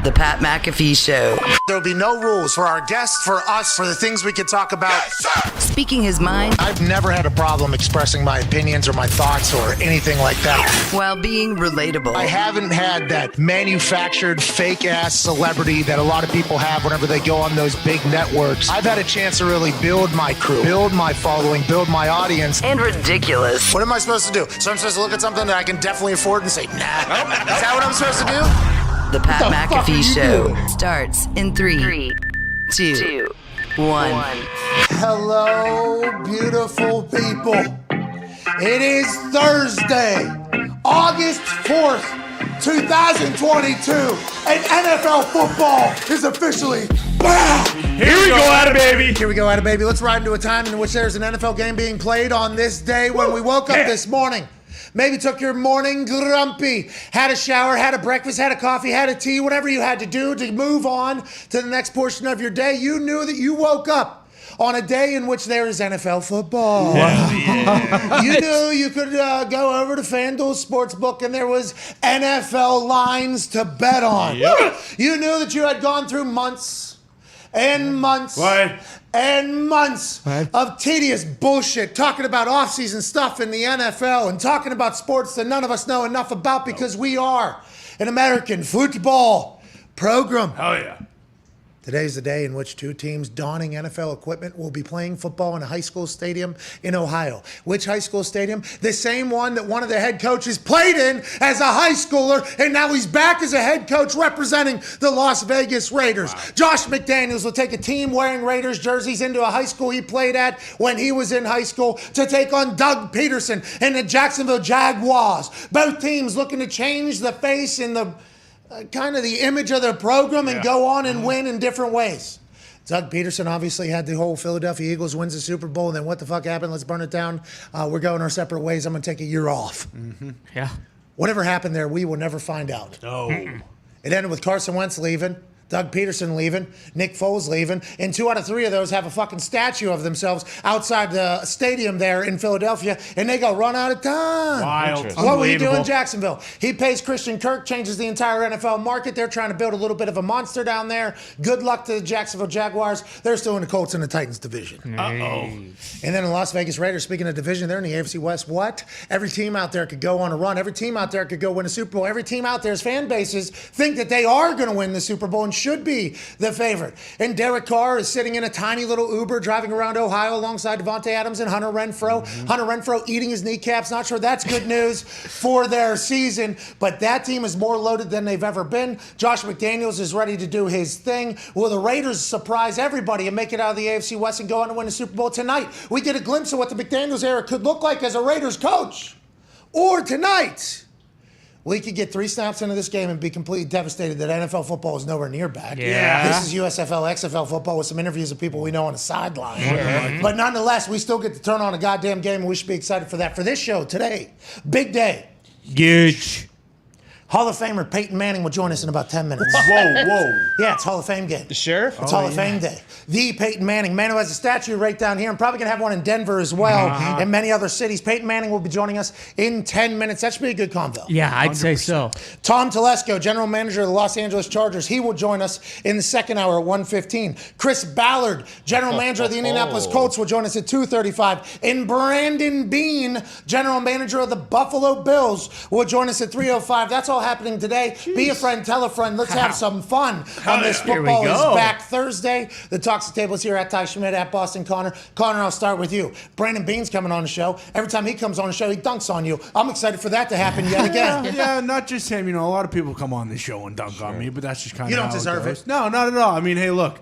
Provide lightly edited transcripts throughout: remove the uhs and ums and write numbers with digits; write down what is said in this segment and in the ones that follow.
The Pat McAfee Show. There'll be no rules for our guests, for us, for the things we could talk about. Yes, speaking his mind. I've never had a problem expressing my opinions or my thoughts or anything like that. While being relatable. I haven't had that manufactured fake-ass celebrity that a lot of people have whenever they go on those big networks. I've had a chance to really build my crew, build my following, build my audience. And ridiculous. What am I supposed to do? So I'm supposed to look at something that I can definitely afford and say, nah. Is that what I'm supposed to do? The Pat McAfee Show starts in 3, 2, 1. Hello, beautiful people. It is Thursday, August 4th, 2022, and NFL football is officially back. Here we go at it, baby. Here we go at it, baby. Let's ride into a time in which there's an NFL game being played on this day when we woke up this morning. Maybe took your morning grumpy, had a shower, had a breakfast, had a coffee, had a tea, whatever you had to do to move on to the next portion of your day. You knew that you woke up on a day in which there is NFL football. Yeah. You knew you could go over to FanDuel Sportsbook and there was NFL lines to bet on. Yep. You knew that you had gone through months and months and months of tedious bullshit talking about off-season stuff in the NFL and talking about sports that none of us know enough about because we are an American football program. Hell yeah. Today's the day in which two teams donning NFL equipment will be playing football in a high school stadium in Ohio. Which high school stadium? The same one that one of the head coaches played in as a high schooler, and now he's back as a head coach representing the Las Vegas Raiders. Wow. Josh McDaniels will take a team wearing Raiders jerseys into a high school he played at when he was in high school to take on Doug Peterson and the Jacksonville Jaguars. Both teams looking to change the face and the kind of the image of their program and go on and win in different ways. Doug Peterson obviously had the whole Philadelphia Eagles wins the Super Bowl, and then what the fuck happened? Let's burn it down. We're going our separate ways. I'm going to take a year off. Mm-hmm. Yeah. Whatever happened there, we will never find out. No. It ended with Carson Wentz leaving, Doug Peterson leaving, Nick Foles leaving, and 2 out of 3 of those have a fucking statue of themselves outside the stadium there in Philadelphia, and they go run out of time. Wild. What will he do in Jacksonville? He pays Christian Kirk, changes the entire NFL market. They're trying to build a little bit of a monster down there. Good luck to the Jacksonville Jaguars. They're still in the Colts and the Titans division. Uh-oh. And then the Las Vegas Raiders, speaking of division, they're in the AFC West. What? Every team out there could go on a run. Every team out there could go win a Super Bowl. Every team out there's fan bases think that they are going to win the Super Bowl and should be the favorite. And Derek Carr is sitting in a tiny little Uber driving around Ohio alongside Devontae Adams and Hunter Renfrow. Mm-hmm. Hunter Renfrow eating his kneecaps. Not sure that's good news for their season, but that team is more loaded than they've ever been. Josh McDaniels is ready to do his thing. Will the Raiders surprise everybody and make it out of the AFC West and go on to win the Super Bowl tonight? We get a glimpse of what the McDaniels era could look like as a Raiders coach. Or tonight, we could get 3 snaps into this game and be completely devastated that NFL football is nowhere near back. Yeah. This is USFL, XFL football with some interviews of people we know on the sideline. Sure. But nonetheless, we still get to turn on a goddamn game, and we should be excited for that. For this show today, big day. Huge. Hall of Famer Peyton Manning will join us in about 10 minutes. Whoa. Yeah, it's Hall of Fame game. The sheriff? It's Hall of Fame day. The Peyton Manning, man who has a statue right down here. I'm probably going to have one in Denver as well, and many other cities. Peyton Manning will be joining us in 10 minutes. That should be a good convo. Yeah, I'd say so. Tom Telesco, general manager of the Los Angeles Chargers, he will join us in the second hour at 1:15. Chris Ballard, general manager of the Indianapolis Colts, will join us at 2:35. And Brandon Beane, general manager of the Buffalo Bills, will join us at 3:05. That's all happening today. Jeez. Be a friend, tell a friend. Let's have some fun on this Football is Back Thursday. The Talks the Table is here at Ty Schmidt, at Boston Connor. Connor, I'll start with you. Brandon Beane's coming on the show. Every time he comes on the show, he dunks on you. I'm excited for that to happen yet again. Yeah, not just him. You know, a lot of people come on this show and dunk on me, but that's just kind of You don't deserve it. No, not at all. I mean, hey, look.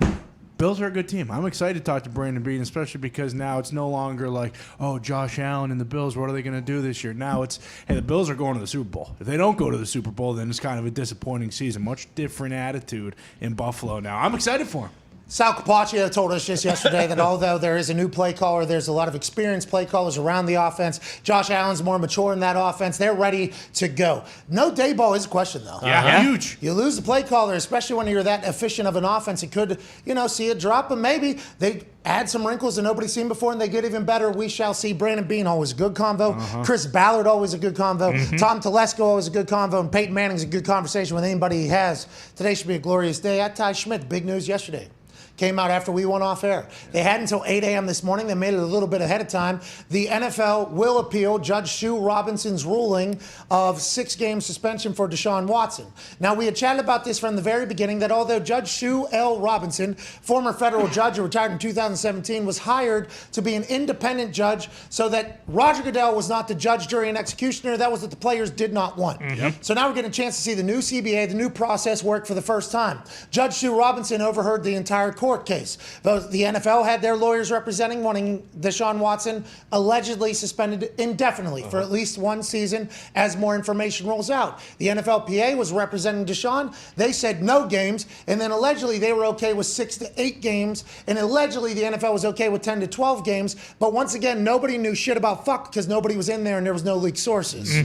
Bills are a good team. I'm excited to talk to Brandon Beane, especially because now it's no longer like, oh, Josh Allen and the Bills, what are they going to do this year? Now it's, hey, the Bills are going to the Super Bowl. If they don't go to the Super Bowl, then it's kind of a disappointing season. Much different attitude in Buffalo now. I'm excited for him. Sal Capaccio told us just yesterday that although there is a new play caller, there's a lot of experienced play callers around the offense. Josh Allen's more mature in that offense. They're ready to go. No Dayball is a question, though. Yeah, huge. You lose the play caller, especially when you're that efficient of an offense. It could, see a drop, but maybe they add some wrinkles that nobody's seen before, and they get even better. We shall see. Brandon Beane, always a good convo. Chris Ballard, always a good convo. Tom Telesco, always a good convo. And Peyton Manning's a good conversation with anybody he has. Today should be a glorious day. At Ty Schmidt, big news yesterday. Came out after we went off air. They had until 8 a.m. this morning. They made it a little bit ahead of time. The NFL will appeal Judge Sue Robinson's ruling of 6-game suspension for Deshaun Watson. Now, we had chatted about this from the very beginning, that although Judge Sue L. Robinson, former federal judge who retired in 2017, was hired to be an independent judge so that Roger Goodell was not the judge, jury, and executioner. That was what the players did not want. So now we're getting a chance to see the new CBA, the new process work for the first time. Judge Sue Robinson overheard the entire court case. The NFL had their lawyers representing, wanting Deshaun Watson allegedly suspended indefinitely for at least one season as more information rolls out. The NFLPA was representing Deshaun. They said no games, and then allegedly they were okay with 6 to 8 games, and allegedly the NFL was okay with 10 to 12 games. But once again, nobody knew shit about fuck because nobody was in there and there was no leaked sources.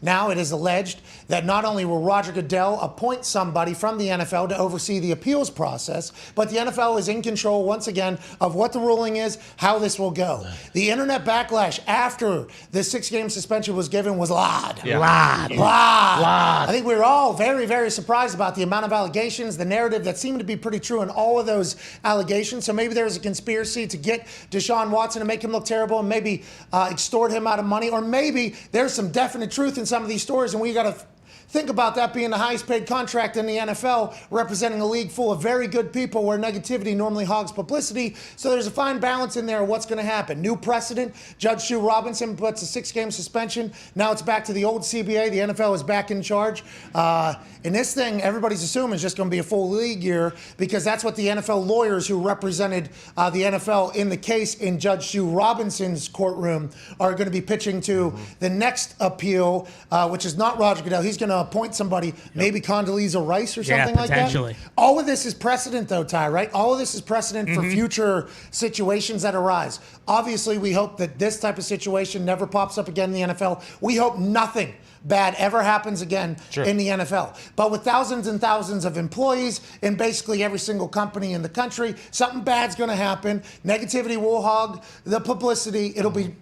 Now it is alleged that not only will Roger Goodell appoint somebody from the NFL to oversee the appeals process, but the NFL is in control once again of what the ruling is, how this will go. The internet backlash after the 6-game suspension was given was loud. Loud. I think we were all very, very surprised about the amount of allegations, the narrative that seemed to be pretty true in all of those allegations. So maybe there was a conspiracy to get Deshaun Watson to make him look terrible and maybe extort him out of money, or maybe there's some definite truth in some of these stories, and we got to think about that being the highest paid contract in the NFL, representing a league full of very good people where negativity normally hogs publicity. So there's a fine balance in there of what's going to happen. New precedent. Judge Sue Robinson puts a 6-game suspension. Now it's back to the old CBA. The NFL is back in charge. And this thing, everybody's assuming, is just going to be a full league year because that's what the NFL lawyers who represented the NFL in the case in Judge Sue Robinson's courtroom are going to be pitching to the next appeal, which is not Roger Goodell. He's going to appoint somebody, maybe Condoleezza Rice or something like that. All of this is precedent, though, Ty, right? All of this is precedent for future situations that arise. Obviously, we hope that this type of situation never pops up again in the NFL. We hope nothing bad ever happens again in the NFL. But with thousands and thousands of employees in basically every single company in the country, something bad's going to happen. Negativity will hog the publicity. It'll be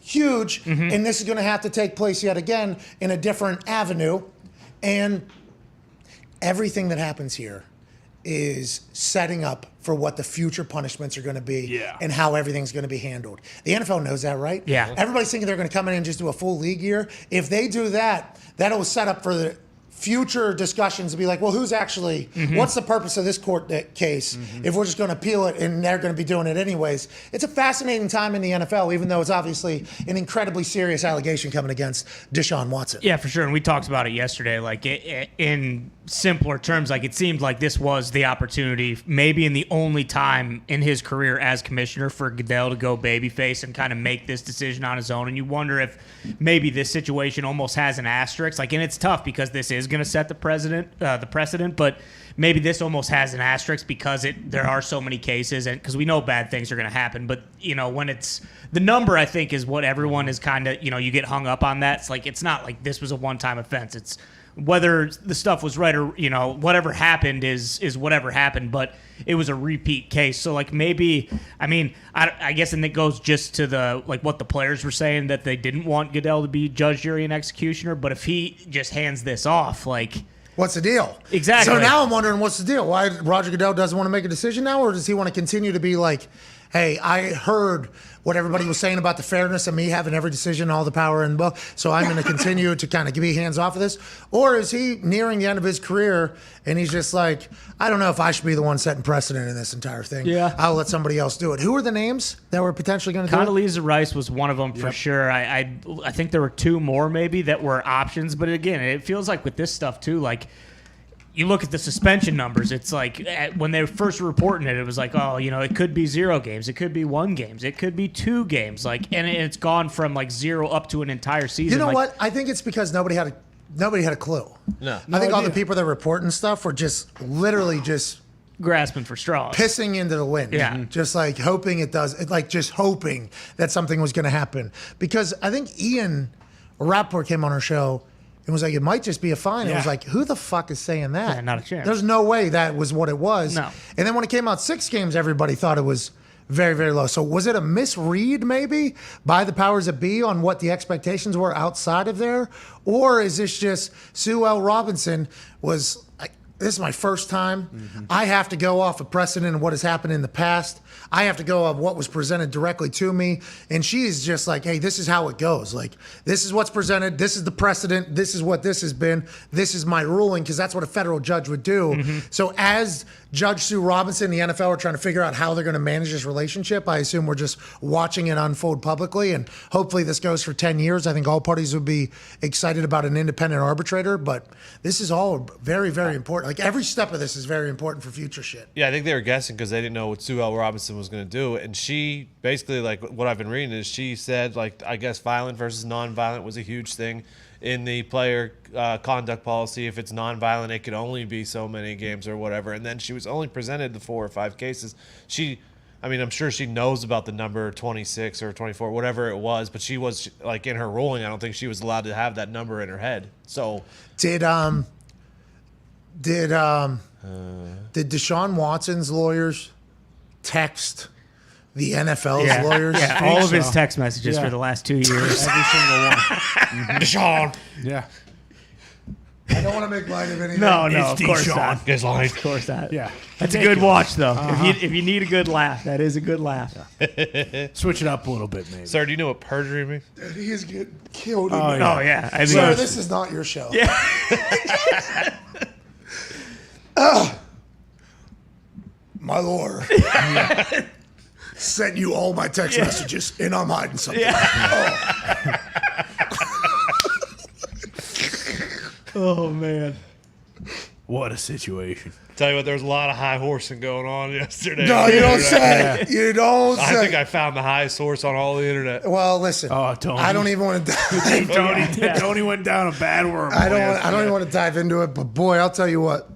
huge, and this is going to have to take place yet again in a different avenue. And everything that happens here is setting up for what the future punishments are going to be and how everything's going to be handled. The NFL knows that, right? Yeah. Everybody's thinking they're going to come in and just do a full league year. If they do that, that'll set up for the future discussions to be like, well, who's actually, what's the purpose of this court case if we're just going to appeal it and they're going to be doing it anyways? It's a fascinating time in the NFL, even though it's obviously an incredibly serious allegation coming against Deshaun Watson. Yeah, for sure. And we talked about it yesterday. Like, in simpler terms, like, it seemed like this was the opportunity, maybe in the only time in his career as commissioner, for Goodell to go babyface and kind of make this decision on his own. And you wonder if maybe this situation almost has an asterisk. Like, and it's tough because this is going to set the precedent, but maybe this almost has an asterisk because there are so many cases, and because we know bad things are going to happen. But when it's the number, I think, is what everyone is kind of, you get hung up on that. It's like, it's not like this was a one-time offense. It's whether the stuff was right or, whatever happened is whatever happened, but it was a repeat case. So, like, maybe, I guess, and it goes just to the, like, what the players were saying, that they didn't want Goodell to be judge, jury, and executioner. But if he just hands this off, like, what's the deal? Exactly. So now I'm wondering, what's the deal? Why Roger Goodell doesn't want to make a decision now, or does he want to continue to be like, hey, I heard what everybody was saying about the fairness of me having every decision, all the power in the book, so I'm going to continue to kind of be hands off of this? Or is he nearing the end of his career and he's just like, I don't know if I should be the one setting precedent in this entire thing. Yeah. I'll let somebody else do it. Who are the names that were potentially going to do it? Condoleezza Rice was one of them for sure. I think there were 2 more maybe that were options. But again, it feels like with this stuff too, like, you look at the suspension numbers, it's like when they were first reporting it, it was like, oh, it could be 0 games. It could be 1 game. It could be 2 games. Like, and it's gone from like 0 up to an entire season. You know what? I think it's because nobody had a clue. No I think all idea. the people that report and stuff were just literally just grasping for straws. pissing into the wind. Yeah. Just like hoping it does, like just hoping that something was going to happen. Because I think Ian Rappaport came on our show and was like, it might just be a fine. It was like, who the fuck is saying that? Yeah, not a chance. There's no way that was what it was. No. And then when it came out 6 games, everybody thought it was very, very low. So was it a misread maybe by the powers that be on what the expectations were outside of there? Or is this just Sue L. Robinson was like, this is my first time. I have to go off of precedent and what has happened in the past. I have to go off what was presented directly to me. And she's just like, hey, this is how it goes. Like, this is what's presented. This is the precedent. This is what this has been. This is my ruling, because that's what a federal judge would do. So as Judge Sue Robinson, the NFL are trying to figure out how they're going to manage this relationship, I assume we're just watching it unfold publicly. And hopefully this goes for 10 years. I think all parties would be excited about an independent arbitrator. But this is all very, very important. Like, every step of this is very important for future shit. Yeah, I think they were guessing because they didn't know what Sue L. Robinson was going to do. And she basically, like, what I've been reading is she said, like, I guess violent versus nonviolent was a huge thing in the player conduct policy. If it's nonviolent, it could only be so many games or whatever. And then she was only presented the 4 or 5 cases. I'm sure she knows about the number 26 or 24, whatever it was, but she was, like, in her ruling, I don't think she was allowed to have that number in her head. So Did Deshaun Watson's lawyers text the NFL's lawyers? Yeah, all of his text messages for the last 2 years. Every single one. Deshaun. Yeah. I don't want to make light of anything. No, of course not. Gets lying. Of course not. Yeah. That's a good watch, though. If you need a good laugh, that is a good laugh. Switch it up a little bit, maybe. Sir, do you know what perjury means? He is getting killed. Oh, in yeah. Oh, yeah. I mean, Sir, this is not your show. Yeah. My lord. Sent you all my text messages, and I'm hiding something. Oh, man. What a situation. Tell you what, there was a lot of high horsing going on yesterday. No, you don't say. You don't say. I think I found the highest horse on all the internet. Well, listen. Oh, Tony. I don't even want to. Tony went down a bad worm. I don't even want to dive into it, but boy, I'll tell you what.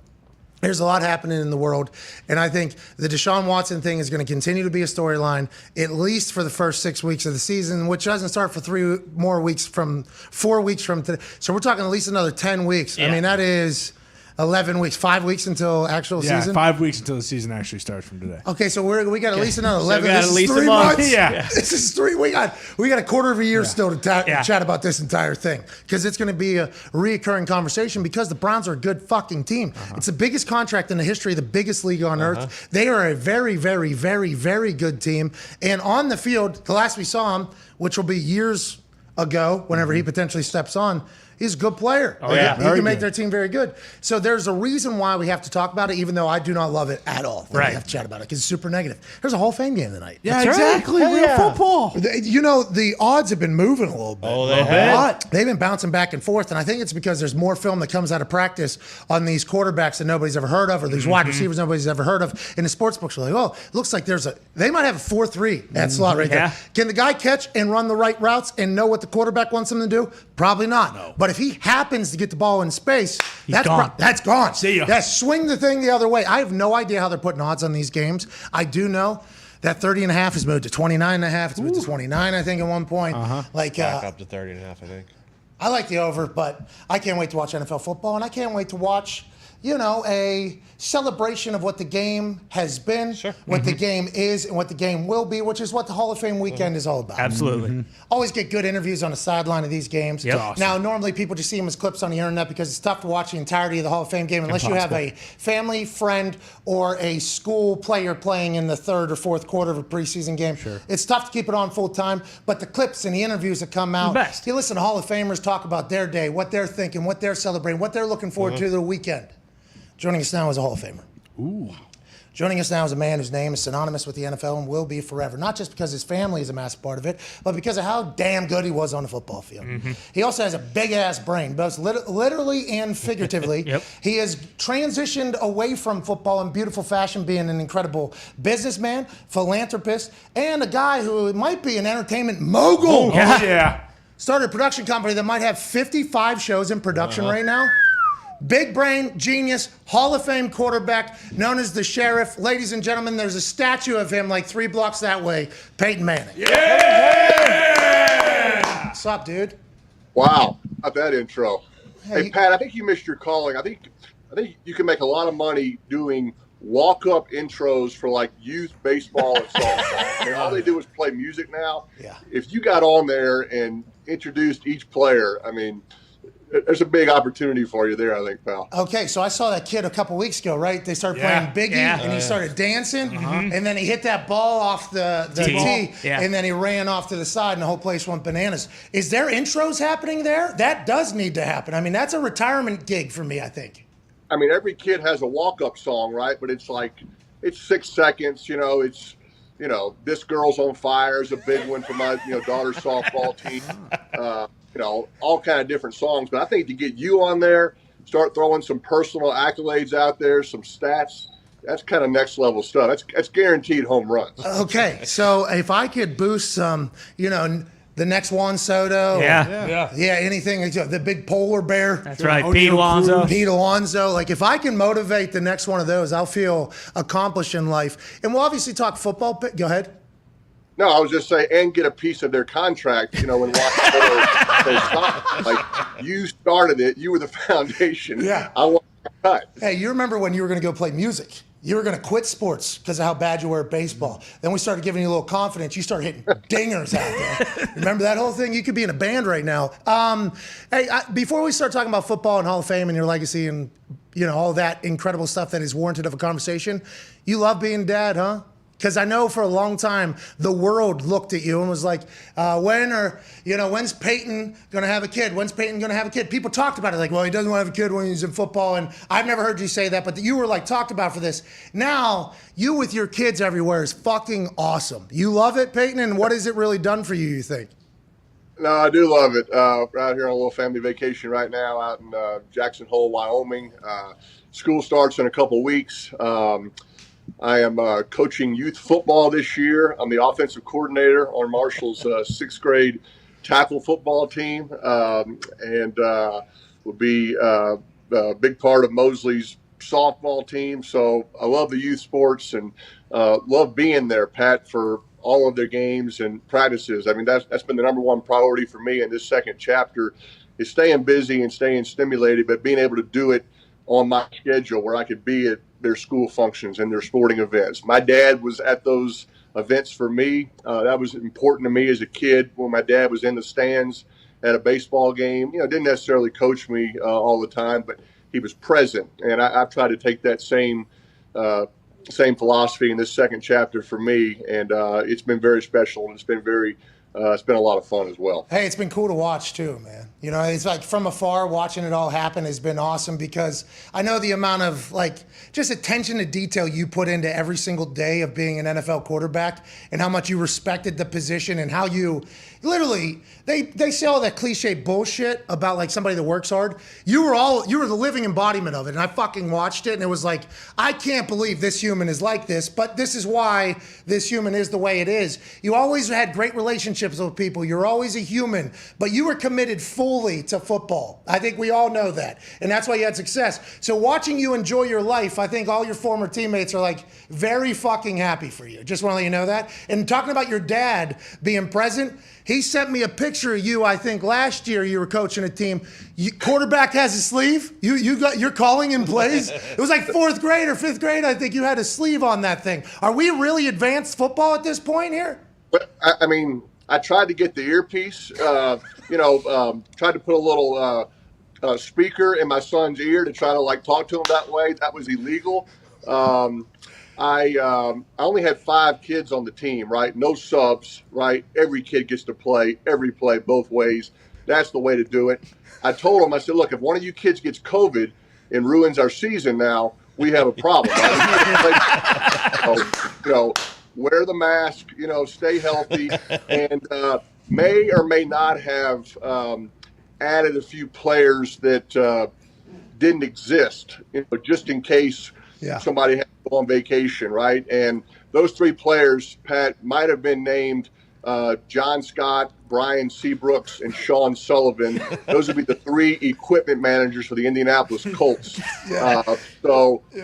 There's a lot happening in the world, and I think the Deshaun Watson thing is going to continue to be a storyline, at least for the first 6 weeks of the season, which doesn't start for 4 weeks from today. So we're talking at least another 10 weeks. I mean, that is 11 weeks, 5 weeks until actual season. 5 weeks until the season actually starts from today. Okay, so we got at least another 11. we got This at least is a 3 month. months. Yeah. This is 3. We got a quarter of a year still to chat about this entire thing, because it's going to be a reoccurring conversation, because the Browns are a good fucking team. It's the biggest contract in the history of the biggest league on earth. They are a very, very, very, very good team. And on the field, the last we saw him, which will be years ago, whenever he potentially steps on, he's a good player. Oh, yeah. He can make their team very good. So there's a reason why we have to talk about it, even though I do not love it at all. We have to chat about it because it's super negative. There's a Hall of Fame game tonight. Yeah, exactly. Real football. You know, the odds have been moving a little bit. Oh, they have. They've been bouncing back and forth, and I think it's because there's more film that comes out of practice on these quarterbacks that nobody's ever heard of, or these wide receivers nobody's ever heard of. And the sports books are like, oh, looks like they might have a 4-3 at slot right there. Can the guy catch and run the right routes and know what the quarterback wants him to do? Probably not. No. But if he happens to get the ball in space, that's gone. See ya. Yeah, swing the thing the other way. I have no idea how they're putting odds on these games. I do know that 30.5 has moved to 29.5. It's moved to 29, I think, at one point. Back up to 30.5, I think. I like the over, but I can't wait to watch NFL football, and I can't wait to watch, a celebration of what the game has been, what the game is, and what the game will be, which is what the Hall of Fame weekend is all about. Absolutely. Always get good interviews on the sideline of these games. Yep. Awesome. Now, normally people just see them as clips on the internet because it's tough to watch the entirety of the Hall of Fame game unless you have a family, friend, or a school player playing in the third or fourth quarter of a preseason game. It's tough to keep it on full time, but the clips and the interviews that come out, you listen to Hall of Famers talk about their day, what they're thinking, what they're celebrating, what they're looking forward to the weekend. Joining us now is a Hall of Famer. Joining us now is a man whose name is synonymous with the NFL and will be forever, not just because his family is a massive part of it, but because of how damn good he was on the football field. He also has a big-ass brain, both literally and figuratively. He has transitioned away from football in beautiful fashion, being an incredible businessman, philanthropist, and a guy who might be an entertainment mogul. Yeah. Started a production company that might have 55 shows in production right now. big brain, genius, Hall of Fame quarterback known as the Sheriff. Ladies and gentlemen, there's a statue of him like 3 blocks that way, Peyton Manning. Yeah! What's up, dude? Wow, not that intro. Hey, Hey, Pat, I think you missed your calling. I think you can make a lot of money doing walk-up intros for like youth baseball and softball. I mean, all they do is play music now. Yeah. If you got on there and introduced each player, I mean, there's a big opportunity for you there, I think, pal. Okay, so I saw that kid a couple weeks ago, right? They started playing Biggie, and he started dancing, and then he hit that ball off the tee, and then he ran off to the side, and the whole place went bananas. Is there intros happening there? That does need to happen. I mean, that's a retirement gig for me, I think. I mean, every kid has a walk-up song, right? But it's 6 seconds, it's, This Girl's on Fire is a big one for my, daughter's softball team. All kind of different songs. But I think to get you on there, start throwing some personal accolades out there, some stats, that's kind of next level stuff. That's guaranteed home runs. Okay, so if I could boost some, the next Juan Soto. Yeah, anything. The big polar bear. that's right. Pete Alonso. Pete Alonso. Like, if I can motivate the next one of those, I'll feel accomplished in life. And we'll obviously talk football. Go ahead. No, I was just saying, and get a piece of their contract, when Juan Soto they stop. Like, you started it. You were the foundation. Yeah. I want to cut. Hey, you remember when you were going to go play music? You were going to quit sports because of how bad you were at baseball. Then we started giving you a little confidence. You started hitting dingers out there. Remember that whole thing? You could be in a band right now. Before we start talking about football and Hall of Fame and your legacy and all that incredible stuff that is warranted of a conversation, you love being dad, huh? Because I know for a long time the world looked at you and was like, when's Peyton going to have a kid? When's Peyton going to have a kid? People talked about it like, well, he doesn't want to have a kid when he's in football. And I've never heard you say that, but you were like talked about for this. Now, you with your kids everywhere is fucking awesome. You love it, Peyton? And what has it really done for you think? No, I do love it. We're out here on a little family vacation right now out in Jackson Hole, Wyoming. School starts in a couple weeks. I am coaching youth football this year. I'm the offensive coordinator on Marshall's 6th grade tackle football team, and will be a big part of Mosley's softball team. So I love the youth sports and love being there, Pat, for all of their games and practices. I mean, that's been the number one priority for me in this second chapter is staying busy and staying stimulated, but being able to do it on my schedule where I could be at their school functions and their sporting events. My dad was at those events for me. That was important to me as a kid when my dad was in the stands at a baseball game. Didn't necessarily coach me all the time, but he was present. And I've tried to take that same philosophy in this second chapter for me. And it's been very special, and it's been a lot of fun as well. Hey, it's been cool to watch too, man. It's like from afar watching it all happen has been awesome because I know the amount of just attention to detail you put into every single day of being an NFL quarterback and how much you respected the position and how you literally they say all that cliche bullshit about somebody that works hard. You were the living embodiment of it, and I fucking watched it and it was like, I can't believe this human is like this, but this is why this human is the way it is. You always had great relationships with people. You're always a human, but you were committed fully to football. I think we all know that, and that's why you had success. So watching you enjoy your life, I think all your former teammates are very fucking happy for you. Just want to let you know that. And talking about your dad being present, he sent me a picture of you. I think last year you were coaching a team. Quarterback has a sleeve. You got your calling in plays. It was like 4th grade or 5th grade. I think you had a sleeve on that thing. Are we really advanced football at this point here? But I mean, I tried to get the earpiece. Tried to put a little speaker in my son's ear to try to talk to him that way. That was illegal. I only had 5 kids on the team, right? No subs, right? Every kid gets to play, every play, both ways. That's the way to do it. I told him, I said, look, if one of you kids gets COVID and ruins our season now, we have a problem. Right? Wear the mask, stay healthy, and may or may not have added a few players that didn't exist, just in case somebody had to go on vacation, right? And those 3 players, Pat, might have been named John Scott, Brian Seabrooks, and Sean Sullivan. Those would be the 3 equipment managers for the Indianapolis Colts.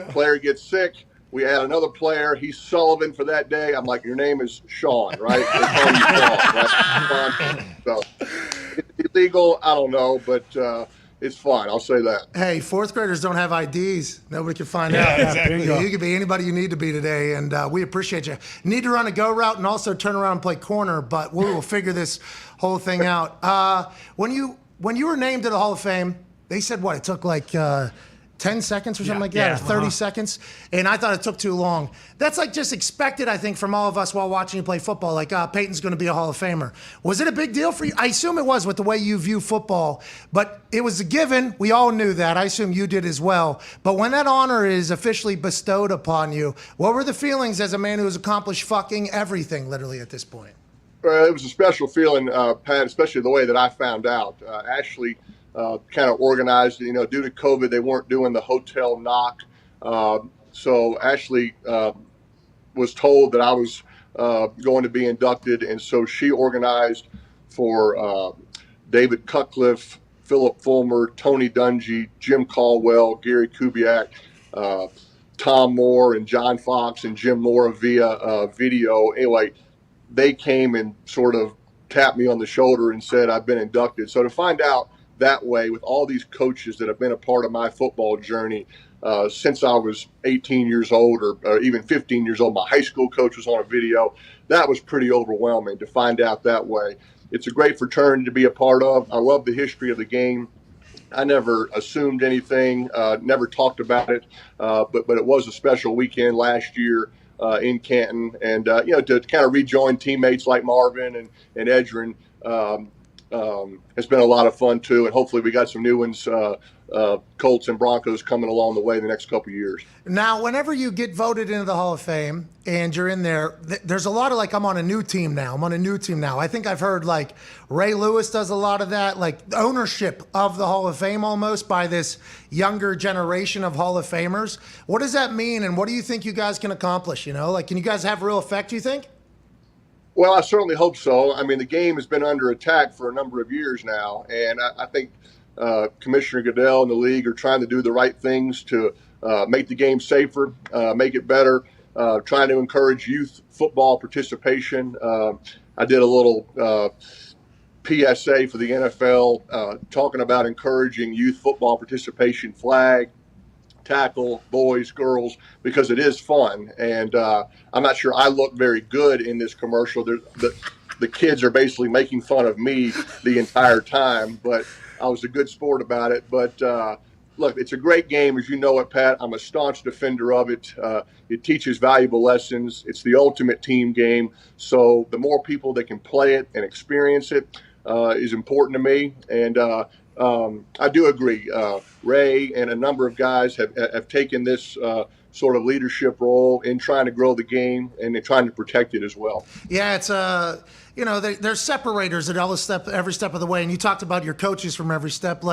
Player gets sick. We add another player. He's Sullivan for that day. I'm like, your name is Sean, right? They call you Sean, right? So it's illegal. I don't know, but it's fun. I'll say that. Hey, 4th graders don't have IDs. Nobody can find out. Exactly. You can be anybody you need to be today, and we appreciate you. Need to run a go route and also turn around and play corner, but we will figure this whole thing out. When you were named to the Hall of Fame, they said what? It took like 10 seconds or something like that, or 30 seconds. And I thought it took too long. That's like just expected, I think, from all of us while watching you play football. Like, Peyton's going to be a Hall of Famer. Was it a big deal for you? I assume it was with the way you view football, but it was a given. We all knew that. I assume you did as well. But when that honor is officially bestowed upon you, what were the feelings as a man who has accomplished fucking everything literally at this point? It was a special feeling, Pat, especially the way that I found out. Ashley kind of organized, due to COVID, they weren't doing the hotel knock. So Ashley was told that I was going to be inducted. And so she organized for David Cutcliffe, Philip Fulmer, Tony Dungy, Jim Caldwell, Gary Kubiak, Tom Moore, and John Fox and Jim Moore via video. Anyway, they came and sort of tapped me on the shoulder and said, I've been inducted. So to find out that way with all these coaches that have been a part of my football journey since I was 18 years old or even 15 years old. My high school coach was on a video. That was pretty overwhelming to find out that way. It's a great fraternity to be a part of. I love the history of the game. I never assumed anything, never talked about it, but it was a special weekend last year in Canton. And, to kind of rejoin teammates like Marvin and Edgerrin, it's been a lot of fun too, and hopefully we got some new ones, Colts and Broncos, coming along the way in the next couple of years. Now, whenever you get voted into the Hall of Fame and you're in there, there's a lot of I'm on a new team now. I think I've heard Ray Lewis does a lot of that, ownership of the Hall of Fame almost by this younger generation of Hall of Famers. What does that mean, and what do you think you guys can accomplish? Can you guys have real effect, you think? Well, I certainly hope so. I mean, the game has been under attack for a number of years now, and I think Commissioner Goodell and the league are trying to do the right things to make the game safer, make it better, trying to encourage youth football participation. I did a little PSA for the NFL talking about encouraging youth football participation, flag, tackle, boys, girls, because it is fun. And I'm not sure I look very good in this commercial. The kids are basically making fun of me the entire time, but I was a good sport about it. But look, it's a great game, as you know it, Pat. I'm a staunch defender of it. It teaches valuable lessons. It's the ultimate team game. So the more people that can play it and experience it is important to me. And I do agree. Ray and a number of guys have taken this sort of leadership role in trying to grow the game and in trying to protect it as well. Yeah, it's there's separators at every step of the way, and you talked about your coaches from every step.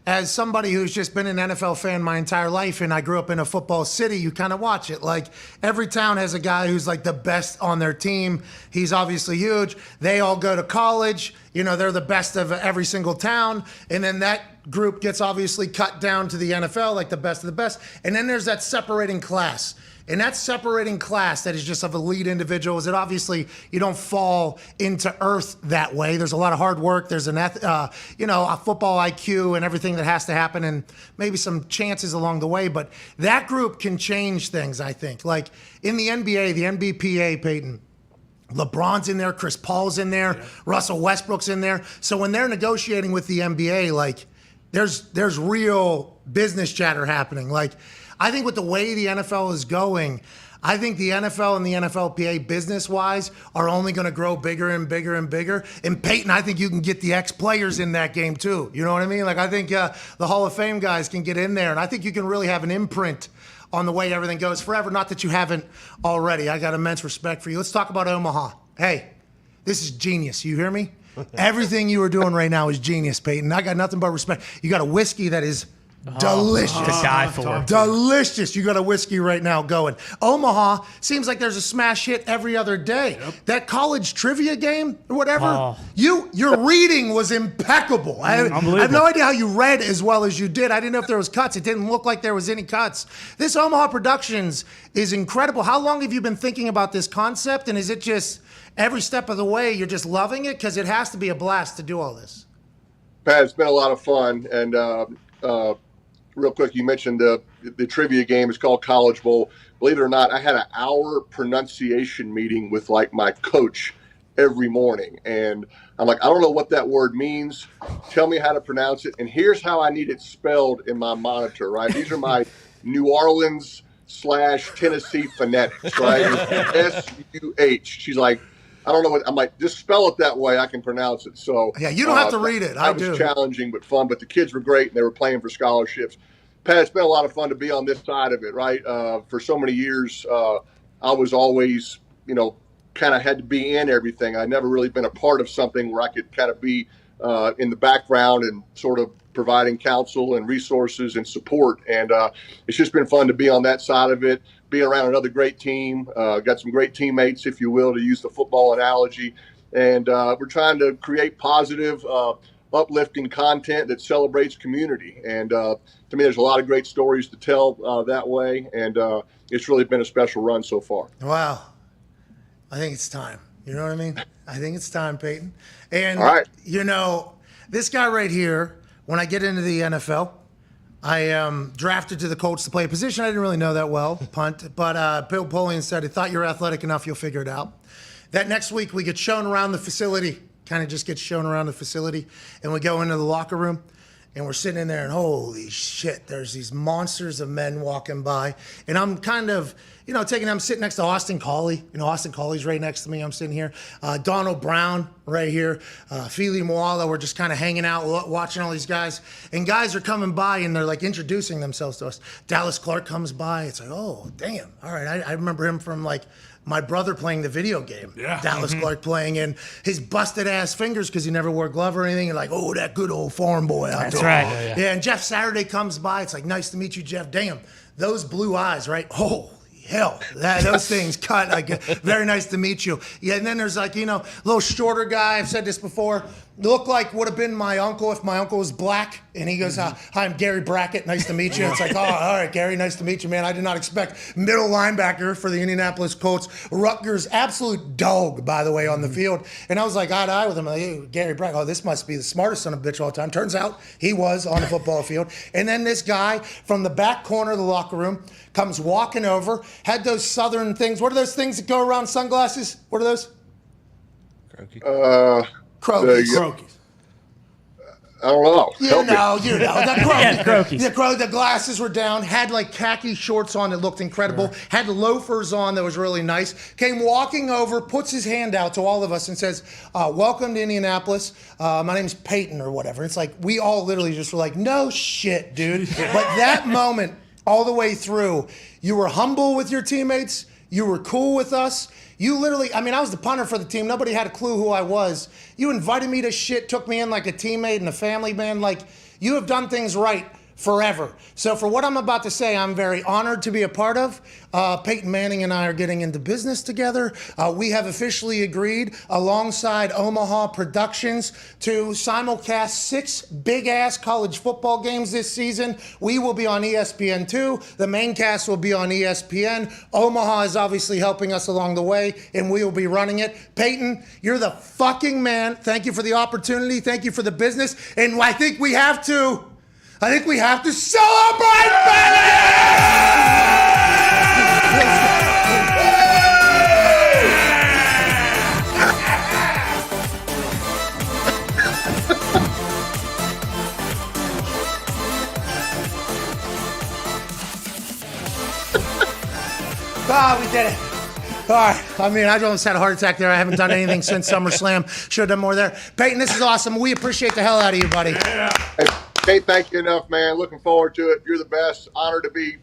As somebody who's just been an NFL fan my entire life, and I grew up in a football city, you kind of watch it. Every town has a guy who's the best on their team. He's obviously huge. They all go to college. They're the best of every single town, and then that group gets obviously cut down to the NFL, the best of the best. And then there's that separating class. And that separating class that is just of elite individuals, that obviously you don't fall into earth that way. There's a lot of hard work. There's a football IQ and everything that has to happen, and maybe some chances along the way. But that group can change things, I think. In the NBA, the NBPA, Peyton, LeBron's in there, Chris Paul's in there, Russell Westbrook's in there. So when they're negotiating with the NBA, there's real business chatter happening. I think with the way the NFL is going, I think the NFL and the NFLPA business-wise are only going to grow bigger and bigger and bigger. And Peyton, I think you can get the ex-players in that game too. You know what I mean? I think the Hall of Fame guys can get in there, and I think you can really have an imprint on the way everything goes forever. Not that you haven't already. I got immense respect for you. Let's talk about Omaha. Hey, this is genius. You hear me? Everything you are doing right now is genius, Peyton. I got nothing but respect. You got a whiskey that is Delicious. To die for. Delicious. You got a whiskey right now going. Omaha seems like there's a smash hit every other day. That college trivia game or whatever, your reading was impeccable. I have no idea how you read as well as you did. I didn't know if there was cuts. It didn't look like there was any cuts. This Omaha Productions is incredible. How long have you been thinking about this concept? And is it just every step of the way you're just loving it? Because it has to be a blast to do all this. Pat, it's been a lot of fun. And real quick, you mentioned the trivia game. It's called College Bowl. Believe it or not, I had an hour pronunciation meeting with like my coach every morning. And I'm like, I don't know what that word means. Tell me how to pronounce it. And here's how I need it spelled in my monitor, right? These are my New Orleans / Tennessee phonetics, right? S-U-H. She's like, I don't know what, I'm like, just spell it that way. I can pronounce it. So yeah, you don't have to read it. I do. It was challenging but fun, but the kids were great and they were playing for scholarships. Pat, it's been a lot of fun to be on this side of it, right? For so many years, I was always, kind of had to be in everything. I never really been a part of something where I could kind of be in the background and sort of providing counsel and resources and support. And it's just been fun to be on that side of it, being around another great team, got some great teammates, if you will, to use the football analogy. And we're trying to create positive, uplifting content that celebrates community. And to me, there's a lot of great stories to tell that way. And it's really been a special run so far. Wow. I think it's time. You know what I mean? I think it's time, Peyton. And, all right. This guy right here, when I get into the NFL, I am drafted to the Colts to play a position I didn't really know that well, punt. But Bill Polian said, I thought you're athletic enough, you'll figure it out. That next week, we get shown around the facility, kind of just get shown around the facility, and we go into the locker room, and we're sitting in there, and holy shit, there's these monsters of men walking by. And I'm kind of, I'm sitting next to Austin Collie. Austin Collie's right next to me. I'm sitting here. Donald Brown right here. Fili Moala. We're just kind of hanging out, watching all these guys. And guys are coming by, and they're like introducing themselves to us. Dallas Clark comes by. It's like, oh, damn. All right. I remember him from like my brother playing the video game. Yeah. Dallas Clark playing in his busted ass fingers because he never wore a glove or anything. And like, oh, that good old farm boy out there. That's right. Yeah, and Jeff Saturday comes by. It's like, nice to meet you, Jeff. Damn, those blue eyes, right? Oh, hell, those things cut. Like, very nice to meet you. Yeah, and then there's like, little shorter guy. I've said this before. Looked like would have been my uncle if my uncle was black. And he goes, hi, I'm Gary Brackett. Nice to meet you. It's like, oh, all right, Gary, nice to meet you, man. I did not expect middle linebacker for the Indianapolis Colts. Rutgers, absolute dog, by the way, on the field. And I was like, eye to eye with him. Like, hey, Gary Brackett, oh, this must be the smartest son of a bitch all the time. Turns out he was on the football field. And then this guy from the back corner of the locker room comes walking over, had those southern things. What are those things that go around sunglasses? What are those? Croakies. I don't know. You know. The Croakies. The glasses were down, had like khaki shorts on that looked incredible, had loafers on that was really nice, came walking over, puts his hand out to all of us and says, welcome to Indianapolis. My name's Peyton or whatever. It's like, we all literally just were like, no shit, dude. But that moment, all the way through, you were humble with your teammates. You were cool with us. You literally, I was the punter for the team. Nobody had a clue who I was. You invited me to shit, took me in like a teammate and a family man. Like, you have done things right forever. So for what I'm about to say, I'm very honored to be a part of. Peyton Manning and I are getting into business together. We have officially agreed, alongside Omaha Productions, to simulcast 6 big-ass college football games this season. We will be on ESPN2. The main cast will be on ESPN. Omaha is obviously helping us along the way, and we will be running it. Peyton, you're the fucking man. Thank you for the opportunity. Thank you for the business. And I think we have to celebrate, we did it. All right. I almost had a heart attack there. I haven't done anything since SummerSlam. Should have done more there. Peyton, this is awesome. We appreciate the hell out of you, buddy. Yeah. Can't thank you enough, man. Looking forward to it. You're the best. Honored to be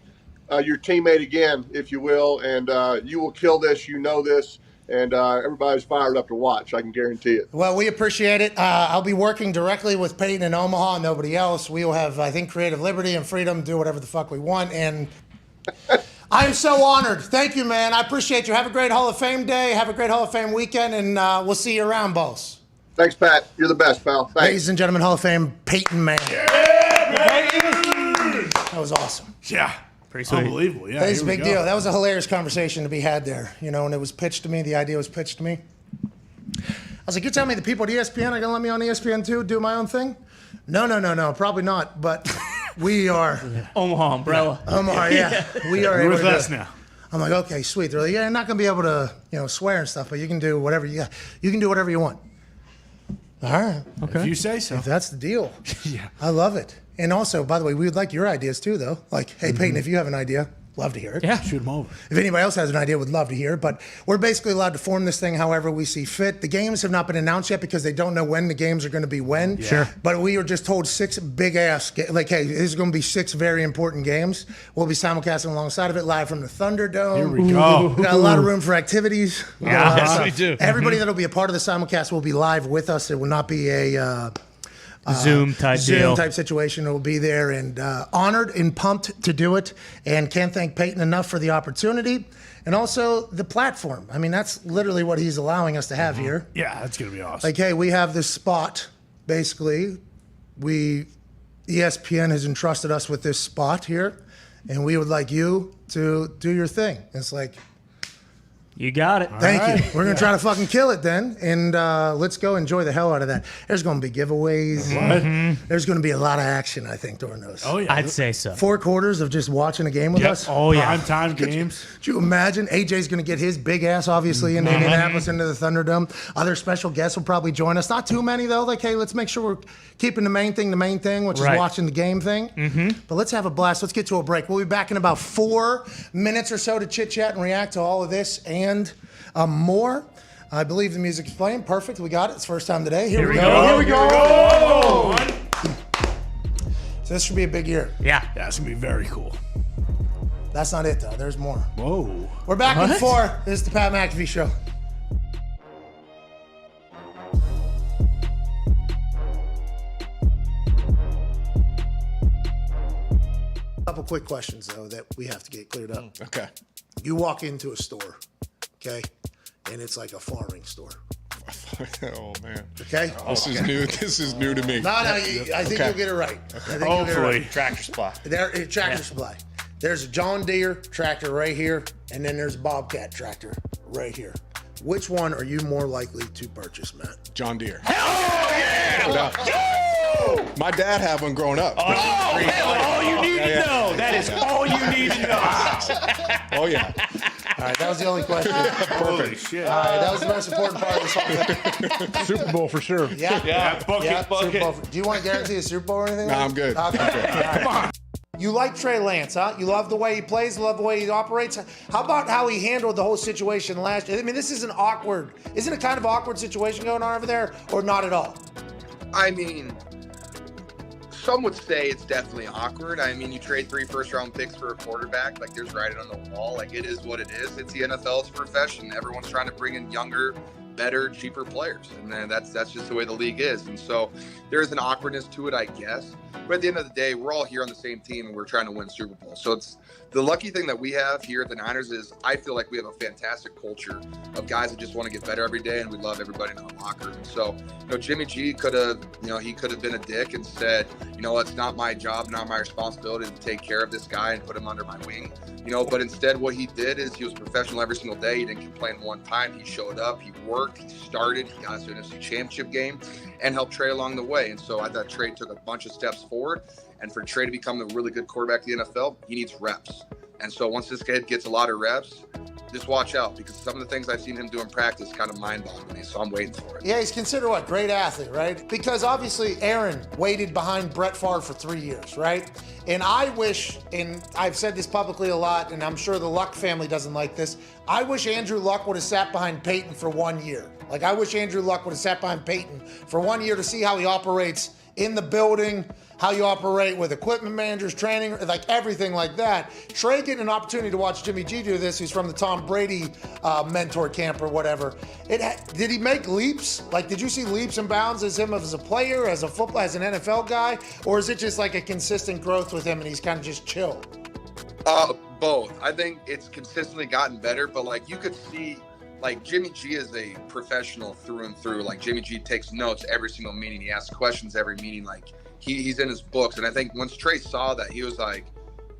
your teammate again, if you will. And you will kill this. You know this. and everybody's fired up to watch. I can guarantee it. Well, we appreciate it. I'll be working directly with Peyton in Omaha and nobody else. We will have, I think, creative liberty and freedom to do whatever the fuck we want. And I am so honored. Thank you, man. I appreciate you. Have a great Hall of Fame day. Have a great Hall of Fame weekend, and we'll see you around, boss. Thanks, Pat. You're the best, pal. Thanks. Ladies and gentlemen, Hall of Fame, Peyton Manning. That was awesome. Yeah. Pretty sweet. Unbelievable. Yeah. That is a here we big go. deal. That was a hilarious conversation to be had there. You know, and it was pitched to me. The idea was pitched to me. I was like, you're telling me the people at ESPN are going to let me on ESPN too, do my own thing? No, probably not. But we are. Omaha umbrella. Omaha, yeah. We are You're able with to. us now. I'm like, okay, sweet. They're like, yeah, you're not going to be able to, swear and stuff, but you can do whatever you can do whatever you want. All right. If you say so. If that's the deal. Yeah. I love it. And also, by the way, we would like your ideas too, though. Like, hey, Peyton, if you have an idea, love to hear it. Yeah. Shoot them over. If anybody else has an idea, would love to hear it. But we're basically allowed to form this thing however we see fit. The games have not been announced yet because they don't know when the games are going to be when. Sure. But we were just told 6 big-ass, like, hey, this is going to be 6 very important games. We'll be simulcasting alongside of it live from the Thunderdome. Here we go. We got a lot of room for activities. Yeah. Yes, we do. Everybody that'll be a part of the simulcast will be live with us. It will not be a Zoom type deal. type situation. Will be there, and honored and pumped to do it, and can't thank Peyton enough for the opportunity and also the platform. I mean, that's literally what he's allowing us to have here. Yeah, that's going to be awesome. Like, hey, we have this spot. Basically, ESPN has entrusted us with this spot here, and we would like you to do your thing. It's like, You got it. thank you. right. We're going to try to fucking kill it then. And let's go enjoy the hell out of that. There's going to be giveaways. There's going to be a lot of action, I think, during those. Oh, yeah. I'd say so. 4 quarters of just watching a game with us. Oh, yeah. Prime time games. Could you imagine? AJ's going to get his big ass, obviously, into Indianapolis, into the Thunderdome. Other special guests will probably join us. Not too many, though. Like, hey, let's make sure we're keeping the main thing, which Right. is watching the game thing. But let's have a blast. Let's get to a break. We'll be back in about 4 minutes or so to chit-chat and react to all of this and more. I believe the music's playing. Perfect. We got it. It's first time today. Here we go. Here we go. So this should be a big year. Yeah. Yeah, it's going to be very cool. That's not it, though. There's more. Whoa. We're back in 4. This is the Pat McAfee Show. Couple quick questions, though, that we have to get cleared up. Okay. You walk into a store, okay, and it's like a farming store, Oh man. okay? This is new. This is new to me. No, I think Okay. you'll get it right. I think you'll get it Hopefully. right. Tractor supply. Tractor supply. There's a John Deere tractor right here, and then there's a Bobcat tractor right here. Which one are you more likely to purchase, Matt? John Deere. My dad had one growing up. All you need to know. That is all you need to know. Oh yeah. All right, that was the only question. Holy shit. All right, that was the most important part of this whole thing. Super Bowl for sure. Yeah. Bucket. Super Bowl. Do you want to guarantee a Super Bowl or anything? No, I'm good. Okay. Come on. You like Trey Lance, huh? You love the way he plays, you love the way he operates. How about how he handled the whole situation last year? I mean, this is isn't it kind of awkward situation going on over there, or not at all? I mean, some would say it's definitely awkward. I mean, you trade 3 first-round picks for a quarterback. Like, there's writing on the wall. Like, it is what it is. It's the NFL. It's a profession. Everyone's trying to bring in younger, better, cheaper players. And then that's just the way the league is. And so there's an awkwardness to it, I guess. But at the end of the day, we're all here on the same team, and we're trying to win Super Bowl. So it's the lucky thing that we have here at the Niners is I feel like we have a fantastic culture of guys that just want to get better every day, and we love everybody in our locker room. So, Jimmy G could have, he could have been a dick and said, it's not my job, not my responsibility to take care of this guy and put him under my wing. But instead what he did is he was professional every single day. He didn't complain one time. He showed up, he worked, he started, he got us to an NFC championship game and helped Trey along the way. And so I thought Trey took a bunch of steps forward. And for Trey to become a really good quarterback in the NFL, he needs reps. And so once this kid gets a lot of reps, just watch out, because some of the things I've seen him do in practice kind of mind-boggling me, so I'm waiting for it. Yeah, he's considered what? Great athlete, right? Because obviously Aaron waited behind Brett Favre for 3 years, right? And I wish, and I've said this publicly a lot, and I'm sure the Luck family doesn't like this, I wish Andrew Luck would have sat behind Peyton for 1 year. Like, I wish Andrew Luck would have sat behind Peyton for 1 year to see how he operates in the building, how you operate with equipment managers, training, like everything like that. Trey getting an opportunity to watch Jimmy G do this, who's from the Tom Brady mentor camp or whatever. Did he make leaps? Like, did you see leaps and bounds as him as a player, as a football, as an NFL guy? Or is it just like a consistent growth with him and he's kind of just chill? Both. I think it's consistently gotten better, but like you could see, like Jimmy G is a professional through and through. Like Jimmy G takes notes every single meeting. He asks questions every meeting. Like he's in his books. And I think once Trey saw that, he was like,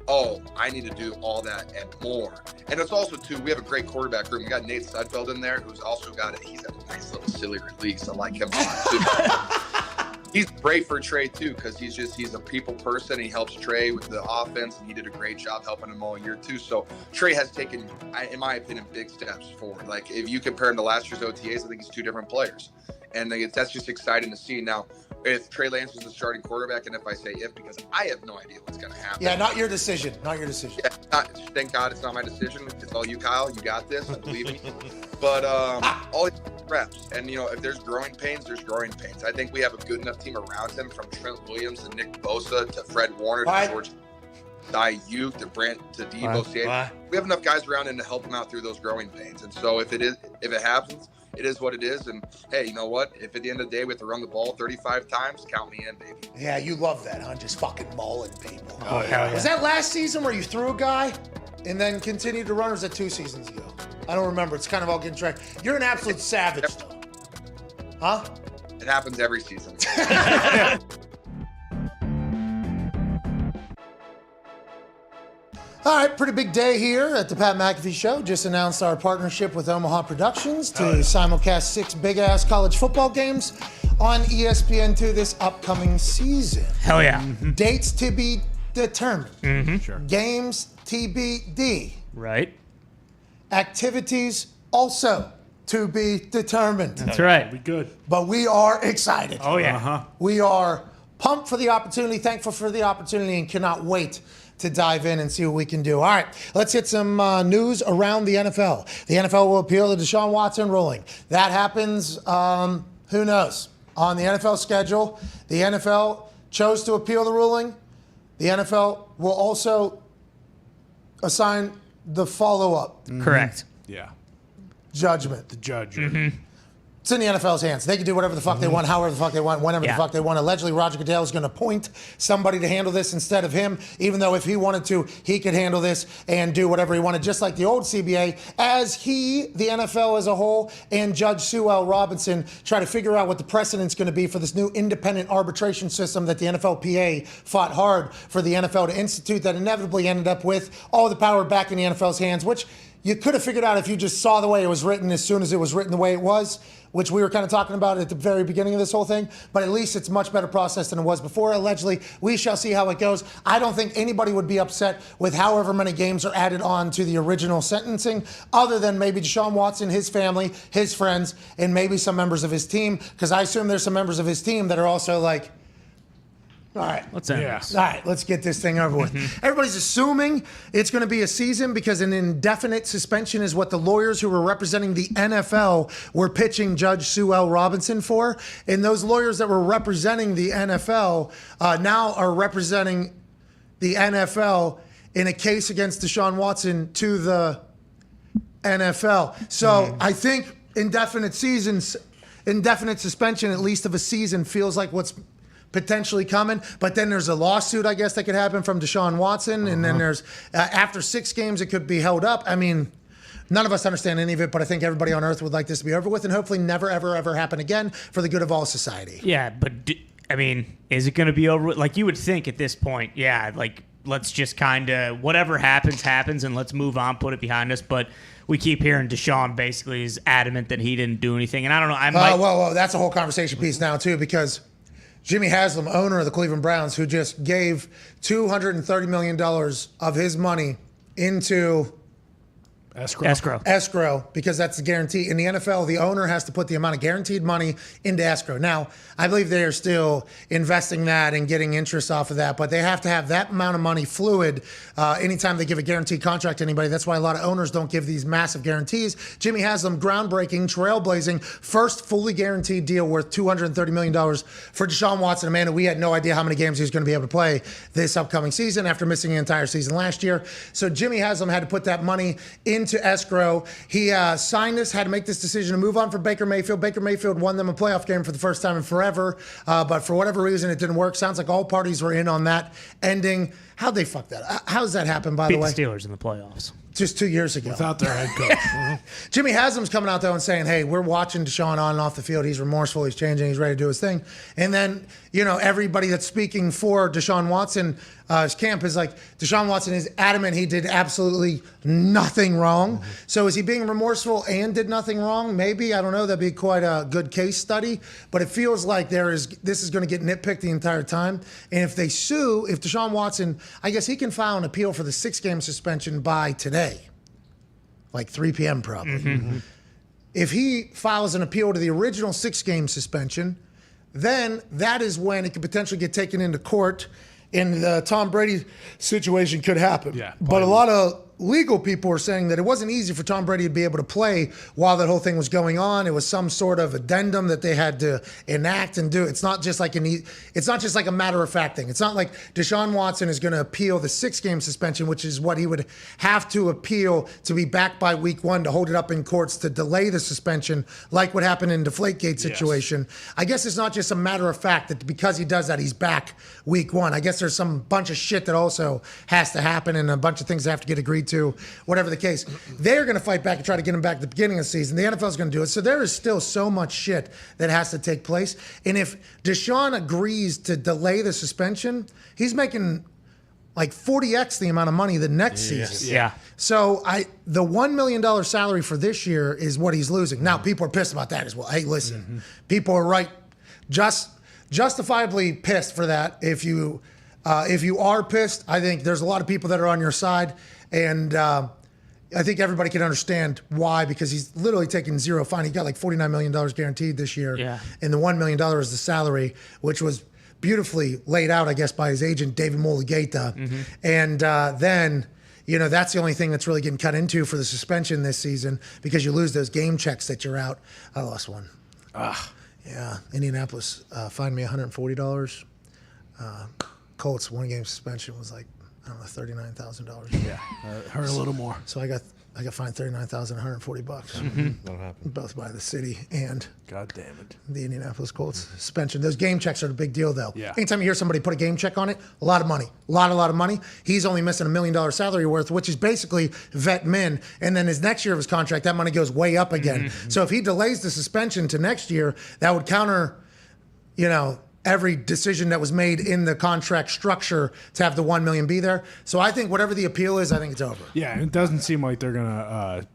oh, I need to do all that and more. And it's also too, we have a great quarterback room. We got Nate Sudfeld in there, who's also got he's got a nice little silly release. I like him a lot too. He's great for Trey too, because he's a people person. He helps Trey with the offense, and he did a great job helping him all year too. So Trey has taken, in my opinion, big steps forward. Like if you compare him to last year's OTAs, I think he's two different players, and that's just exciting to see. Now, if Trey Lance was the starting quarterback, and if I say if, because I have no idea what's going to happen. Yeah, not your decision. Not your decision. Yeah, thank God it's not my decision. It's all you, Kyle. You got this. I believe in you. But all reps, and if there's growing pains, there's growing pains. I think we have a good enough team around him, from Trent Williams to Nick Bosa to Fred Warner to George Ayuk to Brent to Debo Samuel. We have enough guys around him to help him out through those growing pains. And so if it happens, it is what it is. And hey, you know what? If at the end of the day we have to run the ball 35 times, count me in, baby. Yeah, you love that, huh? Just fucking mauling people. Oh, hell yeah. Was that last season where you threw a guy and then continued to run, or was that 2 seasons ago? I don't remember. It's kind of all getting tracked. You're an absolute savage, though. Huh? It happens every season. All right, pretty big day here at the Pat McAfee Show. Just announced our partnership with Omaha Productions to simulcast 6 big-ass college football games on ESPN2 this upcoming season. Hell yeah. Dates to be determined. Mm-hmm. Sure. Games TBD. Right. Activities also to be determined. That's right. We good. But we are excited. Oh, yeah. We are pumped for the opportunity, thankful for the opportunity, and cannot wait to dive in and see what we can do. All right, let's hit some news around the NFL. The NFL will appeal the Deshaun Watson ruling. That happens, who knows? On the NFL schedule, the NFL chose to appeal the ruling. The NFL will also assign the follow-up. Correct. Yeah. Judgment. The judge. It's in the NFL's hands. They can do whatever the fuck they want, however the fuck they want, whenever the fuck they want. Allegedly, Roger Goodell is going to appoint somebody to handle this instead of him, even though if he wanted to, he could handle this and do whatever he wanted, just like the old CBA, as he, the NFL as a whole, and Judge Sue L. Robinson try to figure out what the precedent's going to be for this new independent arbitration system that the NFLPA fought hard for the NFL to institute, that inevitably ended up with all the power back in the NFL's hands, which you could have figured out if you just saw the way it was written as soon as it was written the way it was, which we were kind of talking about at the very beginning of this whole thing. But at least it's much better process than it was before. Allegedly, we shall see how it goes. I don't think anybody would be upset with however many games are added on to the original sentencing, other than maybe Deshaun Watson, his family, his friends, and maybe some members of his team. Because I assume there's some members of his team that are also like, all right. Let's end this. All right, let's get this thing over with. Everybody's assuming it's going to be a season because an indefinite suspension is what the lawyers who were representing the NFL were pitching Judge Sue L. Robinson for. And those lawyers that were representing the NFL now are representing the NFL in a case against Deshaun Watson to the NFL. So I think indefinite suspension, at least of a season, feels like what's potentially coming, but then there's a lawsuit, I guess, that could happen from Deshaun Watson, and then there's, after 6 games, it could be held up. I mean, none of us understand any of it, but I think everybody on earth would like this to be over with and hopefully never, ever, ever happen again for the good of all society. Yeah, but, I mean, is it going to be over with? Like, you would think at this point, yeah, like, let's just kind of, whatever happens, and let's move on, put it behind us, but we keep hearing Deshaun basically is adamant that he didn't do anything, and I don't know, well, that's a whole conversation piece now, too, because Jimmy Haslam, owner of the Cleveland Browns, who just gave $230 million of his money into Escrow, because that's the guarantee. In the NFL, the owner has to put the amount of guaranteed money into escrow. Now, I believe they are still investing that and getting interest off of that, but they have to have that amount of money fluid anytime they give a guaranteed contract to anybody. That's why a lot of owners don't give these massive guarantees. Jimmy has them groundbreaking, trailblazing, first fully guaranteed deal worth $230 million for Deshaun Watson, a man who we had no idea how many games he was going to be able to play this upcoming season after missing an entire season last year. So Jimmy Haslam had to put that money into escrow. He signed this, had to make this decision to move on from Baker Mayfield. Baker Mayfield won them a playoff game for the first time in forever, but for whatever reason, it didn't work. Sounds like all parties were in on that ending. How'd they fuck that? How does that happen, by the way? Beat the Steelers in the playoffs. Just 2 years ago. Without their head coach. Jimmy Haslam's coming out, though, and saying, hey, we're watching Deshaun on and off the field. He's remorseful. He's changing. He's ready to do his thing. And then, everybody that's speaking for Deshaun Watson, his camp is like, Deshaun Watson is adamant he did absolutely nothing wrong. Mm-hmm. So is he being remorseful and did nothing wrong? Maybe. I don't know. That'd be quite a good case study. But it feels like this is going to get nitpicked the entire time. And if they sue, if Deshaun Watson, I guess he can file an appeal for the 6-game suspension by today. Like 3 p.m. probably. Mm-hmm. If he files an appeal to the original 6-game suspension, then that is when it could potentially get taken into court and the Tom Brady situation could happen. Yeah, but a lot of legal people are saying that it wasn't easy for Tom Brady to be able to play while that whole thing was going on. It was some sort of addendum that they had to enact and do. It's not just like a matter of fact thing. It's not like Deshaun Watson is going to appeal the 6-game suspension, which is what he would have to appeal to be back by week 1 to hold it up in courts to delay the suspension, like what happened in the Deflategate situation. Yes. I guess it's not just a matter of fact that because he does that, he's back week 1. I guess there's some bunch of shit that also has to happen and a bunch of things that have to get agreed to, whatever the case. They're going to fight back and try to get him back at the beginning of the season. The NFL is going to do it. So there is still so much shit that has to take place. And if Deshaun agrees to delay the suspension, he's making like 40x the amount of money the next season. Yeah. So the $1 million salary for this year is what he's losing. Now, people are pissed about that as well. Hey, listen, people are right, justifiably pissed for that. If you are pissed, I think there's a lot of people that are on your side. And I think everybody can understand why, because he's literally taking zero fine. He got like $49 million guaranteed this year. Yeah. And the $1 million is the salary, which was beautifully laid out, I guess, by his agent, David Mulligata. Mm-hmm. And then, that's the only thing that's really getting cut into for the suspension this season, because you lose those game checks that you're out. I lost one. Yeah. Indianapolis fined me $140. Colts 1-game suspension was like, I don't know, $39,000. Yeah, hurt a little more. So I got fined $39,140. Mm-hmm. That'll happen. Both by the city and God damn it, the Indianapolis Colts suspension. Those game checks are a big deal, though. Yeah. Anytime you hear somebody put a game check on it, a lot of money, a lot of money. He's only missing $1 million salary worth, which is basically vet min. And then his next year of his contract, that money goes way up again. Mm-hmm. So if he delays the suspension to next year, that would counter, every decision that was made in the contract structure to have the $1 million be there. So I think whatever the appeal is, I think it's over. Yeah, and it doesn't seem like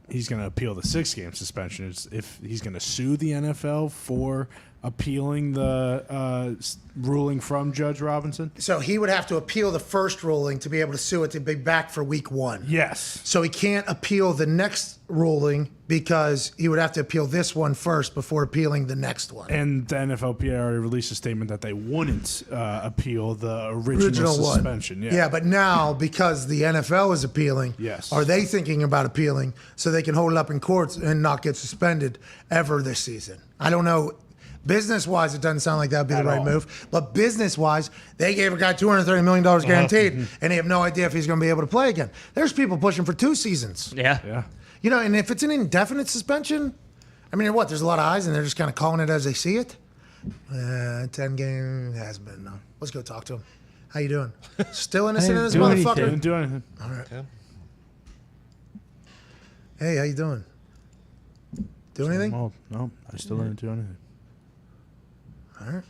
he's gonna appeal the 6-game suspension. It's if he's gonna sue the NFL for appealing the ruling from Judge Robinson. So he would have to appeal the first ruling to be able to sue it to be back for week 1. Yes. So he can't appeal the next ruling because he would have to appeal this one first before appealing the next one. And the NFLPA already released a statement that they wouldn't appeal the original suspension. One. Yeah, but now because the NFL is appealing, yes, are they thinking about appealing so they can hold it up in courts and not get suspended ever this season? I don't know. Business-wise, it doesn't sound like that would be the right move. But business-wise, they gave a guy $230 million guaranteed, and they have no idea if he's going to be able to play again. There's people pushing for 2 seasons. Yeah. And if it's an indefinite suspension, I mean, there's a lot of eyes, and they're just kind of calling it as they see it. 10-game hasn't been enough. Let's go talk to him. How you doing? Still innocent in this motherfucker? Didn't do anything. All right. Yeah. Hey, how you doing? Do anything? Oh, no, I still didn't do anything. All right.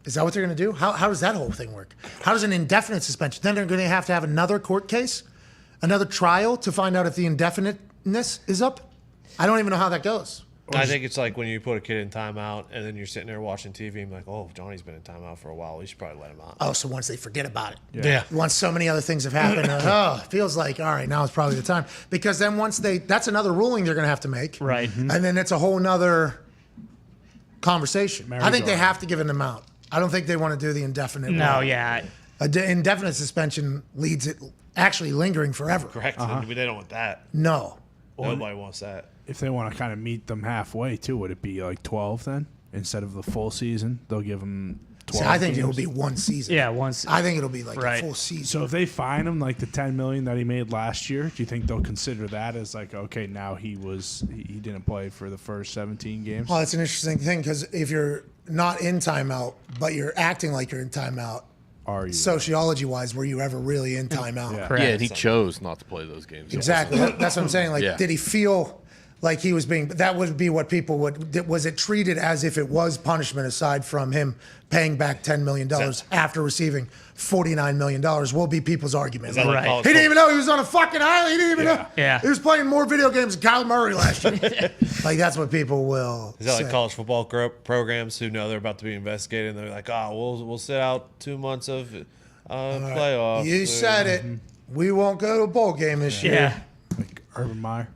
Is that what they're going to do? How does that whole thing work? How does an indefinite suspension? Then they're going to have another court case, another trial to find out if the indefiniteness is up? I don't even know how that goes. I think it's like when you put a kid in timeout and then you're sitting there watching TV and like, oh, Johnny's been in timeout for a while. We should probably let him out. Oh, so once they forget about it. Yeah. Once so many other things have happened, it feels like, all right, now it's probably the time. Because then that's another ruling they're going to have to make. Right. And then it's a whole nother conversation. I think they have to give an amount. I don't think they want to do the indefinite. No, yeah. Indefinite suspension leads it actually lingering forever. Correct. They don't want that. No. Nobody wants that. If they want to kind of meet them halfway, too, would it be like 12 then? Instead of the full season, they'll give them 12 See, I think games? it'll be one season. Yeah, once. I think it'll be like Right. a full season. So if they fine him like the $10 million that he made last year, do you think they'll consider that as like, okay, now he didn't play for the first 17 games? Well, that's an interesting thing because if you're not in timeout, but you're acting like you're in timeout, Are you? sociology-wise, were you ever really in timeout? Yeah. Correct. Yeah, and he chose not to play those games. Exactly. That's what I'm saying. Like, Yeah. did he feel like he was being? That would be what people would. Was it treated as if it was punishment aside from him paying back $10 million after receiving $49 million? Will be people's argument. Is that Like, like Right. college he didn't football? even know he was on a fucking island. He didn't even know. Yeah. He was playing more video games than Kyle Murray last year. Like, that's what people will Is that say. like college football programs who know they're about to be investigated and they're like, we'll sit out 2 months of playoffs. You said it. We won't go to a bowl game this year. Yeah. Like Urban Meyer?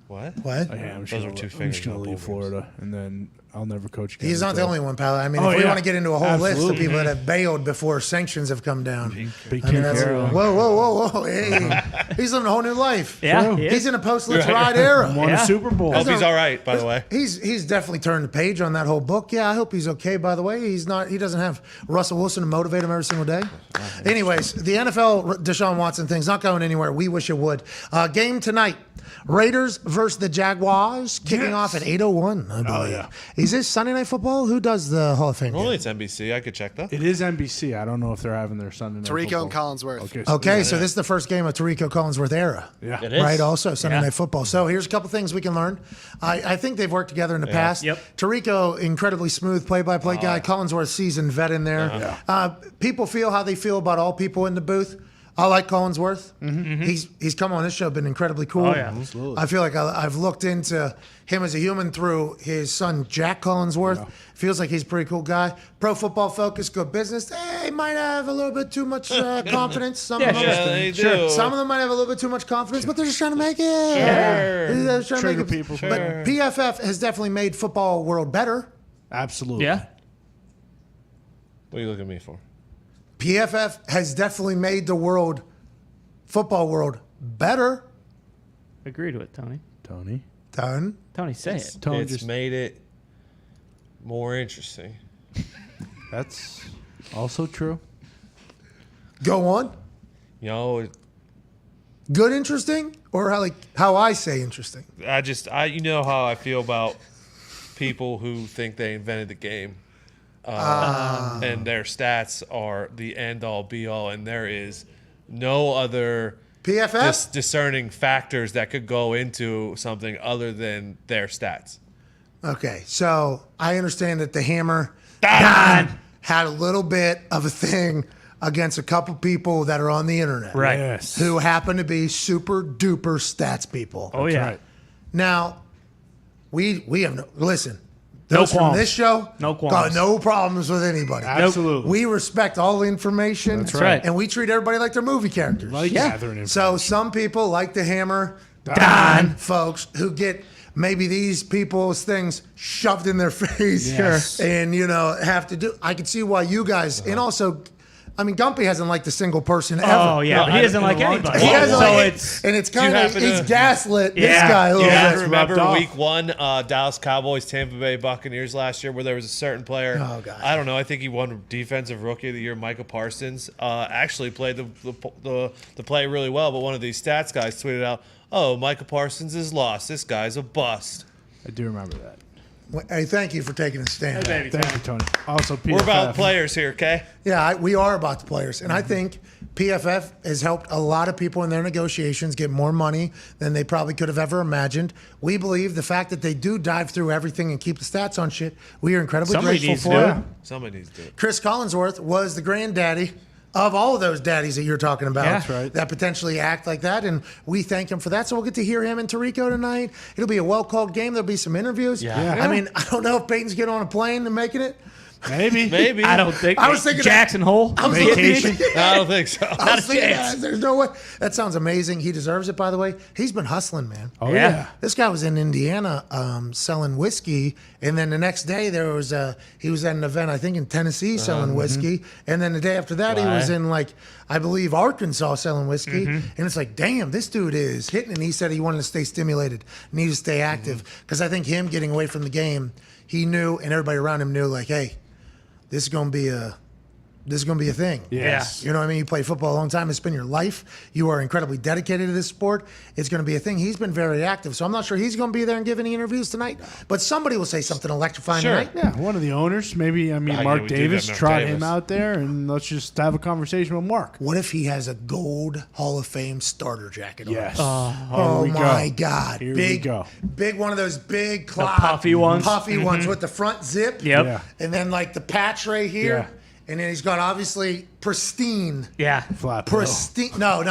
What? What? Yeah, I'm Those just are gonna- two I'm fingers just going on to leave both games. Florida, and then I'll never coach again. He's not the until- only one, pal. I mean, Oh, if we yeah. want to get into a whole list of Absolutely. people that have bailed before sanctions have come down. Big I mean, that's, Carroll. whoa. Hey, he's living a whole new life. Yeah. he is. He's in a post-let's ride era. Won Yeah. a Super Bowl. Hope he's all right, by the way. He's definitely turned the page on that whole book. Yeah, I hope he's okay, by the way. He doesn't have Russell Wilson to motivate him every single day. Anyways, the NFL Deshaun Watson thing's not going anywhere. We wish it would. Game tonight. Raiders versus the Jaguars, kicking off at 8:01, I believe. yeah. Is this Sunday Night Football? Who does the Hall of Fame game? Normally it's NBC. I could check that. It is NBC. I don't know if they're having their Sunday night Tarico and football. Collinsworth. Okay, so this is the first game of Tarico Collinsworth era. Yeah. It is. Right, also Sunday Yeah. Night Football. So here's a couple things we can learn. I think they've worked together in the past. Yep. Tarico, incredibly smooth play-by-play guy. Collinsworth, seasoned vet in there. People feel how they feel about all people in the booth. I like Collinsworth. He's come on this show, been incredibly cool. Oh, yeah. I feel like I've looked into him as a human through his son, Jack Collinsworth. Feels like he's a pretty cool guy. Pro Football Focus, good business. They might have a little bit too much confidence. Some of them. Yeah, they do. Some of them might have a little bit too much confidence, but they're just trying to make it. They're just trying to Trigger make it. people. But PFF has definitely made football world better. Absolutely. Yeah. What are you looking at me for? PFF has definitely made the football world better. Agreed with Tony. Tony. Done. Tony, say it. Tony It's just, made it more interesting. that's also true. Go on. You know, Good, interesting, or how I say interesting. you know how I feel about people who think they invented the game. And their stats are the end all be all, and there is no other PFF. discerning factors that could go into something other than their stats. Okay, so I understand that the Hammer Dahn had a little bit of a thing against a couple people that are on the internet, Right. Yes. who happen to be super duper stats people. Oh, yeah. right. Now, we have no listen. No Those from qualms. this show, No qualms. got no problems with anybody. Absolutely. We respect all information. That's right. And we treat everybody like they're movie characters. Like gathering information. So some people like to hammer Dahn folks who get maybe these people's things shoved in their face. Yes. And, have to do. I can see why you guys, and also, I mean, Gumpy hasn't liked a single person ever. Oh, yeah. No, but he I- doesn't like in a long anybody. He hasn't So liked it's. and it's kind of, happen he's to- gaslit this Yeah. guy a little You bit. guys remember rubbed off. week 1, Dallas Cowboys, Tampa Bay Buccaneers last year, where there was a certain player. Oh, God. I don't know. I think he won Defensive Rookie of the Year. Micah Parsons actually played the play really well, but one of these stats guys tweeted out, "Oh, Micah Parsons is lost. This guy's a bust." I do remember that. Hey, thank you for taking a stand. Thank you, Tony. Also, PFF. We're about players here, okay? Yeah, we are about the players. And I think PFF has helped a lot of people in their negotiations get more money than they probably could have ever imagined. We believe the fact that they do dive through everything and keep the stats on shit, we are incredibly Somebody grateful needs to for do it. it. Somebody needs to do it. Chris Collinsworth was the granddaddy of all of those daddies that you're talking about. Yeah. That's right. That potentially act like that, and we thank him for that. So we'll get to hear him and Tirico tonight. It'll be a well-called game. There'll be some interviews. Yeah. I mean, I don't know if Peyton's getting on a plane and making it. Maybe. I don't think. I was thinking Jackson Hole. I was Vacation. I don't think so. I was thinking that. There's no way. That sounds amazing. He deserves it, by the way. He's been hustling, man. Oh, Yeah. yeah. This guy was in Indiana selling whiskey, and then the next day he was at an event, I think in Tennessee, selling whiskey, and then the day after that he was in I believe Arkansas selling whiskey, and it's like, damn, this dude is hitting. And he said he wanted to stay stimulated, needed to stay active, because I think him getting away from the game, he knew, and everybody around him knew, like, hey, this is gonna be a thing. Yes. You know what I mean? You play football a long time. It's been your life. You are incredibly dedicated to this sport. It's going to be a thing. He's been very active. So I'm not sure he's going to be there and give any interviews tonight. But somebody will say something electrifying tonight. Yeah, one of the owners. Maybe, yeah, Mark we do Davis. have Mark Trot Davis. him out there, and let's just have a conversation with Mark. What if he has a gold Hall of Fame starter jacket on? Yes. Oh, Here we my go. God. Here big, we go. big one of those big puffy ones. Puffy ones with the front zip. Yep. Yeah. And then like the patch right here. Yeah. And then he's got obviously pristine. Yeah. Flat bill. Pristine. No.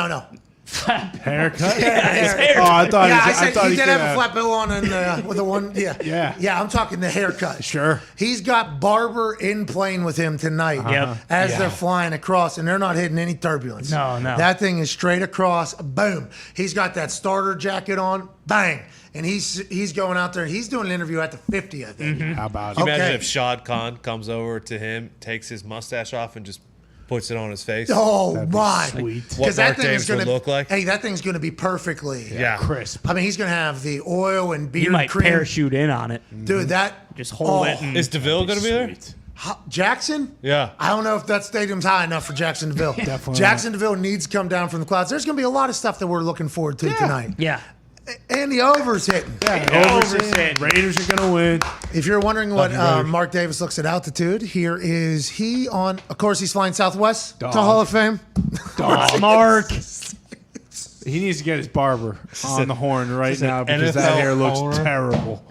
Haircut? His hair. Oh, I thought Yeah, he, I said thought he he did could have a flat bill on and with the one. Yeah. Yeah. Yeah, I'm talking the haircut. Sure. He's got Barber in plane with him tonight Yep. as they're flying across, and they're not hitting any turbulence. No. That thing is straight across. Boom. He's got that starter jacket on. Bang. And he's going out there. He's doing an interview at the 50, I think. How about Can it? you imagine Okay. if Shad Khan comes over to him, takes his mustache off, and just puts it on his face? Oh, That'd be my. sweet. What Because that Mark thing is Davis going would to look like? Hey, that thing's going to be perfectly. Yeah. Crisp. I mean, he's going to have the oil and beard You might cream. parachute in on it. Dude, that. Just hold it. Oh. And Is DeVille going to be there? Sweet. Jackson? Yeah. I don't know if that stadium's high enough for Jacksonville. Definitely Jacksonville needs to come down from the clouds. There's going to be a lot of stuff that we're looking forward to tonight. yeah. And the over's hitting. Over's Over's in. in. Raiders are going to win. If you're wondering what you, Raiders. Mark Davis looks at altitude, here is he on. Of course, he's flying Southwest Dog. to Hall of Fame. Mark. He needs to get his barber on the horn right now because NFL that hair looks owner. terrible.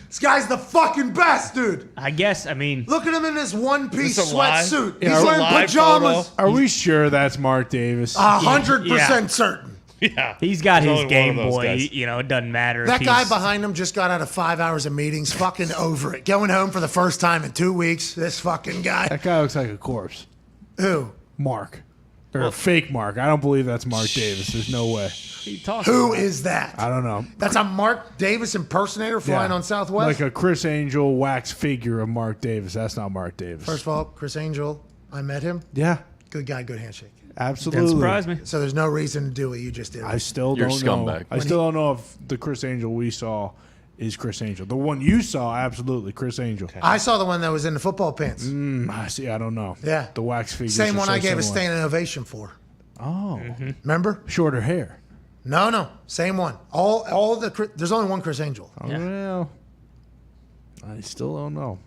This guy's the fucking best, dude. I guess. I mean, Look at him in this one-piece Is this a lie? sweatsuit. Yeah, He's is it a wearing live pajamas. photo? Are we sure that's Mark Davis? 100% certain. Yeah. he's got There's his only one Game of those Boy. guys. You know, it doesn't matter. That if guy he's- behind him just got out of 5 hours of meetings, fucking over it. Going home for the first time in 2 weeks. This fucking guy. That guy looks like a corpse. Who? Mark. Or fake Mark. I don't believe that's Mark Davis. There's no way. Who is that? I don't know. That's a Mark Davis impersonator flying Yeah. on Southwest? Like a Chris Angel wax figure of Mark Davis. That's not Mark Davis. First of all, Chris Angel, I met him. Yeah, Good guy, good handshake. absolutely. Didn't surprise me. So there's no reason to do what you just did. I still You're a don't know. scumbag. I still don't know if the Chris Angel we saw is Chris Angel. The one you saw, absolutely, Chris Angel. I saw the one that was in the football pants. I see. I don't know. Yeah. The wax figure. Same one I gave a standing ovation for. Oh, Remember? shorter hair. No. Same one. All the there's only one Chris Angel. Well, I still don't know.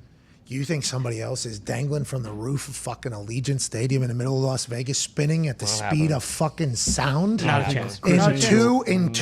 You think somebody else is dangling from the roof of fucking Allegiant Stadium in the middle of Las Vegas, spinning at the speed of fucking sound? Not a chance. In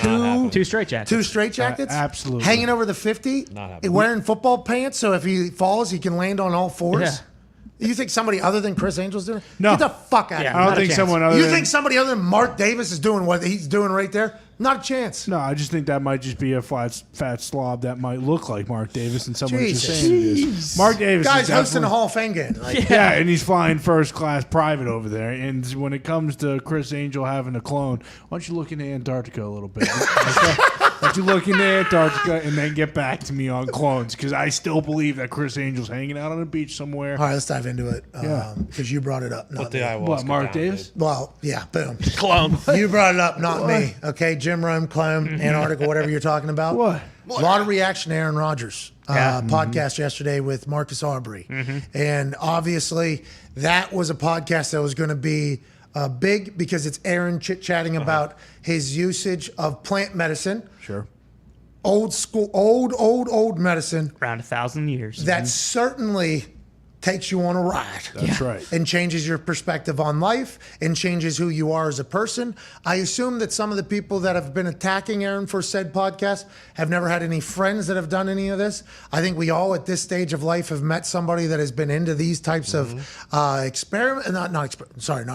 Two straight jackets. two straight jackets? Absolutely. Hanging over the 50? happening. Wearing football pants so if he falls, he can land on all fours? Yeah. You think somebody other than Chris Angel's doing it? No. Get the fuck out Yeah. of I here. don't Not a think chance. someone other You than think somebody other than Mark Davis is doing what he's doing right there? Not a chance. No, I just think that might just be a fat slob that might look like Mark Davis, and someone's Jesus. just saying it is. Mark Davis Guy's is hosting a definitely- Hall of Fame game. Like, Yeah, and he's flying first class private over there. And when it comes to Chris Angel having a clone, why don't you look into Antarctica a little bit? Okay? Why don't you look into Antarctica and then get back to me on clones? Because I still believe that Chris Angel's hanging out on a beach somewhere. all right, let's dive into it Yeah. because you brought it up. Not Put the me. ayahuasca What, Mark down, Davis? dude. Well, yeah, boom. Clown. You brought it up, not me. Okay, Jim Rome, clone, Antarctica, whatever you're talking about. What? A lot of reaction to Aaron Rodgers podcast yesterday with Marcus Aubrey. And obviously, that was a podcast that was going to be big because it's Aaron chit-chatting about his usage of plant medicine, Sure. old school, old medicine Around 1,000 years. that certainly takes you on a ride. That's right. And changes your perspective on life and changes who you are as a person. I assume that some of the people that have been attacking Aaron for said podcast have never had any friends that have done any of this. I think we all at this stage of life have met somebody that has been into these types of experiment, not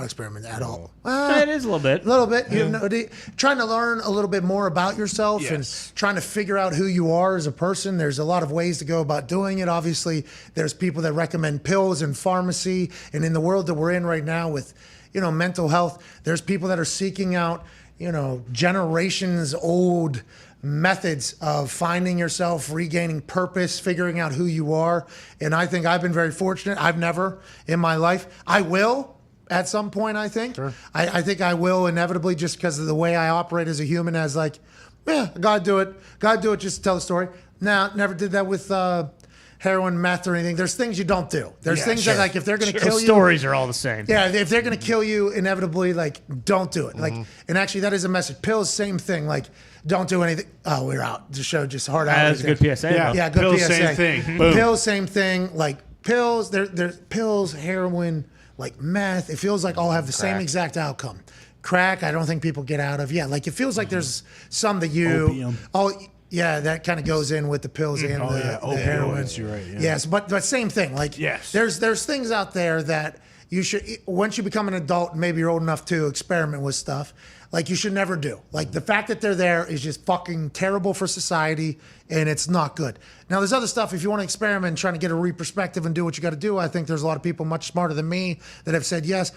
experiment at all. It is a little bit. A little bit. You know, trying to learn a little bit more about yourself and trying to figure out who you are as a person. There's a lot of ways to go about doing it. Obviously, there's people that recommend pills and pharmacy. And in the world that we're in right now with, mental health, there's people that are seeking out, generations old methods of finding yourself, regaining purpose, figuring out who you are. And I think I've been very fortunate. I've never in my life. I will at some point, I think. Sure. I think I will inevitably just because of the way I operate as a human as I gotta do it. Gotta do it just to tell the story. Nah, never did that with heroin, meth, or anything. There's things you don't do. There's things that, like, if they're going to kill you. Stories are all the same. Yeah, if they're going to kill you, inevitably, like, don't do it. Like, and actually, that is a message. Pills, same thing. Like, don't do anything. Oh, we're out. The show just hard out. That's a good PSA. Yeah, good pills, PSA. same thing. Boom. Pills, same thing. Like, pills, there's pills, heroin, like meth. It feels like all have the same exact outcome. Crack, I don't think people get out of. Yeah, like, it feels like there's some that you. Opium. Yeah, that kind of goes in with the pills and the heroin. You're right. Yeah. Yes, but same thing. Like, there's things out there that you should, once you become an adult, maybe you're old enough to experiment with stuff, like you should never do. Like, the fact that they're there is just fucking terrible for society, and it's not good. Now, there's other stuff. If you want to experiment and trying to get a re-perspective and do what you got to do, I think there's a lot of people much smarter than me that have said yes.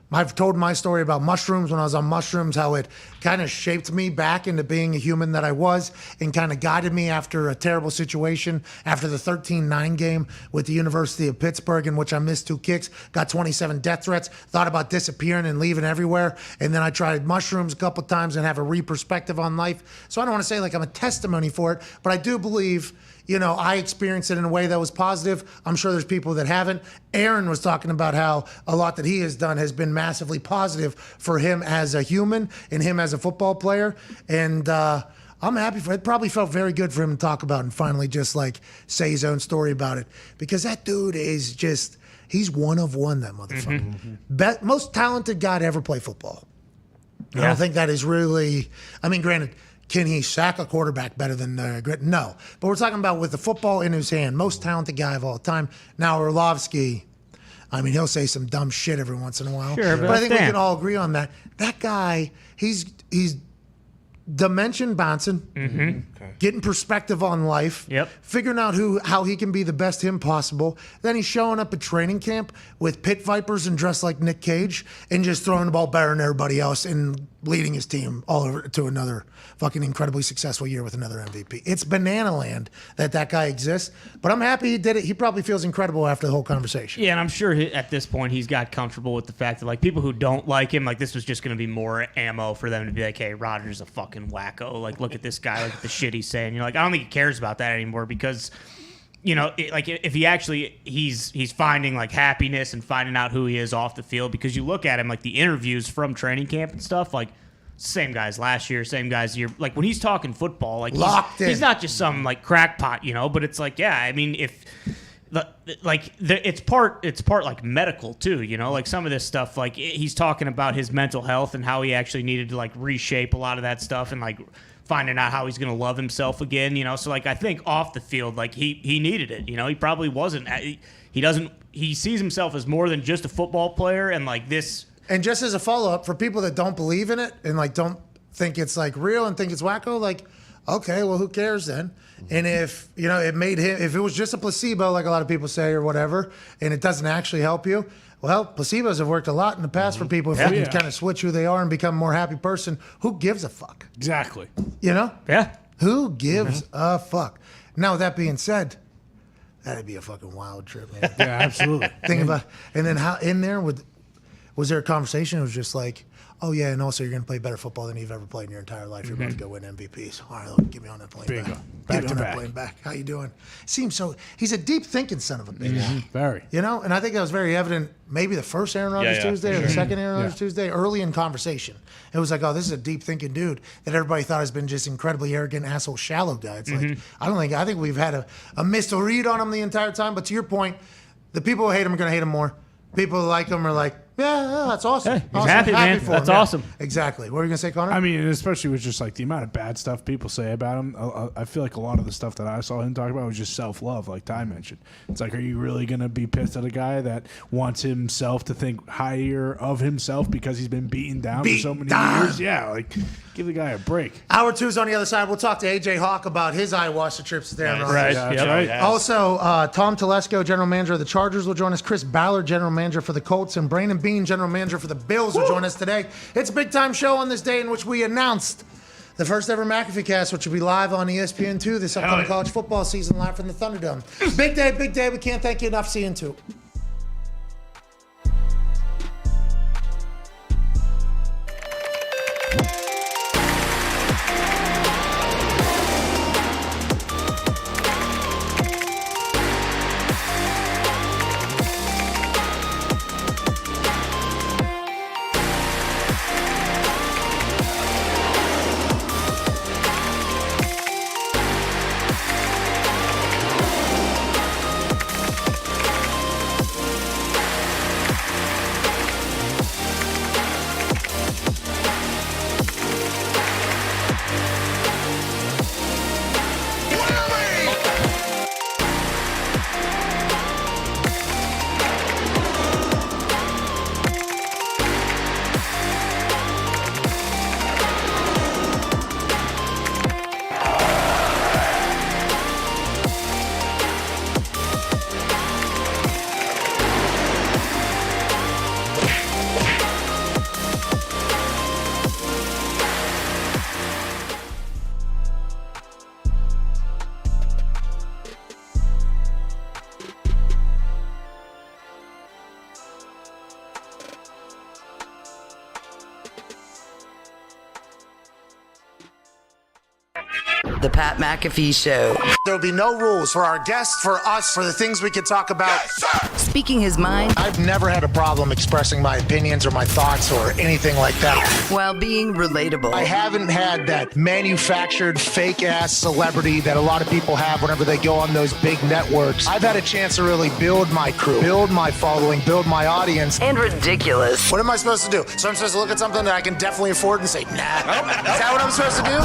I've told my story about mushrooms when I was on mushrooms, how it kind of shaped me back into being a human that I was and kind of guided me after a terrible situation, after the 13-9 game with the University of Pittsburgh, in which I missed 2 kicks, got 27 death threats, thought about disappearing and leaving everywhere. And then I tried mushrooms a couple times and have a re-perspective on life. So I don't want to say like I'm a testimony for it, but I do believe, I experienced it in a way that was positive. I'm sure there's people that haven't. Aaron was talking about how a lot that he has done has been massively positive for him as a human and him as a football player. And I'm happy for it. It probably felt very good for him to talk about and finally just like say his own story about it. Because that dude is just, he's one of one, that motherfucker. Most talented guy to ever play football. I don't think that is really, granted, can he sack a quarterback better than Grit? No. But we're talking about with the football in his hand, most talented guy of all time. Now, Orlovsky, he'll say some dumb shit every once in a while. Sure, but I think we can all agree on that. That guy, he's dimension bouncing, getting perspective on life, figuring out how he can be the best him possible. Then he's showing up at training camp with pit vipers and dressed like Nick Cage and just throwing the ball better than everybody else and leading his team all over to another fucking incredibly successful year with another MVP. It's banana land that guy exists, but I'm happy he did it. He probably feels incredible after the whole conversation. Yeah, and I'm sure at this point he's got comfortable with the fact that like people who don't like him, like this was just going to be more ammo for them to be like, hey, Rodgers is a fucking wacko. Like, look at this guy, look at the shit he's saying. You're like, I don't think he cares about that anymore because, if he actually he's finding like happiness and finding out who he is off the field, because you look at him like the interviews from training camp and stuff, like same guys last year, same guys year. Like when he's talking football, like he's not just some like crackpot, but it's like, if it's part like medical too, like some of this stuff, like he's talking about his mental health and how he actually needed to like reshape a lot of that stuff and like finding out how he's going to love himself again, so like I think off the field, like he needed it, he probably wasn't, he sees himself as more than just a football player, and like this. And just as a follow-up, for people that don't believe in it and like don't think it's like real and think it's wacko, like, okay, well, who cares then? And if, it made him, if it was just a placebo, like a lot of people say or whatever, and it doesn't actually help you, well, placebos have worked a lot in the past for people if they can kind of switch who they are and become a more happy person. Who gives a fuck? Exactly. Yeah. Who gives a fuck? Now, with that being said, that'd be a fucking wild trip, man. Yeah, absolutely. Think about, and then how in there was there a conversation? It was just like, oh yeah, and also you're going to play better football than you've ever played in your entire life. You're about to go win MVPs. All right, look, get me on that plane back. Get me on that plane back. How you doing? Seems so. He's a deep thinking son of a bitch. Very. And I think that was very evident. Maybe the first Aaron Rodgers Tuesday or the second Aaron Rodgers Tuesday, early in conversation. It was like, oh, this is a deep thinking dude that everybody thought has been just incredibly arrogant, asshole, shallow guy. It's like I think we've had a misread on him the entire time. But to your point, The people who hate him are going to hate him more. People who like him are like, yeah, that's awesome. Hey, he's awesome. happy, man. For That's him. Yeah. awesome. Exactly. What were you going to say, Connor? I mean, especially with just like the amount of bad stuff people say about him. I feel like a lot of the stuff that I saw him talk about was just self-love, like Ty mentioned. It's like, are you really going to be pissed at a guy that wants himself to think higher of himself because he's been beaten down for so many years? Yeah, like, give the guy a break. Hour 2's on the other side. We'll talk to AJ Hawk about his ayahuasca trips there. Nice. Right. Yeah, Yep. that's right. Yes. Also, Tom Telesco, general manager of the Chargers, will join us. Chris Ballard, general manager for the Colts, and Brandon Bean, general manager for the Bills, will join us today. It's a big-time show on this day in which we announced the first ever McAfee Cast, which will be live on ESPN2 this upcoming college football season, live from the Thunderdome. Big day, big day. We can't thank you enough. See you in 2. The Pat McAfee Show. There'll be no rules for our guests, for us, for the things we can talk about. Speaking his mind I've never had a problem expressing my opinions or my thoughts or anything like that. while being relatable. I haven't had that manufactured fake ass celebrity that a lot of people have whenever they go on those big networks. I've had a chance to really build my crew, build my following, build my audience. And ridiculous. What am I supposed to do? So I'm supposed to look at something that I can definitely afford and say, nah. Is that what I'm supposed to do?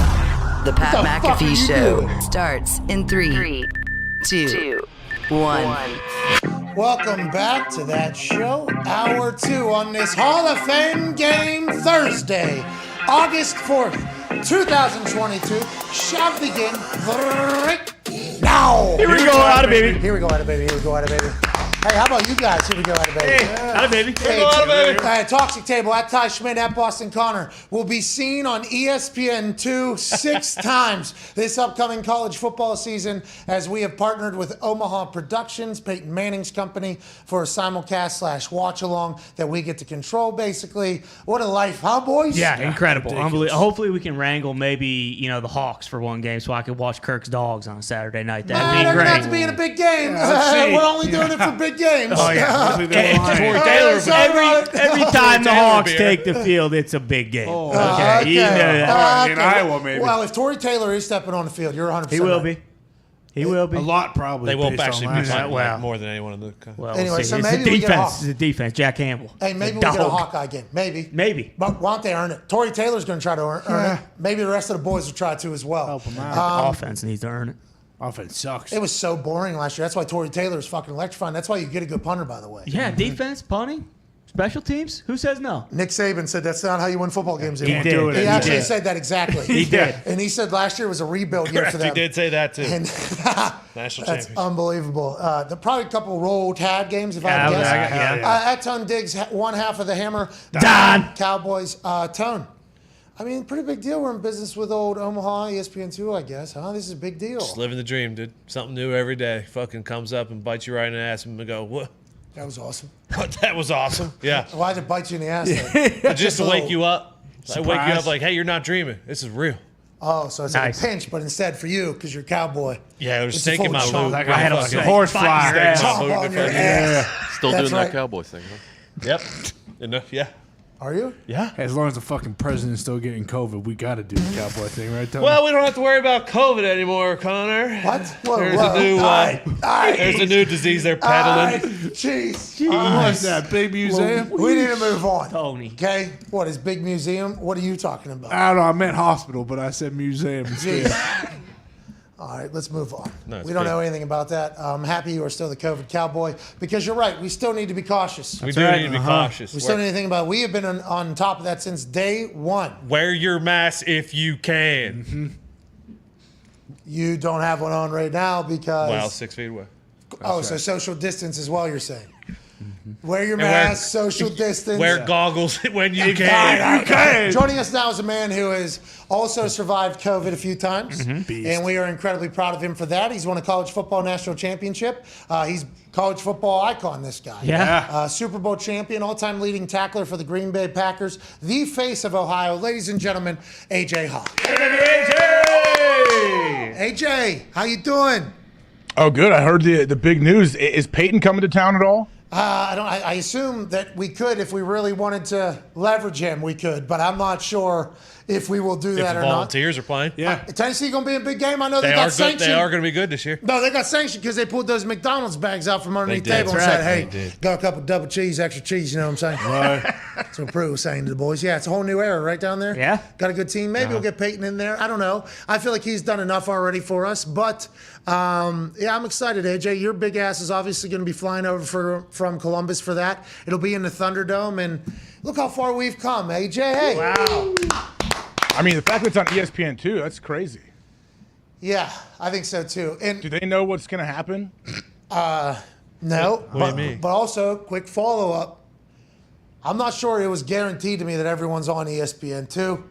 The Pat What the fuck are McAfee you Show doing? starts in 3, 2, 1. Welcome back to that show. Hour 2 on this Hall of Fame game Thursday, August 4th, 2022. Shall begin right now. Here we go, out of baby. Here we go, Ada baby. Here we go, Ada baby. Hey, how about you guys? Here we go, Ada baby. Out of baby. Toxic Table at Ty Schmidt at Boston Connor will be seen on ESPN2 6 times this upcoming college football season as we have partnered with Omaha Productions, Peyton Manning's company, for a simulcast / watch along that we get to control basically. What a life, huh, boys? Yeah, incredible. Unbelievable. Hopefully we can wrangle maybe, the Hawks for one game so I could watch Kirk's Dogs on a Saturday night. They're That'd be going to have great. to be in a big game. see. We're only doing it for big games. Oh, yeah. Hopefully they're lying. Every time the Hawks take the field, it's a big game. Okay. You know that. In Iowa, maybe. Well, if Tory Taylor is stepping on the field, you're 100% He will right. be. He will be. A lot probably. They won't based on actually be last playing night. Well. more than anyone in the. Well, Anyway, we'll see. so It's maybe the we get defense. Hawks. It's the defense. Jack Campbell. Hey, maybe The we get a dog. Hawkeye game. Maybe. Maybe. But why don't they earn it? Tory Taylor's going to try to earn it. Maybe the rest of the boys will try to as well. Help him out. The offense needs to earn it. Offense sucks. It was so boring last year. That's why Tory Taylor is fucking electrifying. That's why you get a good punter, by the way. Yeah, defense, punting, special teams. Who says no? Nick Saban said that's not how you win football games He anymore. did. do it. He He actually did. said that exactly. He did. And he said last year was a rebuild year for them. He did say that too. And National that's championship. unbelievable. There probably a couple roll tag games, if I Yeah, had to guess. yeah. At Tone Diggs, one half of the Hammer. Dahn. Cowboys. Tone. I mean, pretty big deal. We're in business with old Omaha, ESPN2, I guess, huh? This is a big deal. Just living the dream, dude. Something new every day. Fucking comes up and bites you right in the ass and go, what? That was awesome. That was awesome. Yeah. Why'd it bite you in the ass then? Just to wake you up. I wake you Surprise. up like, hey, you're not dreaming. This is real. Oh, so it's Nice. like a pinch, but instead for you, because you're a cowboy. Yeah, it was It's a taking full my chomp. loot. That I had a Fucking- horse fly. Steak Chomp my boot on in your front of you. ass. Still That's doing right. that Cowboys thing, huh? Yep. Enough. Yeah. Are you? Yeah. As long as the fucking president's still getting COVID, we got to do the cowboy thing, right, Tony? Well, we don't have to worry about COVID anymore, Connor. What? Whoa, There's whoa. a new Aight. there's a new disease they're peddling. Jeez. What's that, big museum? We need to move on. Tony. Okay? What is big museum? What are you talking about? I don't know. I meant hospital, but I said museum instead. Jeez. All right, let's move on. No, it's we don't big. know anything about that. I'm happy you are still the COVID cowboy because you're right. We still need to be cautious. We do need to be cautious. We still need to think about it. We have been on top of that since day one. Wear your mask if you can. You don't have one on right now because. Well, 6 feet away. So social distance as well, you're saying. Wear your And wear- mask, social distance. Wear goggles when you can. Joining us now is a man who has also survived COVID a few times, and we are incredibly proud of him for that. He's won a college football national championship. He's college football icon, this guy. Yeah. Super Bowl champion, all-time leading tackler for the Green Bay Packers, the face of Ohio. Ladies and gentlemen, AJ Hawk. AJ, how you doing? Oh, good. I heard the big news. Is Peyton coming to town at all? I assume that we could, if we really wanted to leverage him, we could, but I'm not sure if we will do that If or not. volunteers are playing. Yeah. Tennessee going to be a big game. I know they They got are good. sanctioned. They are going to be good this year. No, they got sanctioned because they pulled those McDonald's bags out from underneath the did. table and That's said, right. hey, They did. got a couple double cheese, extra cheese, you know what I'm saying? Right. That's what Prue was saying to the boys. Yeah, it's a whole new era right down there. Yeah. Got a good team. Maybe we'll get Peyton in there. I don't know. I feel like he's done enough already for us. But, yeah, I'm excited, AJ. Your big ass is obviously going to be flying over from Columbus for that. It'll be in the Thunderdome. And look how far we've come, AJ. Hey. Wow. I mean, the fact that it's on ESPN too, that's crazy. Yeah, I think so, too. And Do they know what's going to happen? no. What do you mean? But also, quick follow-up. I'm not sure it was guaranteed to me that everyone's on ESPN2,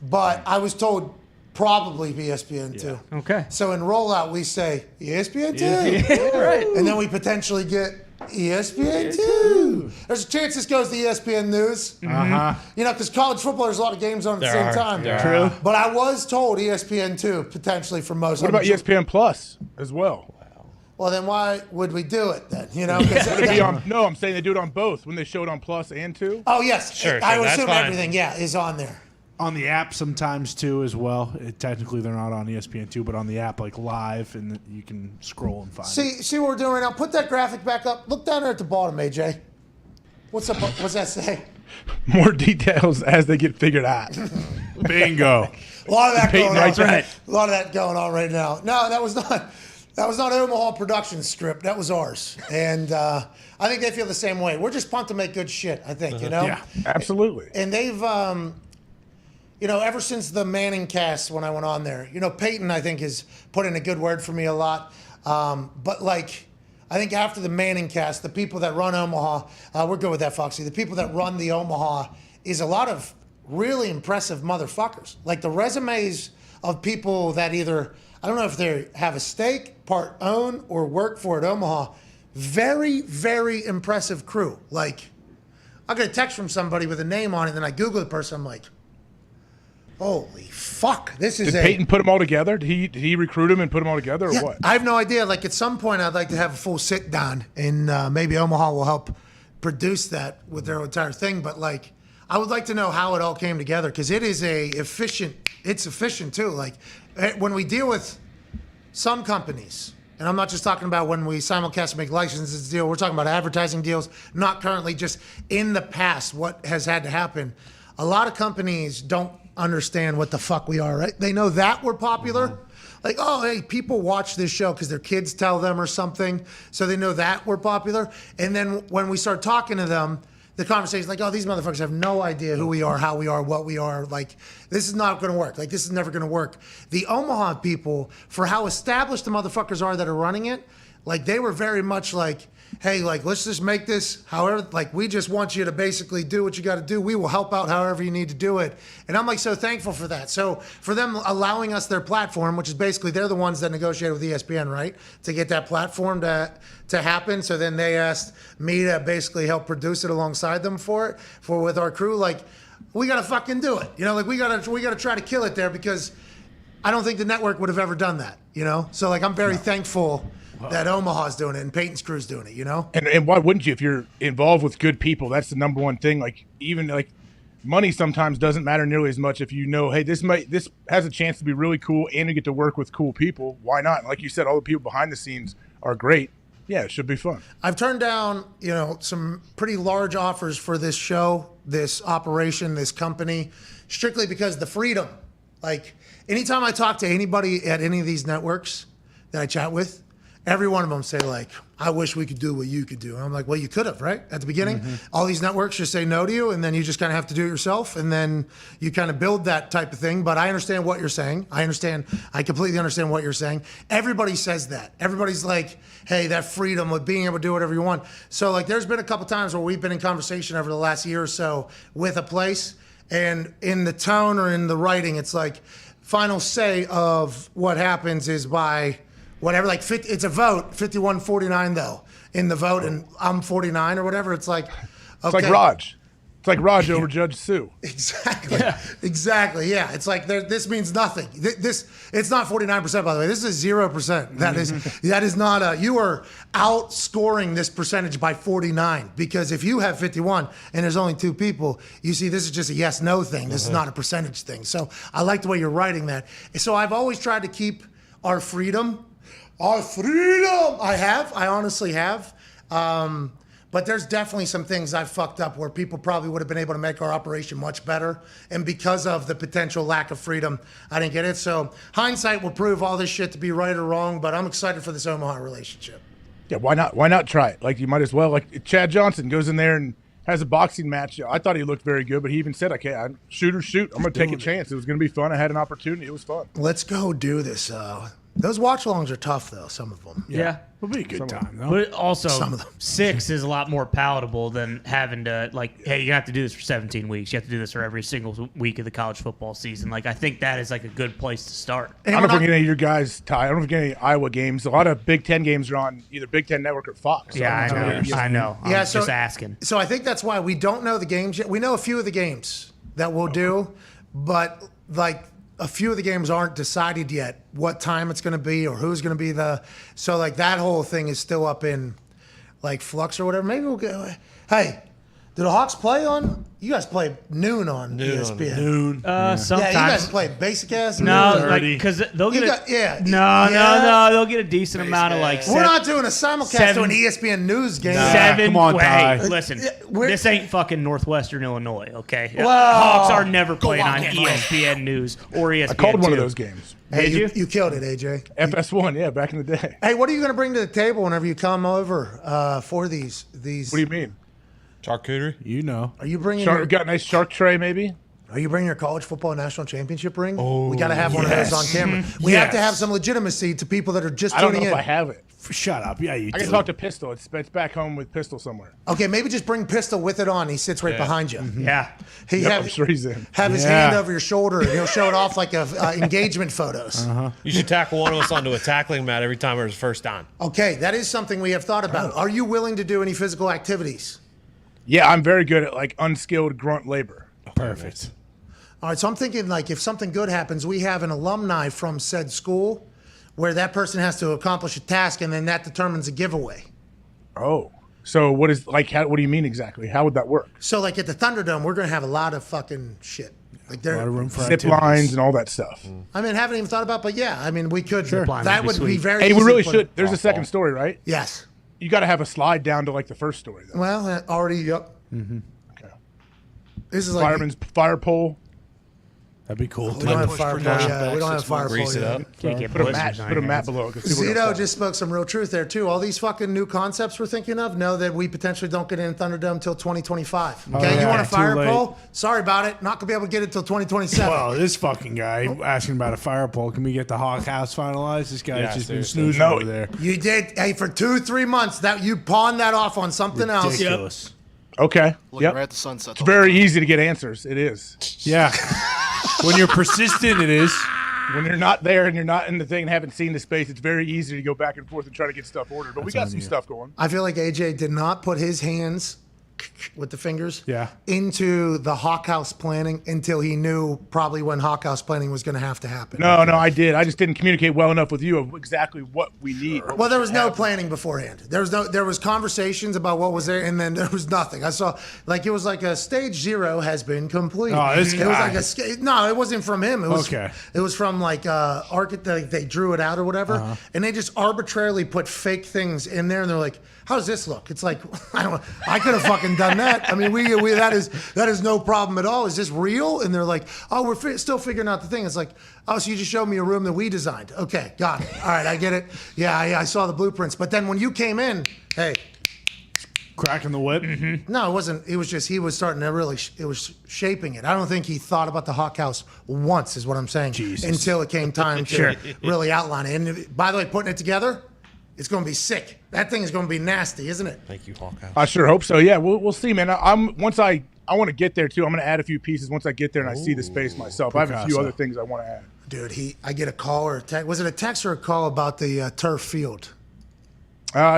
but I was told probably ESPN2. Okay. So in rollout, we say ESPN2. Right. And then we potentially get ESPN2. There's a chance this goes to ESPN News. Uh-huh. You know, because college football, there's a lot of games on at the There same are. time. There True. But I was told ESPN2 potentially for most. What about ESPN Plus as well? Well, then why would we do it then? You know? 'Cause- Would it be on, no, I'm saying they do it on both when they show it on Plus and 2. Oh, yes. Sure, I would that's assume fine. everything, is on there. On the app sometimes too as well. Technically they're not on ESPN2, but on the app like live, and you can scroll and find it. See what we're doing right now? Put that graphic back up. Look down there at the bottom, AJ. What's up? What's that say? More details as they get figured out. Bingo. A lot of that Peyton going on. Wright's right. A lot of that going on right now. No, that was not Omaha Productions strip. That was ours. And I think they feel the same way. We're just pumped to make good shit, I think, you know? Yeah, absolutely. And they've, you know, ever since the Manning cast when I went on there, you know, Peyton, I think, has put in a good word for me a lot. But, like, I think after the Manning cast, the people that run Omaha, we're good with that, Foxy. The people that run the Omaha is a lot of really impressive motherfuckers. Like, the resumes of people that either, I don't know if they have a stake, part own, or work for at Omaha, very, very impressive crew. Like, I get a text from somebody with a name on it, and then I Google the person, I'm like, holy fuck, this is Did Peyton put them all together? Did he recruit them and put them all together, or what? I have no idea. Like, at some point, I'd like to have a full sit down, and maybe Omaha will help produce that with their entire thing. But, like, I would like to know how it all came together, because it is it's efficient too. Like, when we deal with some companies, and I'm not just talking about when we simulcast and make licenses deal, we're talking about advertising deals, not currently, just in the past, what has had to happen. A lot of companies don't understand what the fuck we are, right? They know that we're popular. Like, oh, hey, people watch this show because their kids tell them or something. So they know that we're popular. And then when we start talking to them, the conversation's like, oh, these motherfuckers have no idea who we are, how we are, what we are. Like, this is not going to work. Like, this is never going to work. The Omaha people, for how established the motherfuckers are that are running it, like, they were very much like, hey, like, let's just make this however, like, we just want you to basically do what you got to do. We will help out however you need to do it. And I'm, like, so thankful for that. So for them allowing us their platform, which is basically they're the ones that negotiated with ESPN, right, to get that platform to happen. So then they asked me to basically help produce it alongside them with our crew. Like, we got to fucking do it. You know, like, we got to try to kill it there, because I don't think the network would have ever done that, you know? So, like, I'm very thankful that Omaha's doing it and Peyton's crew's doing it, you know? And why wouldn't you? If you're involved with good people, that's the number one thing. Like, even like money sometimes doesn't matter nearly as much if you know, hey, this has a chance to be really cool and you get to work with cool people. Why not? And like you said, all the people behind the scenes are great. Yeah, it should be fun. I've turned down, some pretty large offers for this show, this operation, this company, strictly because the freedom. Like, anytime I talk to anybody at any of these networks that I chat with, every one of them say, like, I wish we could do what you could do. And I'm like, well, you could have, right? At the beginning, all these networks just say no to you, and then you just kind of have to do it yourself, and then you kind of build that type of thing. But I understand what you're saying. I completely understand what you're saying. Everybody says that. Everybody's like, hey, that freedom of being able to do whatever you want. So, like, there's been a couple times where we've been in conversation over the last year or so with a place, and in the tone or in the writing, it's like, final say of what happens is by whatever, like it's a vote, 51-49 though, in the vote, and I'm 49 or whatever. It's like, okay. It's like Raj. It's like Raj over Judge Sue. Exactly. Yeah. Exactly. Yeah. It's like this means nothing. It's not 49%, by the way. This is 0%. That is not you are outscoring this percentage by 49, because if you have 51 and there's only 2 people, you see, this is just a yes/no thing. This is not a percentage thing. So I like the way you're writing that. So I've always tried to keep our freedom. I honestly have. But there's definitely some things I've fucked up where people probably would have been able to make our operation much better. And because of the potential lack of freedom, I didn't get it. So hindsight will prove all this shit to be right or wrong, but I'm excited for this Omaha relationship. Yeah, why not? Why not try it? Like, you might as well. Like, Chad Johnson goes in there and has a boxing match. I thought he looked very good, but he even said, okay, shoot or shoot. I'm going to take a chance. It was going to be fun. I had an opportunity. It was fun. Let's go do this. Those watch-alongs are tough, though, some of them. Yeah. It'll be a good time, though. But also, Some of them. 6 is a lot more palatable than having to, like, hey, you have to do this for 17 weeks. You have to do this for every single week of the college football season. Like, I think that is, like, a good place to start. I don't forget any of your guys, Ty. I don't forget any Iowa games. A lot of Big Ten games are on either Big Ten Network or Fox. Yeah, I know. I'm just asking. So I think that's why we don't know the games yet. We know a few of the games that we'll do, but, like, a few of the games aren't decided yet what time it's going to be or who's going to be so like that whole thing is still up in like flux or whatever. Maybe we'll go, hey, do the Hawks play on? You guys play noon on ESPN. Noon. Sometimes. Yeah, you guys play basic ass. No, like, because they'll get no, they'll get a decent amount of like. We're not doing a simulcast to an ESPN news game. Come on, Ty. Hey, listen, this ain't fucking Northwestern Illinois, okay? Hawks are never playing on ESPN News or ESPN. I called one of those games. Hey, you killed it, AJ. FS1, yeah, back in the day. Hey, what are you going to bring to the table whenever you come over for these? What do you mean? Charcuterie? You know. Are you bringing? Got a nice shark tray, maybe. Are you bringing your college football national championship ring? Oh, we got to have one of those on camera. We have to have some legitimacy to people that are just tuning in. I don't know if I have it. Shut up. Yeah, you do. I can talk to Pistol. It's back home with Pistol somewhere. Okay, maybe just bring Pistol with it on. He sits right behind you. Yeah. I'm sure he's in. Have his hand over your shoulder, and he'll show it off like engagement photos. You should tackle one of us onto a tackling mat every time it's first down. Okay, that is something we have thought about. Are you willing to do any physical activities? Yeah, I'm very good at like unskilled grunt labor. Perfect. All right, so I'm thinking like if something good happens, we have an alumni from said school where that person has to accomplish a task, and then that determines a giveaway. Oh, so what do you mean exactly? How would that work? So like at the Thunderdome, we're going to have a lot of fucking shit. Like there, A lot of room for Zip activities. lines and all that stuff. I mean, haven't even thought about, but yeah, I mean, we could. Zip lines That would be would be sweet. very. Hey, easy we really to put- should. There's a second story, right? Yes. You got to have a slide down to like the first story, though. Well, already. Yep. Okay. This is like Fireman's fire pole. That'd be cool. we don't have fire pole. Yeah, we don't have fire pole Grease it yet. up. Can't get Put a blizzards mat. on Put a your mat hands. below. 'Cause people are gonna Zito fall. just spoke some real truth there too. All these fucking new concepts we're thinking of know that we potentially don't get in Thunderdome until 2025. Okay, you want a too fire late. pole? Sorry about it. Not gonna be able to get it until 2027. Well, this fucking guy asking about a fire pole. Can we get the Hawk House finalized? This guy's Yeah, just been seriously. snoozing No. over there. You did. Hey, for 2-3 months that you pawned that off on something else. Ridiculous. Okay. Looking Yep. right at the sunset. It's very easy to get answers. It is. Yeah. When you're persistent, it is. When you're not there and you're not in the thing and haven't seen the space, it's very easy to go back and forth and try to get stuff ordered. But we got some stuff going. I feel like AJ did not put his hands with the fingers Yeah. into the Hawk House planning until he knew probably when Hawk House planning was going to have to happen. No, I did. I just didn't communicate well enough with you of exactly what we need. Well, there was no planning beforehand. There was conversations about what was there, and then there was nothing. I saw it was like a stage 0 has been complete. Oh, this It was guy. like no, it wasn't from him. It was Okay. It was from like architect. They drew it out or whatever, and they just arbitrarily put fake things in there, and they're like, "How does this look?" It's like I could have fucking done that. I mean, we that is no problem at all. Is this real? And they're like, "Oh, we're still figuring out the thing." It's like, "Oh, so you just showed me a room that we designed." Okay, got it. All right, I get it. Yeah, I saw the blueprints. But then when you came in, hey, Cracking the whip. no, it wasn't. It was just he was starting to really. It was shaping it. I don't think he thought about the Hawk House once, is what I'm saying. Jesus. Until it came time to really outline it. And by the way, putting it together, it's going to be sick. That thing is going to be nasty, isn't it? Thank you, Hawkeye. I sure hope so. Yeah, we'll see, man. I want to get there too. I'm going to add a few pieces once I get there and I see the space myself. I have a few Picasso. other things I want to add. Dude, I get a call or a text. Was it a text or a call about the turf field?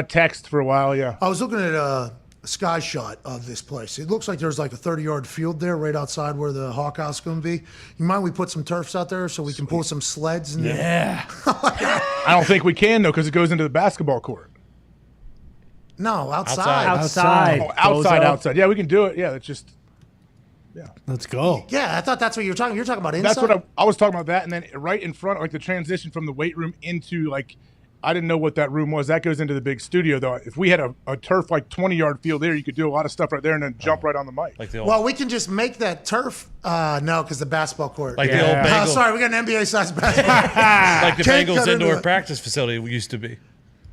Text for a while, yeah. I was looking at a sky shot of this place. It looks like there's like a 30-yard field there right outside where the Hawk House is going to be. You mind we put some turfs out there so we can pull some sleds? And Yeah. I don't think we can though because it goes into the basketball court. No, outside. Outside. Oh, outside. Yeah, we can do it. Yeah, it's just. Let's go. Yeah, I thought that's what you were talking. You're talking about inside. That's what I was talking about. That and then right in front, like the transition from the weight room into like. I didn't know what that room was. That goes into the big studio, though. If we had a turf, 20-yard field there, you could do a lot of stuff right there and then jump right on the mic. Like the old, Well, we can just make that turf. No, because the basketball court. like the old Bengals, Sorry, we got an NBA-sized basketball. like the Can't Bengals cut into indoor it. practice facility used to be.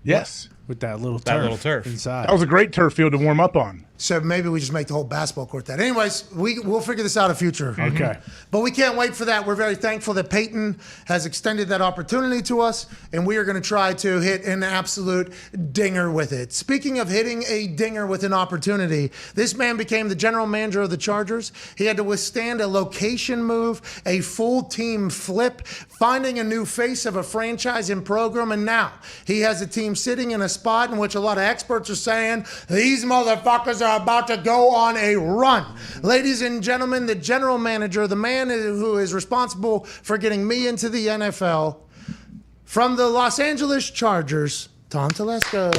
Yes. With that little That turf. little inside. That was a great turf field to warm up on. So maybe we just make the whole basketball court that. Anyways, we'll figure this out in future. Okay. But we can't wait for that. We're very thankful that Peyton has extended that opportunity to us, and we are going to try to hit an absolute dinger with it. Speaking of hitting a dinger with an opportunity, this man became the general manager of the Chargers. He had to withstand a location move, a full team flip, finding a new face of a franchise and program, and now he has a team sitting in a spot in which a lot of experts are saying these motherfuckers are about to go on a run. Ladies and gentlemen, the general manager, the man who is responsible for getting me into the NFL, from the Los Angeles Chargers, Tom Telesco.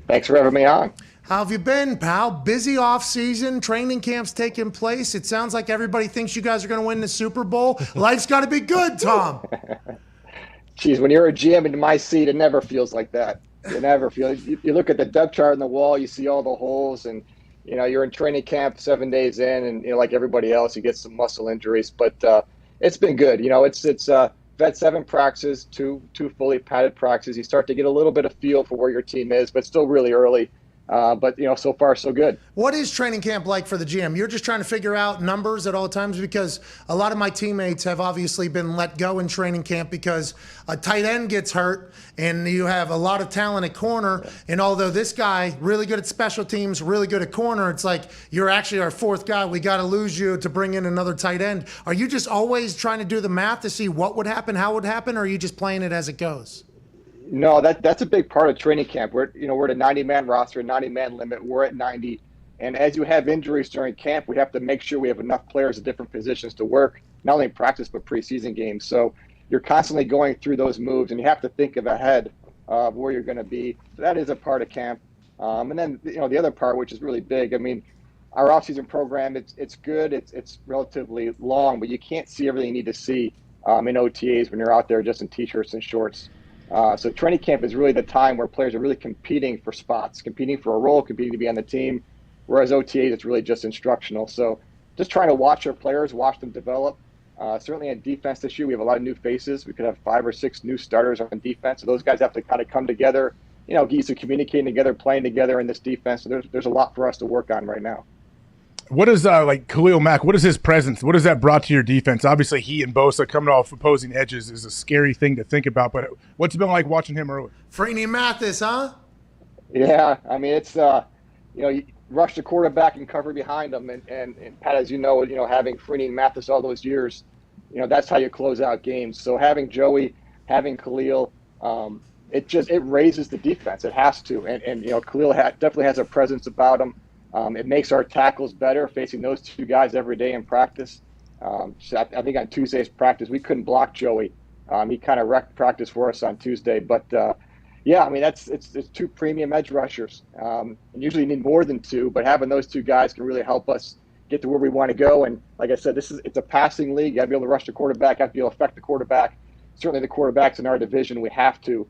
Thanks for having me on. How have you been, pal? Busy off season, training camps taking place. It sounds like everybody thinks you guys are going to win the Super Bowl. Life's got to be good, Tom. Geez, when you're a GM in my seat, it never feels like that. You never feel. You look at the depth chart on the wall, you see all the holes, and you're in training camp 7 days in, and like everybody else, you get some muscle injuries. But it's been good. It's vet 7 practices, two fully padded practices. You start to get a little bit of feel for where your team is, but still really early. But so far so good. What is training camp like for the GM? You're just trying to figure out numbers at all times, because a lot of my teammates have obviously been let go in training camp because a tight end gets hurt and you have a lot of talent at corner. And although this guy really good at special teams, really good at corner, it's like you're actually our 4th guy. We got to lose you to bring in another tight end. Are you just always trying to do the math to see what would happen, how it would happen, or are you just playing it as it goes? No, that's a big part of training camp. We're at a 90-man roster, 90-man limit. We're at 90, and as you have injuries during camp, we have to make sure we have enough players at different positions to work, not only in practice but preseason games. So you're constantly going through those moves, and you have to think of ahead of where you're going to be. So that is a part of camp, and then the other part, which is really big. I mean, our off-season program, it's good. It's relatively long, but you can't see everything you need to see in OTAs when you're out there just in t-shirts and shorts. So training camp is really the time where players are really competing for spots, competing for a role, competing to be on the team, whereas OTAs, it's really just instructional. So just trying to watch our players, watch them develop. Certainly in defense this year, we have a lot of new faces. We could have 5 or 6 new starters on defense. So those guys have to kind of come together, get used to communicating together, playing together in this defense. So there's a lot for us to work on right now. What is Khalil Mack? What is his presence? What has that brought to your defense? Obviously, he and Bosa coming off opposing edges is a scary thing to think about. But what's it been like watching him early? Freeney Mathis, huh? Yeah, I mean it's you rush the quarterback and cover behind him, and Pat, as you know, having Freeney and Mathis all those years, that's how you close out games. So having Joey, having Khalil, it raises the defense. It has to, and Khalil definitely has a presence about him. It makes our tackles better facing those two guys every day in practice. So I think on Tuesday's practice we couldn't block Joey. He kind of wrecked practice for us on Tuesday, but yeah, I mean it's two premium edge rushers. And usually you need more than two, but having those two guys can really help us get to where we want to go. And like I said, it's a passing league. You got to be able to rush the quarterback, have to be able to affect the quarterback. Certainly the quarterbacks in our division, we have to.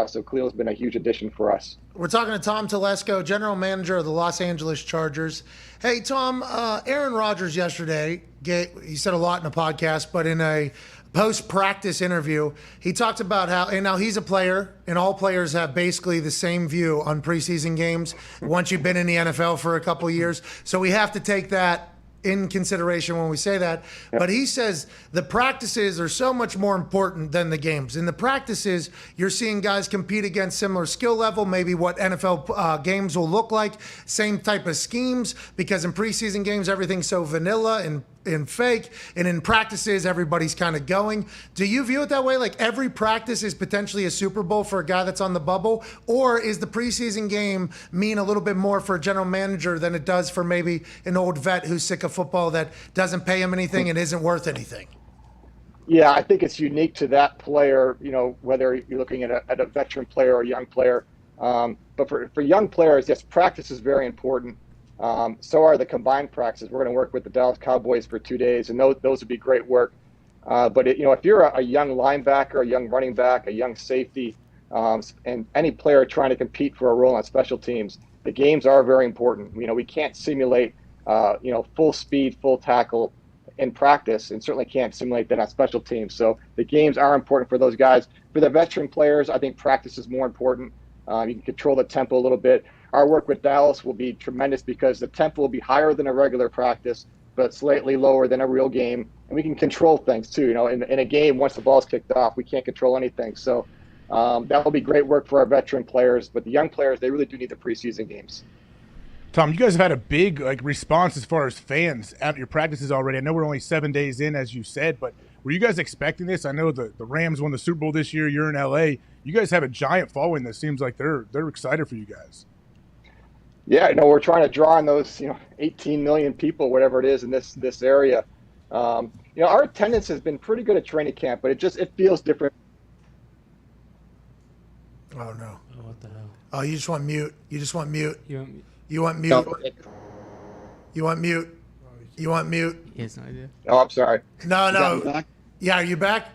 So Khalil's been a huge addition for us. We're talking to Tom Telesco, general manager of the Los Angeles Chargers. Hey, Tom, Aaron Rodgers yesterday, he said a lot in a podcast, but in a post-practice interview, he talked about how, and now he's a player, and all players have basically the same view on preseason games once you've been in the NFL for a couple of years. So we have to take that in consideration when we say that. But he says the practices are so much more important than the games. In the practices, you're seeing guys compete against similar skill level, maybe what NFL games will look like, same type of schemes, because in preseason games, everything's so vanilla and fake, and in practices everybody's kind of going. Do you view it that way, like every practice is potentially a Super Bowl for a guy that's on the bubble, or is the preseason game mean a little bit more for a general manager than it does for maybe an old vet who's sick of football that doesn't pay him anything and isn't worth anything? Yeah, I think it's unique to that player, whether you're looking at a veteran player or a young player. But for young players, yes, practice is very important. So are the combined practices. We're going to work with the Dallas Cowboys for 2 days, and those would be great work. But if you're a young linebacker, a young running back, a young safety, and any player trying to compete for a role on special teams, the games are very important. We can't simulate, full speed, full tackle in practice, and certainly can't simulate that on special teams. So the games are important for those guys. For the veteran players, I think practice is more important. You can control the tempo a little bit. Our work with Dallas will be tremendous because the tempo will be higher than a regular practice, but slightly lower than a real game. And we can control things too. In a game, once the ball's kicked off, we can't control anything. So that will be great work for our veteran players. But the young players, they really do need the preseason games. Tom, you guys have had a big response as far as fans at your practices already. I know we're only 7 days in, as you said, but were you guys expecting this? I know the Rams won the Super Bowl this year. You're in LA. You guys have a giant following that seems like they're excited for you guys. Yeah, we're trying to draw on those, 18 million people, whatever it is in this area. Our attendance has been pretty good at training camp, but it feels different. Oh no! Oh, what the hell? Oh, you just want mute. You just want mute. You want You want mute. You want mute. You want mute. He has no idea. Oh, I'm sorry. No. Yeah, are you back?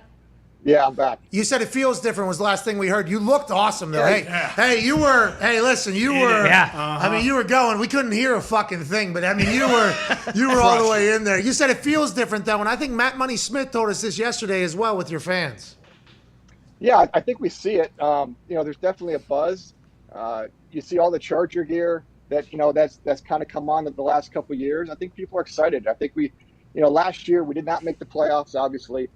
Yeah, I'm back. You said it feels different was the last thing we heard. You looked awesome though. Yeah. Hey, you were. Hey, listen, you were. Yeah. I mean, you were going. We couldn't hear a fucking thing, but I mean, you were all the way in there. You said it feels different though, and I think Matt Money Smith told us this yesterday as well with your fans. Yeah, I think we see it. There's definitely a buzz. You see all the Charger gear that's kind of come on in the last couple of years. I think people are excited. I think last year we did not make the playoffs, obviously.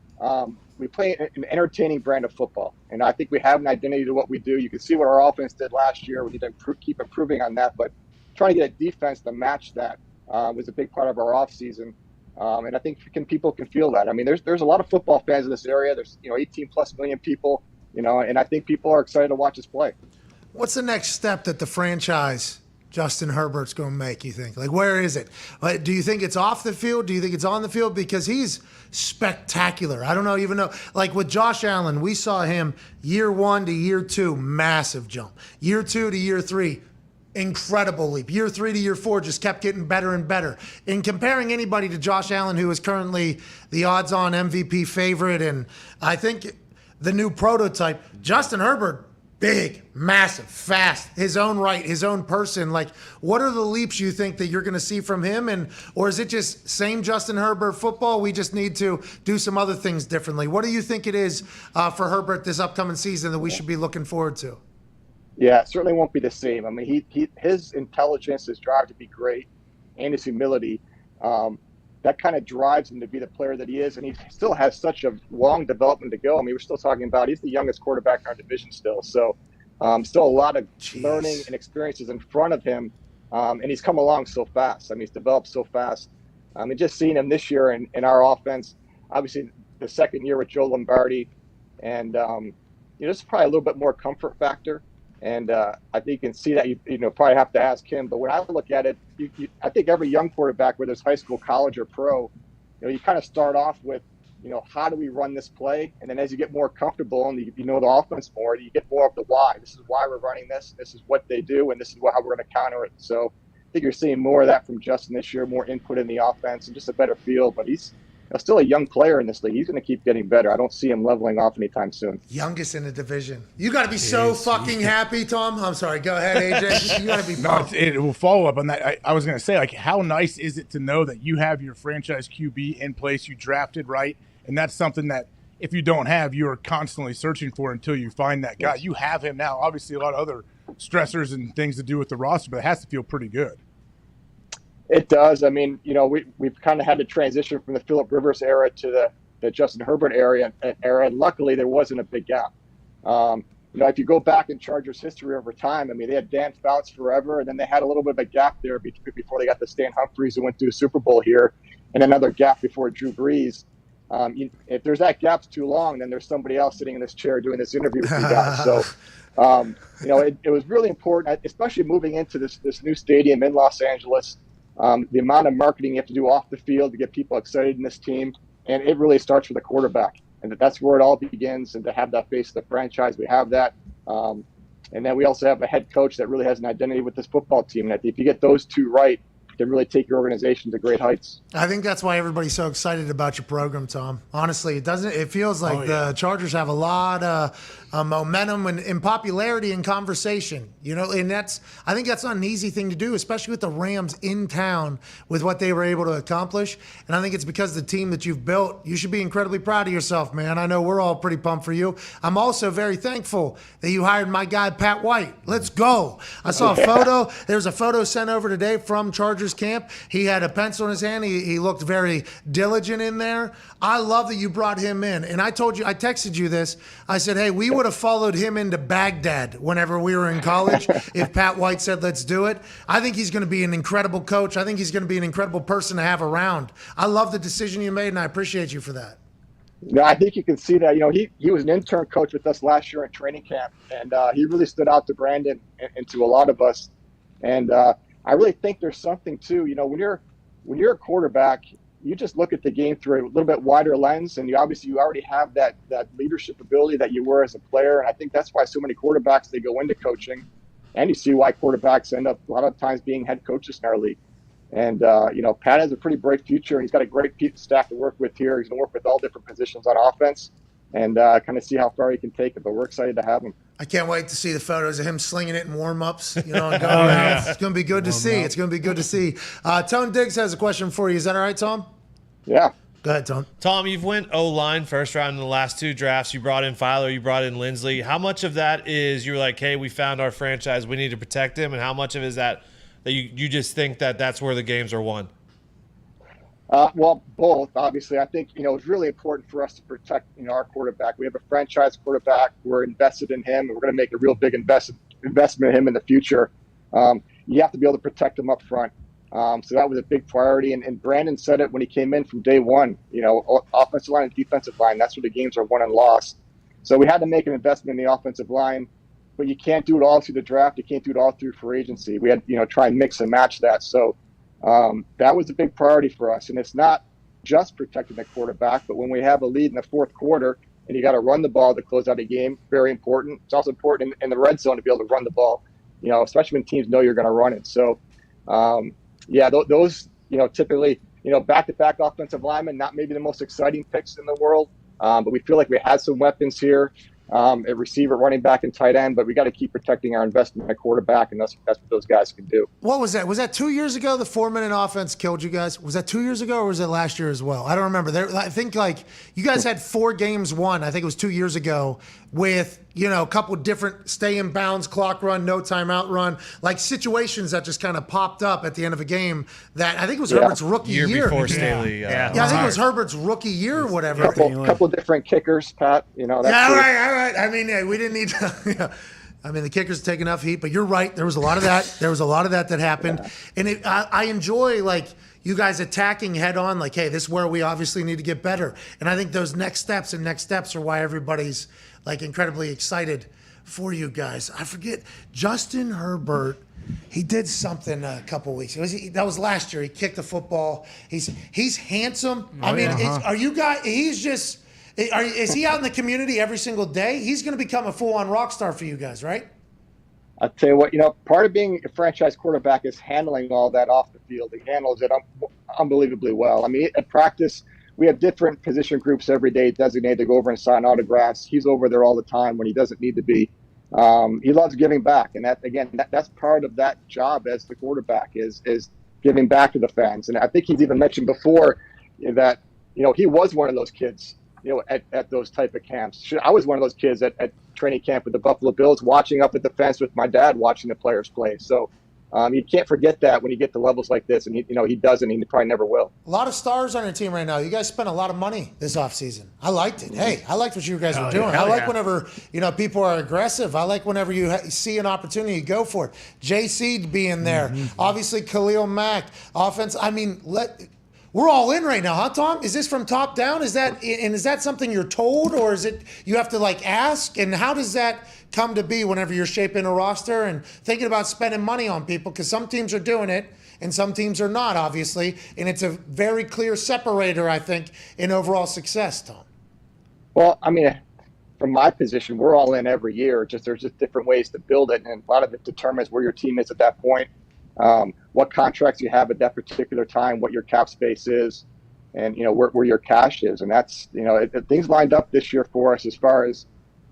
We play an entertaining brand of football, and I think we have an identity to what we do. You can see what our offense did last year. We need to keep improving on that, but trying to get a defense to match that was a big part of our offseason. And I think people can feel that. I mean, there's a lot of football fans in this area. There's 18 plus million people, and I think people are excited to watch us play. What's the next step that the franchise Justin Herbert's going to make, you think? Like, where is it? Do you think it's off the field? Do you think it's on the field? Because he's spectacular. I don't even know. Like with Josh Allen, we saw him year 1 to year 2, massive jump. Year 2 to year 3, incredible leap. Year 3 to year 4 just kept getting better and better. In comparing anybody to Josh Allen, who is currently the odds-on MVP favorite, and I think the new prototype, Justin Herbert, big, massive, fast, his own right, his own person. Like, what are the leaps you think that you're going to see from him? Or is it just same Justin Herbert football? We just need to do some other things differently. What do you think it is for Herbert this upcoming season that we should be looking forward to? Yeah, it certainly won't be the same. I mean, his intelligence, his drive to be great, and his humility, that kind of drives him to be the player that he is. And he still has such a long development to go. I mean, we're still talking about he's the youngest quarterback in our division still. So still a lot of learning and experiences in front of him. And he's come along so fast. I mean, he's developed so fast. And just seeing him this year in our offense, obviously the second year with Joe Lombardi, and this is probably a little bit more comfort factor. And I think you can see that you probably have to ask him. But when I look at it, I think every young quarterback, whether it's high school, college, or pro, you kind of start off with, how do we run this play? And then as you get more comfortable and you know the offense more, you get more of the why. This is why we're running this. This is what they do, and this is how we're going to counter it. So I think you're seeing more of that from Justin this year, more input in the offense and just a better feel. But he's still a young player in this league. He's going to keep getting better. I don't see him leveling off anytime soon. Youngest in the division. You got to be so fucking happy, Tom. I'm sorry. Go ahead, AJ. You got to be pumped. It will follow up on that. I was going to say, how nice is it to know that you have your franchise QB in place, you drafted right, and that's something that if you don't have, you are constantly searching for until you find that guy. You have him now. Obviously, a lot of other stressors and things to do with the roster, but it has to feel pretty good. It does. I mean, we've kind of had to transition from the Phillip Rivers era to the Justin Herbert era, and luckily there wasn't a big gap. If you go back in Chargers history over time, I mean, they had Dan Fouts forever, and then they had a little bit of a gap there before they got to Stan Humphries, who went to a Super Bowl here, and another gap before Drew Brees. If there's that gap's too long, then there's somebody else sitting in this chair doing this interview with you guys. So, it was really important, especially moving into this new stadium in Los Angeles. The amount of marketing you have to do off the field to get people excited in this team, and it really starts with the quarterback, and that's where it all begins. And to have that face of the franchise, we have that, and then we also have a head coach that really has an identity with this football team. And if you get those two right, you can really take your organization to great heights. I think that's why everybody's so excited about your program, Tom. Honestly, it feels like the Chargers have a lot of momentum and popularity and conversation, and I think that's not an easy thing to do, especially with the Rams in town with what they were able to accomplish. And I think it's because the team that you've built, you should be incredibly proud of yourself, man. I know we're all pretty pumped for you. I'm also very thankful that you hired my guy, Pat White. Let's go. I saw a photo. There was a photo sent over today from Chargers camp. He had a pencil in his hand. He looked very diligent in there. I love that you brought him in. And I texted you this. I said, hey, we would have followed him into Baghdad whenever we were in college if Pat White said, let's do it. I think he's going to be an incredible coach. I think he's going to be an incredible person to have around. I love the decision you made, and I appreciate you for that. No, I think you can see that. He was an intern coach with us last year in training camp, and he really stood out to Brandon and to a lot of us. And I really think there's something too. When you're a quarterback, you just look at the game through a little bit wider lens, and you already have that leadership ability that you were as a player. And I think that's why so many quarterbacks, they go into coaching, and you see why quarterbacks end up a lot of times being head coaches in our league. And Pat has a pretty bright future, and he's got a great staff to work with here. He's going to work with all different positions on offense, and kind of see how far he can take it. But we're excited to have him. I can't wait to see the photos of him slinging it in warm-ups. And going around. It's going to be good to see. It's going to be good to see. Tone Diggs has a question for you. Is that all right, Tom? Yeah. Go ahead, Tom. Tom, you've went O-line first round in the last two drafts. You brought in Filer, you brought in Lindsley. How much of that is you're like, hey, we found our franchise, we need to protect him, and how much of it is that you just think that's where the games are won? Well, both. Obviously, I think it's really important for us to protect our quarterback. We have a franchise quarterback. We're invested in him, and we're going to make a real big investment in him in the future. You have to be able to protect him up front. So that was a big priority. And Brandon said it when he came in from day one. Offensive line and defensive line. That's where the games are won and lost. So we had to make an investment in the offensive line, but you can't do it all through the draft. You can't do it all through free agency. We had try and mix and match that. So that was a big priority for us. And it's not just protecting the quarterback, but when we have a lead in the fourth quarter and you got to run the ball to close out a game, very important. It's also important in the red zone to be able to run the ball, especially when teams know you're going to run it. So, those, typically, back-to-back offensive linemen, not maybe the most exciting picks in the world, but we feel like we had some weapons here. A receiver, running back, and tight end, but we got to keep protecting our investment at quarterback, and that's what those guys can do. What was that? Was that 2 years ago the 4-minute offense killed you guys? Was that 2 years ago, or was it last year as well? I don't remember. I think you guys had 4 games won. I think it was 2 years ago with a couple different stay in bounds, clock run, no timeout run, situations that just kind of popped up at the end of a game. That I think it was Herbert's rookie year. Before Staley. I think it was Herbert's rookie year or whatever. Couple different kickers, Pat. All right. I mean, we didn't need to. I mean, the kickers take enough heat, but you're right. There was a lot of that. There was a lot of that happened. And I enjoy, like, you guys attacking head on, like, hey, this is where we obviously need to get better. And I think those next steps are why everybody's, like, incredibly excited for you guys. I forget, Justin Herbert, he did something a couple weeks. That was last year. He kicked the football. He's handsome. I mean, are you guys, is he out in the community every single day? He's going to become a full-on rock star for you guys, right? I'll tell you what, part of being a franchise quarterback is handling all that off the field. He handles it unbelievably well. I mean, at practice, we have different position groups every day designated to go over and sign autographs. He's over there all the time when he doesn't need to be. He loves giving back. And that's part of that job as the quarterback is giving back to the fans. And I think he's even mentioned before that, he was one of those kids, at those type of camps. I was one of those kids at training camp with the Buffalo Bills, watching up at the fence with my dad, watching the players play. So you can't forget that when you get to levels like this, and he doesn't, and he probably never will. A lot of stars on your team right now. You guys spent a lot of money this offseason. I liked it. Hey, I liked what you guys were doing. I like whenever people are aggressive. I like whenever you see an opportunity, go for it. JC being there, obviously Khalil Mack, offense. I mean, we're all in right now, huh, Tom? Is this from top down? Is that something you're told, or is it you have to ask? And how does that come to be whenever you're shaping a roster and thinking about spending money on people? Because some teams are doing it and some teams are not, obviously. And it's a very clear separator, I think, in overall success, Tom. Well, I mean, from my position, we're all in every year. There's just different ways to build it, and a lot of it determines where your team is at that point. What contracts you have at that particular time, what your cap space is, and where your cash is, and that's things lined up this year for us as far as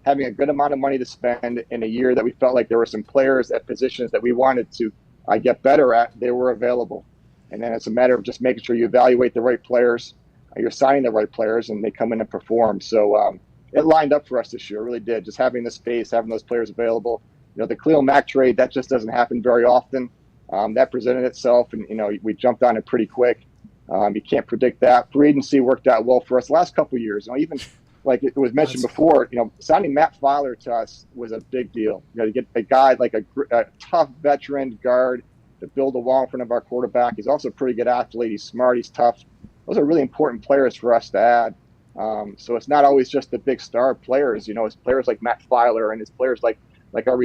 having a good amount of money to spend in a year that we felt like there were some players at positions that we wanted to get better at. They were available, and then it's a matter of just making sure you evaluate the right players, you're signing the right players, and they come in and perform. So it lined up for us this year, it really did. Just having the space, having those players available. The Khalil Mack trade, that just doesn't happen very often. That presented itself, and we jumped on it pretty quick. You can't predict that. Free agency worked out well for us the last couple of years. Even like it was mentioned before, signing Matt Filer to us was a big deal. To get a guy like a tough veteran guard to build a wall in front of our quarterback. He's also a pretty good athlete. He's smart. He's tough. Those are really important players for us to add. So it's not always just the big star players. It's players like Matt Filer, and it's players like our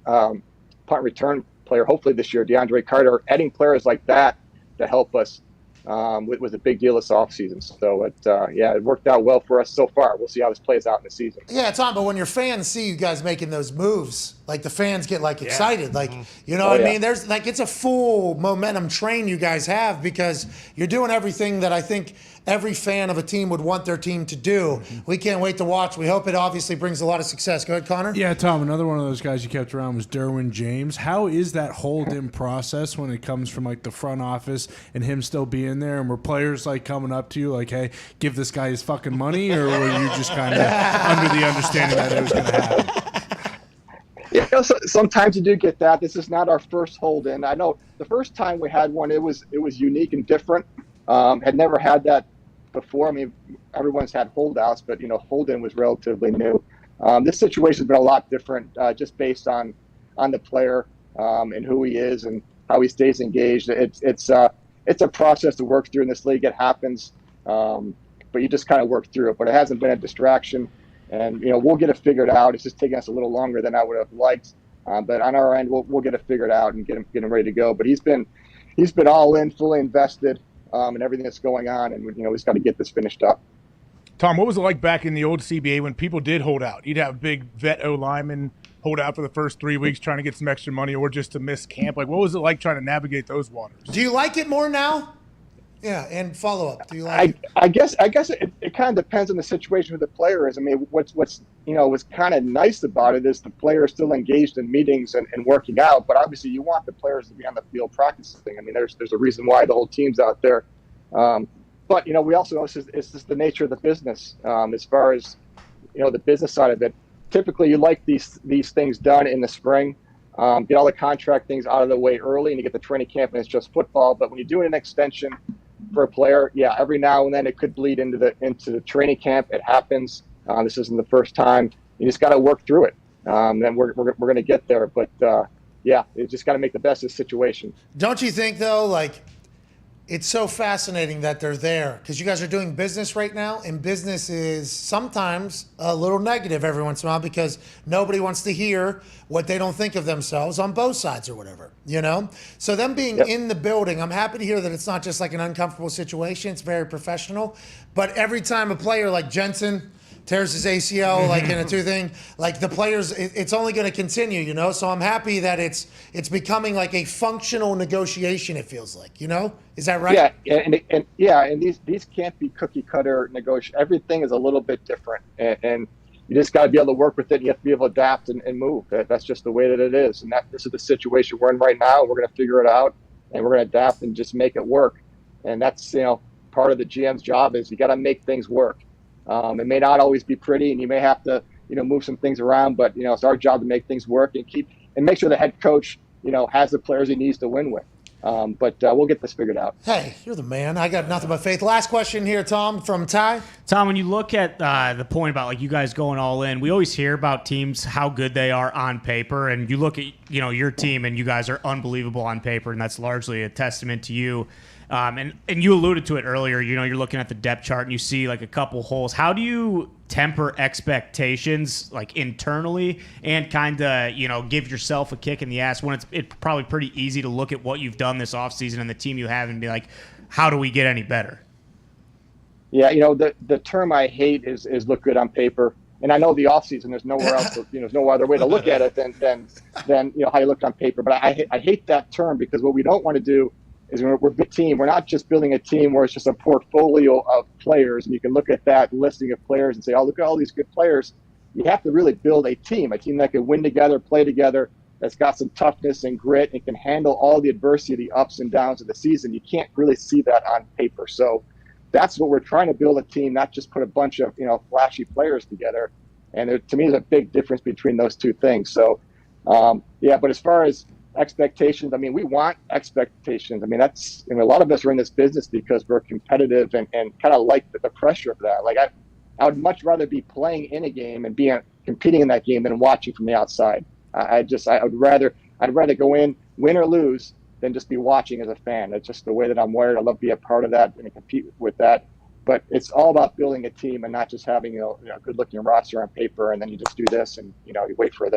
punt return player, hopefully this year, DeAndre Carter. Adding players like that to help us was a big deal this offseason. So it worked out well for us so far. We'll see how this plays out in the season. Yeah, Tom, but when your fans see you guys making those moves, the fans get excited. What I mean? There's it's a full momentum train you guys have because you're doing everything that I think every fan of a team would want their team to do. We can't wait to watch. We hope it obviously brings a lot of success. Go ahead, Connor. Yeah, Tom, another one of those guys you kept around was Derwin James. How is that hold-in process when it comes from the front office and him still being there? And were players coming up to you hey, give this guy his fucking money, or were you just kind of under the understanding that it was going to happen? Yeah, sometimes you do get that. This is not our first hold-in. I know the first time we had one, it was unique and different. Had never had that before. I mean, everyone's had holdouts, but hold-in was relatively new. This situation's been a lot different, just based on the player and who he is and how he stays engaged. It's a process to work through in this league. It happens, but you just kind of work through it. But it hasn't been a distraction, and we'll get it figured out. It's just taking us a little longer than I would have liked, but on our end, we'll get it figured out and get him ready to go. But he's been all in, fully invested. And everything that's going on, and we just got to get this finished up. Tom, what was it like back in the old CBA when people did hold out? You'd have big vet O-linemen hold out for the first 3 weeks trying to get some extra money or just to miss camp. What was it like trying to navigate those waters? Do you like it more now? Yeah, and follow up. Do you like it? I guess it kind of depends on the situation with the player is. I mean, what's kind of nice about it is the player is still engaged in meetings and working out, but obviously you want the players to be on the field practicing. I mean, there's a reason why the whole team's out there. But we also know it's just the nature of the business. As far as the business side of it, typically you like these things done in the spring. Get all the contract things out of the way early, and you get the training camp, and it's just football. But when you're doing an extension for a player, every now and then it could bleed into the training camp. It happens. This isn't the first time. You just got to work through it. then we're going to get there. But yeah, you just got to make the best of the situation. Don't you think, though, like, it's so fascinating that they're there because you guys are doing business right now, and business is sometimes a little negative every once in a while because nobody wants to hear what they don't think of themselves on both sides or whatever, you know? So them being in the building, I'm happy to hear that it's not just like an uncomfortable situation. It's very professional. But every time a player like Jensen tears his ACL, like in a two thing, like the players, it's only going to continue, you know? So I'm happy that it's becoming like a functional negotiation, it feels like, you know? Is that right? Yeah, and these can't be cookie cutter negotiation. Everything is a little bit different, and you just got to be able to work with it. You have to be able to adapt and move. That's just the way that it is, and this is the situation we're in right now. We're going to figure it out, and we're going to adapt and just make it work. And that's, you know, part of the GM's job is you got to make things work. It may not always be pretty, and you may have to, you know, move some things around, but, you know, it's our job to make things work and make sure the head coach, you know, has the players he needs to win with. But we'll get this figured out. Hey, you're the man. I got nothing but faith. Last question here, Tom, from Ty. Tom, when you look at the point about like you guys going all in, we always hear about teams, how good they are on paper. And you look at, you know, your team and you guys are unbelievable on paper. And that's largely a testament to you. And you alluded to it earlier, you know, you're looking at the depth chart and you see like a couple holes. How do you temper expectations like internally and kind of, you know, give yourself a kick in the ass when it's probably pretty easy to look at what you've done this offseason and the team you have and be like, how do we get any better? Yeah, you know, the term I hate is look good on paper. And I know the offseason, there's nowhere else, you know, there's no other way to look at it than you know, how you looked on paper. But I hate that term because what we don't want to do is we're a big team. We're not just building a team where it's just a portfolio of players, and you can look at that listing of players and say, oh, look at all these good players. You have to really build a team that can win together, play together, that's got some toughness and grit and can handle all the adversity, the ups and downs of the season. You can't really see that on paper. So that's what we're trying to build a team, not just put a bunch of, you know, flashy players together. And to me, there's a big difference between those two things. So, yeah, but as far as expectations, I mean, we want expectations. I mean, that's, you know, a lot of us are in this business because we're competitive and kind of like the pressure of that. Like I would much rather be playing in a game and competing in that game than watching from the outside. I'd rather go in, win or lose, than just be watching as a fan. It's just the way that I'm wired. I love to be a part of that and compete with that. But it's all about building a team and not just having, you know, a good looking roster on paper and then you just do this and, you know, you wait for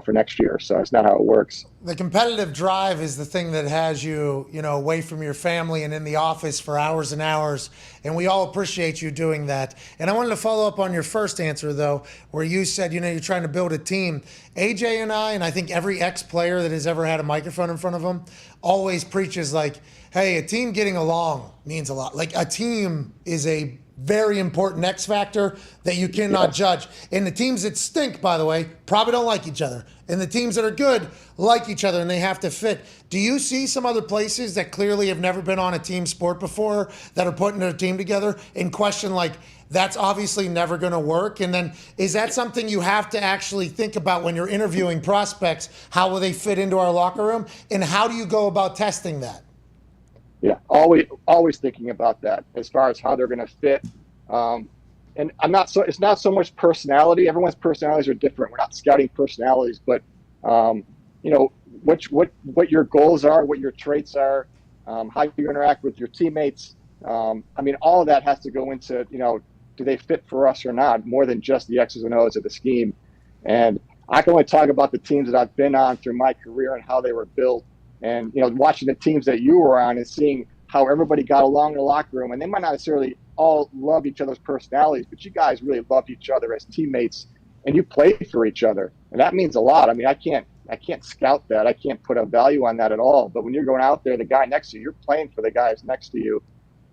for next year. So it's not how it works. The competitive drive is the thing that has you, you know, away from your family and in the office for hours and hours. And we all appreciate you doing that. And I wanted to follow up on your first answer, though, where you said, you know, you're trying to build a team. AJ and I think every ex-player that has ever had a microphone in front of them always preaches like, hey, a team getting along means a lot. Like a team is a very important X factor that you cannot judge. And the teams that stink, by the way, probably don't like each other. And the teams that are good like each other and they have to fit. Do you see some other places that clearly have never been on a team sport before that are putting their team together and question like, that's obviously never going to work? And then is that something you have to actually think about when you're interviewing prospects? How will they fit into our locker room? And how do you go about testing that? Yeah, always thinking about that as far as how they're going to fit. And it's not so much personality. Everyone's personalities are different. We're not scouting personalities, but you know, what your goals are, what your traits are, how you interact with your teammates. I mean, all of that has to go into, you know, do they fit for us or not, more than just the X's and O's of the scheme. And I can only talk about the teams that I've been on through my career and how they were built. And, you know, watching the teams that you were on and seeing how everybody got along in the locker room, and they might not necessarily all love each other's personalities, but you guys really loved each other as teammates and you played for each other. And that means a lot. I mean, I can't scout that. I can't put a value on that at all. But when you're going out there, the guy next to you, you're playing for the guys next to you.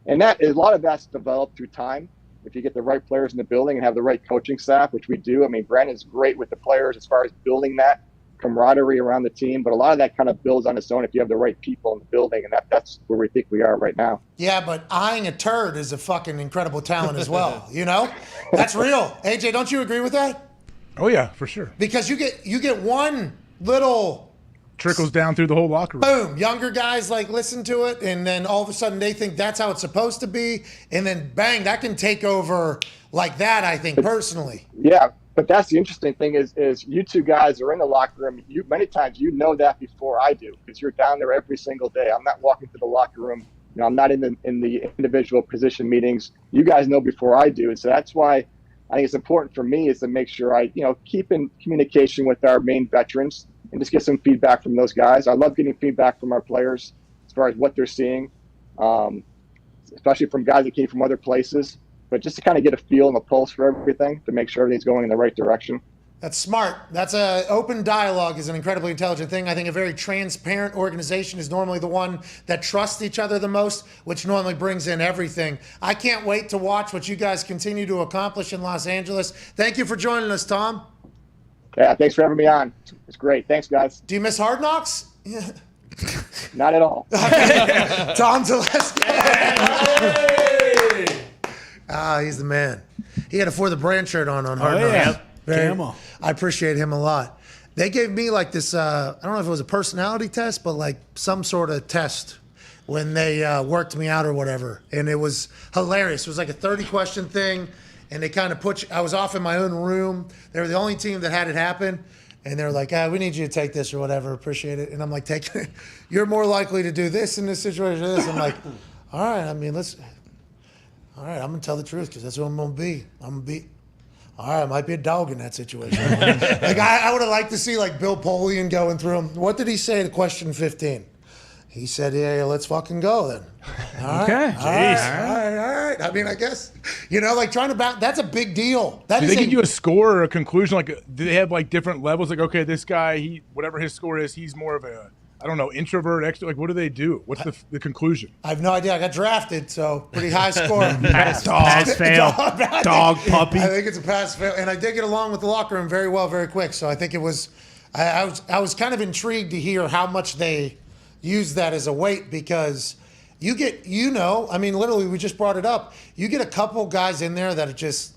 And a lot of that's developed through time. If you get the right players in the building and have the right coaching staff, which we do. I mean, Brandon's great with the players as far as building that camaraderie around the team, but a lot of that kind of builds on its own if you have the right people in the building, and that's where we think we are right now. Yeah, but eyeing a turd is a fucking incredible talent as well. You know, that's real. AJ, don't you agree with that? Oh yeah, for sure. Because you get one little trickles down through the whole locker room. Boom, younger guys like listen to it, and then all of a sudden they think that's how it's supposed to be, and then bang, that can take over like that. I think personally. Yeah. But that's the interesting thing is you two guys are in the locker room. You many times you know that before I do because you're down there every single day. I'm not walking to the locker room. I'm not in the individual position meetings. You guys know before I do, and so that's why I think it's important for me is to make sure I keep in communication with our main veterans and just get some feedback from those guys. I love getting feedback from our players as far as what they're seeing, especially from guys that came from other places. But just to kind of get a feel and a pulse for everything to make sure everything's going in the right direction. That's smart. That's open dialogue is an incredibly intelligent thing. I think a very transparent organization is normally the one that trusts each other the most, which normally brings in everything. I can't wait to watch what you guys continue to accomplish in Los Angeles. Thank you for joining us, Tom. Yeah, thanks for having me on. It's great. Thanks, guys. Do you miss Hard Knocks? Yeah. Not at all. Tom Telesco. He's the man. He had a For the Brand shirt on Hard Knocks. Camo. I appreciate him a lot. They gave me like this, I don't know if it was a personality test, but like some sort of test when they worked me out or whatever. And it was hilarious. It was like a 30-question thing. And they kind of I was off in my own room. They were the only team that had it happen. And they're like, we need you to take this or whatever. Appreciate it. And I'm like, you're more likely to do this in this situation than this. I'm like, all right, I mean, all right, I'm going to tell the truth because that's what I'm going to be. All right, I might be a dog in that situation. Like I would have liked to see like Bill Polian going through them. What did he say to question 15? He said, yeah, let's fucking go then. All right, Okay. All right. I mean, I guess, like trying to that's a big deal. Do they give you a score or a conclusion? Like, do they have like different levels? Like, okay, this guy, whatever his score is, he's more of a, I don't know, introvert, extrovert. Like, what do they do? What's the conclusion? I have no idea. I got drafted, so pretty high score. Pass, fail. Dog, puppy. I think it's a pass, fail. And I did get along with the locker room very well, very quick. So I think it was, I was kind of intrigued to hear how much they use that as a weight because you get, I mean, literally, we just brought it up. You get a couple guys in there that are just,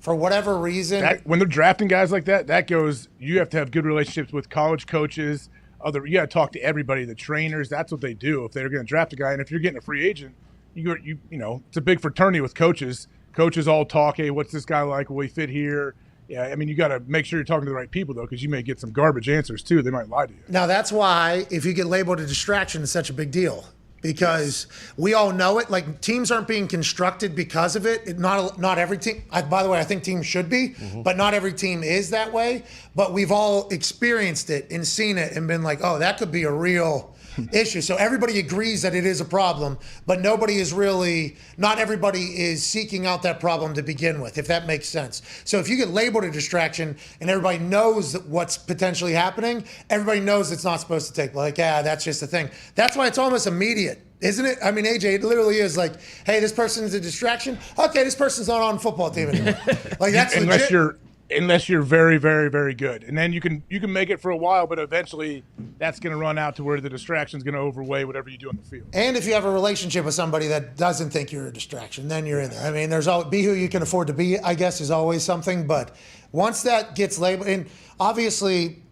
for whatever reason. When they're drafting guys like that goes, you have to have good relationships with college coaches. You got to talk to everybody, the trainers. That's what they do if they're going to draft a guy. And if you're getting a free agent, it's a big fraternity with coaches. Coaches all talk, hey, what's this guy like? Will he fit here? Yeah, I mean, you got to make sure you're talking to the right people, though, because you may get some garbage answers, too. They might lie to you. Now, that's why if you get labeled a distraction, it's such a big deal. Because we all know it. Like, teams aren't being constructed because of it. Not every team. By the way, I think teams should be, but not every team is that way. But we've all experienced it and seen it and been like, oh, that could be a real issue. So everybody agrees that it is a problem, but not everybody is seeking out that problem to begin with, if that makes sense. So if you get labeled a distraction and everybody knows what's potentially happening, everybody knows it's not supposed to take, like, that's just a thing. That's why it's almost immediate, isn't it? I mean, AJ, it literally is like, hey, this person's a distraction. Okay, this person's not on the football team anymore. Like, that's legit. Unless you're very, very, very good. And then you can make it for a while, but eventually that's going to run out to where the distraction's going to overweigh whatever you do on the field. And if you have a relationship with somebody that doesn't think you're a distraction, then you're in there. I mean, be who you can afford to be, I guess, is always something. But once that gets labeled, and obviously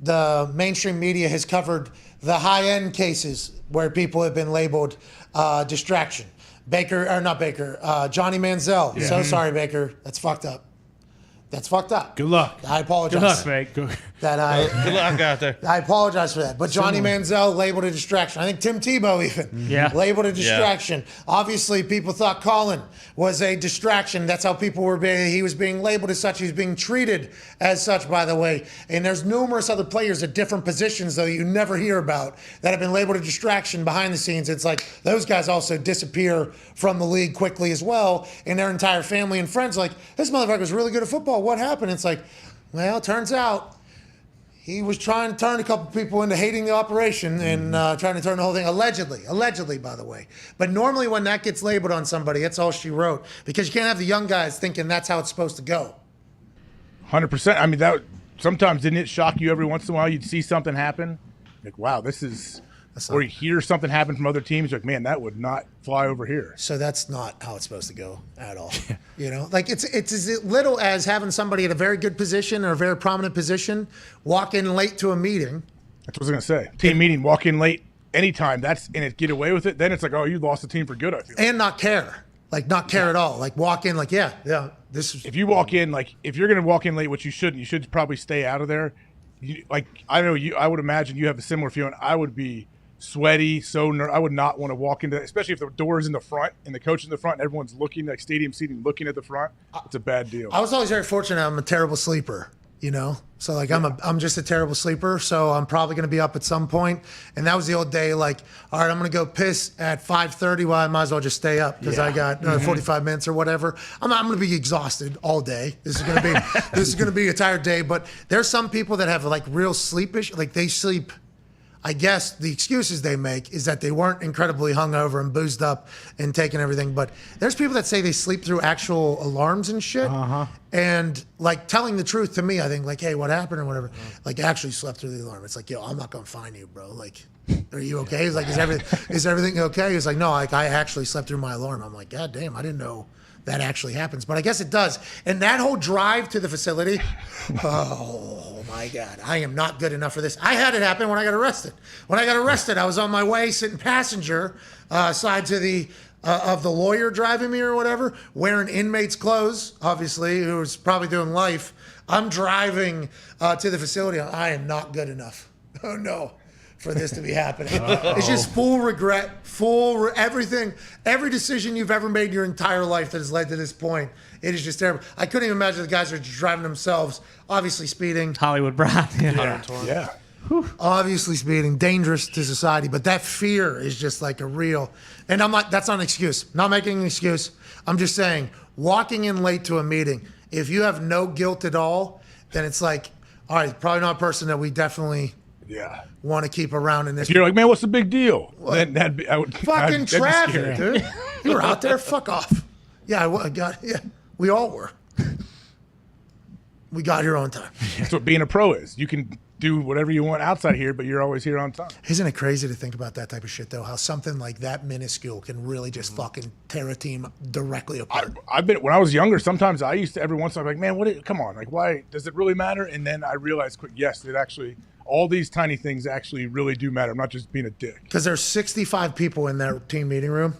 the mainstream media has covered the high-end cases where people have been labeled distraction. Johnny Manziel. Yeah. So sorry, Baker. That's fucked up. That's fucked up. Good luck. I apologize. Good luck, mate. Good luck out there. I apologize for that. But Johnny Manziel labeled a distraction. I think Tim Tebow even labeled a distraction. Yeah. Obviously, people thought Colin was a distraction. That's how people were he was being labeled as such. He was being treated as such, by the way. And there's numerous other players at different positions, though, you never hear about that have been labeled a distraction behind the scenes. It's like those guys also disappear from the league quickly as well. And their entire family and friends like, this motherfucker was really good at football. What happened? It's like, well, turns out he was trying to turn a couple people into hating the operation and trying to turn the whole thing, allegedly, by the way. But normally when that gets labeled on somebody, that's all she wrote. Because you can't have the young guys thinking that's how it's supposed to go. 100%. I mean, that sometimes didn't it shock you every once in a while? You'd see something happen, like, wow, this is... Or you hear something happen from other teams, you're like, man, that would not fly over here. So that's not how it's supposed to go at all. Like it's as little as having somebody at a very good position or a very prominent position walk in late to a meeting. That's what I was going to say. Team meeting, walk in late anytime. Get away with it. Then it's like, oh, you lost the team for good, I feel. And not care. Like not care at all. Like walk in like, yeah, this is. If you walk in, like if you're going to walk in late, which you shouldn't, you should probably stay out of there. I would imagine you have a similar feeling. I would be sweaty, I would not want to walk into that, especially if the door is in the front and the coach in the front and everyone's looking, like stadium seating, looking at the front. It's a bad deal. I was always very fortunate. I'm a terrible sleeper, So like I'm just a terrible sleeper. So I'm probably going to be up at some point. And that was the old day. Like, all right, I'm going to go piss at 5:30. Well, I might as well just stay up because I got 45 minutes or whatever. I'm going to be exhausted all day. This is going to be a tired day. But there's some people that have like real sleep issues. Like they sleep. I guess the excuses they make is that they weren't incredibly hungover and boozed up and taking everything. But there's people that say they sleep through actual alarms and shit. And like telling the truth to me, I think like, hey, what happened or whatever. Like actually slept through the alarm. It's like, yo, I'm not gonna find you, bro. Like, are you okay? He's like, is everything okay? He's like, no, like I actually slept through my alarm. I'm like, God damn, I didn't know that actually happens. But I guess it does. And that whole drive to the facility, oh my God, I am not good enough for this. I had it happen when I got arrested. When I got arrested, I was on my way sitting passenger side to the of the lawyer driving me or whatever, wearing inmate's clothes, obviously, who was probably doing life. I'm driving to the facility. I am not good enough. Oh no, for this to be happening. It's just full regret, everything, every decision you've ever made in your entire life that has led to this point. It is just terrible. I couldn't even imagine the guys are just driving themselves, obviously speeding. Hollywood Brown. Yeah. Obviously speeding, dangerous to society, but that fear is just like a real, and that's not an excuse. Not making an excuse. I'm just saying, walking in late to a meeting, if you have no guilt at all, then it's like, all right, probably not a person that we definitely want to keep around in this. If you're like, man, what's the big deal? Then fucking traffic, dude. You were out there, fuck off. Yeah, we all were. We got here on time. That's what being a pro is. You can do whatever you want outside here, but you're always here on time. Isn't it crazy to think about that type of shit, though? How something like that minuscule can really just fucking tear a team directly apart. When I was younger, sometimes I used to every once in a while, like, man, come on, like, why does it really matter? And then I realized quick, yes, it actually, all these tiny things actually really do matter. I'm not just being a dick. Because there's 65 people in that team meeting room.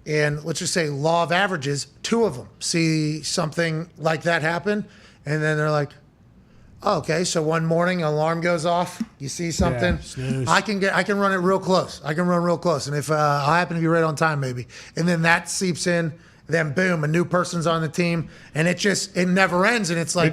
And let's just say law of averages, 2 of them see something like that happen. And then they're like, oh, okay, so one morning, an alarm goes off. You see something. I can run it real close. I can run real close. And if I happen to be right on time, maybe. And then that seeps in. Then boom, a new person's on the team. And it never ends. And it's like.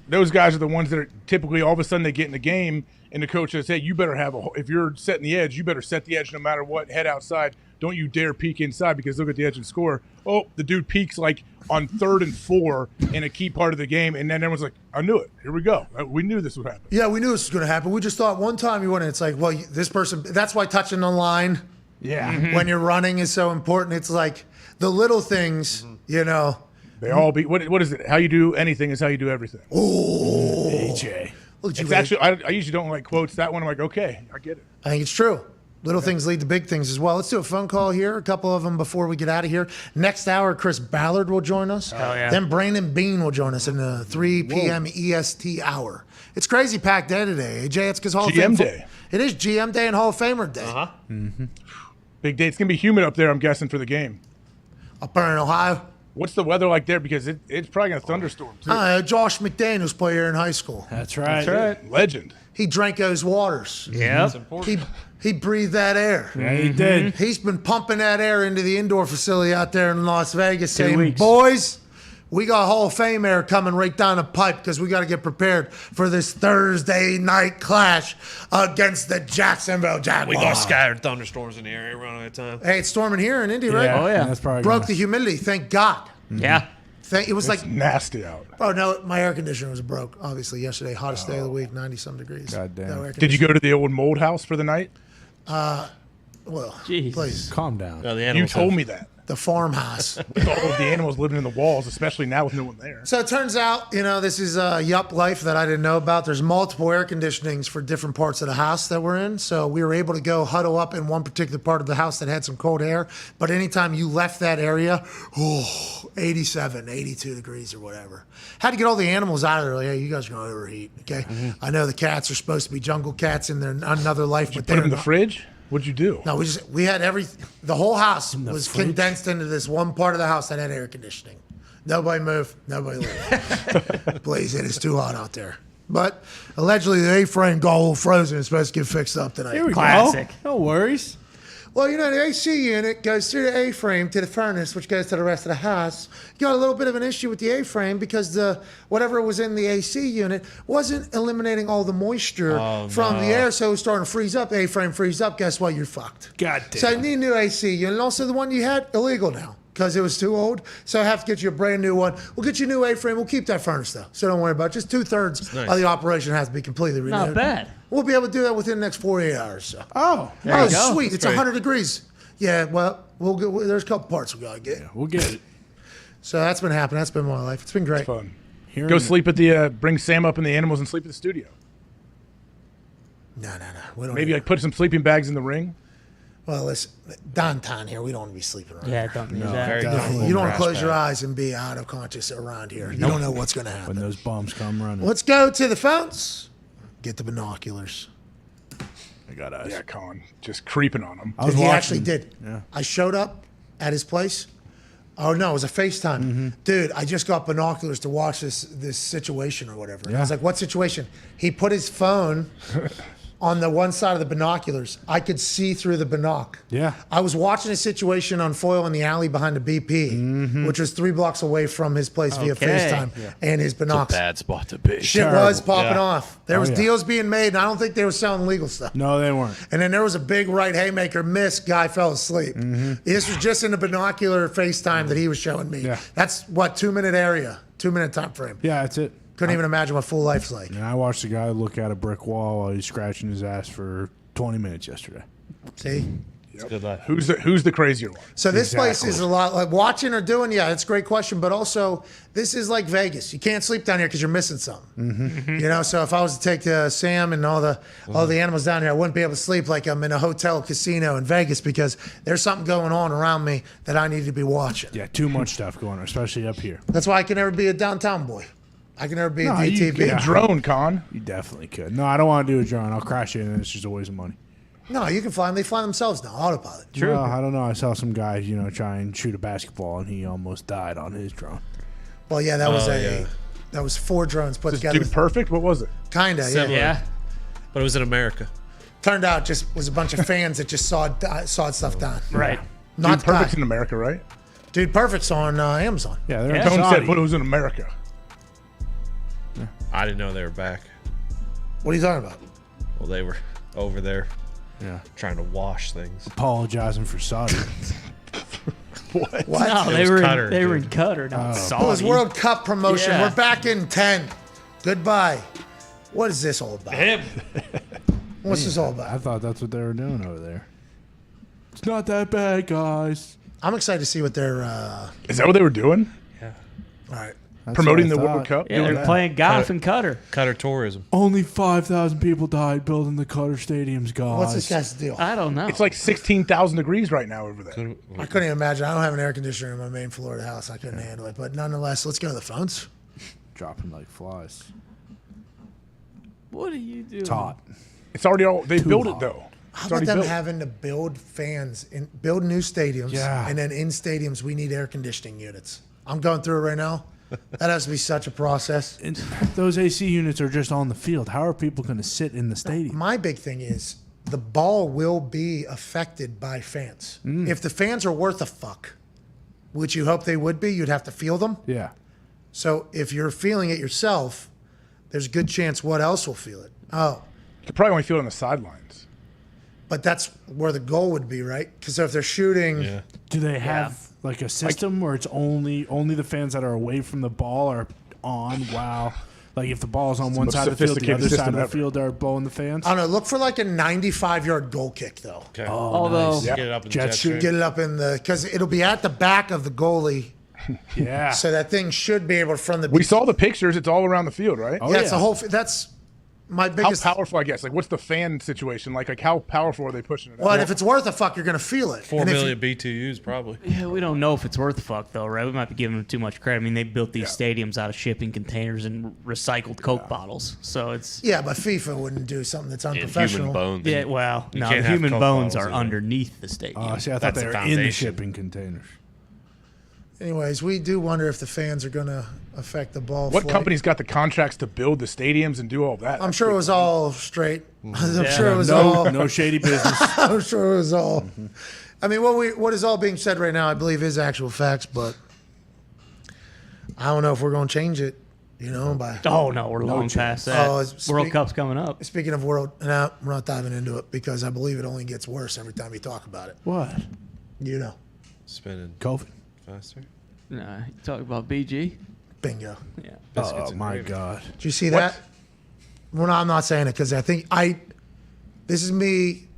Those guys are the ones that are typically all of a sudden they get in the game. And the coach says, hey, you better if you're setting the edge, you better set the edge no matter what. Head outside. Don't you dare peek inside because look at the edge and score. Oh, the dude peeks like on 3rd and 4 in a key part of the game. And then everyone's like, I knew it. Here we go. We knew this would happen. Yeah, we knew this was going to happen. We just thought one time you wouldn't. It's like, well, this person, that's why touching the line when you're running is so important. It's like the little things, They all be, what is it? How you do anything is how you do everything. Oh, AJ. It's actually, I usually don't like quotes. That one, I'm like, okay, I get it. I think it's true. Little things lead to big things as well. Let's do a phone call here, a couple of them before we get out of here. Next hour, Chris Ballard will join us. Oh, yeah. Then Brandon Bean will join us in the 3 p.m. EST hour. It's crazy packed day today, AJ. It's because Hall of Fame. GM Day. It is GM Day and Hall of Famer Day. Big day. It's going to be humid up there, I'm guessing, for the game. Up there in Ohio. What's the weather like there? Because it's probably going to thunderstorm, too. Josh McDaniels played here in high school. That's right. That's right. Legend. He drank those waters. Yeah. He breathed that air. Yeah, he did. He's been pumping that air into the indoor facility out there in Las Vegas saying, boys, we got Hall of Fame air coming right down the pipe because we got to get prepared for this Thursday night clash against the Jacksonville Jaguars. We got scattered thunderstorms in the area around that time. Hey, it's storming here in Indy, right? Oh, yeah. That's probably Broke the humidity, thank God. Yeah. It was like nasty out. Oh no, my air conditioner was broke. Obviously, yesterday, hottest day of the week, 90-some degrees. God damn. No Did you go to the old mold house for the night? Well, Jeez. please. Calm down. No, You told me that. The farmhouse. With all of the animals living in the walls, especially now with no one there. So it turns out, this is a yup life that I didn't know about. There's multiple air conditionings for different parts of the house that we're in. So we were able to go huddle up in one particular part of the house that had some cold air. But anytime you left that area, 87, 82 degrees or whatever. Had to get all the animals out of there. Like, hey, you guys are going to overheat. Okay. I know the cats are supposed to be jungle cats in their another life. Did you put them in the fridge? What'd you do? No, we had the whole house was condensed into this one part of the house that had air conditioning. Nobody moved, nobody left. Please, it is too hot out there. But allegedly the A-frame got a little frozen. It's supposed to get fixed up tonight. Here we go. No worries. Well, the AC unit goes through the A-frame to the furnace, which goes to the rest of the house. You got a little bit of an issue with the A-frame because whatever was in the AC unit wasn't eliminating all the moisture from the air, so it was starting to freeze up. The A-frame freeze up. Guess what? You're fucked. God damn. So I need a new AC unit. And also the one you had, illegal now because it was too old. So I have to get you a brand new one. We'll get you a new A-frame. We'll keep that furnace, though. So don't worry about it. Just 2/3 of the operation has to be completely renewed. Not bad. We'll be able to do that within the next 48 hours. So. Oh, there you go. Sweet. It's 100 degrees. Yeah, well, there's a couple parts we got to get. Yeah, we'll get it. So that's been happening. That's been my life. It's been great. It's fun. Go sleep at bring Sam up in the animals and sleep at the studio. No. We don't Maybe put some sleeping bags in the ring. Well, listen, downtown here, we don't want to be sleeping around. Yeah, don't do that. You don't want to close your eyes and be out of conscious around here. You don't know what's going to happen. When those bombs come running. Let's go to the phones. Get the binoculars. I got us. Yeah, Colin, just creeping on him. He actually did. Yeah. I showed up at his place. Oh no, it was a FaceTime. Dude, I just got binoculars to watch this situation or whatever. And I was like, what situation? He put his phone on the one side of the binoculars. I could see through the binoc. Yeah. I was watching a situation unfoil in the alley behind the BP, which was 3 blocks away from his place via FaceTime and his binocs. It's a bad spot to be. Shit was popping off. There was deals being made, and I don't think they were selling legal stuff. No, they weren't. And then there was a big right haymaker miss. Guy fell asleep. This was just in the binocular FaceTime that he was showing me. Yeah. That's what 2-minute area, 2-minute time frame. Yeah, that's it. Couldn't even imagine what full life's like. And I watched a guy look at a brick wall while he's scratching his ass for 20 minutes yesterday. See? It's good life. Who's the crazier one? So this place is a lot like watching or doing. Yeah, that's a great question. But also, this is like Vegas. You can't sleep down here because you're missing something. So if I was to take Sam and all the animals down here, I wouldn't be able to sleep like I'm in a hotel casino in Vegas because there's something going on around me that I need to be watching. Yeah, too much stuff going on, especially up here. That's why I can never be a downtown boy. I can never be a DTV. Be a drone, Con. You definitely could. No, I don't want to do a drone. I'll crash it and it's just a waste of money. No, you can fly them. They fly themselves now, autopilot. True. Well, I don't know. I saw some guy, try and shoot a basketball and he almost died on his drone. Well, yeah, that was 4 drones put together. Dude Perfect? What was it? Kinda, yeah. But it was in America. Turned out just was a bunch of fans that just saw stuff done. Right. Not Dude Perfect's in America, right? Dude Perfect's on Amazon. Yeah, they're in Tone Saudi. said, but it was in America. I didn't know they were back. What are you talking about? Well, they were over there trying to wash things. Apologizing for Saudi. What? No, they were in Qatar, not Saudi. It was World Cup promotion. Yeah. We're back in 10. Goodbye. What is this all about? Him. What's this all about? I thought that's what they were doing over there. It's not that bad, guys. I'm excited to see what they're. Is that what they were doing? All right. That's Promoting what the I World thought. Cup? Yeah, they're playing golf in Qatar. Qatar tourism. Only 5,000 people died building the Qatar stadiums, guys. What's this guy's deal? I don't know. It's like 16,000 degrees right now over there. I couldn't even imagine. I don't have an air conditioner in my main floor of the house. I couldn't handle it. But nonetheless, let's go to the phones. Dropping like flies. What are you doing? It's hot. It's already all. They Too built hot. it though. How It's about already them built. having to build fans and build new stadiums? Yeah. And then in stadiums, we need air conditioning units. I'm going through it right now. That has to be such a process. And those AC units are just on the field. How are people going to sit in the stadium? My big thing is the ball will be affected by fans. If the fans are worth a fuck, which you hope they would be, you'd have to feel them. Yeah. So if you're feeling it yourself, there's a good chance what else will feel it. Oh, You could probably only feel it on the sidelines. but that's where the goal would be, right? Because if they're shooting, Do they have like a system where it's only the fans that are away from the ball are on? Wow. Like if the ball's on one most side of the field, the sophisticated other side system of the ever. field are blowing the fans. I don't know, look for like a 95-yard goal kick, though. Okay. Although, Get it up in Jet jet stream. stream. Get it up in the, because it'll be at the back of the goalie. Yeah. So that thing should be able to, from the We saw the pictures. It's all around the field, right? Oh, yeah, it's yeah. the whole. That's my biggest. How powerful, I guess. Like, what's the fan situation? Like how powerful are they pushing it? Well, if it's worth a fuck, you're gonna feel it. 4 And if million BTUs probably. Yeah, we don't know if it's worth the fuck though, right? We might be giving them too much credit. I mean, they built these stadiums out of shipping containers and recycled Coke bottles, so it's. Yeah, but FIFA wouldn't do something that's unprofessional. Human bones. Yeah, well, You no, can't the have human Coke bones bottles are either. underneath the stadium. Oh, see, I thought That's they the were in the foundation. shipping containers. Anyways, we do wonder if the fans are gonna affect the ball. What flight. company's got the contracts to build the stadiums and do all that? I'm sure it was all straight. I'm sure it was no, all. no shady business. I'm sure it was all. I mean, what is all being said right now, I believe, is actual facts, but I don't know if we're going to change it. You know, by Oh no, we're long past that. Oh, World Cup's coming up. Speaking of world, no, we're not diving into it because I believe it only gets worse every time you talk about it. What? You know, Spinning COVID. faster. Nah, you talk about BG. bingo. Yeah. Biscuits Oh and my gravy. God. Did you see that? Well, no, I'm not saying it because I think this is me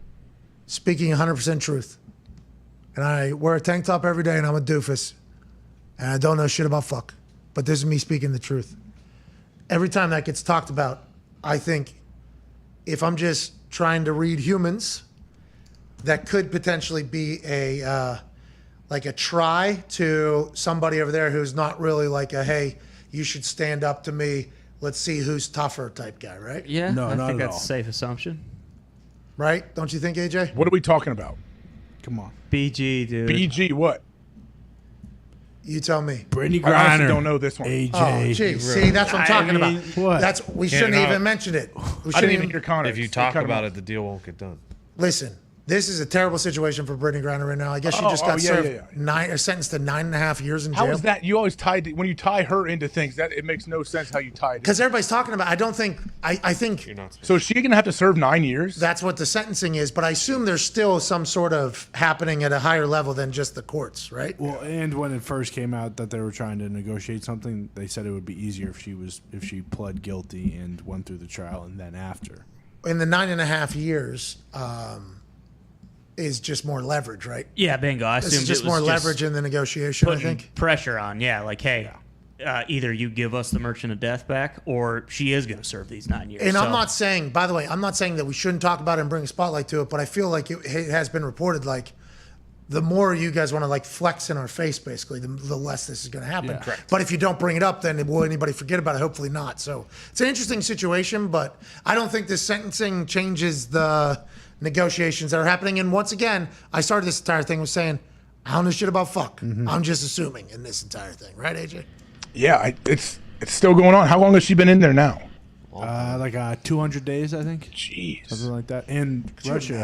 speaking 100% truth. And I wear a tank top every day and I'm a doofus. And I don't know shit about fuck. But this is me speaking the truth. Every time that gets talked about, I think if I'm just trying to read humans, that could potentially be a try to somebody over there who's not really like a, hey, you should stand up to me. Let's see who's tougher type guy, right? Yeah, No, I not think at that's all. a safe assumption. Right? Don't you think, AJ? What are we talking about? Come on. BG, dude. BG what? You tell me. Brittany I honestly Griner. don't know this one. AJ. Oh, geez. See, that's what I'm talking about. What? That's we Can't shouldn't know. even mention it. We I didn't shouldn't even hear Connor. If you talk about it, the deal won't get done. Listen, this is a terrible situation for Brittany Griner right now. I guess she just got served sentenced to 9.5 years in jail. How is that? You always when you tie her into things, that it makes no sense how you tie it. Because everybody's talking about. I don't think. I think You're not. So is she gonna have to serve 9 years? that's what the sentencing is. But I assume there's still some sort of happening at a higher level than just the courts, right? Well, and when it first came out that they were trying to negotiate something, they said it would be easier if she pled guilty and went through the trial and then after. In the 9.5 years, is just more leverage, right? Yeah, bingo. I This assumed is just it was more leverage in the negotiation. I putting think. pressure on. Yeah, like hey, either you give us the Merchant of Death back, or she is going to serve these 9 years. And So- I'm not saying, by the way, I'm not saying that we shouldn't talk about it and bring a spotlight to it, but I feel like it has been reported like the more you guys want to like flex in our face, basically, the less this is going to happen. Yeah. Correct. But if you don't bring it up, then will anybody forget about it? Hopefully not. So it's an interesting situation, but I don't think this sentencing changes the negotiations that are happening. And once again, I started this entire thing with saying, I don't know shit about fuck. I'm just assuming in this entire thing. Right, AJ? Yeah, it's still going on. How long has she been in there now? 200 days, I think. Jeez. Something like that. And you Russia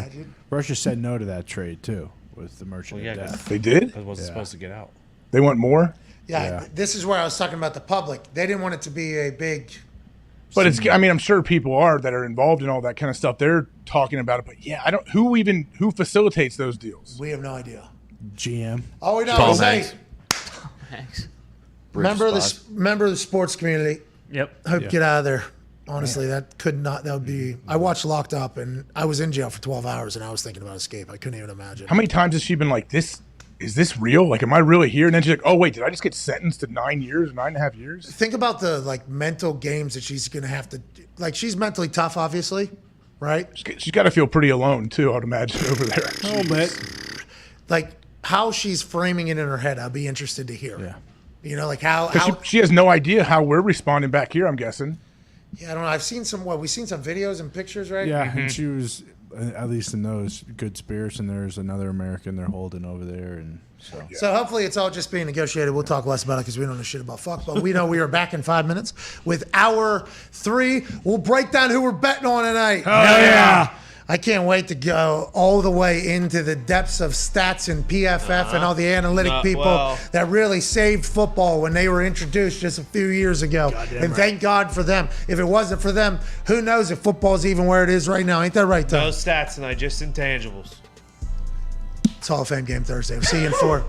imagine? said no to that trade, too, with the Merchant of Death. They did? It wasn't supposed to get out. They want more? Yeah, this is where I was talking about the public. They didn't want it to be a big. But I mean, I'm sure people that are involved in all that kind of stuff. They're talking about it, but yeah, who facilitates those deals? We have no idea. GM. All we know Tom is hey, Hanks. Thanks. member of the sports community. Yep. Hope get out of there. Honestly, that would be. I watched Locked Up, and I was in jail for 12 hours, and I was thinking about escape. I couldn't even imagine. How many times has she been like, this? Is this real? Like, am I really here? And then she's like, oh, wait, did I just get sentenced to 9 years, 9.5 years? Think about the like mental games that she's gonna have to. Like, she's mentally tough, obviously, right? She's got to feel pretty alone, too, I'd imagine, over there. A little bit. Like, how she's framing it in her head, I'd be interested to hear. Yeah. You know, like how She has no idea how we're responding back here, I'm guessing. Yeah, I don't know. I've seen we've seen some videos and pictures, right? Yeah, and she was, at least in those, good spirits, and there's another American they're holding over there. And so. So hopefully it's all just being negotiated. We'll talk less about it because we don't know shit about fuck. But we know we are back in 5 minutes with hour 3. We'll break down who we're betting on tonight. Hell yeah. I can't wait to go all the way into the depths of stats and PFF and all the analytic people that really saved football when they were introduced just a few years ago. And thank God for them. If it wasn't for them, who knows if football's even where it is right now. Ain't that right, Tom? No stats tonight, just intangibles. It's Hall of Fame game Thursday. We'll see you in 4.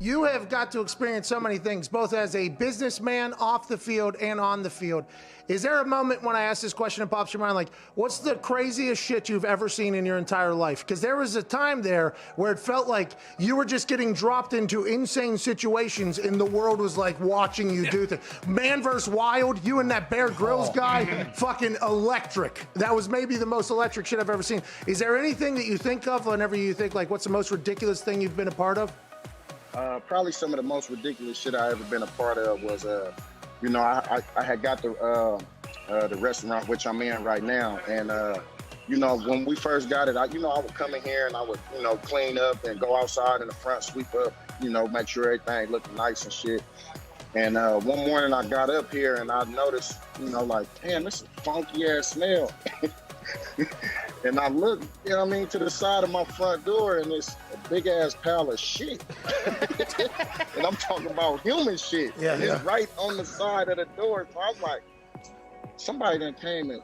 you have got to experience so many things, both as a businessman off the field and on the field. Is there a moment when I ask this question that pops your mind, like, what's the craziest shit you've ever seen in your entire life? Because there was a time there where it felt like you were just getting dropped into insane situations and the world was like watching you do things. Man vs. Wild, you and that Bear Grylls guy, fucking electric. That was maybe the most electric shit I've ever seen. Is there anything that you think of whenever you think, like, what's the most ridiculous thing you've been a part of? Probably some of the most ridiculous shit I ever been a part of was, you know, I had got the restaurant which I'm in right now, and you know, when we first got it, I would come in here and I would, you know, clean up and go outside in the front, sweep up, you know, make sure everything looked nice and shit. And one morning I got up here and I noticed, you know, like, damn, this is a funky ass smell. And I looked, you know what I mean, to the side of my front door, and it's a big ass pile of shit. And I'm talking about human shit. Yeah, and it's right on the side of the door. So I was like, somebody done came and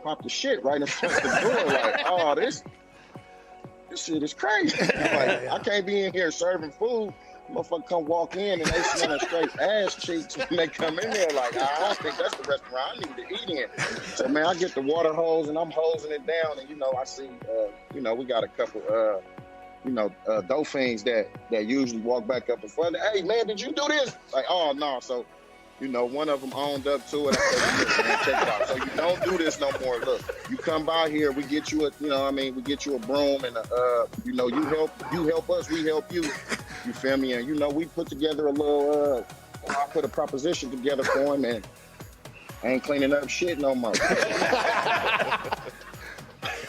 popped the shit right in front of the door. Like, oh, this shit is crazy. Like, I can't be in here serving food. Motherfucker come walk in and they smelling straight ass cheeks when they come in there. Like, I don't think that's the restaurant I need to eat in. So, man, I get the water hose and I'm hosing it down. And, you know, I see, you know, we got a couple, you know, dolphins that usually walk back up in front. Hey, man, did you do this? Like, oh, no. So, you know, one of them owned up to it. I said, man, check it out. So you don't do this no more. Look, you come by here, we get you a, you know what I mean, we get you a broom and, you know, you help us, we help you. You feel me? And, you know, we put together a little, I put a proposition together for him, and I ain't cleaning up shit no more. It's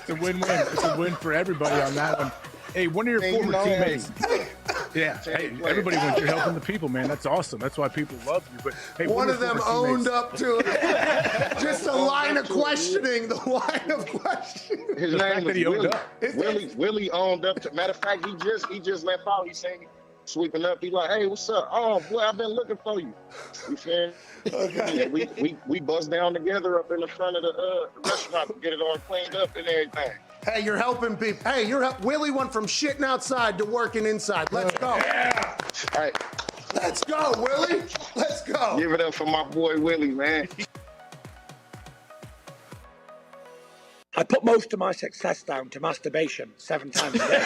a win-win. It's a win for everybody on that one. Hey, one of your former teammates. Yeah, hey, everybody wins. You're helping the people, man. That's awesome. That's why people love you. But hey, one of them owned up to it. Just a line of questioning. The line of questioning. His name was Willie owned up to. Matter of fact, he just left out. He saying sweeping up. He like, hey, what's up? Oh boy, I've been looking for you. You feel? Okay. Yeah, we bust down together up in the front of the restaurant to get it all cleaned up and everything. Hey, you're helping people. Hey, Willie went from shitting outside to working inside. Let's go. Yeah. All right. Let's go, Willie. Let's go. Give it up for my boy Willie, man. I put most of my success down to masturbation 7 times a day.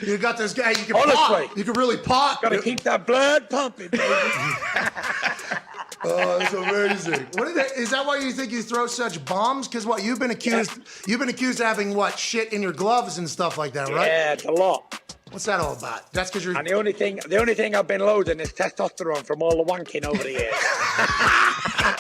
You got this guy. You can honestly, pot. You can really pot. Got to keep that blood pumping, baby. Oh, that's amazing. Is that why you think you throw such bombs? Because what you've been accused of having what shit in your gloves and stuff like that, right? Yeah, it's a lot. What's that all about? That's because you're. And the only thing I've been loading is testosterone from all the wanking over the years.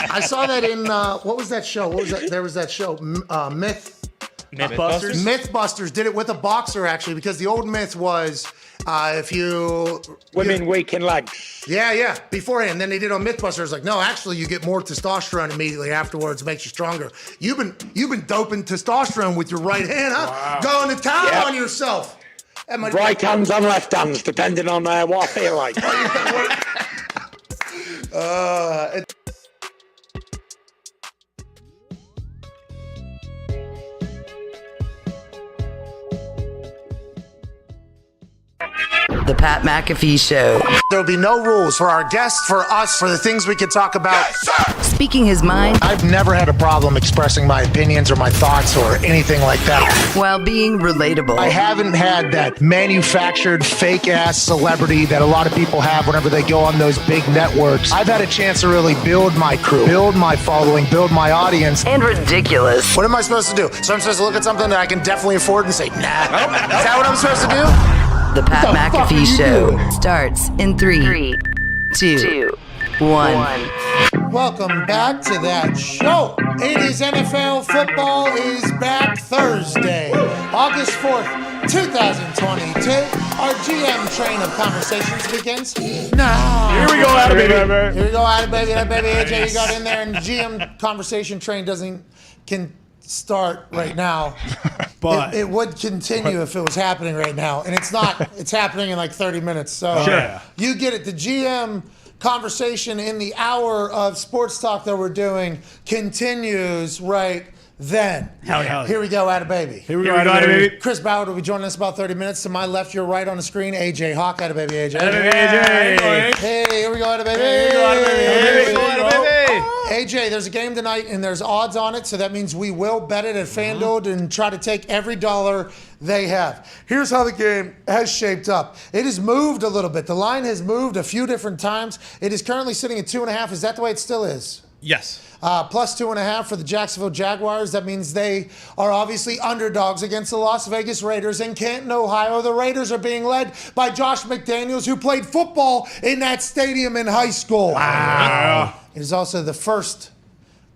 I saw that in what was that show? What was that? There was that show, Mythbusters? Mythbusters did it with a boxer, actually, because the old myth was if you... Women weaken legs. Yeah. Beforehand. Then they did on Mythbusters, like, no, actually, you get more testosterone immediately afterwards. It makes you stronger. You've been doping testosterone with your right hand, huh? Wow. Going to town on yourself. Right hands and left hands, depending on what I feel like. The Pat McAfee Show. There'll be no rules for our guests, for us, for the things we can talk about. Yes, speaking his mind. I've never had a problem expressing my opinions or my thoughts or anything like that. While being relatable. I haven't had that manufactured fake-ass celebrity that a lot of people have whenever they go on those big networks. I've had a chance to really build my crew, build my following, build my audience. And ridiculous. What am I supposed to do? So I'm supposed to look at something that I can definitely afford and say, nah. Is that what I'm supposed to do? The Pat McAfee Show starts in 3, 2, 1. Welcome back to that show. It is NFL football is back Thursday, August 4th, 2022. Our GM train of conversations begins now. Here we go, Adam, baby. Here we go, Adam, baby. That baby AJ, you got in there, and the GM conversation train can start right now. But it would continue if it was happening right now. And it's not. It's happening in like 30 minutes. So you get it. The GM conversation in the hour of sports talk that we're doing continues right then. Hell yeah. Here we go, Atta Baby. Here we go, Atta Baby. Chris Ballard will be joining us about 30 minutes. To my left, your right on the screen, AJ Hawk. Atta Baby, AJ. Atta Baby, AJ. Hey, here we go, Atta Baby. Here we go, Atta Baby. AJ, there's a game tonight, and there's odds on it, so that means we will bet it at FanDuel and try to take every dollar they have. Here's how the game has shaped up. It has moved a little bit. The line has moved a few different times. It is currently sitting at 2.5. Is that the way it still is? Yes. Plus 2.5 for the Jacksonville Jaguars. That means they are obviously underdogs against the Las Vegas Raiders in Canton, Ohio. The Raiders are being led by Josh McDaniels, who played football in that stadium in high school. Wow. It is also the first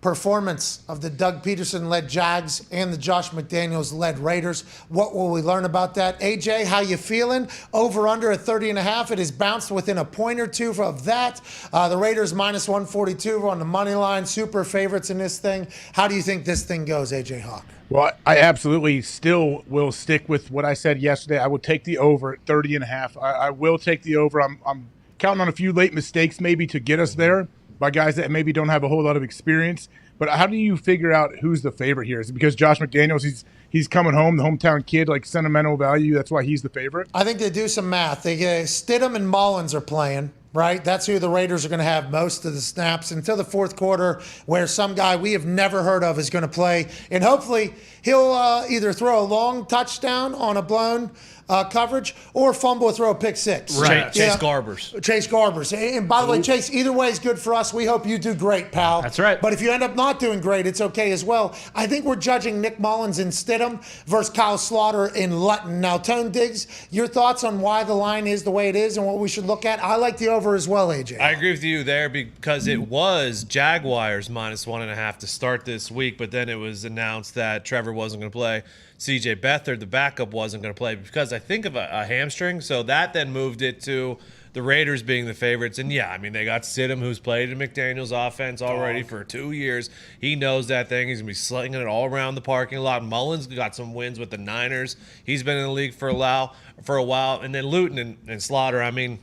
performance of the Doug Peterson-led Jags and the Josh McDaniels-led Raiders. What will we learn about that? AJ, how you feeling? Over under at 30.5. It has bounced within a point or two of that. The Raiders minus 142 on the money line. Super favorites in this thing. How do you think this thing goes, AJ Hawk? Well, I absolutely still will stick with what I said yesterday. I will take the over at 30.5. I will take the over. I'm counting on a few late mistakes maybe to get us there by guys that maybe don't have a whole lot of experience. But how do you figure out who's the favorite here? Is it because Josh McDaniels, he's coming home, the hometown kid, like sentimental value, that's why he's the favorite? I think they do some math. Stidham and Mullins are playing, right? That's who the Raiders are going to have most of the snaps until the fourth quarter, where some guy we have never heard of is going to play. And hopefully he'll either throw a long touchdown on a blown coverage or fumble or throw a pick six. Right. Chase Garbers. Chase Garbers. And by the way, Chase, either way is good for us. We hope you do great, pal. That's right. But if you end up not doing great, it's okay as well. I think we're judging Nick Mullins and Stidham versus Kyle Slaughter in Lutton. Now, Tone Diggs, your thoughts on why the line is the way it is and what we should look at? I like the over as well, AJ. I agree with you there because it was Jaguars minus 1.5 to start this week, but then it was announced that Trevor wasn't going to play. C.J. Beathard, the backup, wasn't going to play because I think of a hamstring. So that then moved it to the Raiders being the favorites. And, yeah, I mean, they got Stidham, who's played in McDaniels' offense already for 2 years. He knows that thing. He's going to be slinging it all around the parking lot. Mullins got some wins with the Niners. He's been in the league for a while. And then Luton and Slaughter, I mean,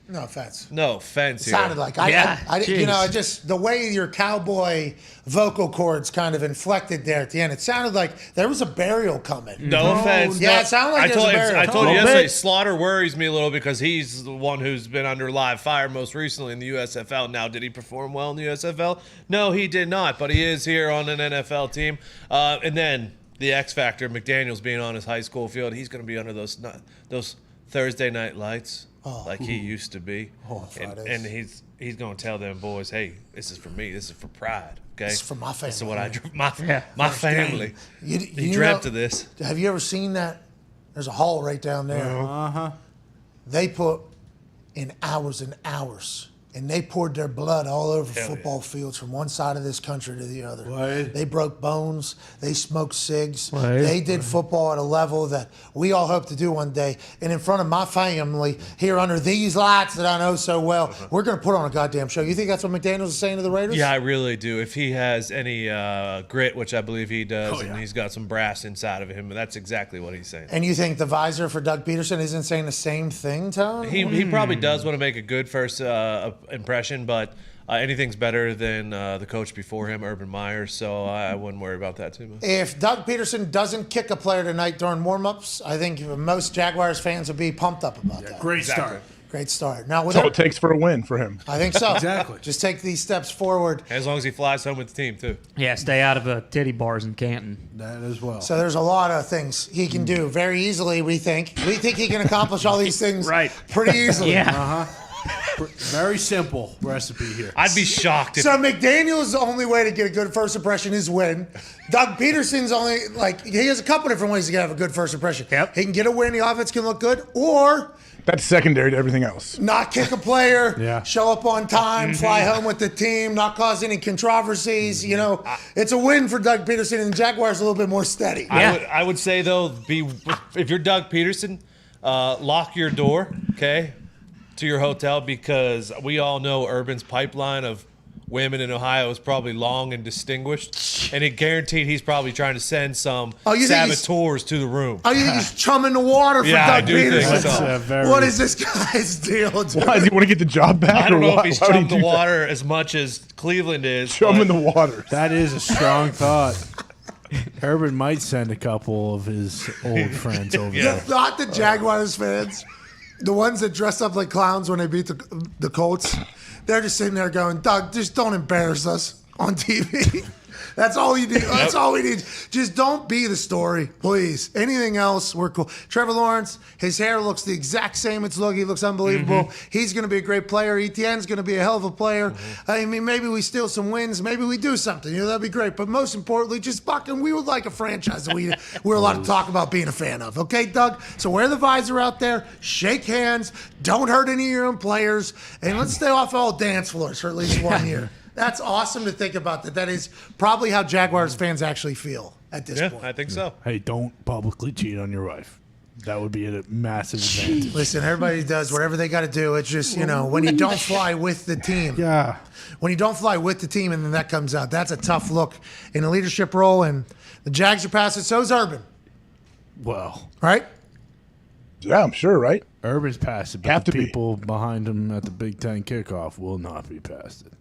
no offense. No offense here. Sounded like the way your cowboy vocal cords kind of inflected there at the end. It sounded like there was a burial coming. No offense. Yeah, it sounded like there was a burial. I told you yesterday, Slaughter worries me a little because he's the one who's been under live fire most recently in the USFL. Now, did he perform well in the USFL? No, he did not, but he is here on an NFL team. And then the X factor, McDaniels being on his high school field, he's going to be under those Thursday night lights. Like he used to be. And he's going to tell them boys, hey, this is for me. This is for pride. Okay? This is for my family. This is what my family. He dreamt of this. Have you ever seen that? There's a hall right down there. Uh-huh. They put in hours and hours, and they poured their blood all over football fields from one side of this country to the other. What? They broke bones. They smoked cigs. They did football at a level that we all hope to do one day. And in front of my family, here under these lights that I know so well, we're going to put on a goddamn show. You think that's what McDaniels is saying to the Raiders? Yeah, I really do. If he has any grit, which I believe he does, and he's got some brass inside of him, that's exactly what he's saying. And you think the visor for Doug Peterson isn't saying the same thing, Tone? He probably does want to make a good first impression, but anything's better than the coach before him, Urban Meyer, so I wouldn't worry about that too much. If Doug Peterson doesn't kick a player tonight during warm-ups, I think most Jaguars fans would be pumped up about that. Great start. Great start. Now, That's all it takes for a win for him. I think so. Exactly. Just take these steps forward. As long as he flies home with the team, too. Yeah, stay out of titty bars in Canton. That as well. So there's a lot of things he can do very easily, we think. We think he can accomplish all these things pretty easily. Yeah. Very simple recipe here. I'd be shocked if... So McDaniels' only way to get a good first impression is win. Doug Peterson's only, he has a couple different ways to have a good first impression. Yep. He can get a win, the offense can look good, or... That's secondary to everything else. Not kick a player, show up on time, fly home with the team, not cause any controversies. You know, it's a win for Doug Peterson, and the Jaguars a little bit more steady. I would say, though, if you're Doug Peterson, lock your door, okay, to your hotel, because we all know Urban's pipeline of women in Ohio is probably long and distinguished, and it guaranteed he's probably trying to send some saboteurs to the room. Oh, you think he's chumming the water for Doug Peterson? So. What is this guy's deal? Why does he want to get the job back? I don't know if he's chumming the water as much as Cleveland is. Chumming the water. That is a strong thought. Urban might send a couple of his old friends over there. Not the Jaguars fans, the ones that dress up like clowns when they beat the Colts. They're just sitting there going, Doug, just don't embarrass us on TV. That's all you need. That's all we need. Just don't be the story, please. Anything else, we're cool. Trevor Lawrence, his hair looks the exact same. He looks unbelievable. He's going to be a great player. Etienne's going to be a hell of a player. I mean, maybe we steal some wins. Maybe we do something. That'd be great. But most importantly, just fucking, we would like a franchise that we're allowed to talk about being a fan of. Okay, Doug? So wear the visor out there. Shake hands. Don't hurt any of your own players. And let's stay off all dance floors for at least 1 year. That's awesome to think about. That is probably how Jaguars fans actually feel at this point. I think so. Hey, don't publicly cheat on your wife. That would be a massive advantage. Listen, everybody does whatever they got to do. It's just, when you don't fly with the team. Yeah. When you don't fly with the team and then that comes out, that's a tough look in a leadership role. And the Jags are passing. So's Urban. Well. Right? Yeah, I'm sure, right? Urban's passed it, but the people behind him at the Big Ten kickoff will not be past it.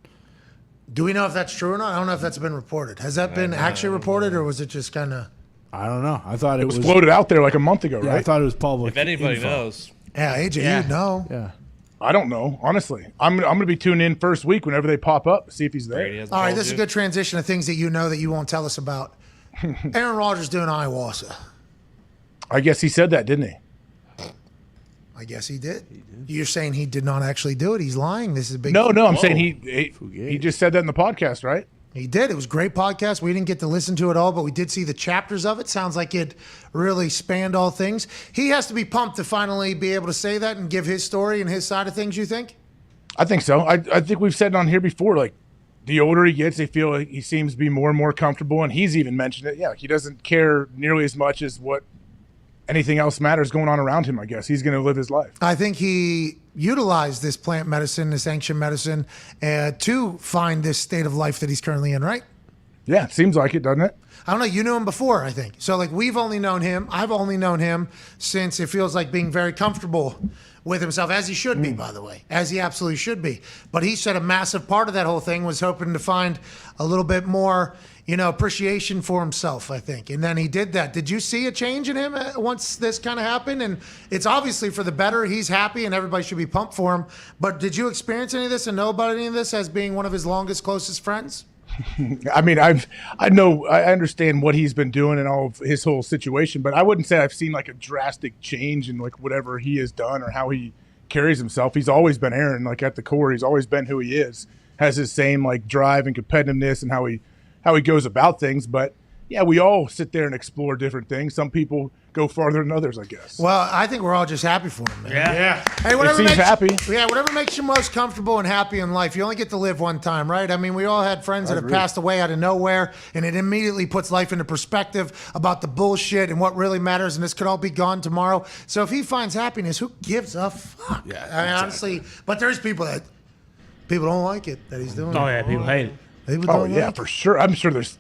Do we know if that's true or not? I don't know if that's been reported. Has that been actually reported, or was it just kind of? I don't know. I thought it was floated out there like a month ago, yeah, right? I thought it was public. If anybody info. knows. Yeah, AJ, you know. Yeah. I don't know, honestly. I'm going to be tuned in first week whenever they pop up, see if he's there. All right, this is a good transition of things that you know that you won't tell us about. Aaron Rodgers doing ayahuasca. I guess he said that, didn't he? I guess he did. You're saying he did not actually do it. He's lying. This is a big. No, I'm saying he just said that in the podcast, right? He did. It was a great podcast. We didn't get to listen to it all, but we did see the chapters of it. Sounds like it really spanned all things. He has to be pumped to finally be able to say that and give his story and his side of things, you think? I think so. I think we've said it on here before, like, the older he gets, they feel like he seems to be more and more comfortable, and he's even mentioned it. Yeah, he doesn't care nearly as much as what anything else matters going on around him, I guess. He's going to live his life. I think he utilized this plant medicine, this ancient medicine, to find this state of life that he's currently in, right? Yeah, it seems like it, doesn't it? I don't know. You knew him before, I think. So, like, we've only known him. I've only known him since it feels like being very comfortable with himself, as he should be, by the way, as he absolutely should be. But he said a massive part of that whole thing was hoping to find a little bit more, appreciation for himself, I think. And then he did that. Did you see a change in him once this kind of happened? And it's obviously for the better. He's happy and everybody should be pumped for him. But did you experience any of this and know about any of this as being one of his longest, closest friends? I mean, I understand what he's been doing and all of his whole situation, but I wouldn't say I've seen like a drastic change in like whatever he has done or how he carries himself. He's always been Aaron, like at the core. He's always been who he is, has his same like drive and competitiveness and how he goes about things. But yeah, we all sit there and explore different things. Some people go farther than others, I guess. Well, I think we're all just happy for him, man. Yeah. Hey, whatever He seems happy. Yeah, whatever makes you most comfortable and happy in life. You only get to live one time, right? I mean, we all had friends that have passed away out of nowhere, and it immediately puts life into perspective about the bullshit and what really matters, and this could all be gone tomorrow. So if he finds happiness, who gives a fuck? Yeah, I mean, honestly, but there's people don't like it that he's doing. Oh, yeah, people hate it. People don't like it. For sure. I'm sure there's,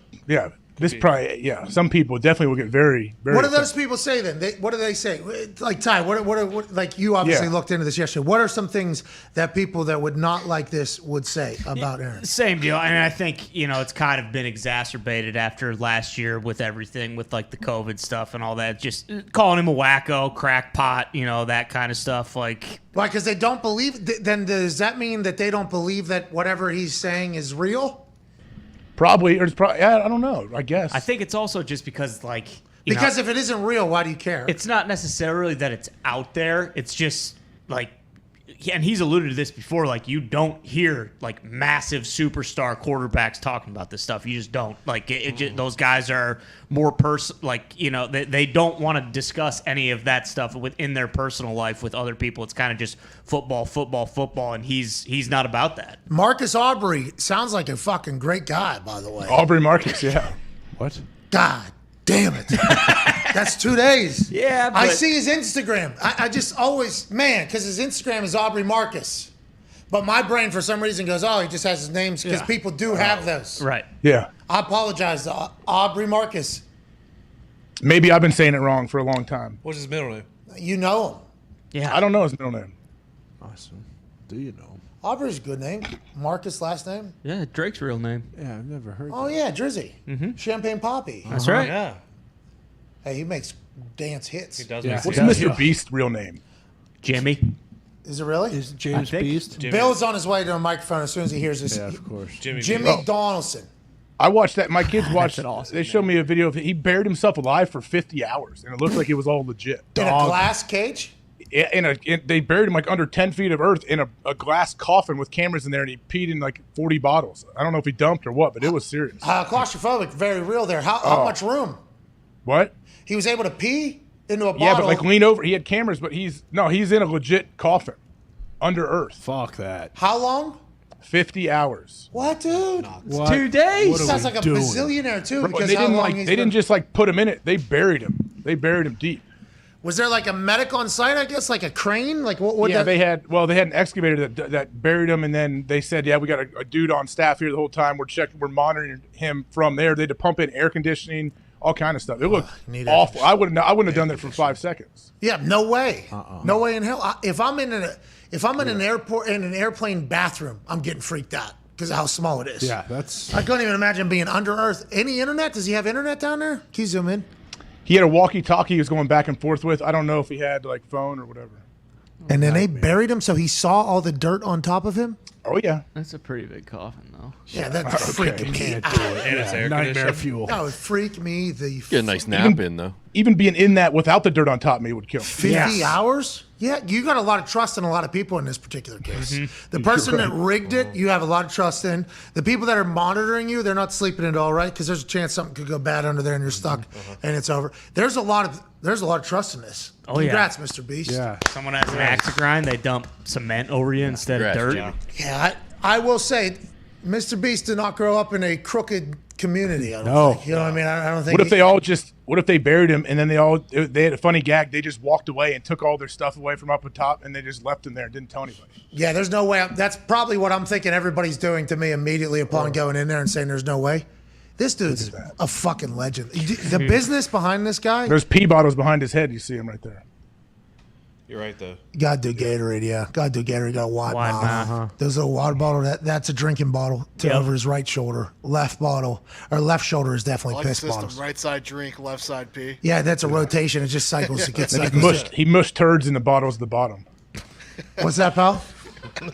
some people definitely will get very, very. What do upset. those people say then? What do they say? Like, Ty, what like you obviously looked into this yesterday. What are some things that people that would not like this would say about Aaron? Same deal. And I think, it's kind of been exacerbated after last year with everything with like the COVID stuff and all that. Just calling him a wacko, crackpot, that kind of stuff. Like, why? Because they don't believe. Then does that mean that they don't believe that whatever he's saying is real? Probably, or it's probably, I don't know, I guess. I think it's also just because, like, because if it isn't real, why do you care? It's not necessarily that it's out there. It's just, like, and he's alluded to this before, like, you don't hear, like, massive superstar quarterbacks talking about this stuff. You just don't. Like, those guys are more they don't want to discuss any of that stuff within their personal life with other people. It's kind of just football, and he's not about that. Marcus Aubrey sounds like a fucking great guy, by the way. Aubrey Marcus, yeah. What? God damn it. That's 2 days. Yeah, but I see his Instagram. I just always, because his Instagram is Aubrey Marcus. But my brain, for some reason, goes, he just has his names, because people do have those. Right. Yeah. I apologize to Aubrey Marcus. Maybe I've been saying it wrong for a long time. What's his middle name? You know him. Yeah. I don't know his middle name. Awesome. Do you know him? Aubrey's a good name. Marcus last name. Yeah, Drake's real name. Yeah, I've never heard. Oh yeah, Drizzy. Champagne Poppy. That's right. Yeah. Hey, he makes dance hits. He does. Yeah. What's Yeah. Mr. Beast's real name? Jimmy. Is it really? Is James Beast? Bill's on his way to a microphone as soon as he hears this. Yeah, of course. Jimmy Donaldson. I watched that. My kids watched. awesome They showed me a video of it. He buried himself alive for 50 hours, and it looked like it was all legit. In a glass cage? Yeah, they buried him like under 10 feet of earth in a glass coffin with cameras in there, and he peed in like 40 bottles. I don't know if he dumped or what, but it was serious. Claustrophobic, very real there. How much room? What? He was able to pee into a bottle. Yeah, but like lean over. He had cameras, but he's in a legit coffin under earth. Fuck that. How long? 50 hours. What, dude? What? 2 days. What are Sounds we like a doing? bazillionaire too. Bro, Because they how didn't long like. he's They didn't been- just like put him in it. They buried him. They buried him deep. Was there like a medic on site? I guess like a crane. Like what? Yeah, that... they had an excavator that buried him, and then they said, yeah, we got a dude on staff here the whole time. We're monitoring him from there. They had to pump in air conditioning, all kind of stuff. It looked awful. I wouldn't have done that for 5 seconds. Yeah, no way. No way in hell. If I'm in an airport in an airplane bathroom, I'm getting freaked out because of how small it is. Yeah, that's. I couldn't even imagine being under earth. Any internet? Does he have internet down there? Can you zoom in? He had a walkie-talkie he was going back and forth with. I don't know if he had like phone or whatever. And then they buried him, so he saw all the dirt on top of him. Oh yeah, That's a pretty big coffin, though. Yeah, that freaked me Can't out. do it. And it's Yeah, air nightmare conditioned. fuel. That would freak me the Get a nice nap in though. even being in that without the dirt on top of me would kill me. 50 hours? Yeah, you got a lot of trust in a lot of people in this particular case. The person that rigged it, you have a lot of trust in. The people that are monitoring you, they're not sleeping at all, right? Because there's a chance something could go bad under there and you're stuck and it's over. There's a lot of trust in this. Oh, yeah. Congrats, Mr. Beast. Yeah. Someone has an axe to grind, they dump cement over you instead of dirt. Yeah, I will say, Mr. Beast did not grow up in a crooked community. I don't No. think. You know what I mean? I don't think. What if they buried him and then they had a funny gag? They just walked away and took all their stuff away from up on top and they just left him there and didn't tell anybody. Yeah, there's no way. That's probably what I'm thinking everybody's doing to me immediately upon going in there and saying there's no way. This dude's a fucking legend. The business behind this guy. There's pee bottles behind his head. You see him right there. You're right, though. Gotta do Gatorade, yeah. Gotta do Gatorade. Got a wide mouth. There's a water bottle. That's a drinking bottle to over his right shoulder. Left shoulder is I definitely like the piss system. bottles. Right side drink, left side pee. Yeah, that's a rotation. It just cycles. It gets And cycles. he mushed turds in the bottles at the bottom. What's that, pal?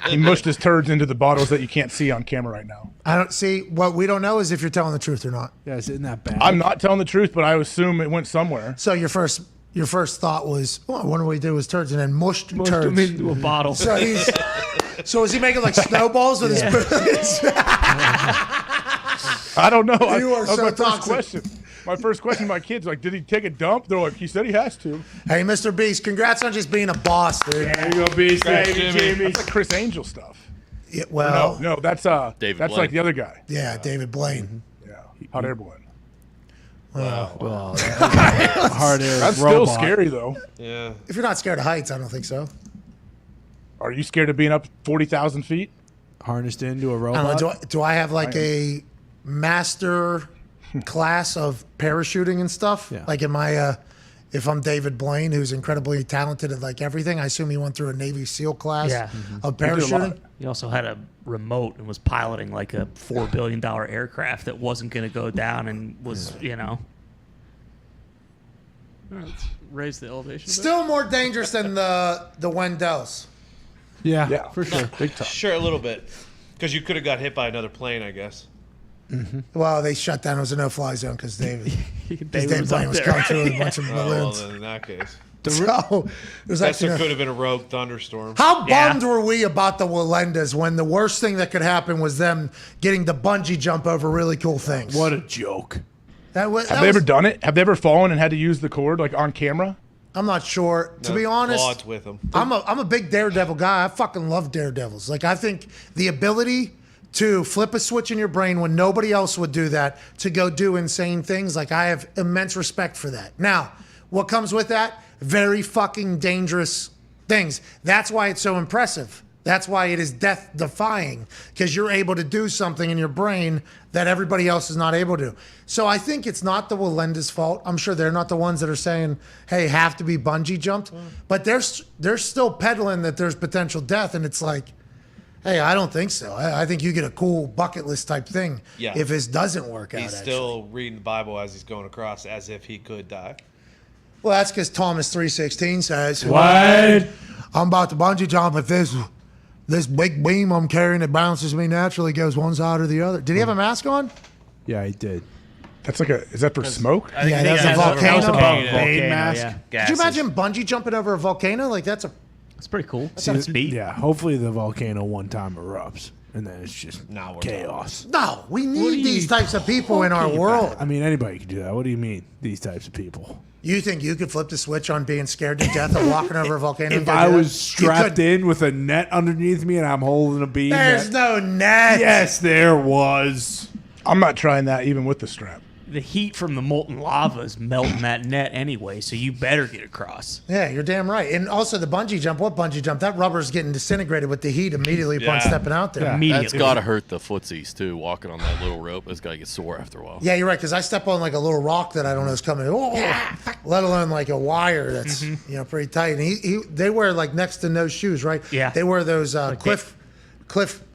He mushed his turds into the bottles that you can't see on camera right now. I don't see. What we don't know is if you're telling the truth or not. Yeah, it's in that bad. I'm not telling the truth, but I assume it went somewhere. So your first thought was, oh, I wonder what he did with turds, and then mushed turds them into a bottle. So is he making like snowballs with his? I don't know. You are that was so my first toxic. question. My first question to my kids, like, did he take a dump? They're like, he said he has to. Hey, Mr. Beast, congrats on just being a boss, dude. There you go, Beast. Thanks, Baby, Jimmy. That's like Chris Angel stuff. Yeah, well, No, that's David that's Blaine. like the other guy. yeah, David Blaine. Yeah, hot air balloon. Well, hard air. That's robot. still scary though. Yeah. If you're not scared of heights, I don't think so. Are you scared of being up 40,000 feet? Harnessed into a I robot. don't know. Do I have like a master class of parachuting and stuff? Yeah. Like, am I? If I'm David Blaine, who's incredibly talented at like everything, I assume he went through a Navy SEAL class Yeah. of He did a lot. parachuting. He also had a remote and was piloting like a $4 billion aircraft that wasn't going to go down and was, Let's raise the elevation. a bit. Still more dangerous than the Wendells. Yeah, for sure. Big time. Sure, a little bit. Because you could have got hit by another plane, I guess. Well, they shut down. It was a no-fly zone because David David Blaine was up coming there. through with a bunch of Oh, well, balloons. then in that case. So it was That actually. could have been a rogue thunderstorm. How Yeah. bummed were we about the Walendas when the worst thing that could happen was them getting the bungee jump over really cool things? What a joke. That was, Have they ever done it? Have they ever fallen and had to use the cord like on camera? I'm not sure. To be honest, Claude's with him. I'm a big Daredevil guy. I fucking love Daredevils. Like, I think the ability to flip a switch in your brain when nobody else would do that, to go do insane things, like, I have immense respect for that. Now, what comes with that? Very fucking dangerous things. That's why it's so impressive. That's why it is death-defying, because you're able to do something in your brain that everybody else is not able to. So I think it's not the Walenda's fault. I'm sure they're not the ones that are saying, hey, have to be bungee jumped. But they're still peddling that there's potential death, and it's like, Hey, I don't think so. I think you get a cool bucket list type thing Yeah. if this doesn't work out. He's still reading the Bible as he's going across, as if he could die. Well, that's because Thomas 3:16 says, What? I'm about to bungee jump if this big beam I'm carrying that bounces me naturally goes one side or the other. Did he have a mask on? Yeah, he did. That's like is that for smoke? Yeah, that's a volcano. Volcano mask. Could you imagine bungee jumping over a volcano? Like that's pretty cool. Yeah, hopefully the volcano one time erupts, and then it's just chaos. No, we need these types of people in our world. I mean, anybody could do that. What do you mean, these types of people? You think you could flip the switch on being scared to death of walking over a volcano? If I was strapped in with a net underneath me and I'm holding a beam, There's no net. Yes, there was. I'm not trying that even with the strap. The heat from the molten lava is melting that net anyway, so you better get across. Yeah, you're damn right. And also the bungee jump. What bungee jump? That rubber's getting disintegrated with the heat immediately upon stepping out there. That's got to hurt the footsies too. Walking on that little rope, it's got to get sore after a while. Yeah, you're right. Because I step on like a little rock that I don't know is coming. Let alone like a wire that's pretty tight. And they wear like next to no shoes, right? Yeah. They wear those cliff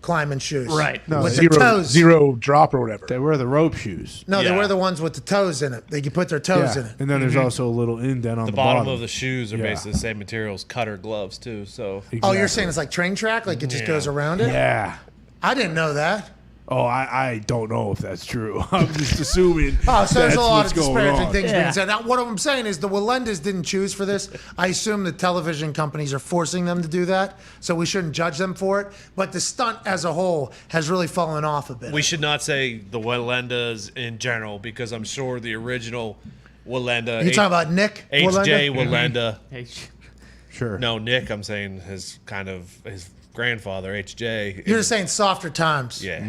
climbing shoes, right? No, with zero, the toes. zero drop or whatever. They wear the rope shoes. No, they wear the ones with the toes in it. They can put their toes in it. And then there's also a little indent on the bottom of the shoes are basically the same materials, cutter gloves too. So Oh, you're saying it's like train track, like it just goes around it? Yeah. I didn't know that. Oh, I don't know if that's true. I'm just assuming. Oh, so there's that's a lot what's of going disparaging on. things being said. Now, what I'm saying is the Walendas didn't choose for this. I assume the television companies are forcing them to do that, so we shouldn't judge them for it. But the stunt as a whole has really fallen off a bit. we should not say the Walendas in general, because I'm sure the original Walenda. You talking about Nick H.J. Walenda? Walenda. Sure. No, Nick. I'm saying his grandfather, H.J. You're just saying softer times. Yeah.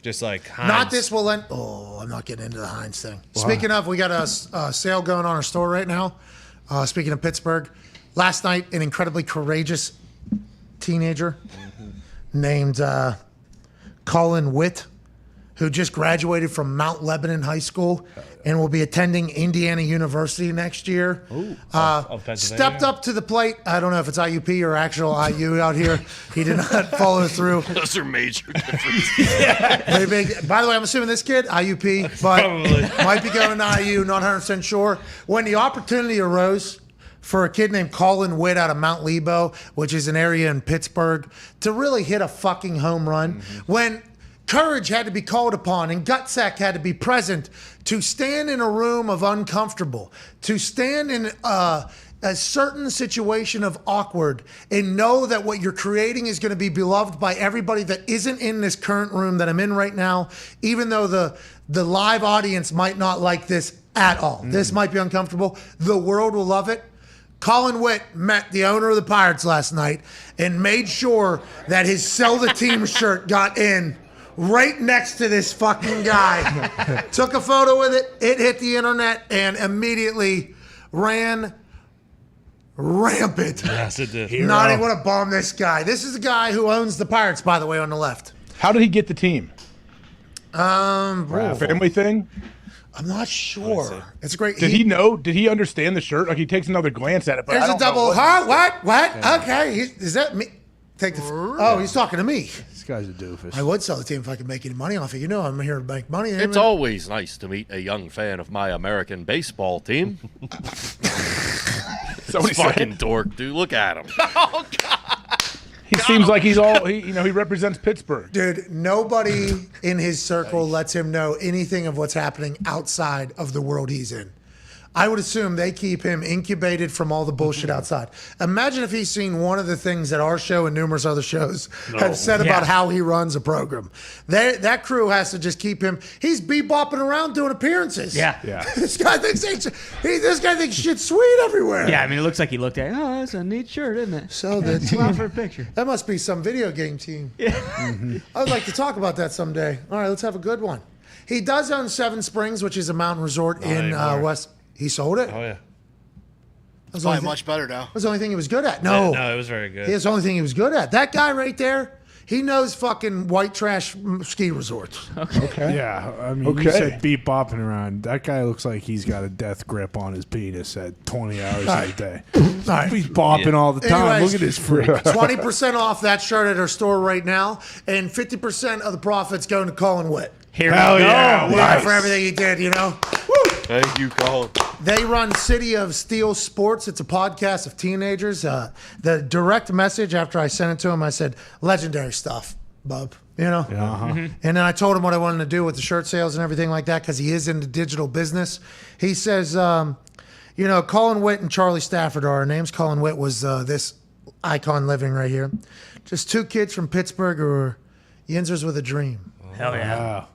Just like Heinz. Not this Walenda. Oh, I'm not getting into the Heinz thing. Speaking of, we got a sale going on our store right now. Speaking of Pittsburgh, last night an incredibly courageous teenager named Colin Witt, who just graduated from Mount Lebanon High School and will be attending Indiana University next year. Of Pennsylvania? Stepped up to the plate. I don't know if it's IUP or actual IU out here. He did not follow through. Those are major differences. Very big. By the way, I'm assuming this kid, IUP, but might be going to IU, not 100% sure. When the opportunity arose for a kid named Colin Witt out of Mount Lebo, which is an area in Pittsburgh, to really hit a fucking home run, when courage had to be called upon and gutsack had to be present to stand in a room of uncomfortable, to stand in a certain situation of awkward and know that what you're creating is going to be beloved by everybody that isn't in this current room that I'm in right now, even though the live audience might not like this at all. This might be uncomfortable. The world will love it. Colin Witt met the owner of the Pirates last night and made sure that his Sell the Team shirt got in right next to this fucking guy. Took a photo with it. It hit the internet and immediately ran rampant. Yes, it did. Not even want to bomb this guy. This is the guy who owns the Pirates, by the way, on the left. How did he get the team? Family thing? I'm not sure. It's great. Did he know? Did he understand the shirt? Like he takes another glance at it. But There's I don't a double. know What? Okay. Is that me? Take the. Oh, he's talking to me. This guy's a doofus. I would sell the team if I could make any money off it. You know, I'm here to make money. It's always nice to meet a young fan of my American baseball team. Somebody fucking said. dork, dude. Look at him. Oh God. He seems like he's all. He represents Pittsburgh. Dude, nobody in his circle lets him know anything of what's happening outside of the world he's in. I would assume they keep him incubated from all the bullshit outside. Imagine if he's seen one of the things that our show and numerous other shows have said about how he runs a program. That crew has to just keep him. He's bebopping around doing appearances. Yeah. This guy thinks shit's sweet everywhere. Yeah, I mean, it looks like he looked at it. Oh, that's a neat shirt, isn't it? So the Come out team. for a picture. That must be some video game team. Yeah. I would like to talk about that someday. All right, let's have a good one. He does own Seven Springs, which is a mountain resort in West. He sold it? Oh, yeah. That's Probably much better now. That was the only thing he was good at. No. No, it was very good. That's the only thing he was good at. That guy right there He knows fucking white trash ski resorts. Okay. Yeah, I mean, you said beat bopping around. That guy looks like he's got a death grip on his penis at 20 hours a day. He's bopping all the time. Anyways, Look at his freak. 20% off that shirt at our store right now, and 50% of the profits going to Colin Witt. Hell yeah. Nice. For everything he did, you know? Thank you, Colin. They run City of Steel Sports. It's a podcast of teenagers. The direct message after I sent it to him, I said, legendary stuff, bub. You know? And then I told him what I wanted to do with the shirt sales and everything like that because he is into digital business. He says, Colin Witt and Charlie Stafford are our names. Colin Witt was this icon living right here. Just two kids from Pittsburgh who are yinzers with a dream. Hell yeah.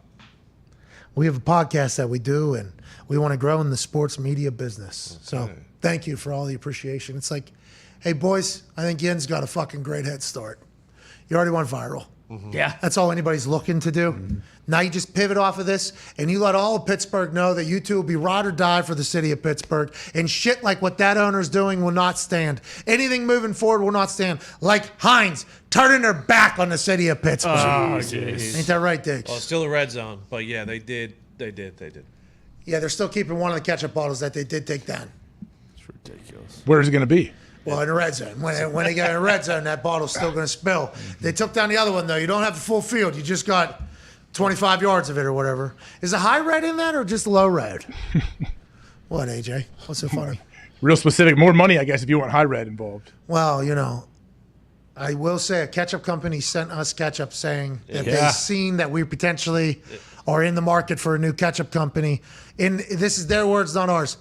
We have a podcast that we do, and we want to grow in the sports media business. So thank you for all the appreciation. It's like, hey, boys, I think Yin's got a fucking great head start. You already went viral. Yeah. That's all anybody's looking to do. Now you just pivot off of this, and you let all of Pittsburgh know that you two will be ride or die for the city of Pittsburgh, and shit like what that owner's doing will not stand. Anything moving forward will not stand. Like Heinz turning their back on the city of Pittsburgh. Oh, Ain't that right, Diggs? Well, it's still a red zone, but yeah, they did. Yeah, they're still keeping one of the ketchup bottles that they did take down. It's ridiculous. Where is it going to be? Well, in the red zone. When they get in the red zone, that bottle's still going to spill. They took down the other one, though. You don't have the full field. You just got 25 yards of it or whatever. Is a high red in that or just low red? What, AJ? What's so funny? Real specific. More money, I guess, if you want high red involved. Well, I will say a ketchup company sent us ketchup saying that they've seen that we potentially are in the market for a new ketchup company. And this is their words, not ours.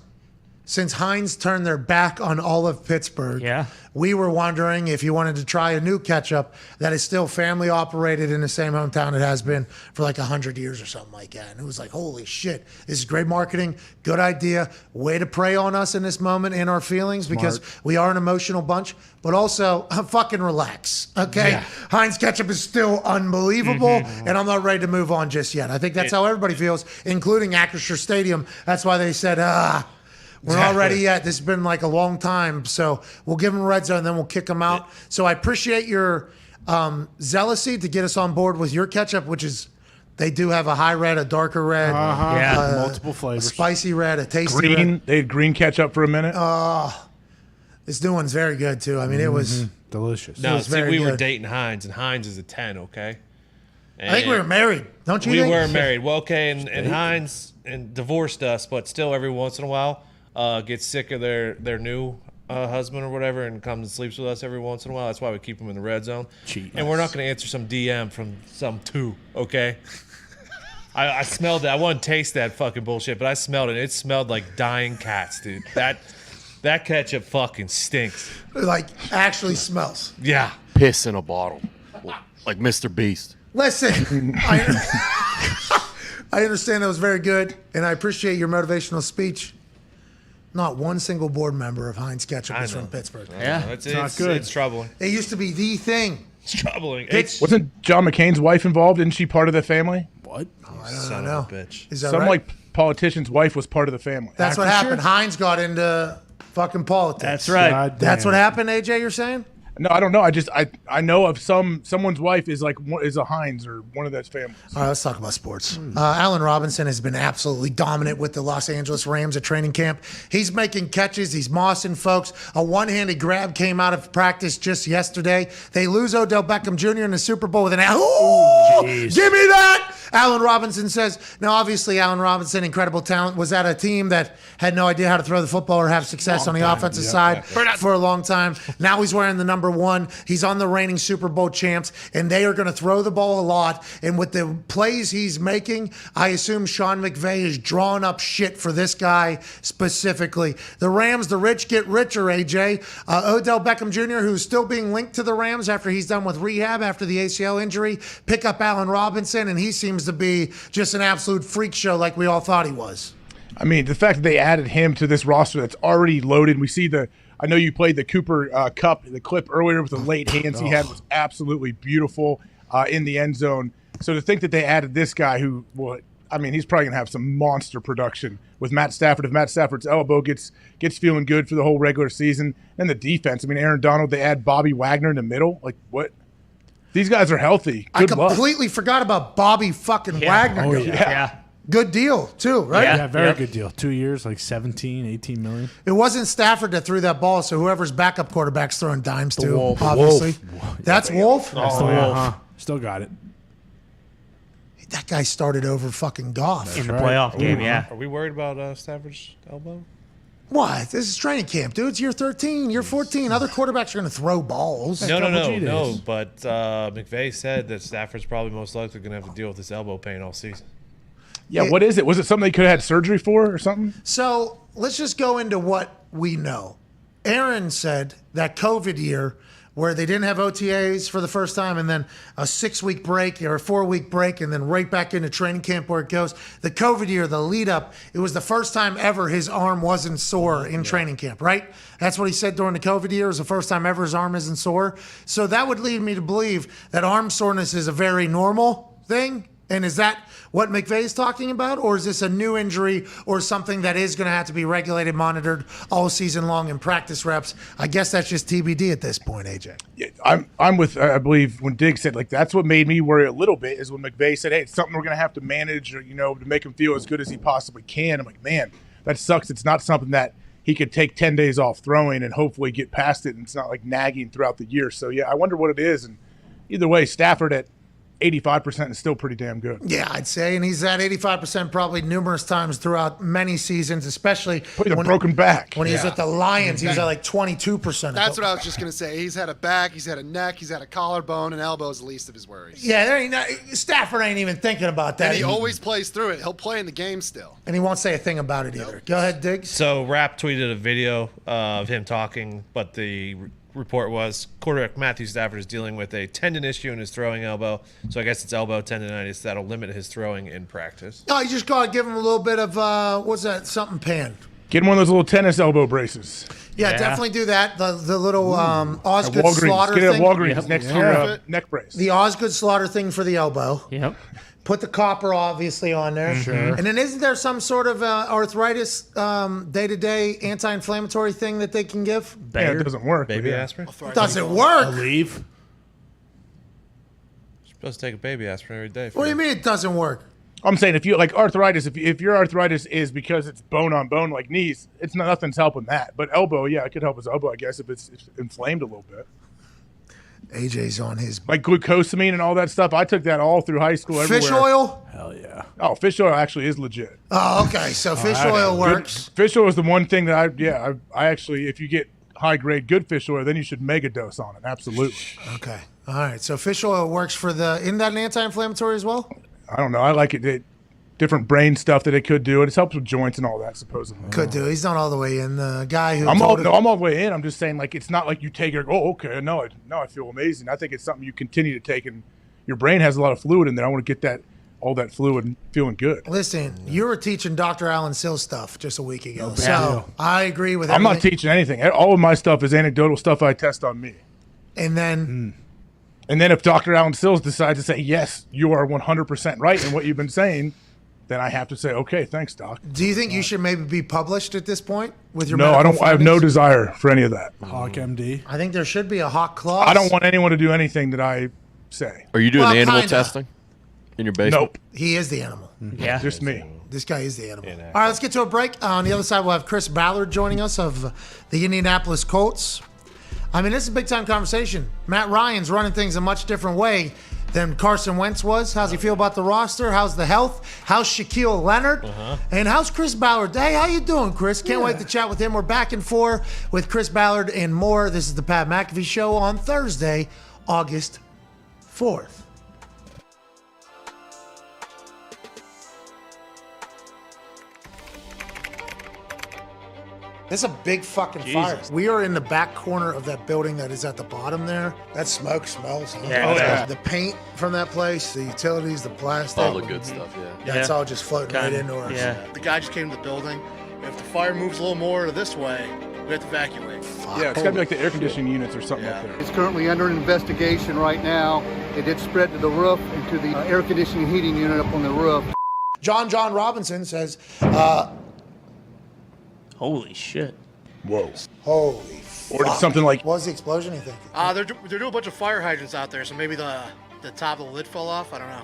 Since Heinz turned their back on all of Pittsburgh, we were wondering if you wanted to try a new ketchup that is still family operated in the same hometown it has been for like 100 years or something like that. And it was like, holy shit, this is great marketing, good idea, way to prey on us in this moment in our feelings because we are an emotional bunch, but also fucking relax, okay? Yeah. Heinz ketchup is still unbelievable, and I'm not ready to move on just yet. I think that's how everybody feels, including Acrisure Stadium. That's why they said, we're not ready yet. This has been like a long time. So we'll give them a red zone, then we'll kick them out. So I appreciate your zealousy to get us on board with your ketchup, which is they do have a high red, a darker red, multiple flavors, a spicy red, a tasty Green. red. They had green ketchup for a minute. This new one's very good too. I mean, it was delicious. No, was see, very we were good. dating Heinz, and Heinz is a 10, okay? I think we were married, don't you We think? were married. Well, okay, and Heinz divorced us, but still every once in a while gets sick of their new husband or whatever and comes and sleeps with us every once in a while. That's why we keep him in the red zone. And we're not going to answer some DM from some two, okay? I smelled it. I want to taste that fucking bullshit, but I smelled it. It smelled like dying cats, dude. That ketchup fucking stinks. Like, actually smells. Yeah. Piss in a bottle. Like Mr. Beast. Listen, I understand that was very good, and I appreciate your motivational speech. Not one single board member of Heinz Ketchup is from Pittsburgh. It's not good. It's troubling. It used to be the thing. It's troubling. Wasn't John McCain's wife involved? Isn't she part of the family? What? I don't know. Bitch. Is that Some right? like politician's wife was part of the family. That's what happened. Heinz got into fucking politics. That's right. God That's damn. what happened, AJ, you're saying? No, I don't know. I know of someone's wife is a Heinz or one of those families. All right, let's talk about sports. Allen Robinson has been absolutely dominant with the Los Angeles Rams at training camp. He's making catches. He's mossing folks. A one-handed grab came out of practice just yesterday. They lose Odell Beckham Jr. in the Super Bowl with an give me that! Allen Robinson says, now obviously Allen Robinson, incredible talent, was at a team that had no idea how to throw the football or have success on the offensive side for a long time. Now he's wearing the number 1. He's on the reigning Super Bowl champs, and they are going to throw the ball a lot. And with the plays he's making, I assume Sean McVay is drawing up shit for this guy specifically. The Rams, the rich get richer, AJ. Odell Beckham Jr., who's still being linked to the Rams after he's done with rehab after the ACL injury, pick up Allen Robinson, and he seems to be just an absolute freak show like we all thought he was. I mean, the fact that they added him to this roster that's already loaded. We see I know you played the Cooper Cup, the clip earlier with the late hands he had was absolutely beautiful in the end zone. So to think that they added this guy who, he's probably going to have some monster production with Matt Stafford. If Matt Stafford's elbow gets feeling good for the whole regular season. And the defense, Aaron Donald, they add Bobby Wagner in the middle. Like, what? These guys are healthy. I Good luck. completely forgot about Bobby fucking Wagner. Oh, going. yeah. Good deal, too, right? Yeah, very good deal. 2 years, like 17, 18 million. It wasn't Stafford that threw that ball, so whoever's backup quarterback's throwing dimes The too, Wolf. obviously. Wolf. That's Wolf? That's the Wolf. Still got it. That guy started over fucking Goff. In the playoff game, yeah. Are we worried about Stafford's elbow? What? This is training camp, dude. It's year 13, year 14. Other quarterbacks are going to throw balls. No. But McVay said that Stafford's probably most likely going to have to deal with this elbow pain all season. Yeah, what is it? Was it something they could have had surgery for or something? So let's just go into what we know. Aaron said that COVID year where they didn't have OTAs for the first time and then a 6-week break or a 4-week break and then right back into training camp where it goes. The COVID year, the lead up, it was the first time ever his arm wasn't sore in training camp, right? That's what he said during the COVID year. It was the first time ever his arm isn't sore. So that would lead me to believe that arm soreness is a very normal thing. And is that what McVay is talking about? Or is this a new injury or something that is going to have to be regulated, monitored all season long in practice reps? I guess that's just TBD at this point, AJ. Yeah, I'm with, I believe, when Diggs said, like, that's what made me worry a little bit is when McVay said, hey, it's something we're going to have to manage or, to make him feel as good as he possibly can. I'm like, man, that sucks. It's not something that he could take 10 days off throwing and hopefully get past it. And it's not like nagging throughout the year. So, yeah, I wonder what it is. And either way, Stafford at 85% is still pretty damn good. Yeah, I'd say. And he's at 85% probably numerous times throughout many seasons, especially with a broken back. When he's at the Lions, he was at like 22%. That's what I was just going to say. He's had a back, he's had a neck, he's had a collarbone, and elbow is the least of his worries. Yeah, there ain't Stafford ain't even thinking about that. And he always plays through it. He'll play in the game still. And he won't say a thing about it either. Go ahead, Diggs. So Rapp tweeted a video of him talking, but the report was quarterback Matthew Stafford is dealing with a tendon issue in his throwing elbow. So I guess it's elbow tendonitis that'll limit his throwing in practice. Oh, you just got to give him a little bit of, what's that, something pan. Get him one of those little tennis elbow braces. Yeah, definitely do that. The little Osgood Walgreens. Slaughter Get it at thing. Walgreens next to your neck brace. The Osgood Slaughter thing for the elbow. Yep. Put the copper obviously on there. Sure. And then isn't there some sort of arthritis day-to-day anti-inflammatory thing that they can give? Yeah, it doesn't work. Baby aspirin? Doesn't work. Aleve. You're supposed to take a baby aspirin every day. What do you mean it doesn't work? I'm saying if you like arthritis, if your arthritis is because it's bone on bone like knees, it's nothing's helping that. But elbow, yeah, it could help his elbow, I guess, if it's inflamed a little bit. AJ's on his like glucosamine and all that stuff. I took that all through high school. Fish everywhere. oil? Hell yeah. Oh, fish oil actually is legit. Oh, okay. So fish oil works. Fish oil is the one thing that I actually, if you get high grade good fish oil, then you should mega dose on it. Absolutely. Okay. All right. So fish oil works for isn't that an anti-inflammatory as well? I don't know. I like it. Different brain stuff that it could do, and it helps with joints and all that. Supposedly, could do. He's not all the way in. The guy who I'm all the way in. I'm just saying, like, it's not like you take it. Oh, okay, no, I feel amazing. I think it's something you continue to take, and your brain has a lot of fluid in there. I want to get all that fluid feeling good. Listen, you were teaching Dr. Alan Sills stuff just a week ago, so I agree with. I'm not teaching anything. All of my stuff is anecdotal stuff I test on me. And then. And then if Dr. Alan Sills decides to say yes, you are 100% right in what you've been saying, then I have to say, okay, thanks, Doc. Do you think you should maybe be published at this point with your? No, I don't. I have no desire for any of that. Hawk MD. I think there should be a hawk clause. I don't want anyone to do anything that I say. Are you doing animal testing in your basement? Nope. He is the animal. Yeah, just me. This guy is the animal. All right, let's get to a break. On the other side, we'll have Chris Ballard joining us of the Indianapolis Colts. I mean, this is a big-time conversation. Matt Ryan's running things a much different way than Carson Wentz was. How's he feel about the roster? How's the health? How's Shaquille Leonard? And how's Chris Ballard? Hey, how you doing, Chris? Can't wait to chat with him. We're back and forth with Chris Ballard and more. This is the Pat McAfee Show on Thursday, August 4th. It's a big fucking fire. We are in the back corner of that building that is at the bottom there. That smoke smells. Huh? Yeah, The paint from that place, the utilities, the plastic. All the good stuff, yeah. It's all just floating right into us. Yeah. The guy just came to the building. If the fire moves a little more this way, we have to evacuate. Yeah, it's got to be like the air conditioning units or something up there. It's currently under investigation right now. It did spread to the roof and to the air conditioning heating unit up on the roof. John Robinson says, holy shit. Whoa. Holy Or did fuck. something like. What was the explosion, you think? They're doing a bunch of fire hydrants out there, so maybe the top of the lid fell off. I don't know.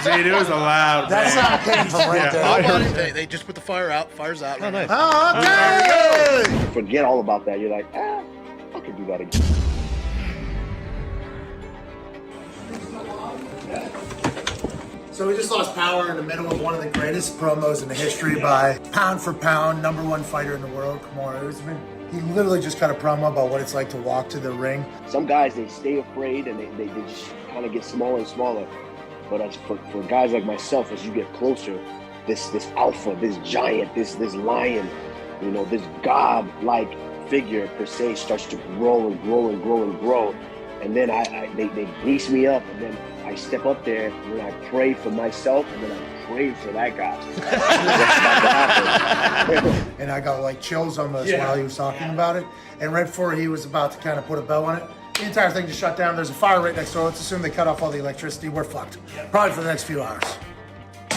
Dude, it was a loud. That's not came from right there. They just put the fire out. Fire's out. Oh, nice. Oh, okay. Forget all about that. You're like, I can do that again. So we just lost power in the middle of one of the greatest promos in the history by pound for pound, #1 fighter in the world, Kamaru Usman. He literally just cut a promo about what it's like to walk to the ring. Some guys, they stay afraid and they just kind of get smaller and smaller. But as for guys like myself, as you get closer, this alpha, this giant, this lion, this god-like figure per se starts to grow and grow and grow and grow. And then they grease me up, and then I step up there, and then I pray for myself, and then I pray for that guy. And I got like chills almost while he was talking about it. And right before he was about to kind of put a bow on it, the entire thing just shut down. There's a fire right next door. Let's assume they cut off all the electricity. We're fucked. Probably for the next few hours.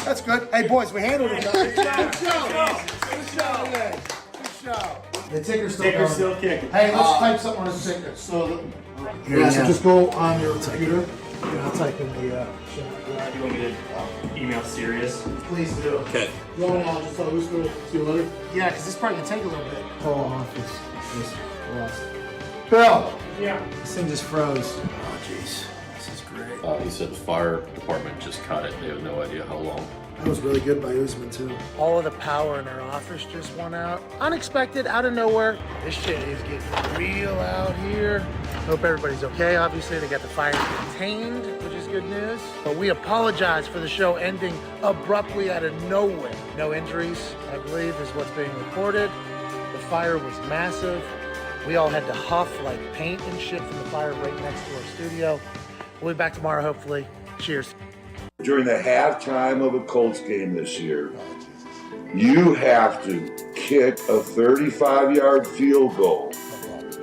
That's good. Hey, boys, we handled it. Good show. The ticker's still kicking. Hey, let's type something on the ticker. So just go on your computer. I'll type in the You want me to email Sirius? Please do. Okay. You want to just tell who's going to see a letter? Yeah, because this probably going to take a little bit. Call office. Bill. Yeah. This thing just froze. Oh, jeez. This is great. He said the fire department just cut it. They have no idea how long. That was really good by Usman, too. All of the power in our office just went out. Unexpected, out of nowhere. This shit is getting real out here. Hope everybody's okay. Obviously, they got the fire contained, which is good news. But we apologize for the show ending abruptly out of nowhere. No injuries, I believe, is what's being reported. The fire was massive. We all had to huff like paint and shit from the fire right next to our studio. We'll be back tomorrow, hopefully. Cheers. During the halftime of a Colts game this year, you have to kick a 35-yard field goal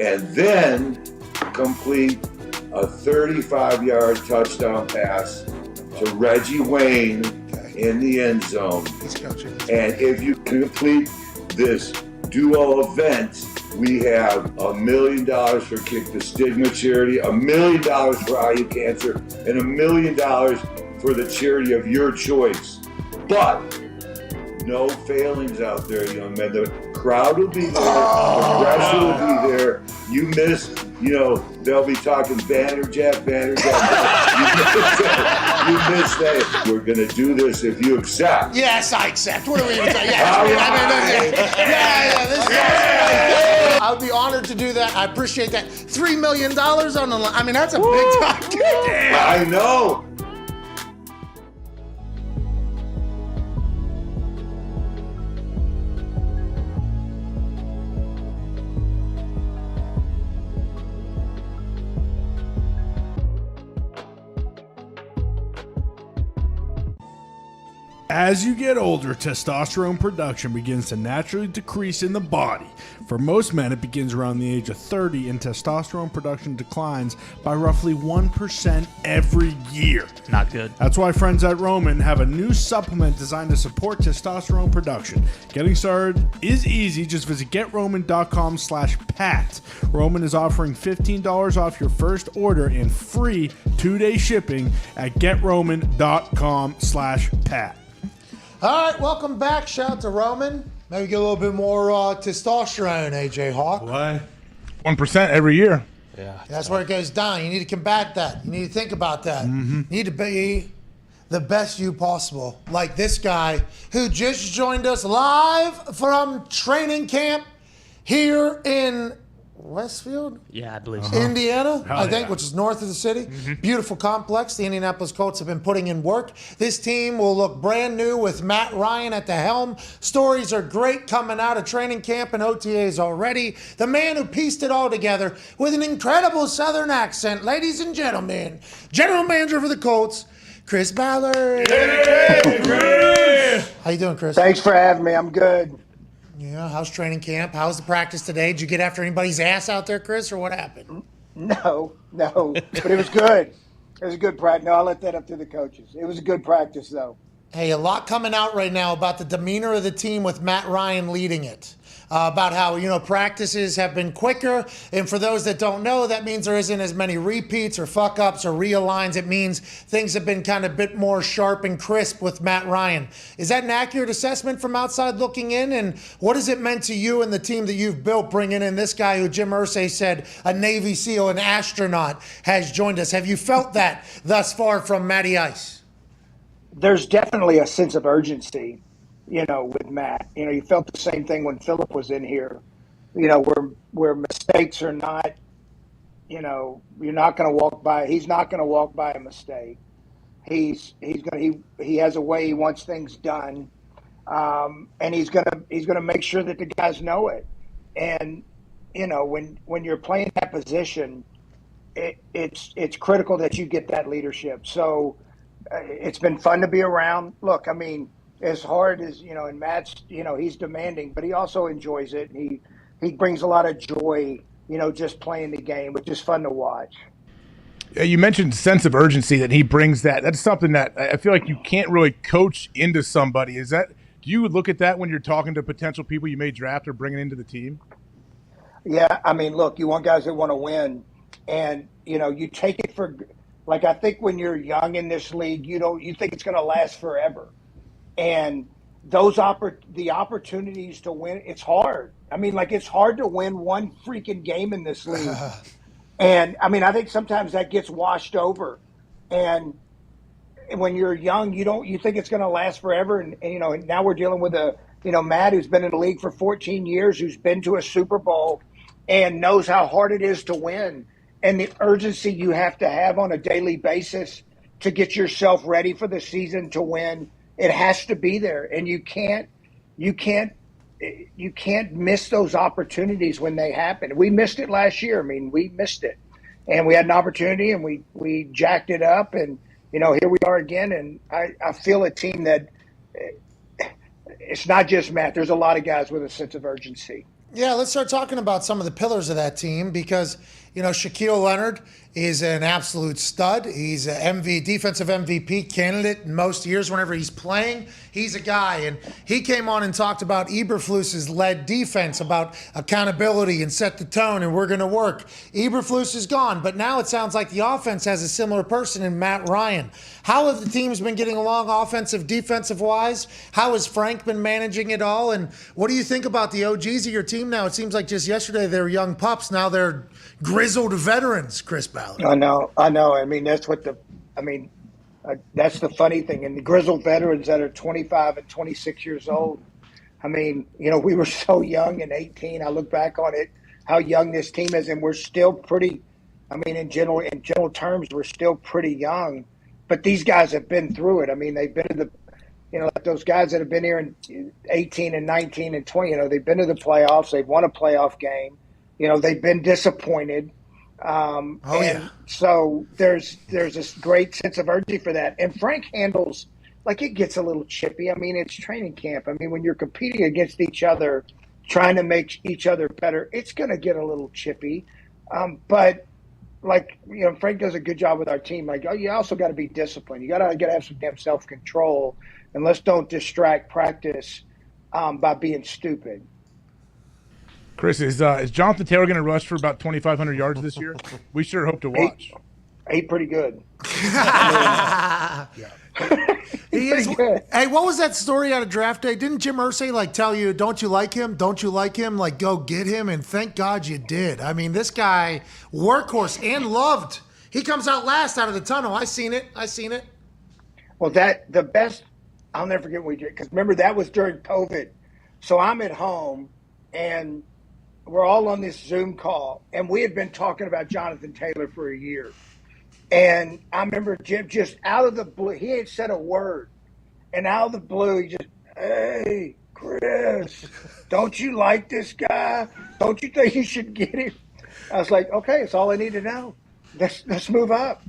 and then complete a 35-yard touchdown pass to Reggie Wayne in the end zone. And if you complete this duo event, we have $1 million for Kick the Stigma charity, $1 million for IU Cancer, and $1 million for the charity of your choice. But no failings out there, young men. The crowd will be there. The pressure will be there. You miss, they'll be talking Banner Jack. You miss that. We're going to do this if you accept. Yes, I accept. What are we even saying? Yes. I would be honored to do that. I appreciate that. $3 million on the line. I mean, that's a big time. I know. As you get older, testosterone production begins to naturally decrease in the body. For most men, it begins around the age of 30, and testosterone production declines by roughly 1% every year. Not good. That's why friends at Roman have a new supplement designed to support testosterone production. Getting started is easy. Just visit GetRoman.com/Pat. Roman is offering $15 off your first order and free 2-day shipping at GetRoman.com/Pat. All right, welcome back. Shout out to Roman. Maybe get a little bit more testosterone, AJ Hawk. What? 1% every year. Yeah. That's where it goes down. You need to combat that. You need to think about that. You need to be the best you possible. Like this guy who just joined us live from training camp here in Westfield? Yeah, I believe so. Indiana, I think, which is north of the city. Beautiful complex. The Indianapolis Colts have been putting in work. This team will look brand new with Matt Ryan at the helm. Stories are great coming out of training camp and OTAs already. The man who pieced it all together with an incredible Southern accent. Ladies and gentlemen, General Manager for the Colts, Chris Ballard. How you doing, Chris? Thanks for having me. I'm good. Yeah, how's training camp? How's the practice today? Did you get after anybody's ass out there, Chris, or what happened? No, but it was good. It was a good practice. No, I'll let that up to the coaches. It was a good practice, though. Hey, a lot coming out right now about the demeanor of the team with Matt Ryan leading it. About how, practices have been quicker. And for those that don't know, that means there isn't as many repeats or fuck ups or realigns. It means things have been kind of a bit more sharp and crisp with Matt Ryan. Is that an accurate assessment from outside looking in? And what has it meant to you and the team that you've built bringing in this guy who Jim Irsay said, a Navy SEAL, an astronaut, has joined us? Have you felt that thus far from Matty Ice? There's definitely a sense of urgency, with Matt. You felt the same thing when Philip was in here, where mistakes are not, you're not going to walk by. He's not going to walk by a mistake. He has a way he wants things done, and he's gonna make sure that the guys know it. And when you're playing that position, it's critical that you get that leadership. So it's been fun to be around. Look, I mean, as hard as and Matt's, he's demanding, but he also enjoys it. And he brings a lot of joy, just playing the game, which is fun to watch. You mentioned sense of urgency that he brings. That's something that I feel like you can't really coach into somebody. Do you look at that when you're talking to potential people you may draft or bringing into the team? Yeah, I mean, look, you want guys that want to win, and you take it for. Like, I think when you're young in this league, you think it's going to last forever. And the opportunities to win, it's hard. I mean, it's hard to win one freaking game in this league. And I mean, I think sometimes that gets washed over. And when you're young, you think it's going to last forever. And now we're dealing with Matt, who's been in the league for 14 years, who's been to a Super Bowl and knows how hard it is to win. And the urgency you have to have on a daily basis to get yourself ready for the season to win, it has to be there. And you can't miss those opportunities when they happen. We missed it last year. I mean, we missed it. And we had an opportunity and we jacked it up, and here we are again. And I feel a team that it's not just Matt. There's a lot of guys with a sense of urgency. Yeah, let's start talking about some of the pillars of that team because, Shaquille Leonard is an absolute stud. He's a defensive MVP candidate in most years whenever he's playing. He's a guy, and he came on and talked about Eberflus's led defense, about accountability and set the tone, and we're going to work. Eberflus is gone, but now it sounds like the offense has a similar person in Matt Ryan. How have the teams been getting along offensive, defensive-wise? How has Frank been managing it all? And what do you think about the OGs of your team now? It seems like just yesterday they were young pups. Now they're grizzled veterans, Chris Ballard. I know. I mean, that's the funny thing. And the grizzled veterans that are 25 and 26 years old, I mean, we were so young in 18. I look back on it, how young this team is, and we're still pretty, I mean, in general terms, we're still pretty young. But these guys have been through it. I mean, they've been to like those guys that have been here in 18 and 19 and 20, they've been to the playoffs. They've won a playoff game. They've been disappointed. So there's this great sense of urgency for that. And Frank handles, it gets a little chippy. I mean, it's training camp. I mean, when you're competing against each other, trying to make each other better, it's going to get a little chippy. But Frank does a good job with our team. You also got to be disciplined. You got to have some damn self-control, and let's don't distract practice by being stupid. Chris, is Jonathan Taylor going to rush for about 2,500 yards this year? We sure hope to watch. He's pretty good. He is. Hey, what was that story out of draft day? Didn't Jim Irsay tell you, don't you like him? Don't you like him? Go get him. And thank God you did. I mean, this guy, workhorse and loved. He comes out last out of the tunnel. I seen it. Well, the best, I'll never forget what we did. Because remember, that was during COVID. So I'm at home and we're all on this Zoom call. And we had been talking about Jonathan Taylor for a year. And I remember Jim just out of the blue, he ain't said a word. And out of the blue, he just, hey, Chris, don't you like this guy? Don't you think you should get him? I was like, okay, it's all I need to know. Let's move up.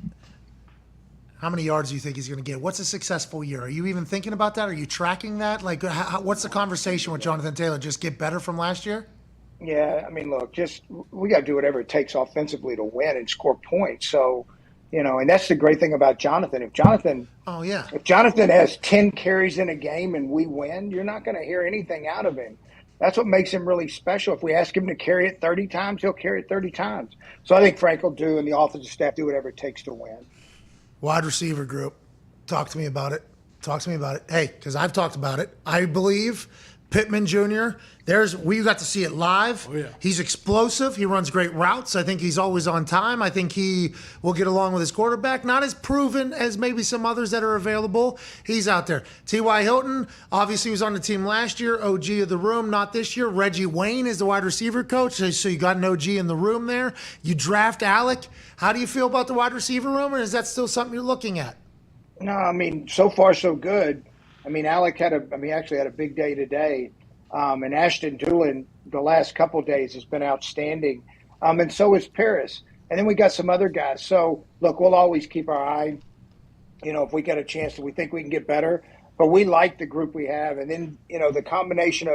How many yards do you think he's going to get? What's a successful year? Are you even thinking about that? Are you tracking that? What's the conversation with Jonathan Taylor? Just get better from last year? Yeah, I mean, look, we got to do whatever it takes offensively to win and score points. So, And that's the great thing about Jonathan. If Jonathan has 10 carries in a game and we win, you're not going to hear anything out of him. That's what makes him really special. If we ask him to carry it 30 times, he'll carry it 30 times. So I think Frank will do, and the offensive staff do whatever it takes to win. Wide receiver group. Talk to me about it. Hey, because I've talked about it. I believe Pittman Jr., we got to see it live. Oh, yeah. He's explosive. He runs great routes. I think he's always on time. I think he will get along with his quarterback. Not as proven as maybe some others that are available. He's out there. T.Y. Hilton, obviously was on the team last year. OG of the room, not this year. Reggie Wayne is the wide receiver coach. So you got an OG in the room there. You draft Alec. How do you feel about the wide receiver room, or is that still something you're looking at? No, I mean, so far so good. I mean, Alec actually had a big day today. And Ashton Doolin, the last couple of days, has been outstanding. And so is Paris. And then we got some other guys. So, look, we'll always keep our eye, if we get a chance that we think we can get better. But we like the group we have. And then, the combination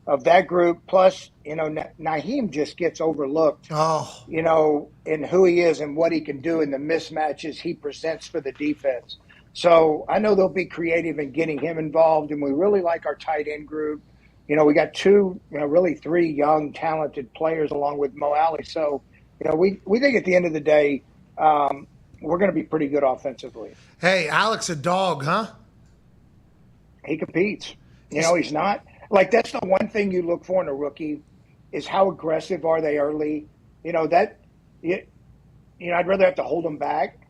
of that group plus, Naheem just gets overlooked, in who he is and what he can do and the mismatches he presents for the defense. So I know they'll be creative in getting him involved. And we really like our tight end group. We got two, really three young, talented players along with Mo Alley. So, we think at the end of the day, we're going to be pretty good offensively. Hey, Alex a dog, huh? He competes. He's not. Like, that's the one thing you look for in a rookie is how aggressive are they early. I'd rather have to hold them back.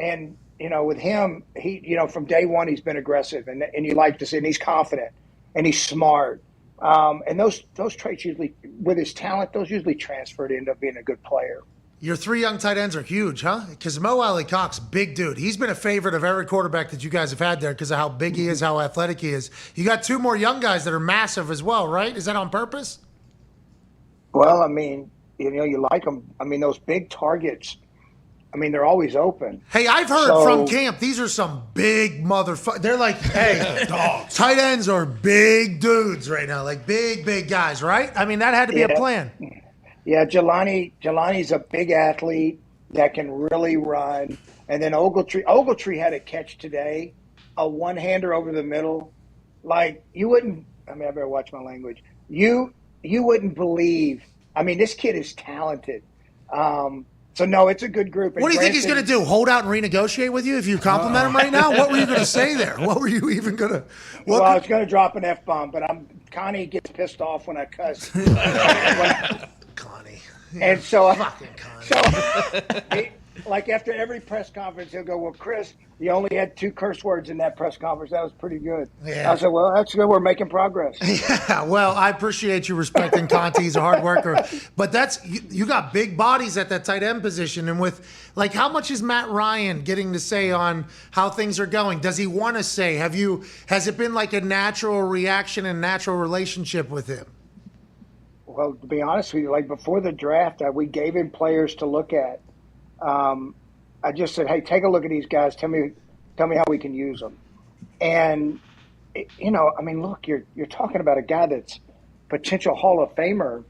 And, with him, he, from day one, he's been aggressive. And you like to see, and he's confident and he's smart. And those traits usually, with his talent, those usually transfer to end up being a good player. Your three young tight ends are huge, huh? Because Mo Alley Cox, big dude. He's been a favorite of every quarterback that you guys have had there because of how big he is, how athletic he is. You got two more young guys that are massive as well, right? Is that on purpose? Well, I mean, you like them. I mean, those big targets, they're always open. Hey, I've heard from camp, these are some big motherfuckers. They're like, hey, dogs. Tight ends are big dudes right now, like big guys, right? I mean, that had to be a plan. Yeah, Jelani's a big athlete that can really run. And then Ogletree had a catch today, a one-hander over the middle. Like, you wouldn't, I better watch my language. You wouldn't believe, this kid is talented. So, no, it's a good group. And what do you think he's going to do? Hold out and renegotiate with you if you compliment him right now? What were you going to say there? What were you even going to? Well, I was going to drop an F-bomb, but Connie gets pissed off when I cuss. Connie. And so, Fucking Connie. like after every press conference, he'll go, well, Chris, you only had 2 curse words in that press conference. That was pretty good. Yeah. I said, well, that's good. We're making progress. Yeah, well, I appreciate you respecting Conti. He's a hard worker. But you got big bodies at that tight end position. And with, how much is Matt Ryan getting to say on how things are going? Does he want to say? Has it been like a natural reaction and natural relationship with him? Well, to be honest with you, before the draft, we gave him players to look at. I just said, hey, take a look at these guys. Tell me how we can use them. And, look, you're talking about a guy that's potential Hall of Famer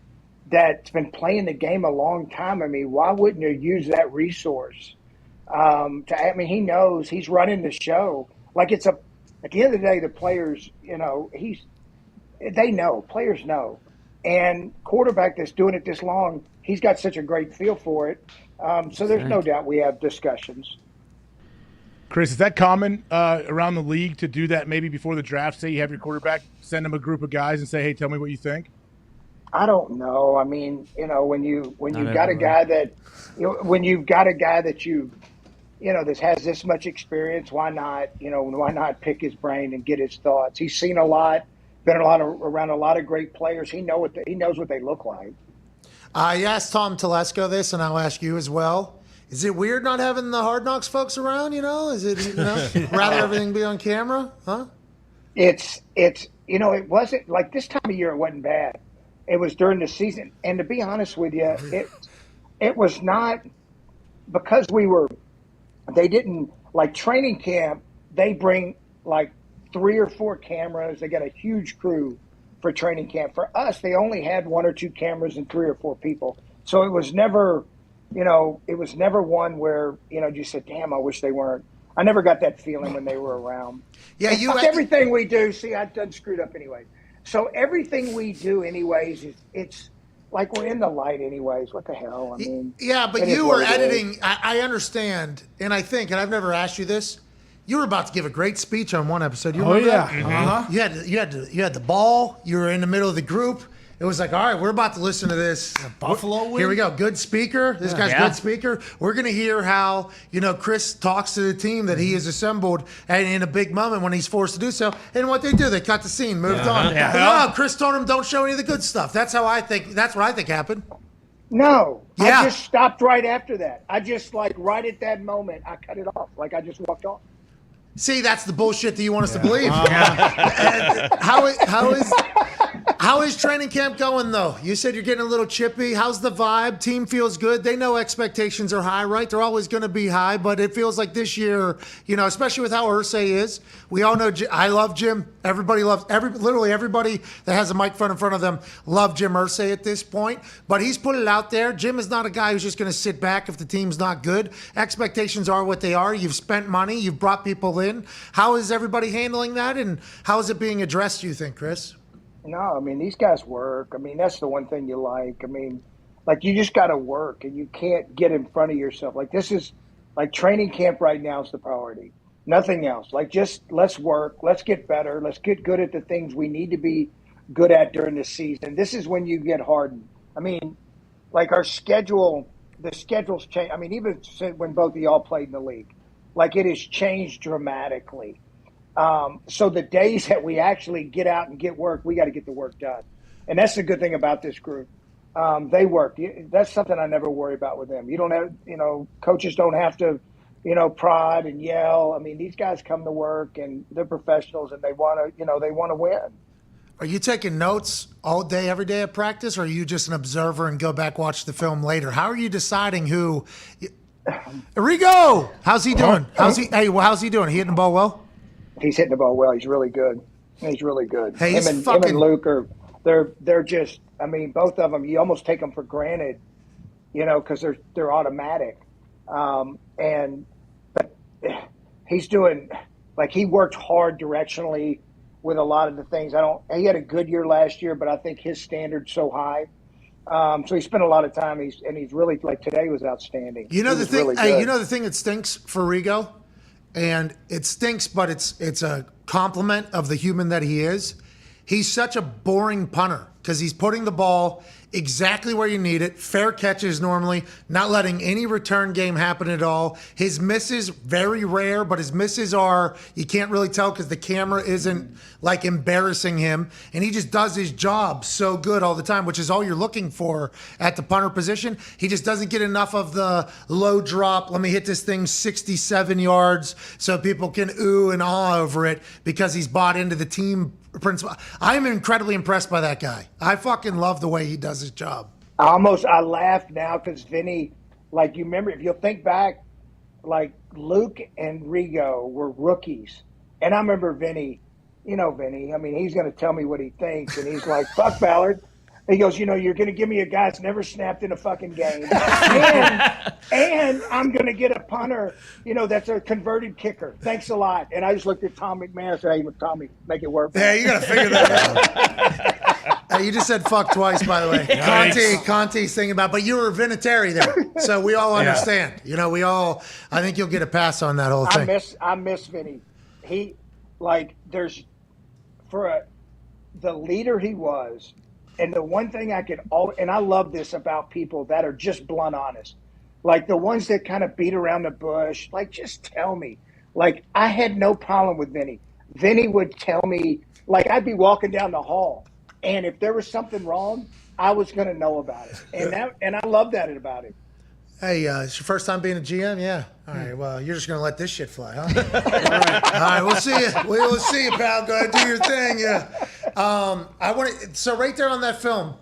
that's been playing the game a long time. Why wouldn't you use that resource? He knows he's running the show. At the end of the day, the players, they know. Players know. And quarterback that's doing it this long, he's got such a great feel for it. So there's no doubt we have discussions. Chris, is that common around the league to do that maybe before the draft? Say you have your quarterback, send him a group of guys and say, hey, tell me what you think? I don't know. When you've got a guy that that has this much experience, why not pick his brain and get his thoughts? He's seen a lot, been around a lot of great players. He knows what they look like. I asked Tom Telesco this, and I'll ask you as well. Is it weird not having the Hard Knocks folks around? Is it rather everything be on camera? Huh? It wasn't like this time of year. It wasn't bad. It was during the season, and to be honest with you, it was not because they didn't like training camp. They bring 3 or 4 cameras. They got a huge crew for training camp. For us, they only had 1 or 2 cameras and 3 or 4 people. So it was never it was never one where, you said, damn, I wish they weren't. I never got that feeling when they were around. Yeah, And fuck everything we do. See, I done screwed up anyway. So everything we do anyways, it's like we're in the light anyways. What the hell? I mean, Yeah, but it is you what were it is. editing. I understand, and I think, and I've never asked you this. You were about to give a great speech on one episode. You remember that? You had the ball. You were in the middle of the group. It was like, all right, we're about to listen to this. Buffalo win? Here we go. Good speaker. This guy's a good speaker. We're going to hear how, Chris talks to the team that he has assembled and in a big moment when he's forced to do so. And what they do, they cut the scene, moved on. No, Chris told him don't show any of the good stuff. That's how I think. That's what I think happened. No, Yeah. I just stopped right after that. I just right at that moment, I cut it off. Like I just walked off. See, that's the bullshit that you want us to believe. And how is training camp going, though? You said you're getting a little chippy. How's the vibe? Team feels good. They know expectations are high, right? They're always going to be high, but it feels like this year, especially with how Irsay is. We all know I love Jim. Everybody loves literally everybody that has a microphone in front of them love Jim Irsay at this point. But he's put it out there. Jim is not a guy who's just going to sit back if the team's not good. Expectations are what they are. You've spent money. You've brought people in. How is everybody handling that, and how is it being addressed, you think, Chris? No, I mean, these guys work. I mean, that's the one thing you like. I mean, you just got to work, and you can't get in front of yourself. This is training camp right now is the priority. Nothing else. Just let's work. Let's get better. Let's get good at the things we need to be good at during the season. This is when you get hardened. I mean, our schedule, the schedule's changed. I mean, even when both of y'all played in the league, it has changed dramatically. So the days that we actually get out and get work, we got to get the work done. And that's the good thing about this group. They work. That's something I never worry about with them. You don't have, coaches don't have to, prod and yell. I mean, these guys come to work and they're professionals and they want to win. Are you taking notes all day, every day at practice, or are you just an observer and go back, watch the film later? How are you deciding who? Rigo, how's he doing? How's he doing? He hitting the ball well? He's hitting the ball well. He's really good. He's really good. Hey, him and Luke they're just. I mean, both of them. You almost take them for granted, because they're automatic. But he's doing he worked hard directionally with a lot of the things. He had a good year last year, but I think his standard's so high. So he spent a lot of time. He's really today was outstanding. The thing. Really the thing that stinks for Rigo, and it stinks, but it's a compliment of the human that he is. He's such a boring punter because he's putting the ball exactly where you need it. Fair catches normally, not letting any return game happen at all. His misses, very rare, but his misses are, you can't really tell because the camera isn't embarrassing him. And he just does his job so good all the time, which is all you're looking for at the punter position. He just doesn't get enough of the low drop. Let me hit this thing 67 yards so people can ooh and ah over it because he's bought into the team principle. I'm incredibly impressed by that guy. I fucking love the way he does his job. I laugh now because Vinny, you remember, if you'll think back, Luke and Rigo were rookies. And I remember Vinny, Vinny, I mean, he's going to tell me what he thinks. And he's like, fuck Ballard. He goes, you're going to give me a guy that's never snapped in a fucking game. and I'm going to get a punter, that's a converted kicker. Thanks a lot. And I just looked at Tom McMahon and said, hey, Tommy, make it work. Yeah, you got to figure that out. You just said fuck twice, by the way. Conte's thinking about, but you were Vinatieri there. So we all understand. I think you'll get a pass on that whole thing. I miss Vinny. He, the leader he was, and the one thing and I love this about people that are just blunt honest, the ones that kind of beat around the bush, just tell me. I had no problem with Vinny. Vinny would tell me, I'd be walking down the hall, and if there was something wrong, I was going to know about it. And I love that about him. Hey, it's your first time being a GM? Yeah. All right, well, you're just going to let this shit fly, huh? All right, we'll see you. We'll see you, pal. Go ahead, do your thing, yeah. So right there on that film,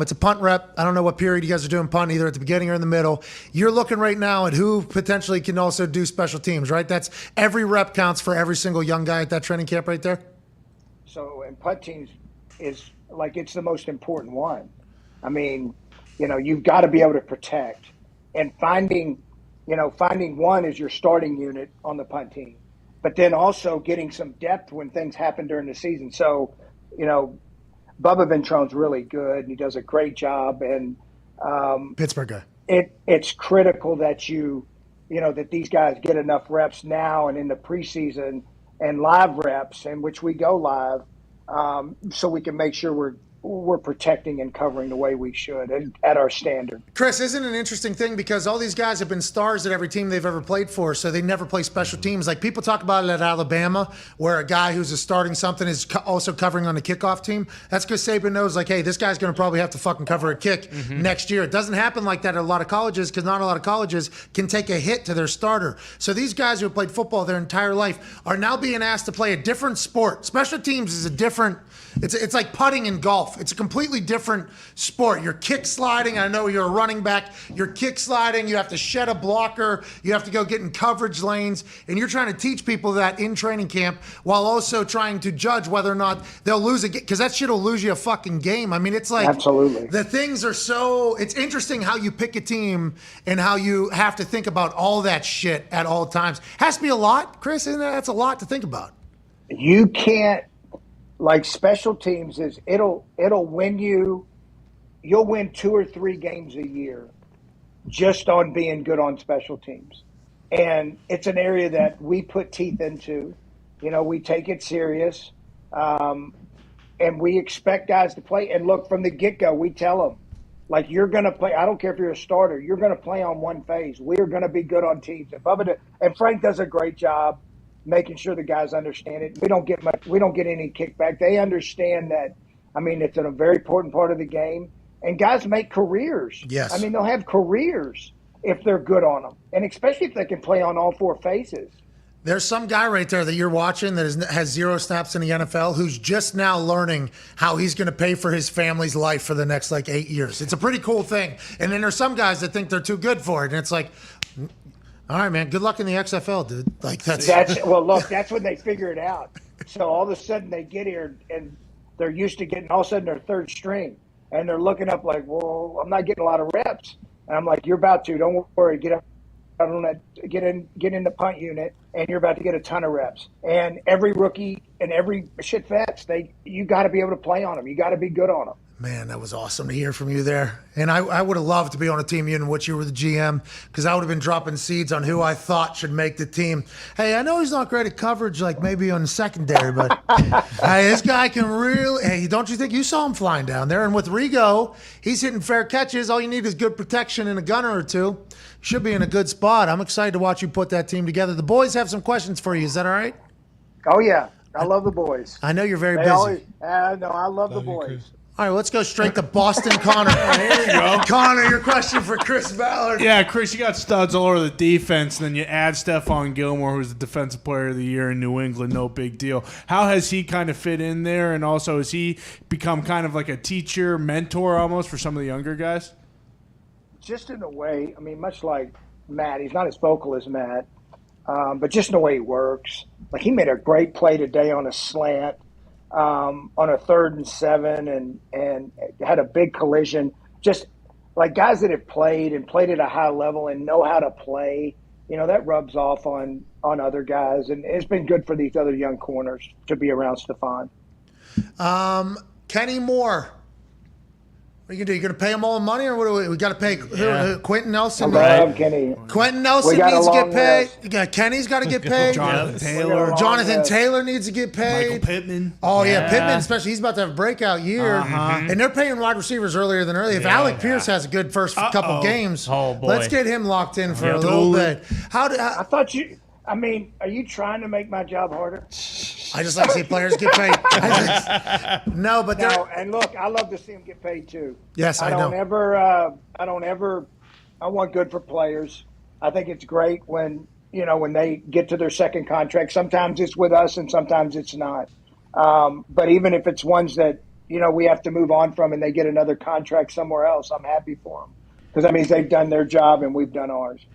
it's a punt rep. I don't know what period you guys are doing punt, either at the beginning or in the middle. You're looking right now at who potentially can also do special teams, right? That's every rep counts for every single young guy at that training camp right there? So, and punt teams is, it's the most important one. I mean, you've got to be able to protect. and finding one is your starting unit on the punt team, but then also getting some depth when things happen during the season. So, Bubba Ventrone's really good, and he does a great job. And Pittsburgh guy. It's critical that that these guys get enough reps now and in the preseason and live reps, in which we go live, so we can make sure we're protecting and covering the way we should and at our standard. Chris, isn't it an interesting thing because all these guys have been stars at every team they've ever played for, so they never play special teams. Like people talk about it at Alabama, where a guy who's starting something is also covering on the kickoff team. That's because Saban knows, like, hey, this guy's going to probably have to fucking cover a kick next year. It doesn't happen like that at a lot of colleges because not a lot of colleges can take a hit to their starter. So these guys who have played football their entire life are now being asked to play a different sport. Special teams is a different. It's like putting in golf. It's a completely different sport. You're kick sliding. I know you're a running back. You're kick sliding. You have to shed a blocker. You have to go get in coverage lanes. And you're trying to teach people that in training camp while also trying to judge whether or not they'll lose a game. Because that shit will lose you a fucking game. I mean, it's like absolutely. The things are so. It's interesting how you pick a team and how you have to think about all that shit at all times. Has to be a lot, Chris. Isn't that? That's a lot to think about. You can't. Like special teams is it'll win you'll win 2 or 3 games a year just on being good on special teams. And it's an area that we put teeth into. We take it serious. And we expect guys to play. And look, from the get-go, we tell them, like, you're going to play. I don't care if you're a starter. You're going to play on one phase. We're going to be good on teams. And Frank does a great job making sure the guys understand it. We don't get any kickback. They understand that. I mean, it's a very important part of the game. And guys make careers. Yes. I mean, they'll have careers if they're good on them, and especially if they can play on all 4 phases. There's some guy right there that you're watching that has 0 snaps in the NFL who's just now learning how he's going to pay for his family's life for the next 8 years. It's a pretty cool thing. And then there's some guys that think they're too good for it, and it's like, all right, man, good luck in the XFL, dude. Well, look, that's when they figure it out. So all of a sudden they get here and they're used to getting all of a sudden they're third string, and they're looking up like, well, I'm not getting a lot of reps, and I'm like, you're about to. Don't worry, get up. Get in the punt unit, and you're about to get a ton of reps. And every rookie and every shit vets, you got to be able to play on them. You got to be good on them. Man, that was awesome to hear from you there. And I would have loved to be on a team in which you were the GM, because I would have been dropping seeds on who I thought should make the team. Hey, I know he's not great at coverage, like maybe on the secondary, but hey, this guy can really. Hey, don't you think you saw him flying down there? And with Rigo, he's hitting fair catches. All you need is good protection and a gunner or two. Should be in a good spot. I'm excited to watch you put that team together. The boys have some questions for you. Is that all right? Oh, yeah. I love the boys. I know you're very busy. No, I love the boys. All right, well, let's go straight to Boston. Connor. There you go. Connor, your question for Chris Ballard. Yeah, Chris, you got studs all over the defense, and then you add Stephon Gilmore, who's the Defensive Player of the Year in New England. No big deal. How has he kind of fit in there, and also has he become kind of like a teacher, mentor almost for some of the younger guys? Just in a way, I mean, much like Matt, he's not as vocal as Matt, but just in the way he works. Like, he made a great play today on a slant. On a 3rd and 7 and had a big collision. Just like guys that have played at a high level and know how to play, that rubs off on other guys. And it's been good for these other young corners to be around Stephon. Kenny Moore. What are you going to do? You going to pay him all the money, or what we got to pay Quentin Nelson? Kenny. Quentin Nelson needs to get paid. Kenny's got to get paid. Jonathan Taylor needs to get paid. Michael Pittman. Oh, yeah, Pittman, especially. He's about to have a breakout year. And they're paying wide receivers earlier than early. If Alec Pierce has a good first couple games, let's get him locked in for a little bit. I thought you... I mean, are you trying to make my job harder? I just like to see players get paid. And look, I love to see them get paid too. Yes, I know. I want good for players. I think it's great when they get to their second contract. Sometimes it's with us and sometimes it's not. But even if it's ones that, we have to move on from and they get another contract somewhere else, I'm happy for them. Because that means they've done their job and we've done ours.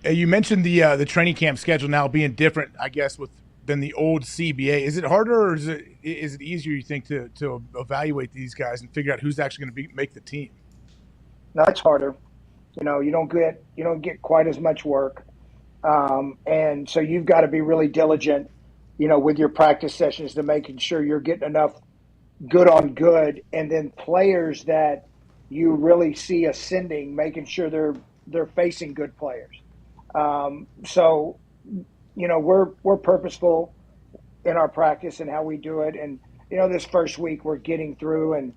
You mentioned the training camp schedule now being different, I guess, than the old CBA. Is it harder, or is it easier, you think, to evaluate these guys and figure out who's actually going to make the team? No, it's harder. You don't get quite as much work, and so you've got to be really diligent, with your practice sessions to making sure you're getting enough good on good, and then players that you really see ascending, making sure they're facing good players. So we're purposeful in our practice and how we do it, and this first week we're getting through and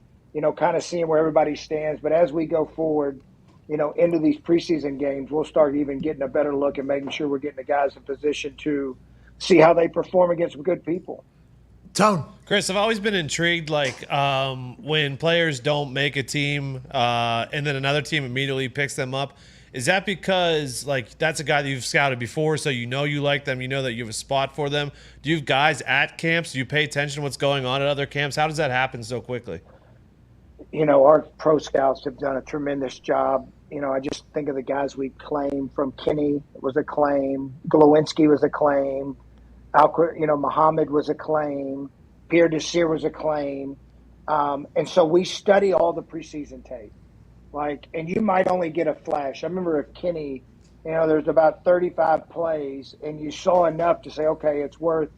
kind of seeing where everybody stands. But as we go forward, into these preseason games, we'll start even getting a better look and making sure we're getting the guys in position to see how they perform against good people. Tone. Chris, I've always been intrigued, when players don't make a team and then another team immediately picks them up. Is that because, that's a guy that you've scouted before, so you like them, you know that you have a spot for them? Do you have guys at camps? Do you pay attention to what's going on at other camps? How does that happen so quickly? Our pro scouts have done a tremendous job. I just think of the guys we claimed from Kenny was a claim. Glowinski was a claim. Muhammad was a claim. Pierre Desir was a claim. And so we study all the preseason tape. And you might only get a flash. I remember if Kenny, there's about 35 plays and you saw enough to say, okay, it's worth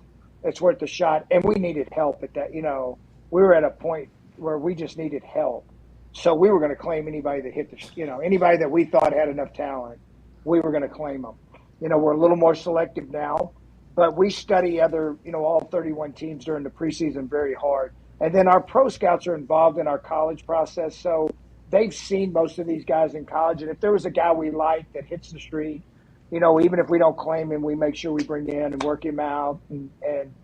a shot. And we needed help at that. We were at a point where we just needed help. So we were going to claim anybody that hit anybody that we thought had enough talent, we were going to claim them. We're a little more selective now, but we study all 31 teams during the preseason very hard. And then our pro scouts are involved in our college process. So they've seen most of these guys in college. And if there was a guy we like that hits the street, even if we don't claim him, we make sure we bring him in and work him out and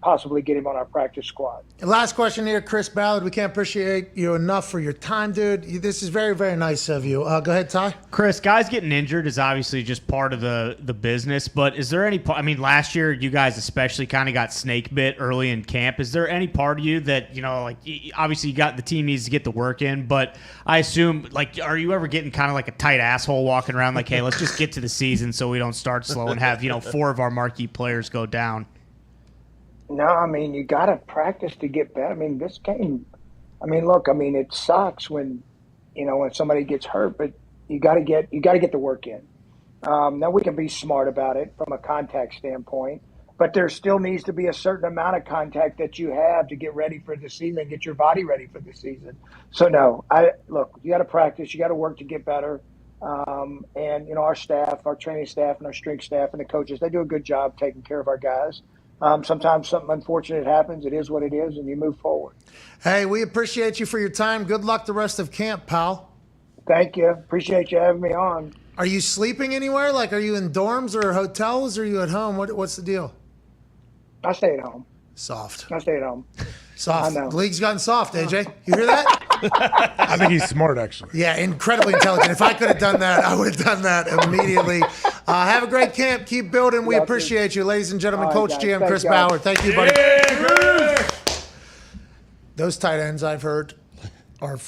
possibly get him on our practice squad. And last question here, Chris Ballard. We can't appreciate you enough for your time, dude. This is very, very nice of you. Go ahead, Ty. Chris, guys getting injured is obviously just part of the business, but is there any part, last year you guys especially kind of got snake bit early in camp. Is there any part of you that, obviously you got the team needs to get the work in, but I assume, are you ever getting kind of like a tight asshole walking around hey, let's just get to the season so we don't start slow and have 4 of our marquee players go down? No, you got to practice to get better. This game, look, it sucks when somebody gets hurt, but you got to get the work in. Now we can be smart about it from a contact standpoint, but there still needs to be a certain amount of contact that you have to get ready for the season, get your body ready for the season. So no, you got to practice, you got to work to get better. And our staff, our training staff and our strength staff and the coaches, they do a good job taking care of our guys. Sometimes something unfortunate happens. It is what it is, and you move forward. Hey, we appreciate you for your time. Good luck the rest of camp, pal. Thank you. Appreciate you having me on. Are you sleeping anywhere? Are you in dorms or hotels, or are you at home? What's the deal? I stay at home. Soft. I stay at home. Soft. The league's gotten soft, AJ. You hear that? I think he's smart, actually. Yeah, incredibly intelligent. If I could have done that, I would have done that immediately. Have a great camp. Keep building. We appreciate you, ladies and gentlemen. Coach GM Chris Ballard. Thank you, buddy. Yeah, those tight ends I've heard are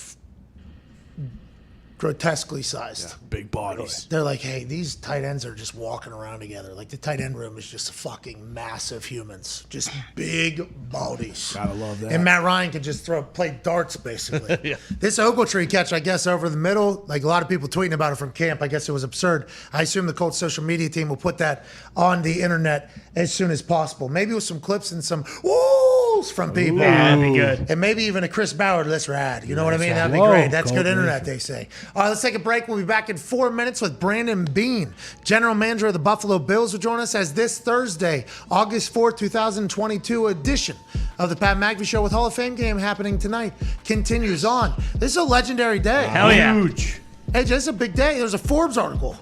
grotesquely sized. Yeah, big bodies. They're hey, these tight ends are just walking around together. The tight end room is just fucking massive humans. Just big bodies. Gotta love that. And Matt Ryan can just play darts, basically. Yeah. This Ogletree catch, I guess, over the middle, a lot of people tweeting about it from camp. I guess it was absurd. I assume the Colts social media team will put that on the internet as soon as possible. Maybe with some clips and some woos from people. Yeah, that'd be good. And maybe even a Chris Ballard, that's rad. You know what I mean? That'd be great. That's good internet, they say. All right, let's take a break. We'll be back in 4 minutes with Brandon Beane, general manager of the Buffalo Bills, will join us as this Thursday, August 4th, 2022 edition of the Pat McAfee Show with Hall of Fame game happening tonight continues on. This is a legendary day. Hell yeah. Huge. Hey, this is a big day. There's a Forbes article.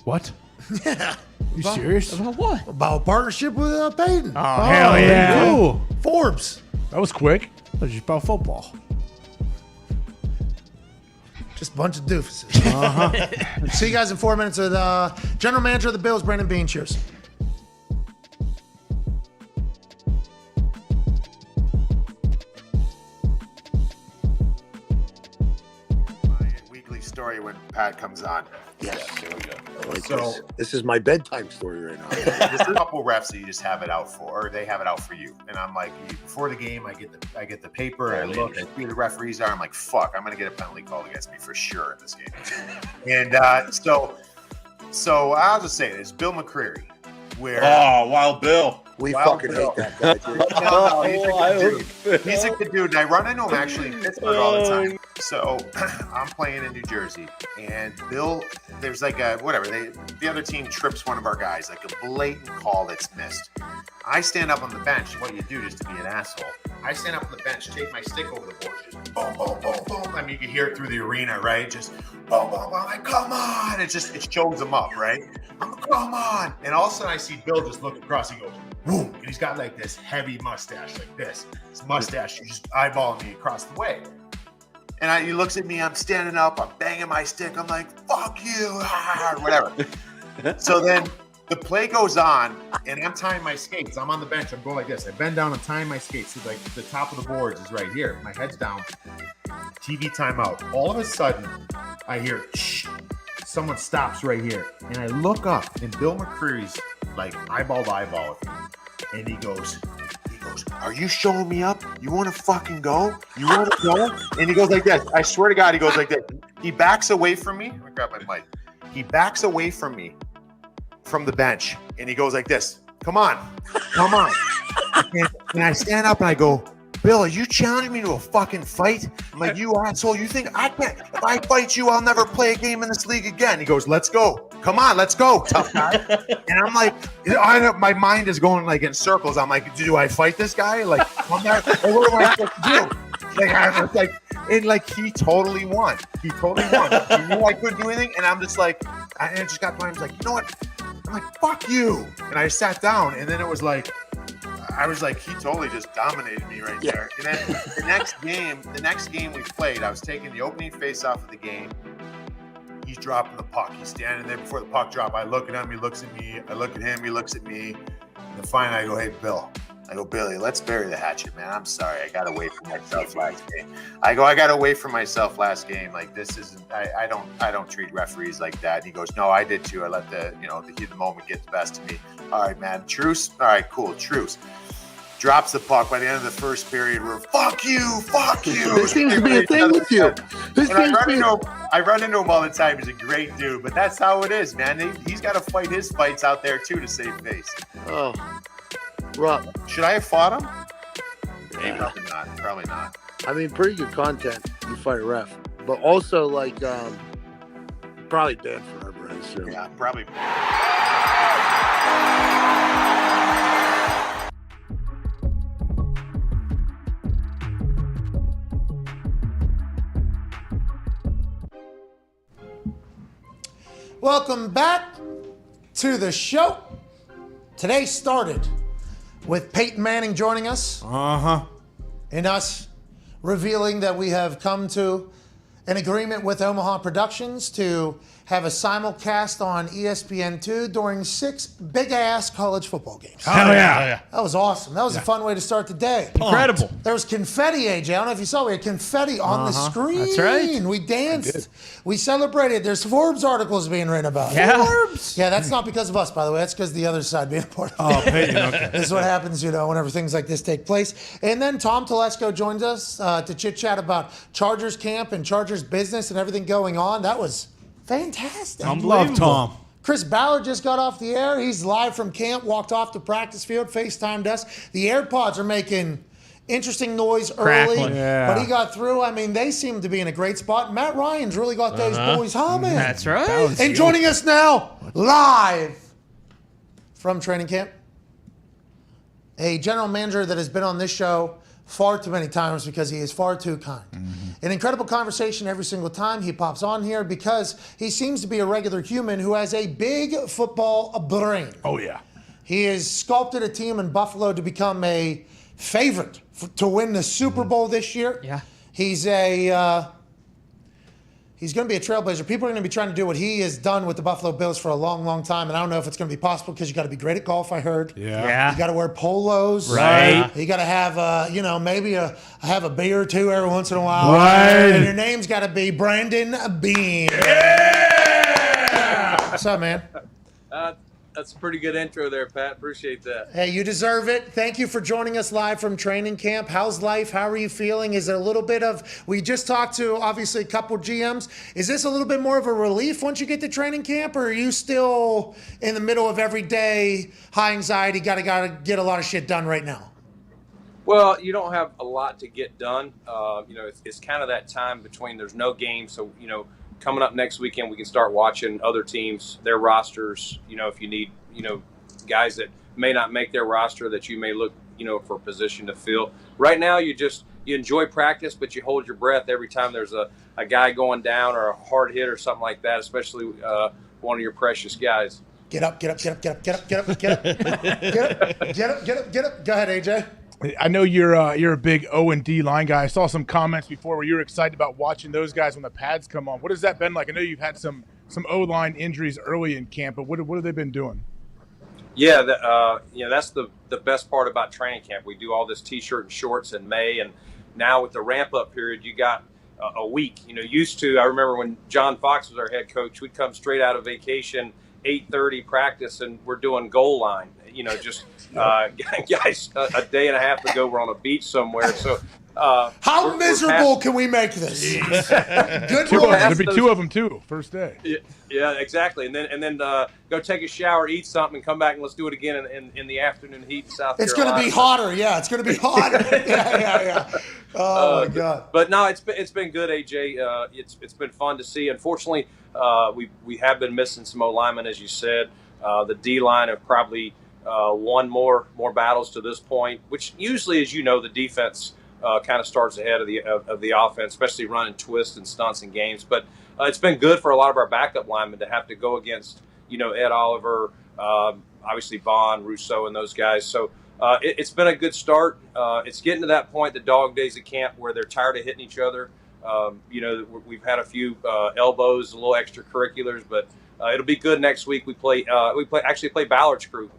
What? Yeah. You serious? About what? About a partnership with Peyton. Oh, hell yeah. Cool. Forbes. That was quick. That's just about football. Just a bunch of doofuses. See you guys in 4 minutes with general manager of the Bills, Brandon Beane. Cheers. story when Pat comes on. Yes. Here we go. I like So- this. This is my bedtime story right now. There's a couple refs that you just have it out for, or they have it out for you. And I'm like, before the game, I get the paper, I look, I see who the referees are. I'm like, fuck, I'm gonna get a penalty called against me for sure in this game. And so I'll just say this: Bill McCreary, where Wild Bill. We Wild fucking Bill. hate that guy, dude. No, he's a good dude. He's a good dude. And I run into him actually in Pittsburgh all the time. So I'm playing in New Jersey, and Bill, there's like a whatever. The other team trips one of our guys, like a blatant call that's missed. I stand up on the bench. What you do just to be an asshole? I stand up on the bench, take my stick over the board, just boom, boom, boom, boom. I mean, you can hear it through the arena, right? Just boom, boom, boom. Like, come on! It shows him up, right? Come on! And all of a sudden, I see Bill just look across. He goes, boom, and he's got like this heavy mustache, like this. His mustache, he's just eyeballing me across the way. And he looks at me, I'm standing up, I'm banging my stick, I'm like, fuck you, whatever. So then the play goes on, and I'm tying my skates. I'm on the bench, I'm going like this. I bend down, I'm tying my skates. So like the top of the boards is right here. My head's down, TV timeout. All of a sudden, I hear, shh, someone stops right here. And I look up, and Bill McCreary's like eyeball to eyeball with me. And he goes, are you showing me up? You want to fucking go? You want to go? And he goes like this. I swear to God, he goes like this. He backs away from me. Let me grab my mic. He backs away from me from the bench. And he goes like this. Come on. Come on. And I stand up and I go, Bill, are you challenging me to a fucking fight? I'm like, you asshole. You think I can't? If I fight you, I'll never play a game in this league again. He goes, let's go. Come on, let's go, tough guy. And I'm like, my mind is going like in circles. I'm like, do I fight this guy? Like, I'm not, what am I supposed to do? Like, I was like, and like he totally won. He totally won. He knew I couldn't do anything, and I'm just like, I just got my. I was like, you know what? I'm like, fuck you. And I sat down, and then it was like, I was like, he totally just dominated me right there. And then the next game we played, I was taking the opening face off of the game. He's dropping the puck. He's standing there before the puck drop. I look at him. He looks at me. I look at him. He looks at me. And then finally, I go, hey, Bill. I go, Billy, let's bury the hatchet, man. I'm sorry. I got away from myself last game. I got away from myself last game. Like, this isn't, I don't treat referees like that. And he goes, no, I did too. I let the heat of the moment get the best of me. All right, man. Truce. All right, cool. Truce. Drops the puck by the end of the first period. We're fuck you. This seems to be a thing with you. I run into him all the time. He's a great dude, but that's how it is, man. He's got to fight his fights out there too to save face. Oh, Rob. Should I have fought him? Yeah. Probably not. Probably not. I mean, pretty good content. You fight a ref, but also like probably banned forever. I assume. Yeah, probably. Welcome back to the show. Today started with Peyton Manning joining us. And us revealing that we have come to an agreement with Omaha Productions to have a simulcast on ESPN2 during 6 big-ass college football games. Hell yeah. That was awesome. That was a fun way to start the day. Incredible. There was confetti, AJ. I don't know if you saw. We had confetti on the screen. That's right. We danced. We celebrated. There's Forbes articles being written about it. Yeah. Forbes. Yeah, that's not because of us, by the way. That's because the other side being a part of it. Oh, Peyton, okay. This is what happens, whenever things like this take place. And then Tom Telesco joins us to chit-chat about Chargers camp and Chargers business and everything going on. That was fantastic. Love Tom. Chris Ballard just got off the air. He's live from camp, walked off the practice field, FaceTimed us. The AirPods are making interesting noise early, but he got through. I mean, they seem to be in a great spot. Matt Ryan's really got those boys humming. That's right. And joining us now, live from training camp, a general manager that has been on this show far too many times because he is far too kind. An incredible conversation every single time he pops on here because he seems to be a regular human who has a big football brain. Oh, yeah. He has sculpted a team in Buffalo to become a favorite to win the Super Bowl this year. Yeah. He's a He's going to be a trailblazer. People are going to be trying to do what he has done with the Buffalo Bills for a long, long time. And I don't know if it's going to be possible because you got to be great at golf, I heard. Yeah. You got to wear polos. Right. You got to have, maybe have a beer or two every once in a while. Right. And your name's got to be Brandon Bean. Yeah! What's up, man? That's a pretty good intro there, Pat. Appreciate that. Hey, you deserve it. Thank you for joining us live from training camp. How's life? How are you feeling? Is it a little bit of, we just talked to obviously a couple GMs. Is this a little bit more of a relief once you get to training camp, or are you still in the middle of every day, high anxiety, gotta get a lot of shit done right now? Well, you don't have a lot to get done. It's kind of that time between there's no game. So, coming up next weekend, we can start watching other teams, their rosters, if you need, guys that may not make their roster that you may look, for a position to fill. Right now, you enjoy practice, but you hold your breath every time there's a guy going down or a hard hit or something like that, especially one of your precious guys. Get up. Go ahead, AJ. I know you're a big O&D line guy. I saw some comments before where you were excited about watching those guys when the pads come on. What has that been like? I know you've had some O-line injuries early in camp, but what have they been doing? Yeah, that's the best part about training camp. We do all this T-shirt and shorts in May, and now with the ramp-up period, you got a week. Used to, I remember when John Fox was our head coach, we'd come straight out of vacation, 8:30 practice, and we're doing goal line. Guys, a day and a half ago, we're on a beach somewhere. So, how miserable can we make this? Good morning. There'd be two of them too. First day. Yeah, exactly. And then go take a shower, eat something, and come back and let's do it again in the afternoon heat in South Carolina. It's going to be hotter. Yeah, it's going to be hotter. Yeah. Oh my God. But no, it's been good, AJ. It's been fun to see. Unfortunately, we have been missing some O linemen, as you said. The D line have probably won more battles to this point, which usually, as you know, the defense kind of starts ahead of the offense, especially running twists and stunts in games. But it's been good for a lot of our backup linemen to have to go against, Ed Oliver, obviously Vaughn, Rousseau, and those guys. So it's been a good start. It's getting to that point, the dog days of camp, where they're tired of hitting each other. We've had a few elbows, a little extracurriculars, but it'll be good next week. We play Ballard's crew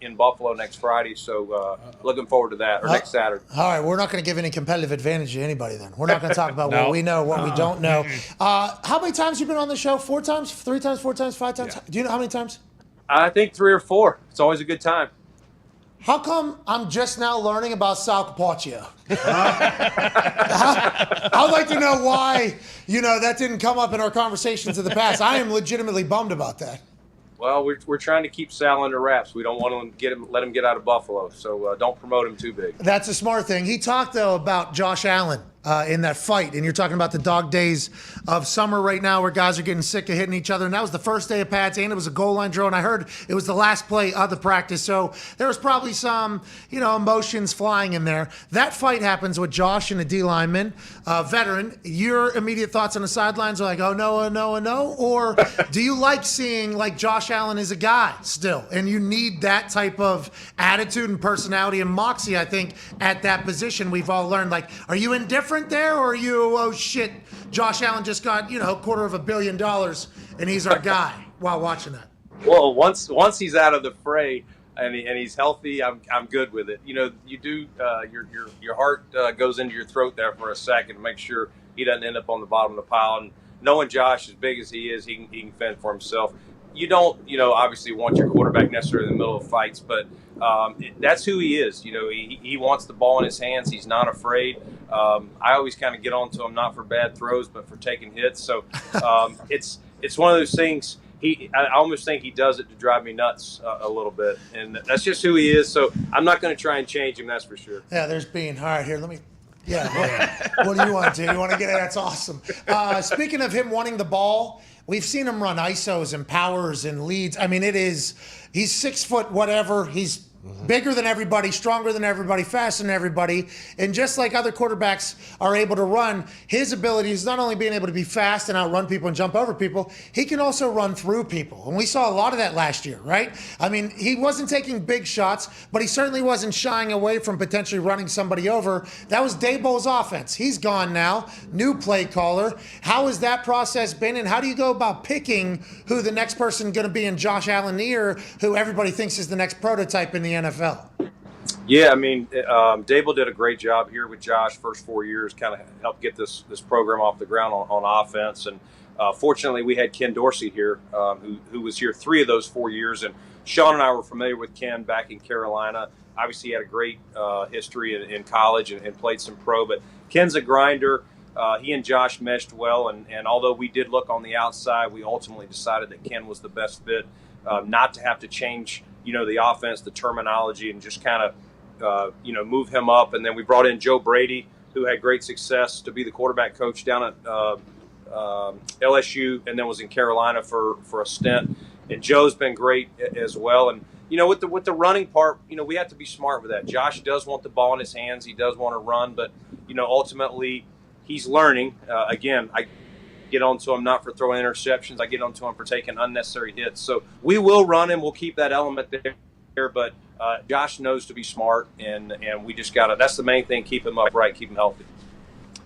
in Buffalo next Friday, so looking forward to that, or next Saturday. All right, we're not going to give any competitive advantage to anybody then. We're not going to talk about what we know, what we don't know. How many times have you been on the show? 4 times? 3 times? 4 times? 5 times? Yeah. Do you know how many times? I think 3 or 4. It's always a good time. How come I'm just now learning about Sal Capaccio? I'd like to know why, that didn't come up in our conversations in the past. I am legitimately bummed about that. Well, we're trying to keep Sal under wraps. We don't want to let him get out of Buffalo, so don't promote him too big. That's a smart thing. He talked, though, about Josh Allen in that fight, and you're talking about the dog days of summer right now where guys are getting sick of hitting each other, and that was the first day of Pats, and it was a goal line drill, and I heard it was the last play of the practice, so there was probably some, emotions flying in there. That fight happens with Josh and a D lineman, veteran. Your immediate thoughts on the sidelines are like, oh, no, or do you like seeing, Josh Allen is a guy still, and you need that type of attitude and personality and moxie, I think, at that position. We've all learned, are you indifferent there, or are you, oh shit, Josh Allen just got, $250 million and he's our guy while watching that? Well, once he's out of the fray and he's healthy, I'm good with it. You do your heart goes into your throat there for a second to make sure he doesn't end up on the bottom of the pile. And knowing Josh, as big as he is, he can fend for himself. You don't, obviously want your quarterback necessarily in the middle of fights, but that's who he is. He wants the ball in his hands. He's not afraid. I always kind of get on to him, not for bad throws, but for taking hits. So it's one of those things. I almost think he does it to drive me nuts a little bit, and that's just who he is. So I'm not going to try and change him. That's for sure. Yeah, there's Bean. All right, here, let me. Yeah, what do you want to do? You want to get it? That's awesome. Speaking of him wanting the ball, we've seen him run ISOs and powers and leads. I mean, he's 6 foot whatever. He's bigger than everybody, stronger than everybody, faster than everybody. And just like other quarterbacks are able to run, his ability is not only being able to be fast and outrun people and jump over people, he can also run through people. And we saw a lot of that last year, right? I mean, he wasn't taking big shots, but he certainly wasn't shying away from potentially running somebody over. That was Daboll's offense. He's gone now. New play caller. How has that process been, and how do you go about picking who the next person going to be in Josh Allen ear, who everybody thinks is the next prototype in the NFL? Yeah, I mean, Dable did a great job here with Josh. First 4 years, kind of helped get this program off the ground on offense. And fortunately, we had Ken Dorsey here, who was here 3 of those 4 years. And Sean and I were familiar with Ken back in Carolina. Obviously, he had a great history in college and played some pro. But Ken's a grinder. He and Josh meshed well. And although we did look on the outside, we ultimately decided that Ken was the best fit, not to have to change the offense, the terminology, and just kind of, move him up. And then we brought in Joe Brady, who had great success to be the quarterback coach down at LSU, and then was in Carolina for a stint. And Joe's been great as well. And, with the running part, we have to be smart with that. Josh does want the ball in his hands. He does want to run, but, ultimately he's learning. Again, I get onto him not for throwing interceptions. I get onto him for taking unnecessary hits. So we will run him. We'll keep that element there. But Josh knows to be smart, and we just got to – that's the main thing, keep him upright, keep him healthy.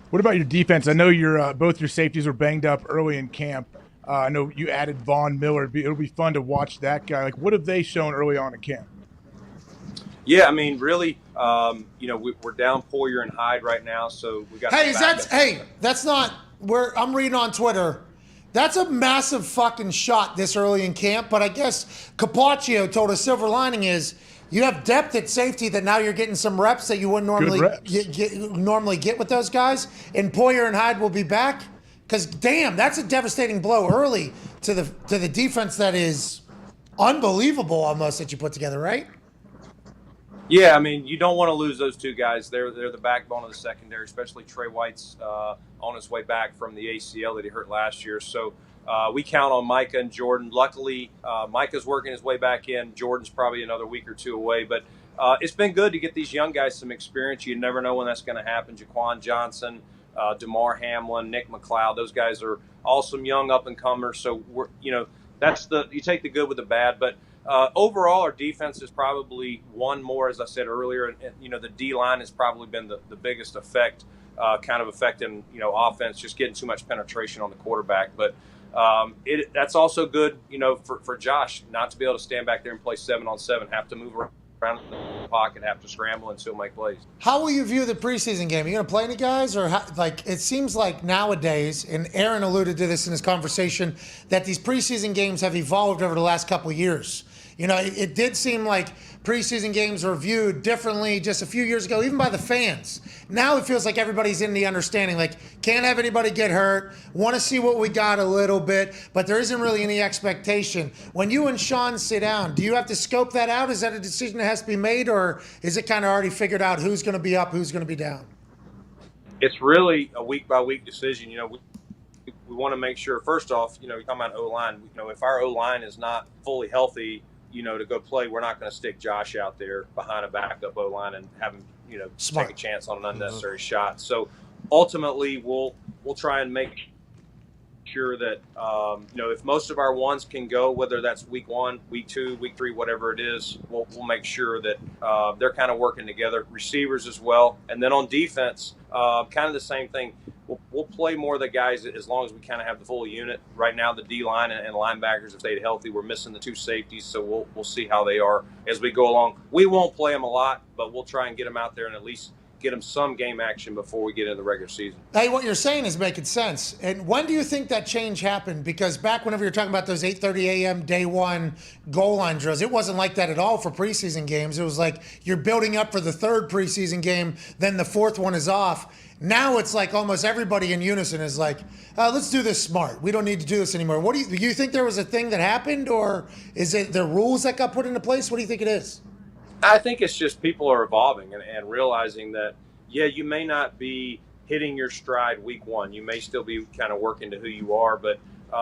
What about your defense? I know both your safeties were banged up early in camp. I know you added Von Miller. It'll be fun to watch that guy. Like, what have they shown early on in camp? Yeah, I mean, really, we're down Poyer and Hyde right now, so we got. That's not where I'm reading on Twitter. That's a massive fucking shot this early in camp. But I guess Capaccio told us silver lining is you have depth at safety that now you're getting some reps that you wouldn't normally get with those guys. And Poyer and Hyde will be back. Because damn, that's a devastating blow early to the defense that is unbelievable almost that you put together, right? Yeah, I mean, you don't want to lose those two guys. They're the backbone of the secondary, especially Trey White's on his way back from the ACL that he hurt last year. So we count on Micah and Jordan. Luckily, Micah's working his way back in. Jordan's probably another week or two away. But it's been good to get these young guys some experience. You never know when that's going to happen. Jaquan Johnson, DeMar Hamlin, Nick McLeod, those guys are all some young up-and-comers. So, you take the good with the bad. But overall, our defense is probably one more, as I said earlier. And the D-line has probably been the biggest effect, kind of affecting, offense, just getting too much penetration on the quarterback. But that's also good, for Josh, not to be able to stand back there and play 7-on-7, have to move around in the pocket, have to scramble and still make plays. How will you view the preseason game? Are you going to play any guys? Or it seems like nowadays, and Aaron alluded to this in his conversation, that these preseason games have evolved over the last couple of years. It did seem like preseason games were viewed differently just a few years ago, even by the fans. Now it feels like everybody's in the understanding, like, can't have anybody get hurt, want to see what we got a little bit, but there isn't really any expectation. When you and Sean sit down, do you have to scope that out? Is that a decision that has to be made, or is it kind of already figured out who's going to be up, who's going to be down? It's really a week-by-week decision. We want to make sure, first off, you're talking about O-line. If our O-line is not fully healthy, to go play, we're not going to stick Josh out there behind a backup O-line and have him, take a chance on an unnecessary shot. So ultimately, we'll try and make sure that, if most of our ones can go, whether that's week 1, week 2, week 3, whatever it is, we'll make sure that they're kind of working together. Receivers as well. And then on defense, kind of the same thing. We'll play more of the guys as long as we kind of have the full unit. Right now, the D-line and linebackers have stayed healthy. We're missing the 2 safeties, so we'll see how they are as we go along. We won't play them a lot, but we'll try and get them out there and at least get them some game action before we get into the regular season. Hey, what you're saying is making sense. And when do you think that change happened? Because back whenever you're talking about those 8:30 a.m. day one goal line drills, it wasn't like that at all for preseason games. It was like you're building up for the 3rd preseason game, then the 4th one is off. Now it's like almost everybody in unison is like, let's do this smart. We don't need to do this anymore. Do you think there was a thing that happened, or is it the rules that got put into place? What do you think it is? I think it's just people are evolving and realizing that, you may not be hitting your stride week 1. You may still be kind of working to who you are, but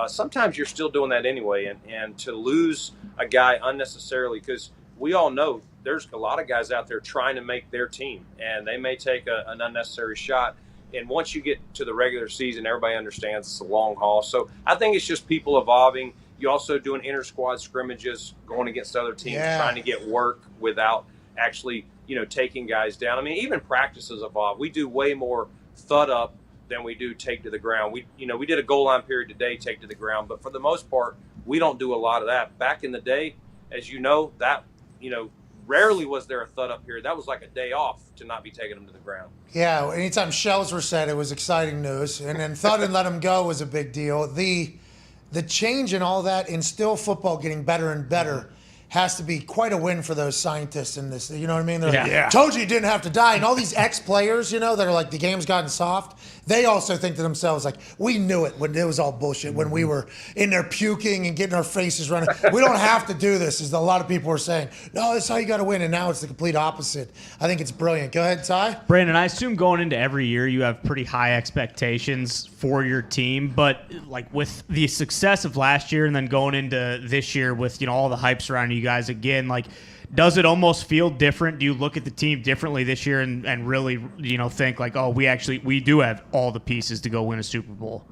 sometimes you're still doing that anyway. And to lose a guy unnecessarily, because we all know there's a lot of guys out there trying to make their team, and they may take an unnecessary shot. And once you get to the regular season, everybody understands it's a long haul. So I think it's just people evolving. You also doing inter-squad scrimmages, going against other teams, trying to get work without actually, taking guys down. I mean, even practices evolve. We do way more thud up than we do take to the ground. We did a goal line period today, take to the ground, but for the most part, we don't do a lot of that. Back in the day, as you know, rarely was there a thud up period. That was like a day off to not be taking them to the ground. Yeah, anytime shells were said, it was exciting news. And then thud and let them go was a big deal. The change in all that, and still football getting better and better, has to be quite a win for those scientists in this. You know what I mean? They're like, told you didn't have to die. And all these ex-players, that are like, the game's gotten soft, they also think to themselves, like, we knew it when it was all bullshit, when we were in there puking and getting our faces running. We don't have to do this, as a lot of people were saying. No, that's how you got to win. And now it's the complete opposite. I think it's brilliant. Go ahead, Ty. Brandon, I assume going into every year you have pretty high expectations for your team, but like with the success of last year and then going into this year with, all the hype surrounding you guys again, like, does it almost feel different? Do you look at the team differently this year and really, think like, oh, we do have all the pieces to go win a Super Bowl?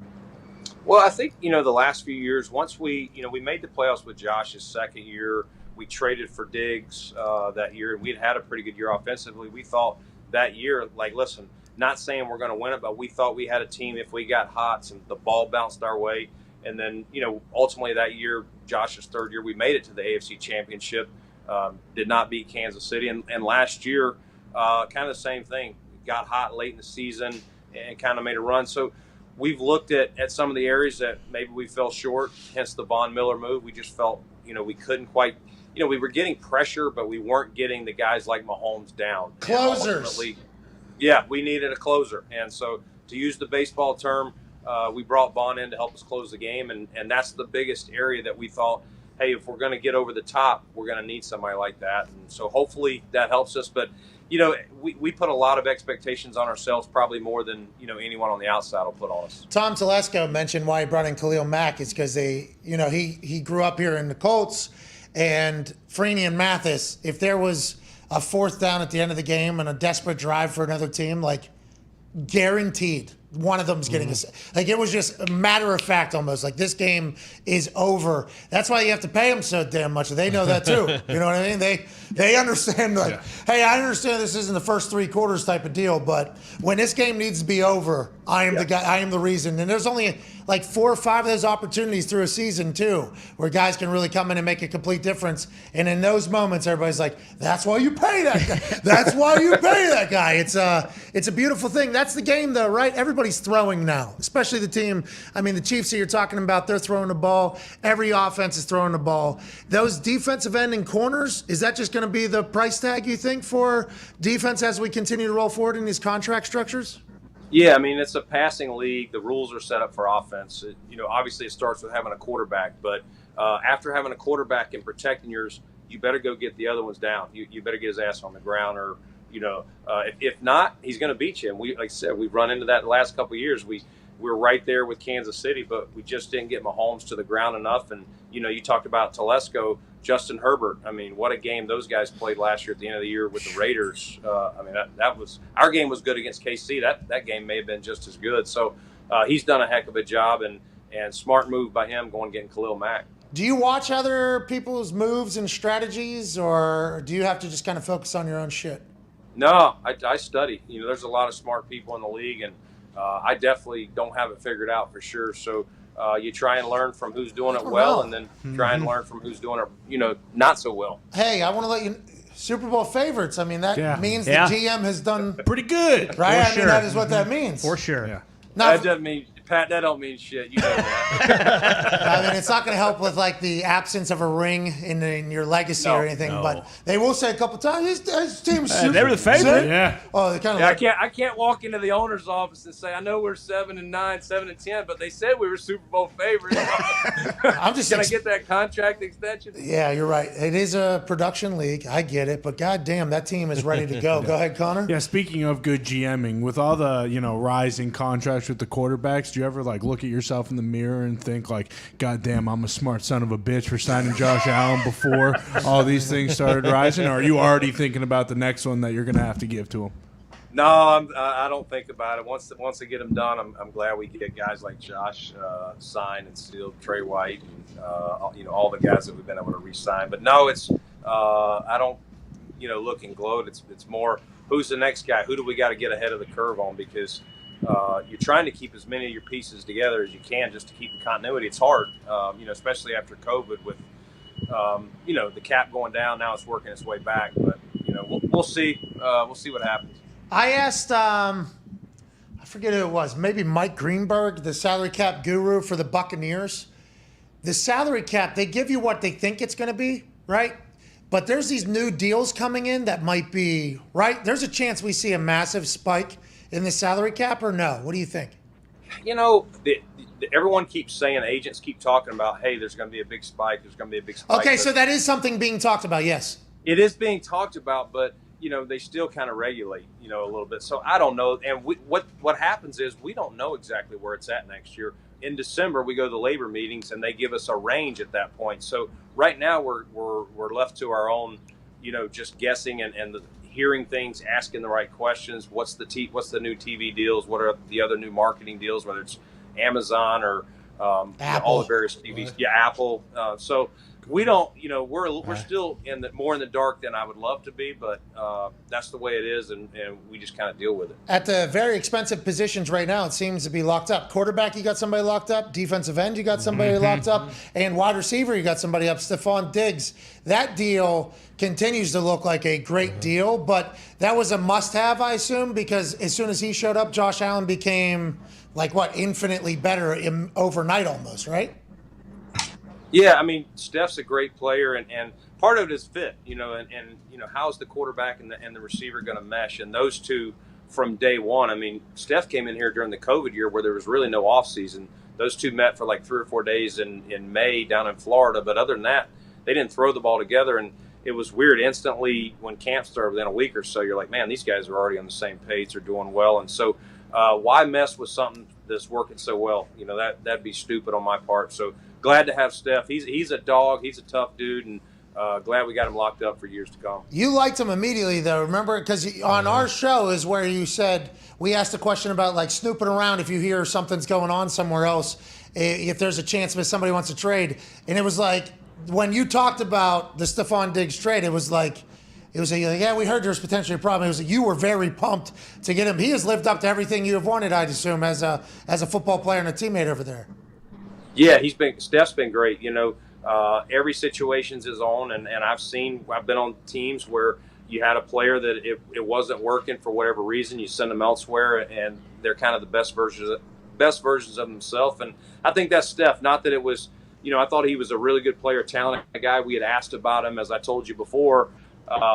Well, I think, the last few years, once we made the playoffs with Josh's second year, we traded for Diggs that year, and we'd had a pretty good year offensively. We thought that year, like, listen, not saying we're going to win it, but we thought we had a team if we got hot and the ball bounced our way. And then, ultimately that year, Josh's third year, we made it to the AFC Championship. Did not beat Kansas City. And last year, kind of the same thing. Got hot late in the season and kind of made a run. So we've looked at some of the areas that maybe we fell short, hence the Von Miller move. We just felt, we couldn't quite, we were getting pressure, but we weren't getting the guys like Mahomes down. Closers. Yeah, we needed a closer. And so to use the baseball term, we brought Vaughn in to help us close the game. And that's the biggest area that we thought, hey, if we're going to get over the top, we're going to need somebody like that. And so hopefully that helps us. But, we put a lot of expectations on ourselves, probably more than, anyone on the outside will put on us. Tom Telesco mentioned why he brought in Khalil Mack is because he grew up here in the Colts, and Freeney and Mathis, if there was a fourth down at the end of the game and a desperate drive for another team, like, guaranteed one of them's getting like, it was just a matter of fact almost, like, this game is over. That's why you have to pay them so damn much. They know that too. You know what I mean? They understand, like, hey, I understand this isn't the first 3 quarters type of deal, but when this game needs to be over, I am the guy, I am the reason. And there's only like 4 or 5 of those opportunities through a season too, where guys can really come in and make a complete difference. And in those moments, everybody's like, that's why you pay that guy. That's why you pay that guy. It's a beautiful thing. That's the game though, right? Everybody's throwing now, especially the team. I mean, the Chiefs that you're talking about, they're throwing the ball. Every offense is throwing the ball. Those defensive end and corners, is that just going to be the price tag, you think, for defense as we continue to roll forward in these contract structures? Yeah, I mean, it's a passing league. The rules are set up for offense. Obviously it starts with having a quarterback, but after having a quarterback and protecting yours, you better go get the other ones down. You better get his ass on the ground, or if not, he's going to beat you. And like I said, we've run into that the last couple of years. We were right there with Kansas City, but we just didn't get Mahomes to the ground enough. And you talked about Telesco, Justin Herbert. I mean, what a game those guys played last year at the end of the year with the Raiders. I mean, that was, our game was good against KC. That game may have been just as good. So he's done a heck of a job, and smart move by him going getting Khalil Mack. Do you watch other people's moves and strategies, or do you have to just kind of focus on your own shit? No, I study. There's a lot of smart people in the league, and I definitely don't have it figured out for sure. So you try and learn from who's doing it well, and then try and learn from who's doing it, not so well. Hey, I want to let you Super Bowl favorites. I mean, that means the GM has done pretty good, right? For I mean, that is what that means. For sure. Yeah. That doesn't mean, Pat, that don't mean shit. You know that. I mean, it's not going to help with like the absence of a ring in your legacy or anything, but they will say a couple times, his team's super. They were the favorite. Yeah. Oh, they kind of. I can't walk into the owner's office and say, I know we're 7-9, 7-10, but they said we were Super Bowl favorites. I'm just. Can I get that contract extension? Yeah, you're right. It is a production league. I get it, but goddamn, that team is ready to go. Go ahead, Connor. Yeah. Speaking of good GMing, with all the rising contracts with the quarterbacks, do you ever like look at yourself in the mirror and think like, God damn, I'm a smart son of a bitch for signing Josh Allen before all these things started rising? Or are you already thinking about the next one that you're going to have to give to him? No, I don't think about it. Once they get them done, I'm glad we get guys like Josh signed and sealed, Trey White, and all the guys that we've been able to re-sign. But no, it's I don't look and gloat. It's more who's the next guy? Who do we got to get ahead of the curve on? Because you're trying to keep as many of your pieces together as you can just to keep the continuity. It's hard, especially after COVID with the cap going down. Now it's working its way back, but we'll see. We'll see what happens. I asked, I forget who it was, maybe Mike Greenberg, the salary cap guru for the Buccaneers. The salary cap, they give you what they think it's going to be, right? But there's these new deals coming in that might be, right? There's a chance we see a massive spike in the salary cap, or no? What do you think? Everyone keeps saying, agents keep talking about, hey, there's going to be a big spike. There's going to be a big spike. Okay, so that is something being talked about, yes. It is being talked about, but they still kind of regulate, a little bit. So I don't know. And what happens is we don't know exactly where it's at next year. In December, we go to the labor meetings and they give us a range at that point. So right now we're left to our own, just guessing and hearing things, asking the right questions. What's the new TV deals? What are the other new marketing deals? Whether it's Amazon or all the various TVs, Apple. So we don't, we're still more in the dark than I would love to be, but that's the way it is, and we just kind of deal with it. At the very expensive positions right now, it seems to be locked up. Quarterback, you got somebody locked up. Defensive end, you got somebody locked up. And wide receiver, you got somebody up. Stephon Diggs. That deal continues to look like a great deal, but that was a must-have, I assume, because as soon as he showed up, Josh Allen became, infinitely better overnight almost, right? Yeah, I mean, Steph's a great player, and part of it is fit, and how's the quarterback and the receiver going to mesh? And those two from day one, I mean, Steph came in here during the COVID year where there was really no offseason. Those two met for 3 or 4 days in May down in Florida, but other than that, they didn't throw the ball together, and it was weird. Instantly, when camp started within a week or so, you're like, man, these guys are already on the same page. They're doing well, and so why mess with something that's working so well? That'd be stupid on my part, so glad to have Steph. He's a dog. He's a tough dude, and glad we got him locked up for years to come. You liked him immediately, though. Remember, because on our show is where you said we asked a question about snooping around if you hear something's going on somewhere else, if there's a chance that somebody wants to trade, and it was when you talked about the Stephon Diggs trade, it was yeah, we heard there's potentially a problem. It was you were very pumped to get him. He has lived up to everything you have wanted, I'd assume, as a football player and a teammate over there. Yeah, Steph's been great. Every situation's his own, and I've been on teams where you had a player that it wasn't working for whatever reason. You send them elsewhere, and they're kind of the best versions of themselves. And I think that's Steph. Not that it was, I thought he was a really good player, talented guy. We had asked about him, as I told you before.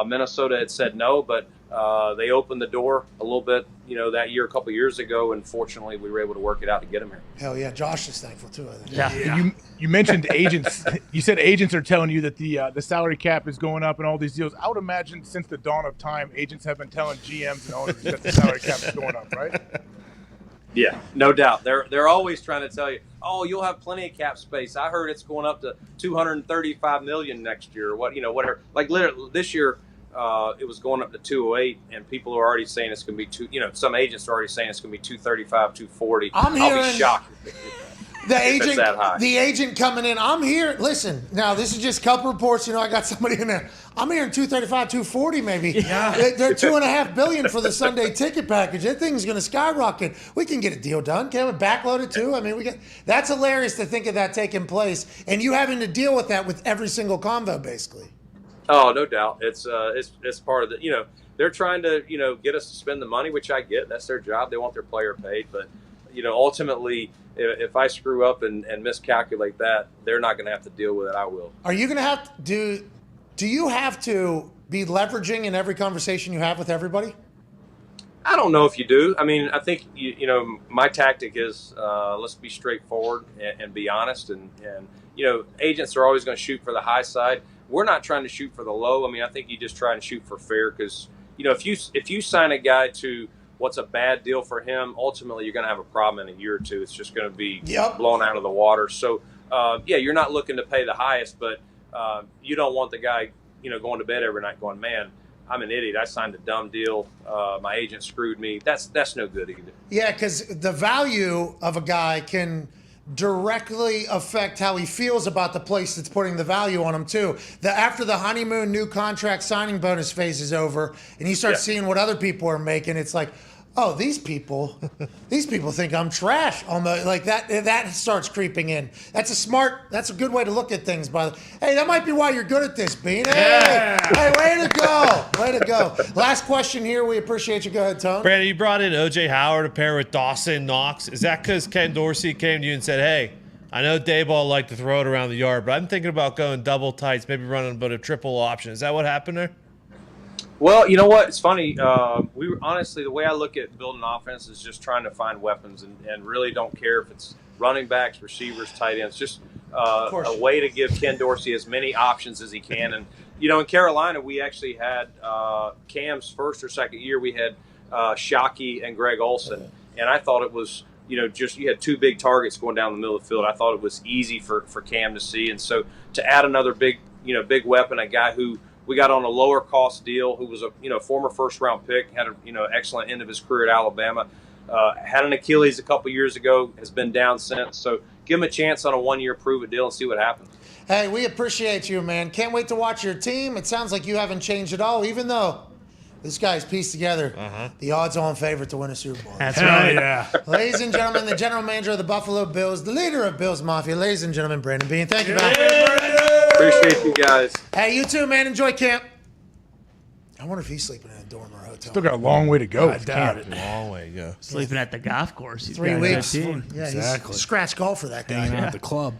Minnesota had said no, but they opened the door a little bit, that year, a couple of years ago, and fortunately we were able to work it out to get him here. Hell yeah, Josh is thankful too, I think. Yeah. You mentioned agents. You said agents are telling you that the salary cap is going up and all these deals. I would imagine since the dawn of time, agents have been telling GMs and owners that the salary cap is going up, right? Yeah, no doubt. They're always trying to tell you, oh, you'll have plenty of cap space. I heard it's going up to $235 million next year. Whatever. Literally this year, it was going up to 208, and people are already saying it's going to be some agents are already saying it's going to be 235, 240. I'll be shocked. The agent coming in. I'm here. Listen, now this is just a couple reports. I got somebody in there. I'm hearing 235, 240 maybe. Yeah. They're $2.5 billion for the Sunday ticket package. That thing's going to skyrocket. We can get a deal done. Can we backload it too? I mean, that's hilarious to think of that taking place, and you having to deal with that with every single convo, basically. Oh, no doubt. It's part of the. They're trying to get us to spend the money, which I get. That's their job. They want their player paid, but ultimately, if I screw up and miscalculate that, they're not going to have to deal with it. I will. Are you going to have to do you have to be leveraging in every conversation you have with everybody? I don't know if you do. I mean, I think, my tactic is let's be straightforward and be honest. And agents are always going to shoot for the high side. We're not trying to shoot for the low. I mean, I think you just try and shoot for fair because, if you sign a guy to what's a bad deal for him, ultimately you're going to have a problem in a year or two. It's just going to be Yep. blown out of the water. So, yeah, you're not looking to pay the highest, but you don't want the guy, going to bed every night going, man, I'm an idiot. I signed a dumb deal. My agent screwed me. That's no good either. Yeah, because the value of a guy can directly affect how he feels about the place that's putting the value on him too. After the honeymoon new contract signing bonus phase is over and you start seeing what other people are making, it's like, oh, these people think I'm trash. Almost like that starts creeping in. That's a good way to look at things. Hey, that might be why you're good at this, Bean. Hey, way to go. Last question here. We appreciate you. Go ahead, Tone. Brandon, you brought in O.J. Howard to pair with Dawson Knox. Is that because Ken Dorsey came to you and said, hey, I know Dayball liked to throw it around the yard, but I'm thinking about going double tights, maybe running about a triple option. Is that what happened there? Well, you know what? It's funny. We were honestly, the way I look at building offense is just trying to find weapons and really don't care if it's running backs, receivers, tight ends. Just a way to give Ken Dorsey as many options as he can. And, in Carolina, we actually had Cam's first or second year, we had Shockey and Greg Olson. And I thought it was, just you had two big targets going down the middle of the field. I thought it was easy for Cam to see. And so to add another big weapon, a guy who we got on a lower cost deal, who was a former first round pick, had a excellent end of his career at Alabama, had an Achilles a couple years ago, has been down since. So give him a chance on a 1 year prove it deal and see what happens. Hey, we appreciate you, man. Can't wait to watch your team. It sounds like you haven't changed at all, even though this guy's pieced together the odds-on favorite to win a Super Bowl. That's right. Yeah. Ladies and gentlemen, the general manager of the Buffalo Bills, the leader of Bills Mafia. Ladies and gentlemen, Brandon Bean. Thank you, man. Appreciate you guys. Hey, you too, man. Enjoy camp. I wonder if he's sleeping in a dorm or a hotel. Still got a long way to go. I doubt it. Long way to go. Sleeping at the golf course. He's 3 got a good weeks. team. Yeah, Exactly. he's scratch golf for that guy. Hanging out at the club.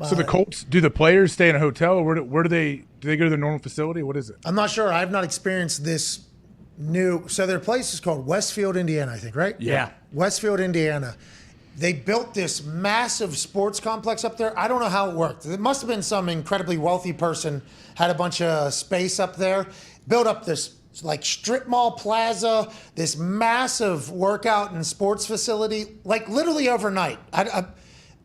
So the Colts, do the players stay in a hotel, or where do they go to their normal facility? What is it? I'm not sure. I've not experienced this new. So their place is called Westfield, Indiana, I think, right? Yeah. Westfield, Indiana. They built this massive sports complex up there. I don't know how it worked. It must have been some incredibly wealthy person had a bunch of space up there, built up this like strip mall plaza, this massive workout and sports facility, like literally overnight.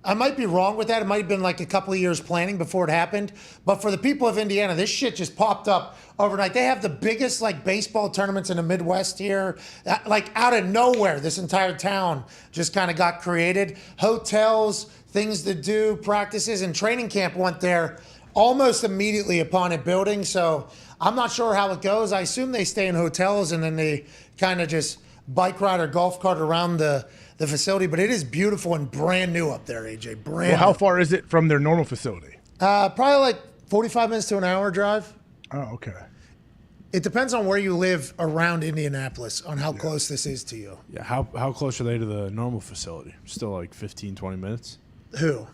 I might be wrong with that. It might have been like a couple of years planning before it happened. But for the people of Indiana, this shit just popped up overnight. They have the biggest like baseball tournaments in the Midwest here. Like out of nowhere, this entire town just kind of got created. Hotels, things to do, practices, and training camp went there almost immediately upon it building. So I'm not sure how it goes. I assume they stay in hotels and then they kind of just bike ride or golf cart around the facility, but it is beautiful and brand new up there, AJ. Brand Well, how new. far is it from their normal facility? Probably like 45 minutes to an hour drive. Oh, okay. It depends on where you live around Indianapolis on how close this is to you. Yeah. How close are they to the normal facility? Still like 15, 20 minutes? Who?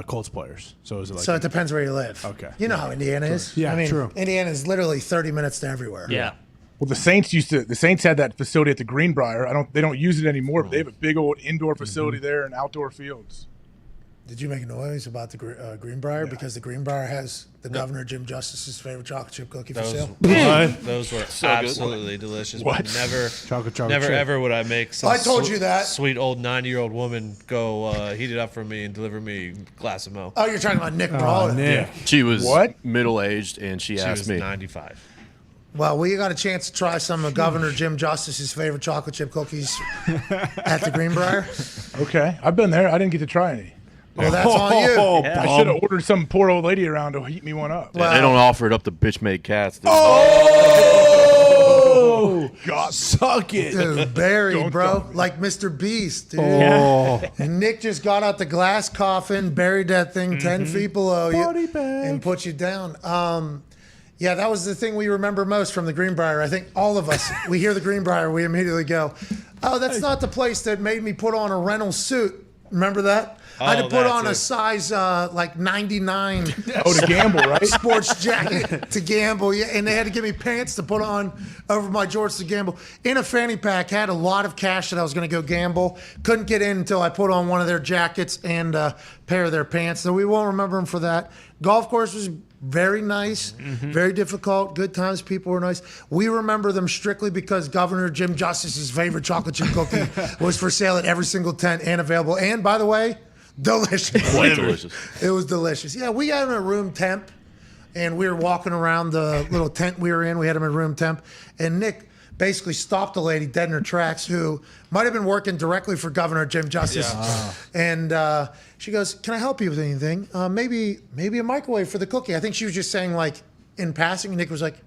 Colts players. So is it like? So it depends where you live. Okay. You know how Indiana is. Yeah, I mean, true. Indiana is literally 30 minutes to everywhere. Yeah. Well, the Saints had that facility at the Greenbrier. They don't use it anymore, but they have a big old indoor facility there and outdoor fields. Did you make a noise about the Greenbrier? Yeah. Because the Greenbrier has the Governor Jim Justice's favorite chocolate chip cookie for Those, sale. those were So good. absolutely delicious. What? But never, Chocolate never chip. ever would I make some I told you that. sweet old 90-year-old woman go heat it up for me and deliver me a glass of milk. Oh, you're talking about Nick Brawler. Nick. She was What? middle-aged, and she She asked was me. 95. Well, we got a chance to try some of Governor Jim Justice's favorite chocolate chip cookies at the Greenbrier. Okay. I've been there. I didn't get to try any. Well, that's on you. I should have ordered some poor old lady around to heat me one up. Yeah, they don't offer it up to bitch-made cats. Dude. Oh, God. Suck it. Dude, Barry, Don't bro. tell me. Like Mr. Beast, dude. Oh. And Nick just got out the glass coffin, buried that thing 10 feet below you, Body bag. and put you down. Yeah, that was the thing we remember most from the Greenbrier. I think all of us, we hear the Greenbrier, we immediately go, oh, that's not the place that made me put on a rental suit. Remember that? I had to put on a size like 99 Oh, to gamble, right? sports jacket to gamble. Yeah, and they had to give me pants to put on over my jorts to gamble. In a fanny pack, had a lot of cash that I was going to go gamble. Couldn't get in until I put on one of their jackets and a pair of their pants. So we won't remember them for that. Golf course was Very nice, very difficult. Good times. People were nice. We remember them strictly because Governor Jim Justice's favorite chocolate chip cookie was for sale at every single tent and available. And by the way, delicious. Quite delicious. It was delicious. Yeah, we got him at room temp, and we were walking around the little tent we were in. We had him at room temp, and Nick basically stopped a lady dead in her tracks who might have been working directly for Governor Jim Justice. Yeah. And she goes, "Can I help you with anything? Maybe a microwave for the cookie." I think she was just saying like in passing. And Nick was like,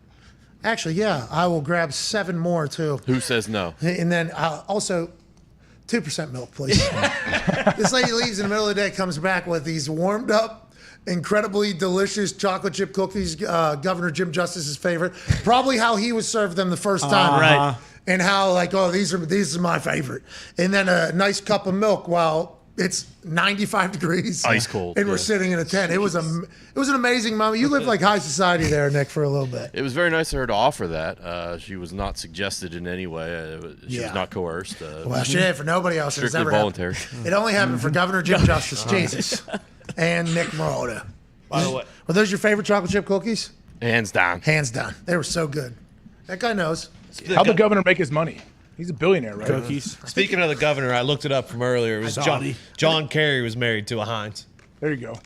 "Actually, yeah, I will grab 7 more too." Who says no? And then also 2% milk, please. This lady leaves in the middle of the day, comes back with these warmed up, incredibly delicious chocolate chip cookies, Governor Jim Justice's favorite. Probably how he was served them the first time. Right. And how like, oh, these are my favorite. And then a nice cup of milk while it's 95 degrees. Ice cold. And we're sitting in a tent. It was an amazing moment. You lived like high society there, Nick, for a little bit. It was very nice of her to offer that. She was not suggested in any way. She was not coerced. Well, she did for nobody else. It was Strictly ever voluntary. It only happened for Governor Jim Justice, Jesus, and Nick Marotta. By the way, Were those your favorite chocolate chip cookies? Hands down. Hands down. They were so good. That guy knows. How'd the governor make his money? He's a billionaire, right? Cookies. Speaking of the governor, I looked it up from earlier. It was John Kerry was married to a Heinz. There you go.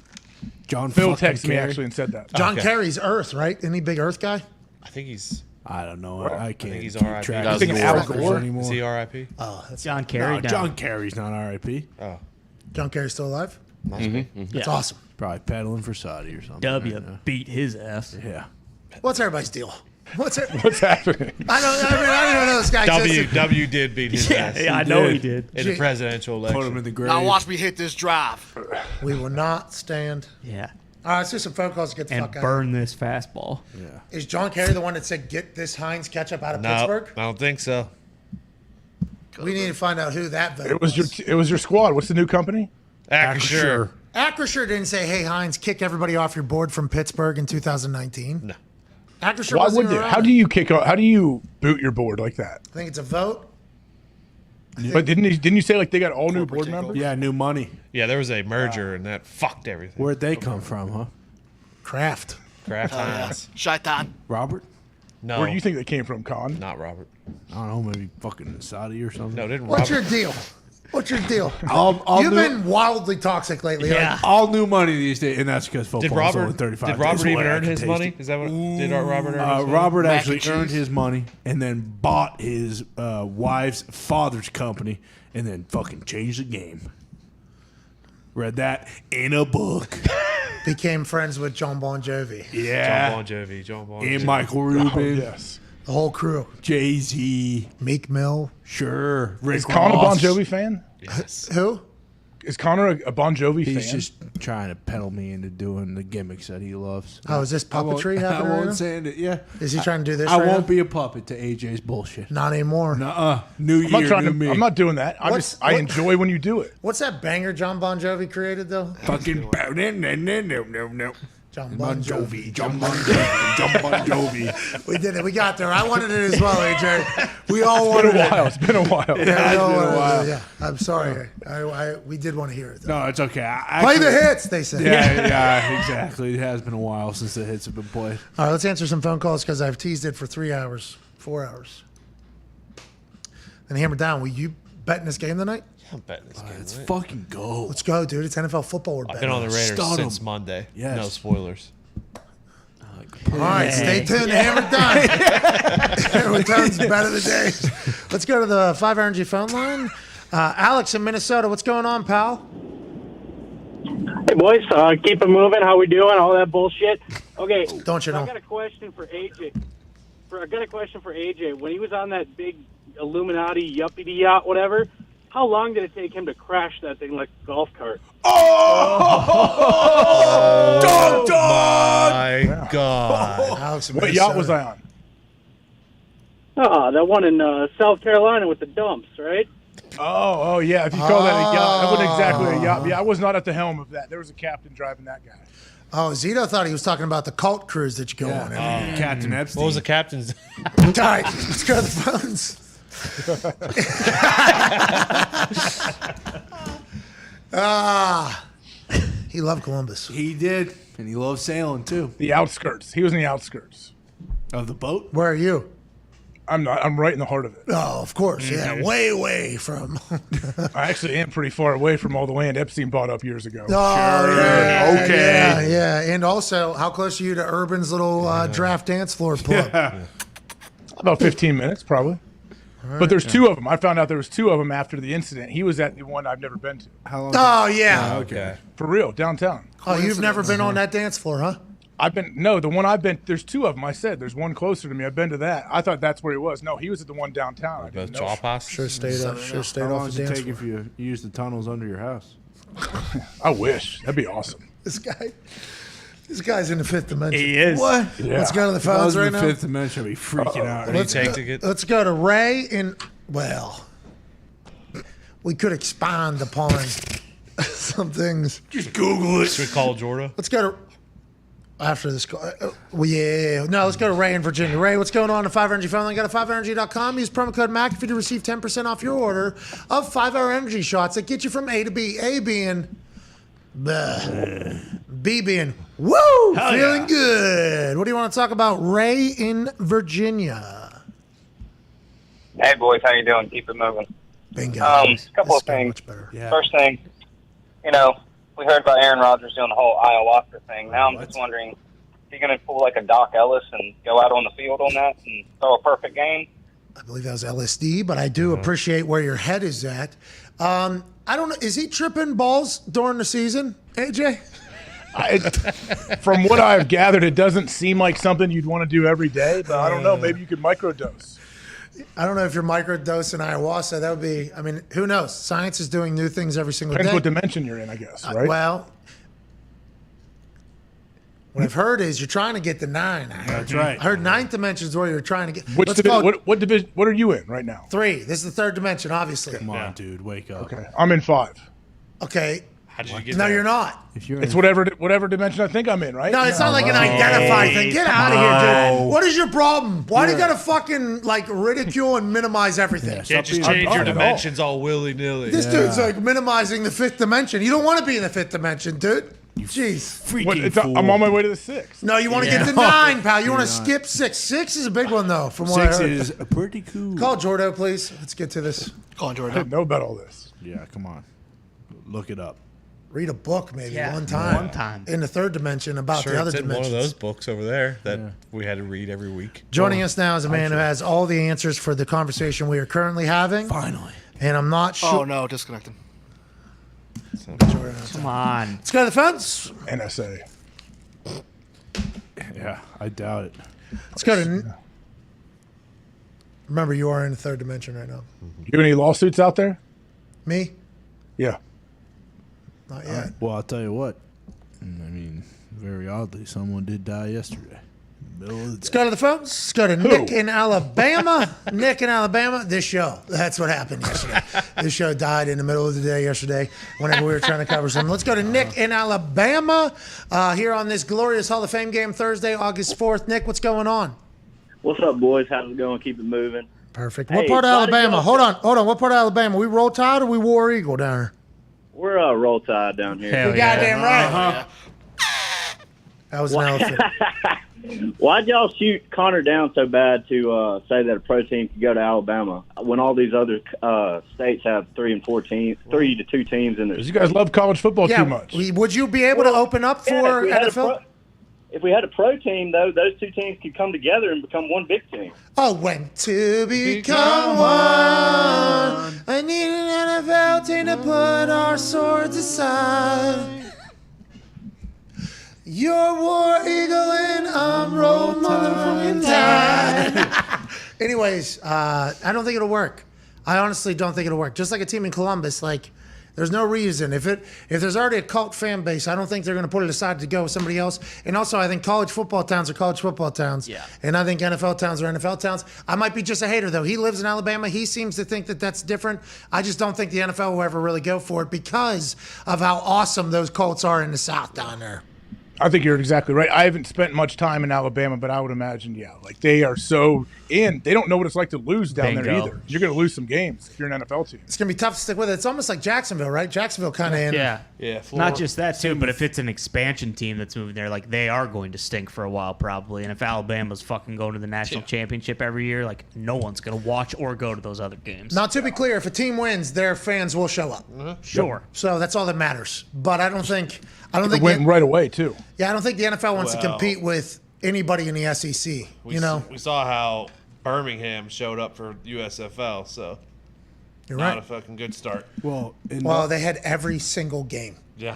John Phil fucking texted me Kerry. actually and said that. John Kerry's Earth, right? Isn't he a big Earth guy? I think he's. I don't know. I can't. think he's keep R.I.P. track You of thinking the Al records Gore? anymore. Is he R.I.P.? Oh, that's John Kerry. No, John Kerry's not R.I.P. Oh, John Kerry's still alive? Mm-hmm. That's awesome. Probably peddling for Saudi or something. W beat his ass. Yeah. What's everybody's deal? What's happening? I don't even know this guy. W did beat his ass. Yeah, I know he did. In the presidential election. Put him in the grave. Now watch me hit this drive. We will not stand. Yeah. All right, let's do some phone calls to get the And fuck out. burn this fastball. Yeah. Is John Kerry the one that said, "Get this Heinz ketchup out of No, Pittsburgh"? I don't think so. We need to find out who that vote It was your squad. What's the new company? Acrisure. Acrisure didn't say, "Hey Heinz, kick everybody off your board from Pittsburgh in 2019." No. Acrisure Why wasn't would even you? around. How do you boot your board like that? I think it's a vote. But didn't you say like they got all new board members? Yeah, new money. Yeah, there was a merger and that fucked everything. Where'd they come from, huh? Kraft. Kraft Heinz. Shaitan. Robert? No. Where do you think they came from, Con? Not Robert. I don't know, maybe fucking Saudi or something. No, didn't What's Robert. your deal? What's your deal? All You've new, been wildly toxic lately. yeah, all new money these days, and that's because football's Did Robert, only 35 did Robert days even away. I earn can his taste money? it. Is that what did Robert earn his money? Robert Mac actually and earned cheese. his money and then bought his wife's father's company and then fucking changed the game. Read that in a book. Became friends with John Bon Jovi. Yeah. John Bon Jovi. And Michael Rubin. Oh, yes. The whole crew. Jay-Z. Meek Mill. Sure. Rick Is Connor a Bon Ross. Jovi fan? Yes. Who? Is Connor a Bon Jovi fan? He's just trying to peddle me into doing the gimmicks that he loves. Oh, is this puppetry I happening right now? won't say it. Yeah. Is he trying to do this I right won't now? be a puppet to AJ's bullshit. Not anymore. Nuh-uh. New I'm not year, trying new to. me. I'm not doing that. I What- enjoy when you do it. What's that banger John Bon Jovi created though? Fucking no. John Bon Jovi. John Bon Jovi. John Bon Jovi. We did it. We got there. I wanted it as well, AJ. We all It's been wanted a while. It's been a while. it. Yeah, we all wanted it. Yeah. I'm sorry. We did want to hear it. Though. No, it's okay. Play the hits, they say. Yeah, exactly. It has been a while since the hits have been played. All right, let's answer some phone calls because I've teased it for 4 hours. And hammer down. Will you bet in this game tonight? I'm betting this game. Let's right? fucking go. Let's go, dude. It's NFL football. We're I've betting been on the Raiders Start 'em. since Monday. Yes. No spoilers. All right, stay tuned. Hammer down. Returns bet of the day. Let's go to the 5 Energy phone line. Alex in Minnesota. What's going on, pal? Hey, boys. Keep it moving. How we doing? All that bullshit. Okay. Don't you know? I got a question for AJ. When he was on that big Illuminati yuppity yacht, whatever, how long did it take him to crash that thing like a golf cart? Dog! My God. Alex in What yacht was Minnesota. I on? That one in South Carolina with the dumps, right? Oh, yeah. If you call that a yacht, that wasn't exactly a yacht. Yeah, I was not at the helm of that. There was a captain driving that guy. Oh, Zito thought he was talking about the cult cruise that you go on. Captain Epstein. What was the captain's? All right, let's go to the phones. He loved Columbus. He did, and he loved sailing too. The outskirts. He was in the outskirts of the boat. Where are you? I'm not. I'm right in the heart of it. Oh, of course. Yeah, way from. I actually am pretty far away from all the land Epstein bought up years ago. yeah. Okay. Yeah. And also, how close are you to Urban's little draft dance floor club? About 15 minutes, probably. But there's two of them. I found out there was two of them after the incident. He was at the one I've never been to. How long? Oh, yeah. Okay. For real, downtown. Oh, you've never been on that dance floor, huh? The one I've been, there's two of them. I said there's one closer to me. I've been to that. I thought that's where he was. No, he was at the one downtown. I didn't know. Should have stayed How long off does the it dance take floor. if you use the tunnels under your house? I wish. That'd be awesome. This guy's in the fifth dimension. He is. What? Yeah. Let's go to the If I phones was in right the now. fifth dimension, I'd be freaking out. Let's go to Ray in. Well, we could expand upon some things. Just Google it. Should we call Jordan? Let's go to after this call. Let's go to Ray in Virginia. Ray, what's going on in 5Energy phone line? Go to 5energy.com. Use promo code McAfee to receive 10% off your order of 5-hour energy shots that get you from A to B. A being B being woo, Hell feeling yeah. good. What do you want to talk about, Ray in Virginia? Hey boys, how you doing? Keep it moving. Bingo. Couple of things. First thing, we heard about Aaron Rodgers doing the whole ayahuasca thing. Now I'm just wondering, is he going to pull like a Doc Ellis and go out on the field on that and throw a perfect game? I believe that was LSD, but I do appreciate where your head is at. I don't know. Is he tripping balls during the season, AJ? From what I've gathered, it doesn't seem like something you'd want to do every day, but I don't know. Maybe you could microdose. I don't know if you're microdosing ayahuasca. That would be, I mean, who knows? Science is doing new things every single Depends day. what dimension you're in, I guess, right? Well, what I've heard is you're trying to get the 9. That's right. I heard 9th dimension is where you're trying to get. Which Let's call it what division? What are you in right now? 3. This is the 3rd dimension, obviously. Come on, dude, wake up. Okay, I'm in 5. Okay. How did you get No, there? you're not. If you're It's whatever dimension I think I'm in, right? No, it's not like an identified thing. Get out of here, dude. What is your problem? Why do you got to fucking like ridicule and minimize everything? Can't just change your dimensions all willy nilly. This dude's like minimizing the 5th dimension. You don't want to be in the 5th dimension, dude. Jeez. I'm on my way to the 6th. No, you want to get to 9, pal. You want to skip 6. 6 is a big one, though, from what I 6 heard. is pretty cool. Call Jordo, please. Let's get to this. Call I didn't know about all this. Yeah, come on. Look it up. Read a book maybe Yeah, one time. one time. In the 3rd dimension about Sure, the other it's in dimensions. one of those books over there that we had to read every week. Joining us now is a man who has all the answers for the conversation we are currently having. Finally. And I'm not sure. Oh no, disconnected. Come on. Let's go to the fence. NSA. Yeah, I doubt it. Let's go to. Remember, you are in the 3rd dimension right now. You have any lawsuits out there? Me? Yeah. Not yet. Well, I'll tell you what. I mean, very oddly, someone did die yesterday. Middle of the Let's go to the phones. Let's go to Nick in Alabama. Nick in Alabama. This show. That's what happened yesterday. This show died in the middle of the day yesterday whenever we were trying to cover something. Let's go to Nick in Alabama here on this glorious Hall of Fame game Thursday, August 4th. Nick, what's going on? What's up, boys? How's it going? Keep it moving. Perfect. Hey, What part of why did Alabama? y'all- Hold on. What part of Alabama? We Roll Tide or we War Eagle down here? We're Roll Tide down here. Hell You yeah. goddamn right. That was an elephant. Why'd y'all shoot Connor down so bad to say that a pro team could go to Alabama when all these other states have 3 and 4 teams, 3 to 2 teams in there? You guys love college football too much. Would you be able to open up for NFL? If we had a pro team, though, those 2 teams could come together and become one big team. Oh, when to become one, I need an NFL team to put our swords aside. You're War Eagle and I'm Roll Motherfucking Tide. Anyways, I don't think it'll work. I honestly don't think it'll work. Just like a team in Columbus, like there's no reason. If there's already a cult fan base, I don't think they're going to put it aside to go with somebody else. And also, I think college football towns are college football towns. Yeah. And I think NFL towns are NFL towns. I might be just a hater, though. He lives in Alabama. He seems to think that that's different. I just don't think the NFL will ever really go for it because of how awesome those Colts are in the South down there. I think you're exactly right. I haven't spent much time in Alabama, but I would imagine, like they are so in. They don't know what it's like to lose down there either. You're going to lose some games if you're an NFL team. It's going to be tough to stick with it. It's almost like Jacksonville, right? Jacksonville kind of in. Yeah. Yeah. Not just that, too, but if it's an expansion team that's moving there, like they are going to stink for a while probably. And if Alabama's fucking going to the national championship every year, like no one's going to watch or go to those other games. Now, to be clear, if a team wins, their fans will show up. Sure. So that's all that matters. But I don't think It went right away too. Yeah, I don't think the NFL wants to compete with anybody in the SEC. We saw how Birmingham showed up for USFL, so You're not right. a fucking good start. Well, they had every single game. Yeah.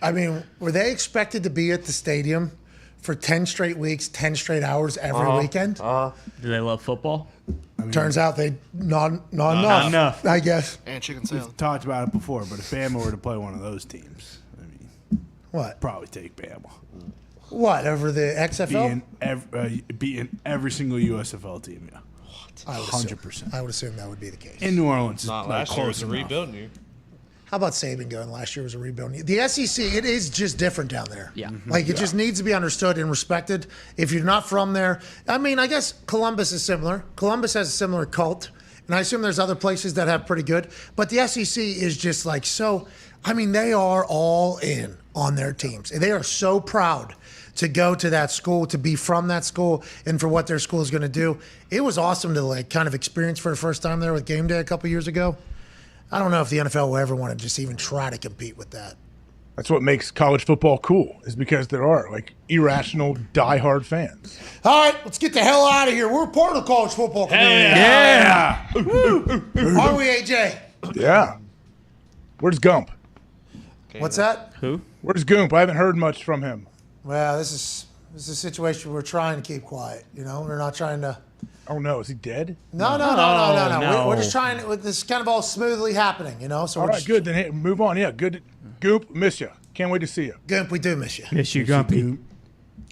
I mean, were they expected to be at the stadium for 10 straight weeks, 10 straight hours every weekend? Do they love football? Turns out they not Not enough. I guess. And chicken We've salad. talked about it before, but if Bama were to play one of those teams, What? probably take Bama. What, over the XFL? Beating every single USFL team, yeah. I would 100%. I would assume that would be the case. In New Orleans, it's Not like last year. It was close a enough. rebuilding year. How about Saban going? Last year was a rebuilding. The SEC, it is just different down there. Yeah. Like, it just needs to be understood and respected. If you're not from there, I mean, I guess Columbus is similar. Columbus has a similar cult, and I assume there's other places that have pretty good. But the SEC is just like so, I mean, they are all in on their teams. They are so proud to go to that school, to be from that school, and for what their school is going to do. It was awesome to, like, kind of experience for the first time there with Game Day a couple years ago. I don't know if the NFL will ever want to just even try to compete with that. That's what makes college football cool, is because there are like irrational, diehard fans. All right, let's get the hell out of here. We're part of the college football community. Yeah. Are we, AJ? Yeah. Where's Gump? What's that? Who? Where's Goomp? I haven't heard much from him. Well, this is a situation we're trying to keep quiet. You know, we're not trying to. Oh no, is he dead? No. We're just trying. This is kind of all smoothly happening. You know, so All we're right, good. Then hey, move on. Yeah, good. Goomp, miss you. Can't wait to see you. Goomp, we do miss you. Miss you, Gumpy.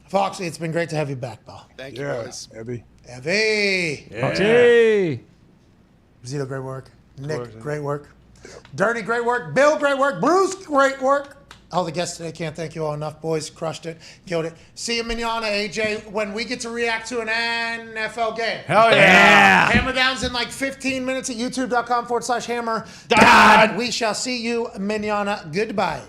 Foxy, it's been great to have you back, pal. Thank you, boys. Evie. Hey. Zito, great work. Nick, great work. Dirty, great work. Bill, great work. Bruce, great work. All the guests today, can't thank you all enough, boys. Crushed it, killed it. See you, Mignana, AJ, when we get to react to an NFL game. Hell yeah. Hammer Down's in like 15 minutes at youtube.com/hammer. We shall see you, Mignana. Goodbye.